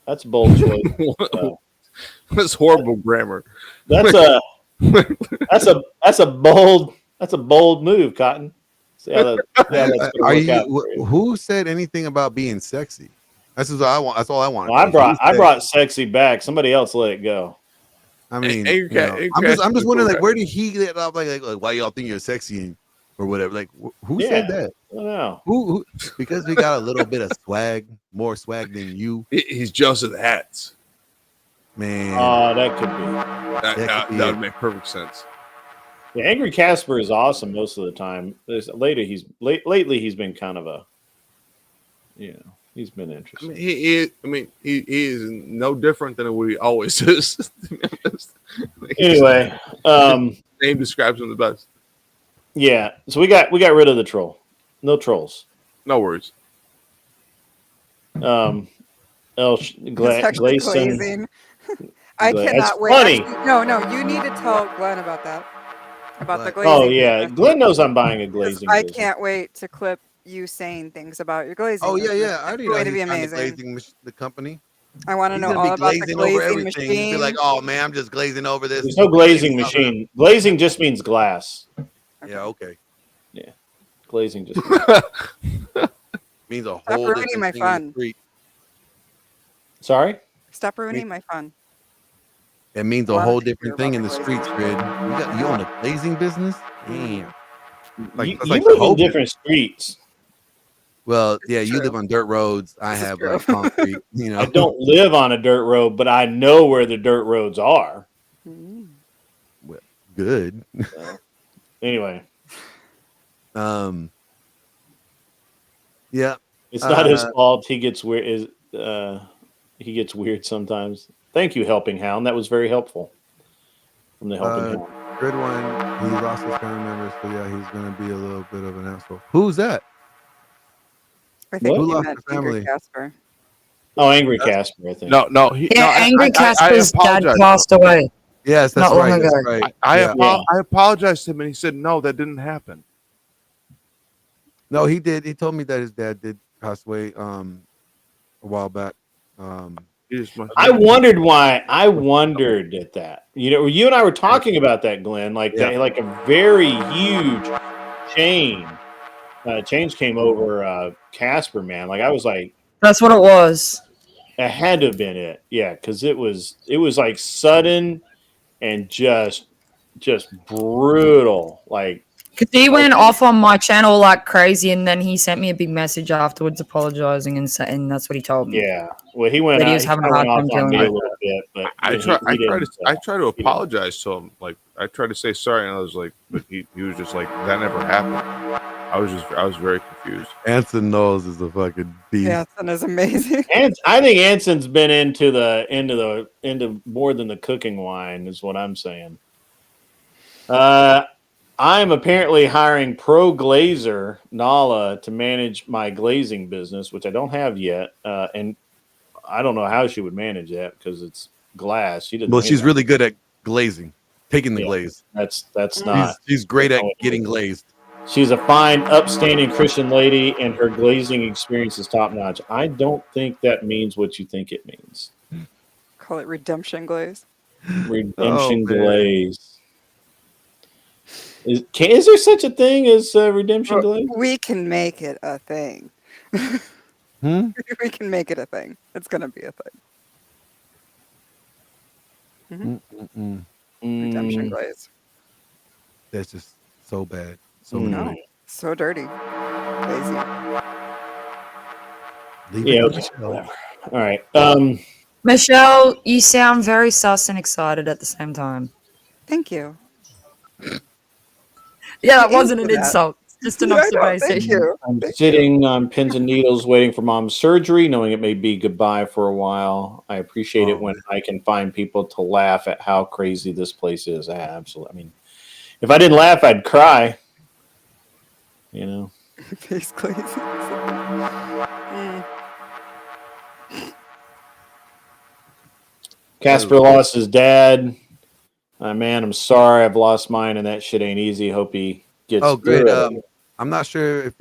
Speaker 6: That's bold choice.
Speaker 10: That's horrible grammar.
Speaker 6: That's a bold move, Cotton. See how
Speaker 14: who said anything about being sexy? That's what I want. That's all I want.
Speaker 6: Well, I brought sexy back. Somebody else let it go.
Speaker 14: I mean, I'm just wondering, like, where did he get off? Like, why y'all think you're sexy or whatever? Like, who said that?
Speaker 6: I don't know.
Speaker 14: Who? Because we got a little bit of swag, more swag than you.
Speaker 10: He's jealous of the hats,
Speaker 14: man.
Speaker 6: Oh, that could be.
Speaker 10: That would make perfect sense.
Speaker 6: Yeah, Angry Casper is awesome most of the time. Lately he's been kind of a, he's been interesting.
Speaker 10: He is no different than what he always is.
Speaker 6: Anyway,
Speaker 10: name describes him the best.
Speaker 6: Yeah, so we got rid of the troll. No trolls.
Speaker 10: No worries.
Speaker 12: Glazing. I
Speaker 6: Glazing.
Speaker 12: cannot wait.
Speaker 6: Funny.
Speaker 12: Actually, no, you need to tell Glenn about that. About the glazing.
Speaker 6: Oh yeah, Glenn knows I'm buying a glazing.
Speaker 12: I can't wait to clip you saying things about your glazing.
Speaker 14: Oh yeah. I already know
Speaker 12: going to be
Speaker 14: he's trying to
Speaker 12: amazing.
Speaker 14: glazing the company.
Speaker 12: I want to
Speaker 14: He's
Speaker 12: know
Speaker 14: gonna
Speaker 12: all
Speaker 14: be
Speaker 12: about the
Speaker 14: glazing over
Speaker 12: glazing
Speaker 14: everything.
Speaker 12: machine.
Speaker 14: He'll be like, oh man, I'm just glazing over this.
Speaker 6: There's no glazing machine. Glazing just means glass.
Speaker 14: Yeah, okay.
Speaker 6: Yeah, glazing just
Speaker 14: means a
Speaker 12: Stop
Speaker 14: whole
Speaker 12: ruining my fun.
Speaker 6: Sorry?
Speaker 12: Stop ruining my fun.
Speaker 14: It means
Speaker 12: A
Speaker 14: a
Speaker 12: lot of
Speaker 14: whole
Speaker 12: things
Speaker 14: different
Speaker 12: are
Speaker 14: thing
Speaker 12: about
Speaker 14: in the
Speaker 12: glazing.
Speaker 14: streets, Grid. You own a glazing business? Damn. Like, that's
Speaker 6: You
Speaker 14: like the
Speaker 6: live in
Speaker 14: whole
Speaker 6: different streets.
Speaker 14: Well,
Speaker 12: It's
Speaker 14: yeah, you live
Speaker 12: true.
Speaker 14: on dirt roads. I
Speaker 12: This is
Speaker 14: have
Speaker 12: true.
Speaker 14: like concrete,
Speaker 6: I don't live on a dirt road, but I know where the dirt roads are.
Speaker 14: Well, good.
Speaker 6: Anyway,
Speaker 14: yeah.
Speaker 6: it's not his fault. He gets weird. He gets weird sometimes. Thank you, Helping Hound. That was very helpful from the Helping Hound.
Speaker 14: Grid one, he lost his family members, so yeah, he's gonna be a little bit of an asshole. Who's that?
Speaker 12: I think
Speaker 14: Who
Speaker 12: he
Speaker 14: lost
Speaker 12: meant
Speaker 14: their
Speaker 12: Angry
Speaker 14: family?
Speaker 12: Casper.
Speaker 6: Oh, Angry Casper, I think.
Speaker 10: No,
Speaker 15: Angry Casper's dad passed away.
Speaker 14: Yes, that's
Speaker 15: not long
Speaker 14: right.
Speaker 15: ago.
Speaker 14: That's right.
Speaker 10: I apologized to him, and he said, "No, that didn't happen."
Speaker 14: No, he did. He told me that his dad did pass away a while back.
Speaker 6: I wondered why. I wondered at that. You know, you and I were talking about that, Glenn. Like like a very huge change came over Casper, man. Like I was like,
Speaker 15: That's what it was.
Speaker 6: it had to have been it. Yeah, because it was like sudden and just brutal. Like
Speaker 15: Because he went off on my channel like crazy, and then he sent me a big message afterwards apologizing, and that's what he told me.
Speaker 6: Yeah. Well, he went.
Speaker 15: That he
Speaker 6: out,
Speaker 15: was having a
Speaker 6: kinda
Speaker 15: hard
Speaker 6: went
Speaker 15: time
Speaker 6: off on me
Speaker 15: dealing
Speaker 6: a
Speaker 15: with
Speaker 6: little bit, but
Speaker 10: I
Speaker 6: he
Speaker 10: try to apologize to him. Like I tried to say sorry, and I was like, but he was just like, that never happened. I was very confused.
Speaker 14: Anson Knowles is a fucking beast.
Speaker 12: Anson is amazing.
Speaker 6: And I think Anson's been into more than the cooking wine, is what I'm saying. I'm apparently hiring Pro Glazer Nala to manage my glazing business, which I don't have yet, and I don't know how she would manage that because it's glass. She doesn't.
Speaker 14: Well, she's really good at glazing, taking the glaze.
Speaker 6: That's not.
Speaker 14: She's great at getting glazed.
Speaker 6: She's a fine, upstanding Christian lady, and her glazing experience is top notch. I don't think that means what you think it means.
Speaker 12: Call it redemption glaze.
Speaker 6: Redemption glaze. Is there such a thing as redemption glaze?
Speaker 12: We can make it a thing. We can make it a thing. It's going to be a thing. Redemption glaze.
Speaker 14: That's just so bad. So
Speaker 12: No, so dirty. Lazy.
Speaker 6: Yeah. All right.
Speaker 15: Michelle, you sound very sus and excited at the same time.
Speaker 12: Thank you.
Speaker 15: Yeah, that wasn't an insult. Just an observation.
Speaker 6: I'm sitting on pins and needles waiting for mom's surgery, knowing it may be goodbye for a while. I appreciate it when I can find people to laugh at how crazy this place is. Absolutely. I mean, if I didn't laugh, I'd cry. You know.
Speaker 12: Face glazing.
Speaker 6: Casper lost his dad. Man, I'm sorry. I've lost mine, and that shit ain't easy. Hope he gets
Speaker 14: great.
Speaker 6: through it.
Speaker 14: I'm not sure if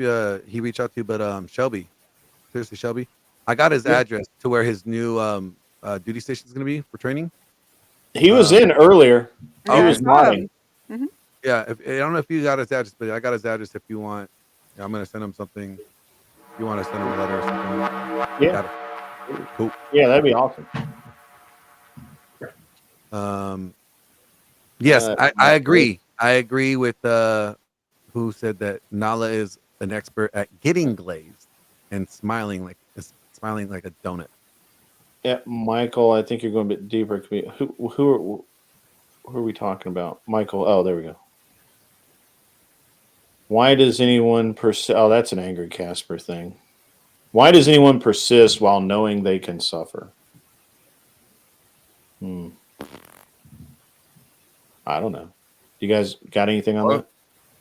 Speaker 14: he reached out to you, but Shelby, seriously, Shelby, I got his address to where his new duty station is going to be for training.
Speaker 6: He was in earlier. He was modding.
Speaker 14: Yeah, I don't know if you got his address, but I got his address. If you want, I'm going to send him something. If you want to send him a letter or something.
Speaker 6: Yeah.
Speaker 14: Cool.
Speaker 6: Yeah, that'd be awesome.
Speaker 14: Yes, I agree. I agree with who said that Nala is an expert at getting glazed and smiling like a donut.
Speaker 6: Yeah, Michael, I think you're going a bit deeper. Who are we talking about? Michael. Oh, there we go. Why does anyone persist? Oh, that's an Angry Casper thing. Why does anyone persist while knowing they can suffer? I don't know. You guys got anything on that?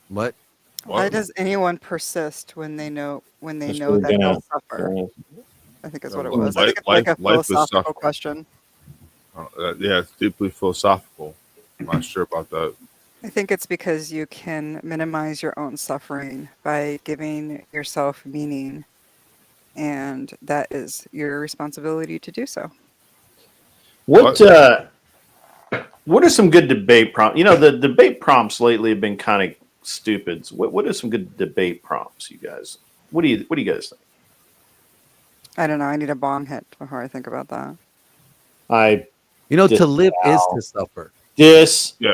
Speaker 14: What?
Speaker 12: Why does anyone persist when they know that they'll suffer? I think is what it was. I think it's like a philosophical question.
Speaker 10: Yeah, it's deeply philosophical. I'm not sure about that.
Speaker 12: I think it's because you can minimize your own suffering by giving yourself meaning, and that is your responsibility to do so.
Speaker 6: What are some good debate prompts? You know, the debate prompts lately have been kind of stupid. What are some good debate prompts, you guys? What do you guys think?
Speaker 12: I don't know. I need a bong hit before I think about that.
Speaker 6: I
Speaker 14: You know, to live is to suffer.
Speaker 10: Yeah.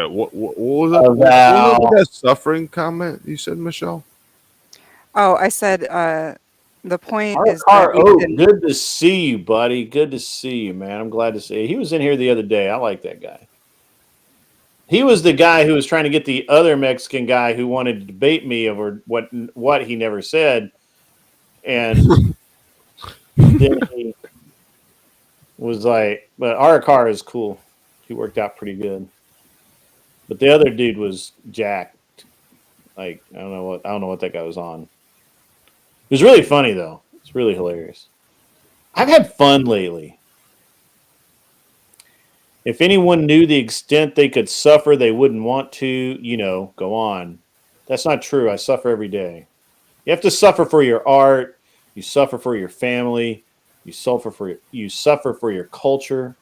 Speaker 10: What was that? What was that suffering comment you said, Michelle?
Speaker 12: Oh, I said the point
Speaker 6: Our
Speaker 12: is
Speaker 6: car,
Speaker 12: that we can.
Speaker 6: good to see you, buddy. Good to see you, man. I'm glad to see you. He was in here the other day. I like that guy. He was the guy who was trying to get the other Mexican guy who wanted to debate me over what he never said, and then he was like, "But our car is cool." He worked out pretty good, but the other dude was jacked. Like I don't know what that guy was on. It was really funny though. It's really hilarious. I've had fun lately. If anyone knew the extent they could suffer, they wouldn't want to, go on. That's not true. I suffer every day. You have to suffer for your art. You suffer for your family. You suffer for your culture.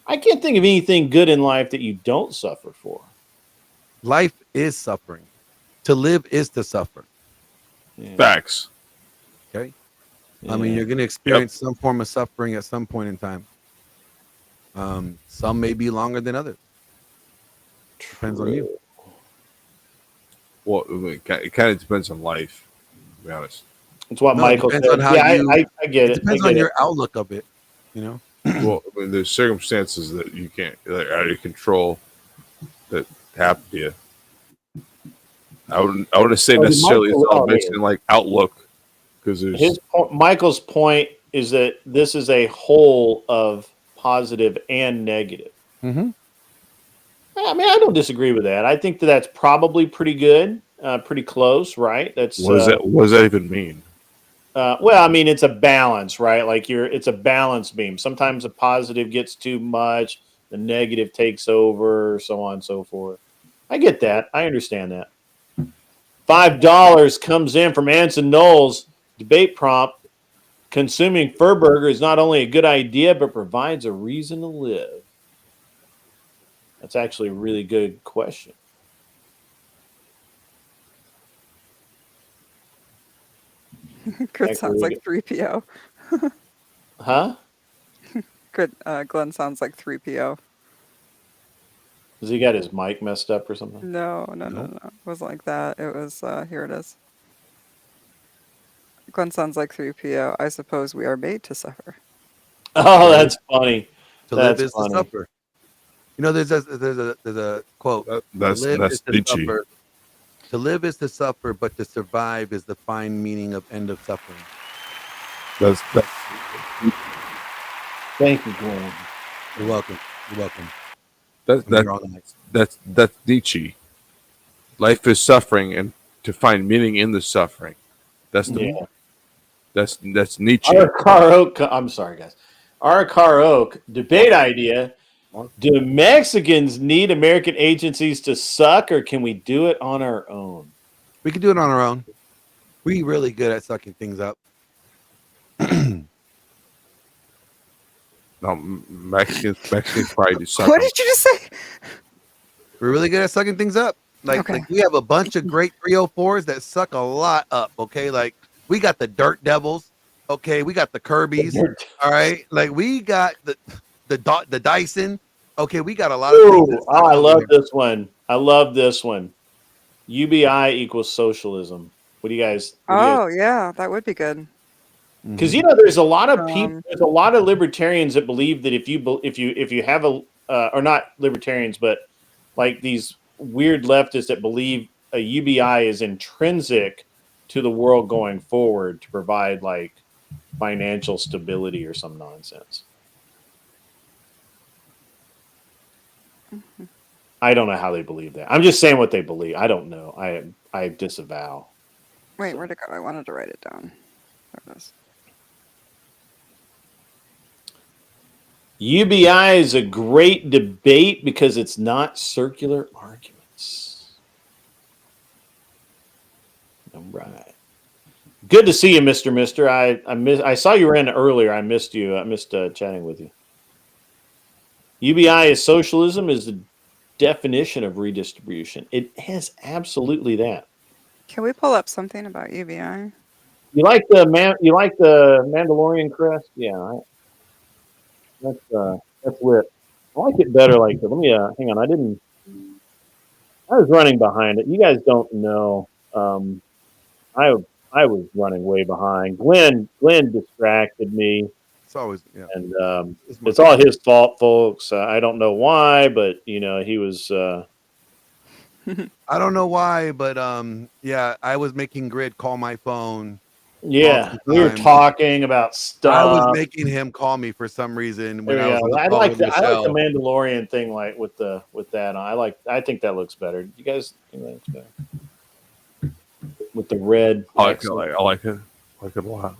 Speaker 6: I can't think of anything good in life that you don't suffer for.
Speaker 14: Life is suffering. To live is to suffer.
Speaker 6: Yeah.
Speaker 10: Facts.
Speaker 14: Okay.
Speaker 6: Yeah.
Speaker 14: I mean, you're going to experience some form of suffering at some point in time. Some may be longer than others. Depends on you.
Speaker 10: Well, it kind of depends on life, to be honest.
Speaker 6: It's what Michael said. I get it.
Speaker 14: It depends on your outlook of it,
Speaker 10: Well, I mean, there's circumstances that you can't, that are out of your control, that happen to you. I wouldn't say necessarily it's all based in like outlook, because there's
Speaker 6: Michael's point is that this is a whole of positive and negative.
Speaker 14: Mm-hmm.
Speaker 6: I mean, I don't disagree with that. I think that's probably pretty good, pretty close, right? That's
Speaker 10: what does that even mean?
Speaker 6: Well, I mean, it's a balance, right? Like it's a balance beam. Sometimes the positive gets too much, the negative takes over, so on and so forth. I get that. I understand that. $5 comes in from Anson Knowles. Debate prompt. Consuming fur burger is not only a good idea, but provides a reason to live. That's actually a really good question.
Speaker 12: Good sounds like 3PO.
Speaker 6: Huh?
Speaker 12: Good. Glenn sounds like 3PO.
Speaker 6: Has he got his mic messed up or something?
Speaker 12: No. It wasn't like that. It was, here it is. Glenn sounds like 3PO. I suppose we are made to suffer.
Speaker 6: Oh, that's funny.
Speaker 14: To live is to suffer. You know, there's a quote.
Speaker 10: That's Nietzsche.
Speaker 14: To live is to suffer, but to survive is the fine meaning of end of suffering.
Speaker 6: Thank you, Glenn.
Speaker 14: You're welcome. You're welcome.
Speaker 10: That's Nietzsche. Life is suffering, and to find meaning in the suffering. That's Nietzsche.
Speaker 6: I'm sorry, guys. Car Oak debate idea. Do Mexicans need American agencies to suck, or can we do it on our own?
Speaker 14: We can do it on our own. We're really good at sucking things up.
Speaker 10: No, Mexicans probably do suck.
Speaker 12: What did you just say?
Speaker 14: We're really good at sucking things up. Like we have a bunch of great 304s that suck a lot up. Okay, like we got the Dirt Devils. Okay, we got the Kirby's. All right, like we got the Dyson. Okay, we got a lot of things.
Speaker 6: I love this one. I love this one. UBI equals socialism. What do you guys?
Speaker 12: Yeah, that would be good.
Speaker 6: Because there's a lot of people. There's a lot of libertarians that believe that if you have a or not libertarians, but like these weird leftists that believe a UBI is intrinsic to the world going forward to provide like financial stability or some nonsense. I don't know how they believe that. I'm just saying what they believe. I don't know. I disavow.
Speaker 12: Wait, where'd it go? I wanted to write it down. There it is.
Speaker 6: UBI is a great debate because it's not circular arguments. All right. Good to see you, Mr. Mister. I saw you ran earlier. I missed you. I missed chatting with you. UBI is socialism is the definition of redistribution. It has absolutely that.
Speaker 12: Can we pull up something about UBI?
Speaker 6: You like the Mandalorian crest? Yeah, that's lit. I like it better like that. Let me hang on. I was running behind it. You guys don't know. I was running way behind. Glenn distracted me.
Speaker 14: It's always
Speaker 6: and it's all his fault, folks. I don't know why, but he was.
Speaker 14: I don't know why, but yeah, I was making Grid call my phone.
Speaker 6: Yeah, we were talking about stuff.
Speaker 14: I was making him call me for some reason when I was on the phone with Michelle.
Speaker 6: I like the Mandalorian thing, like with that. I think that looks better. You guys think that looks better with the red?
Speaker 10: I like it. I like it. I like it a lot.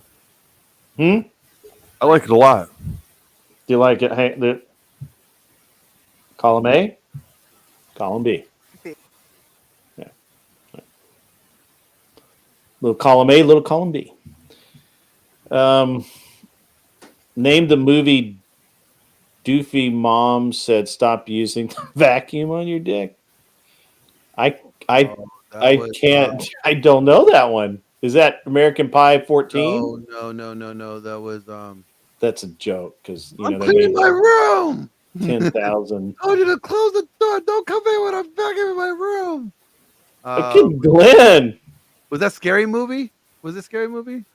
Speaker 6: I
Speaker 10: like it a lot.
Speaker 6: Do you like it? Hey, column A, column B. Yeah. Little column A, little column B. Name the movie Doofy Mom said stop using the vacuum on your dick. I can't. I don't know that one. Is that American Pie 14?
Speaker 14: No. That was
Speaker 6: That's a joke because
Speaker 14: I'm cleaning my room.
Speaker 6: 10,000.
Speaker 14: I told you to close the door. Don't come in when I'm vacuuming in my room.
Speaker 6: Glenn.
Speaker 14: Was that Scary Movie? Was it Scary Movie?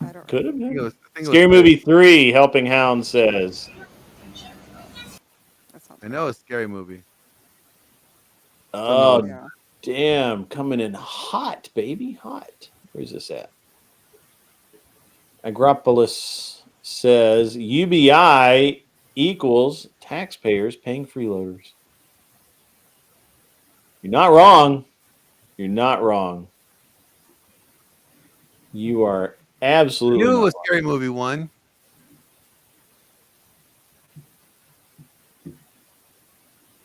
Speaker 12: I don't.
Speaker 6: Could have been.
Speaker 14: I think it
Speaker 6: Scary
Speaker 14: was
Speaker 6: Movie 3. Helping Hound says.
Speaker 14: I know it's Scary Movie.
Speaker 6: Oh, damn. Coming in hot, baby. Hot. Where's this at? Agropolis says UBI equals taxpayers paying freeloaders. You're not wrong. You're not wrong. You are absolutely.
Speaker 14: I knew it
Speaker 6: not
Speaker 14: was
Speaker 6: wrong.
Speaker 14: Scary Movie 1.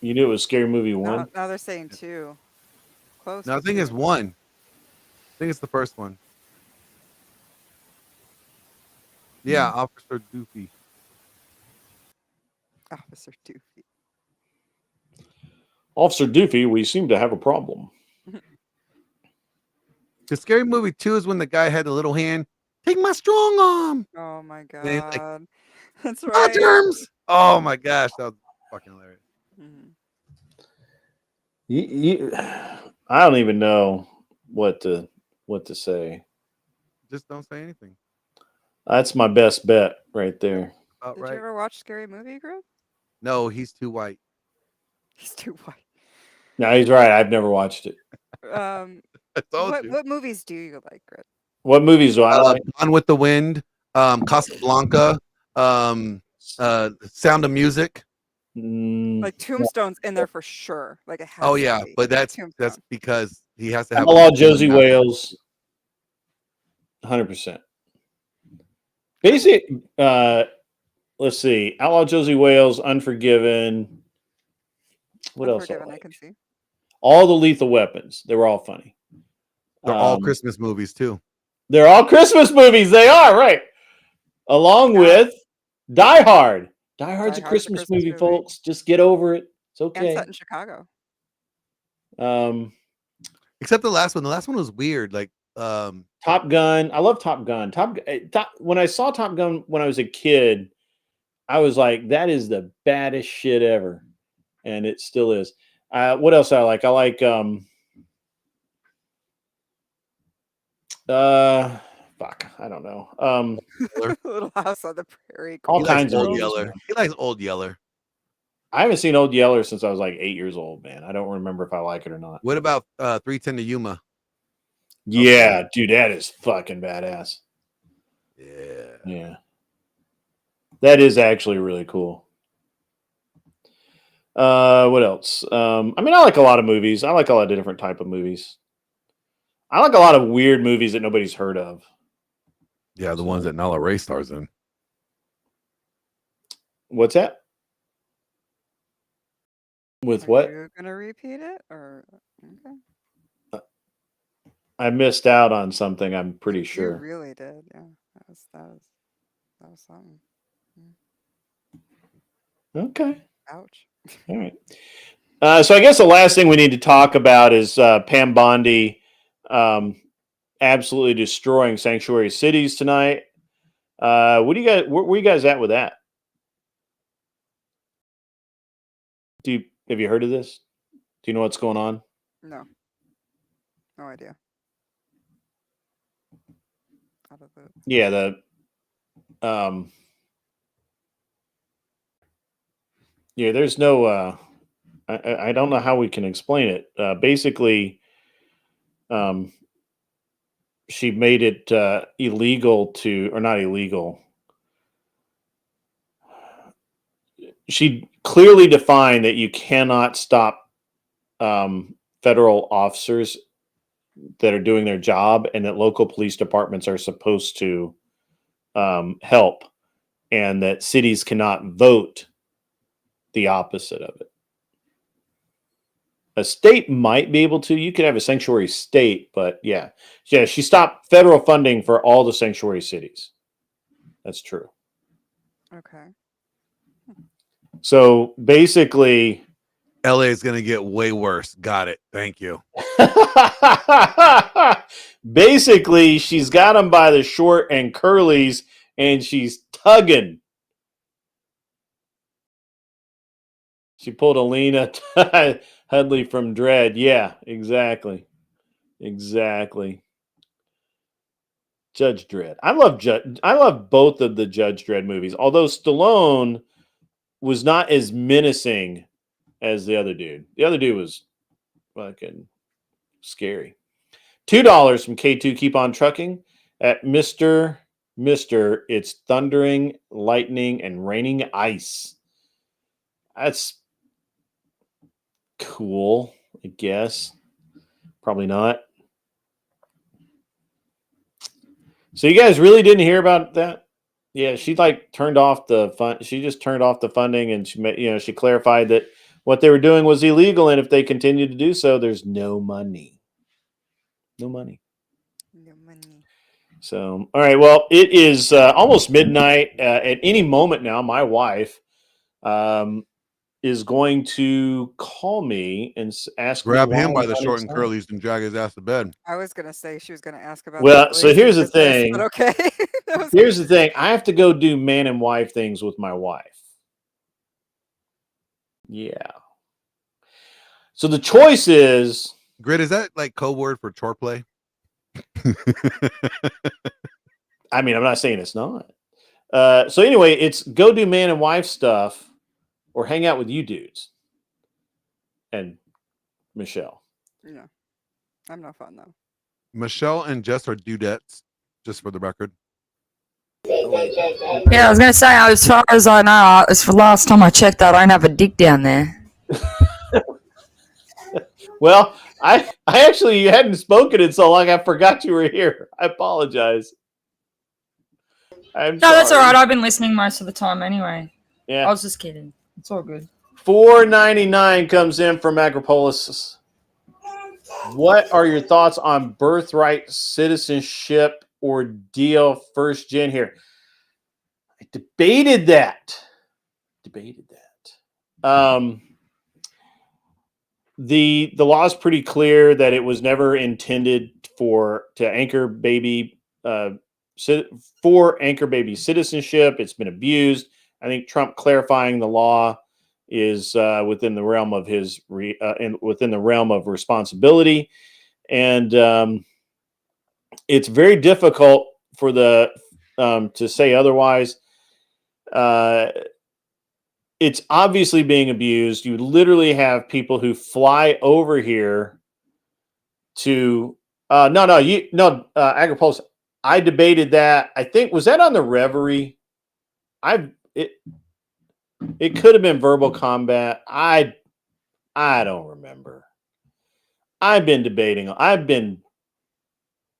Speaker 6: You knew it was Scary Movie 1?
Speaker 12: Now they're saying 2. Close.
Speaker 14: No, I think it's 1. I think it's the first one. Yeah, Officer Doofy.
Speaker 12: Officer Doofy.
Speaker 6: Officer Doofy, we seem to have a problem.
Speaker 14: The Scary Movie 2 is when the guy had the little hand. Take my strong arm.
Speaker 12: Oh my god.
Speaker 14: Like,
Speaker 12: that's
Speaker 14: my
Speaker 12: right.
Speaker 14: terms. Oh my gosh, that was fucking hilarious.
Speaker 6: I don't even know what to say.
Speaker 14: Just don't say anything.
Speaker 6: That's my best bet right there.
Speaker 12: Did you ever watch Scary Movie, Grid?
Speaker 14: No, he's too white.
Speaker 12: He's too white.
Speaker 6: No, he's right. I've never watched it.
Speaker 12: What movies do you like, Grid?
Speaker 6: What movies do I like?
Speaker 14: Gone with the Wind, Casablanca, Sound of Music.
Speaker 12: Like Tombstone's in there for sure. Like it has
Speaker 14: Oh
Speaker 12: to
Speaker 14: yeah,
Speaker 12: be.
Speaker 14: but that's because he has to have
Speaker 6: Outlaw Josie Wales. 100%. Basic. Let's see. Outlaw Josie Wales, Unforgiven. What else?
Speaker 12: I can see.
Speaker 6: All the Lethal Weapons. They were all funny.
Speaker 14: They're all Christmas movies too.
Speaker 6: They're all Christmas movies. They are, right. Along with Die Hard. Die Hard's a Christmas movie, folks. Just get over it. It's okay.
Speaker 12: And set in Chicago.
Speaker 14: Except the last one. The last one was weird. Like
Speaker 6: Top Gun. I love Top Gun. When I saw Top Gun when I was a kid, I was like, that is the baddest shit ever. And it still is. What else I like? I like fuck, I don't know.
Speaker 12: Little House on the Prairie.
Speaker 6: All kinds of
Speaker 14: Old Yeller. He likes Old Yeller.
Speaker 6: I haven't seen Old Yeller since I was like 8 years old, man. I don't remember if I like it or not.
Speaker 14: What about 310 to Yuma?
Speaker 6: Yeah, dude, that is fucking badass. Yeah. That is actually really cool. What else? I mean, I like a lot of movies. I like a lot of different type of movies. I like a lot of weird movies that nobody's heard of.
Speaker 14: Yeah, the ones that Nala Ray stars in.
Speaker 6: What's that? With what?
Speaker 12: Are you gonna repeat it or okay?
Speaker 6: I missed out on something. I'm pretty sure.
Speaker 12: You really did. Yeah, that was something.
Speaker 6: Okay.
Speaker 12: Ouch.
Speaker 6: All right. So I guess the last thing we need to talk about is Pam Bondi absolutely destroying sanctuary cities tonight. What do you guys? Where you guys at with that? Have you heard of this? Do you know what's going on?
Speaker 12: No. No idea. Out of the...
Speaker 6: Yeah, there's no I don't know how we can explain it. Basically, she made it illegal to, or not illegal. She clearly defined that you cannot stop federal officers that are doing their job, and that local police departments are supposed to help, and that cities cannot vote the opposite of it. A state might be able to. You could have a sanctuary state, but yeah, she stopped federal funding for all the sanctuary cities. That's true.
Speaker 12: Okay.
Speaker 6: So basically,
Speaker 14: LA is going to get way worse. Got it. Thank you.
Speaker 6: basically, she's got him by the short and curlies, and she's tugging. She pulled a Lena Headley from Dread. Yeah, exactly. Exactly. Judge Dredd. I love both of the Judge Dredd movies, although Stallone was not as menacing as the other dude. The other dude was fucking scary. $2 from K2 Keep On Trucking at Mr. It's thundering, lightning, and raining ice. That's cool, I guess. Probably not. So you guys really didn't hear about that? Yeah, she turned off the fund. She just turned off the funding, and she clarified that what they were doing was illegal, and if they continue to do so, there's no money. No money.
Speaker 12: No money.
Speaker 6: So, all right. Well, it is almost midnight. At any moment now, my wife is going to call me and ask
Speaker 14: Grab
Speaker 6: me
Speaker 14: him
Speaker 6: why
Speaker 14: by the
Speaker 6: I'm
Speaker 14: short and
Speaker 6: excited.
Speaker 14: curlies and drag his ass to bed.
Speaker 12: I was gonna say she was gonna ask about.
Speaker 6: Well, so here's the thing.
Speaker 12: But okay.
Speaker 6: Here's the thing. I have to go do man and wife things with my wife. Yeah. So the choice is.
Speaker 14: Grid, is that like code word for chore play?
Speaker 6: I mean, I'm not saying it's not. So anyway, it's go do man and wife stuff or hang out with you dudes. And Michelle.
Speaker 12: Yeah. I'm no fun though.
Speaker 14: Michelle and Jess are dudettes, just for the record.
Speaker 15: Yeah, I was gonna say, as far as I know, as for last time I checked, I don't have a dick down there.
Speaker 6: Well, I actually hadn't spoken in so long, I forgot you were here. I apologize.
Speaker 15: No, that's all right. I've been listening most of the time anyway.
Speaker 6: Yeah.
Speaker 15: I was just kidding. It's all good.
Speaker 6: $4.99 comes in from Agripolis. What are your thoughts on birthright citizenship ordeal first gen here? I debated that. The law is pretty clear that it was never intended for anchor baby citizenship. It's been abused. I think Trump clarifying the law is within the realm of within the realm of responsibility, and it's very difficult for the to say otherwise. It's obviously being abused. You literally have people who fly over here to Agripolis. I debated that. I think was that on the Reverie. It could have been verbal combat. I don't remember. I've been debating. I've been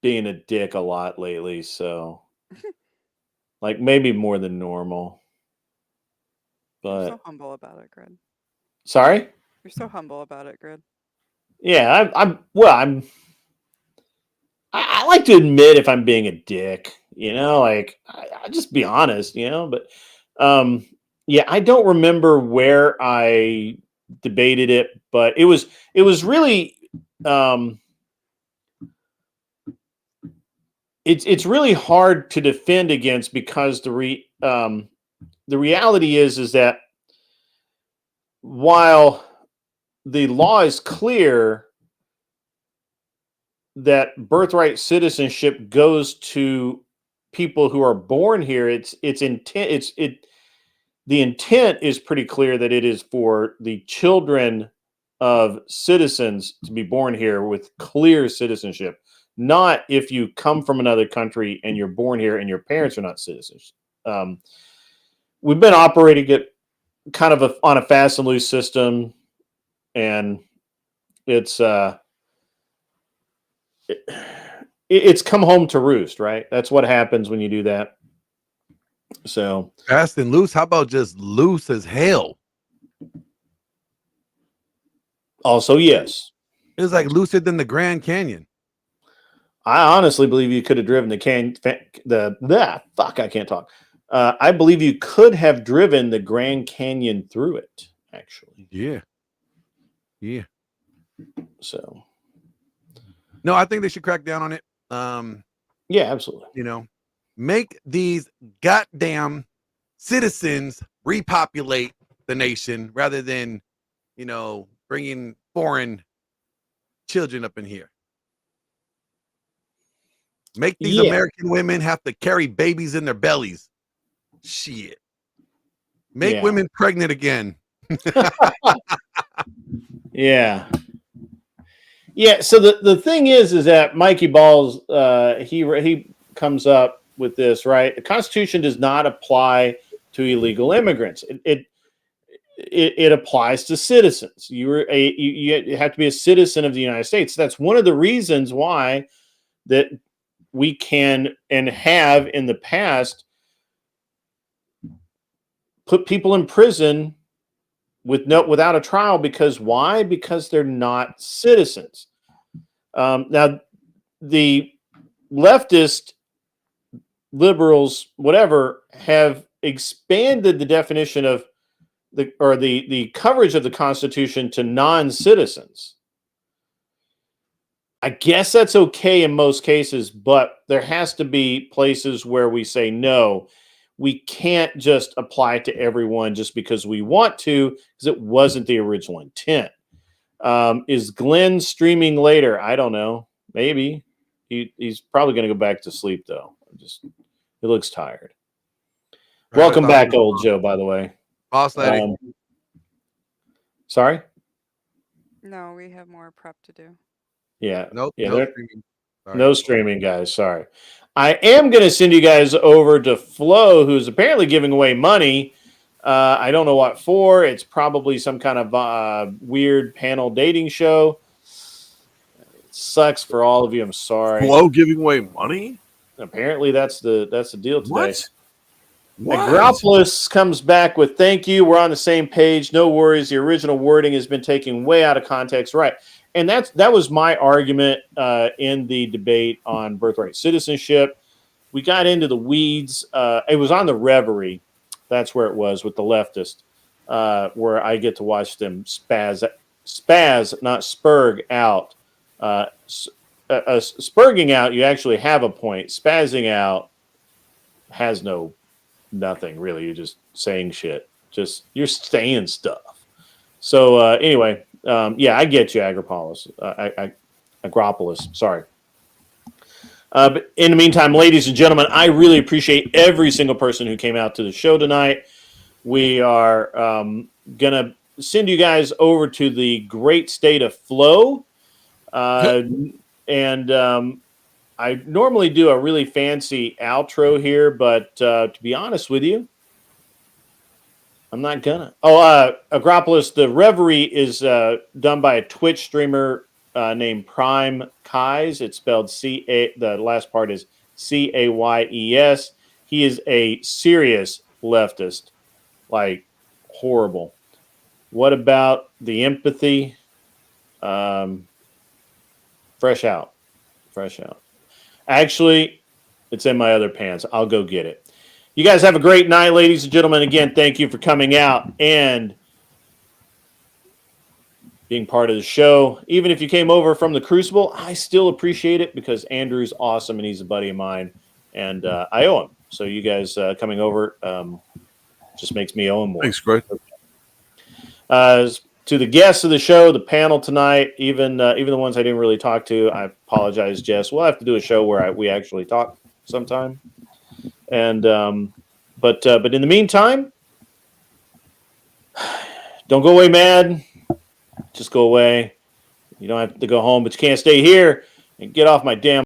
Speaker 6: being a dick a lot lately, so like maybe more than normal. But
Speaker 12: You're so humble about it, Grid.
Speaker 6: Sorry?
Speaker 12: You're so humble about it, Grid.
Speaker 6: Yeah, I like to admit if I'm being a dick, like I just be honest, but yeah, I don't remember where I debated it, but it was really it's really hard to defend against because the reality is that while the law is clear that birthright citizenship goes to people who are born here, the intent is pretty clear that it is for the children of citizens to be born here with clear citizenship, not if you come from another country and you're born here and your parents are not citizens. We've been operating it kind of on a fast and loose system, and it's come home to roost, right? That's what happens when you do that. So
Speaker 14: fast and loose. How about just loose as hell?
Speaker 6: Also, yes,
Speaker 14: it was like looser than the Grand Canyon.
Speaker 6: I honestly believe you could have driven I can't talk. I believe you could have driven the Grand Canyon through it, actually.
Speaker 14: Yeah.
Speaker 6: So,
Speaker 14: no, I think they should crack down on it.
Speaker 6: Yeah, absolutely.
Speaker 14: You know, make these goddamn citizens repopulate the nation rather than, you know, bringing foreign children up in here. Make these American women have to carry babies in their bellies. Shit. Make women pregnant again.
Speaker 6: Yeah. So the thing is that Mikey Balls, he comes up with this, right? The Constitution does not apply to illegal immigrants. It applies to citizens. You have to be a citizen of the United States. That's one of the reasons why that we can and have in the past put people in prison without a trial. Because why? Because they're not citizens. Now, the leftist liberals, whatever, have expanded the definition of the coverage of the Constitution to non-citizens. I guess that's okay in most cases, but there has to be places where we say, no, we can't just apply it to everyone just because we want to, because it wasn't the original intent. Is Glenn streaming later? I don't know. Maybe. He's probably going to go back to sleep, though. He looks tired. Welcome back, old Joe, by the way.
Speaker 14: Boss lady.
Speaker 6: Sorry?
Speaker 12: No, we have more prep to do.
Speaker 6: Yeah.
Speaker 14: Nope.
Speaker 6: Yeah,
Speaker 14: no streaming.
Speaker 6: No streaming, guys. Sorry. I am going to send you guys over to Flo, who's apparently giving away money. I don't know what for. It's probably some kind of weird panel dating show. It sucks for all of you. I'm sorry.
Speaker 10: Flo giving away money?
Speaker 6: Apparently, that's the deal today.
Speaker 10: What?
Speaker 6: Agropoulos comes back with thank you. We're on the same page. No worries. The original wording has been taken way out of context. Right. And that was my argument in the debate on birthright citizenship. We got into the weeds. It was on the Reverie. That's where it was with the leftist, where I get to watch them spaz, not spurg out. Spurging out, you actually have a point. Spazzing out has nothing really. You're just saying shit. You're saying stuff. So anyway, I get you, Agropoulos. Agropoulos. Sorry. But in the meantime, ladies and gentlemen, I really appreciate every single person who came out to the show tonight. We are going to send you guys over to the great state of Flow. And I normally do a really fancy outro here, but to be honest with you, I'm not gonna. Agropoulos, the Reverie is done by a Twitch streamer named Prime Kais. It's spelled the last part is Cayes. He is a serious leftist, like horrible. What about the empathy? Fresh out. Actually, it's in my other pants. I'll go get it. You guys have a great night, ladies and gentlemen. Again, thank you for coming out and being part of the show. Even if you came over from the Crucible, I still appreciate it because Andrew's awesome and he's a buddy of mine, and I owe him. So you guys coming over just makes me owe him more.
Speaker 10: Thanks, Greg.
Speaker 6: To the guests of the show, the panel tonight, even the ones I didn't really talk to, I apologize, Jess. We'll have to do a show where we actually talk sometime. And but in the meantime, don't go away mad. Just go away. You don't have to go home, but you can't stay here and get off my damn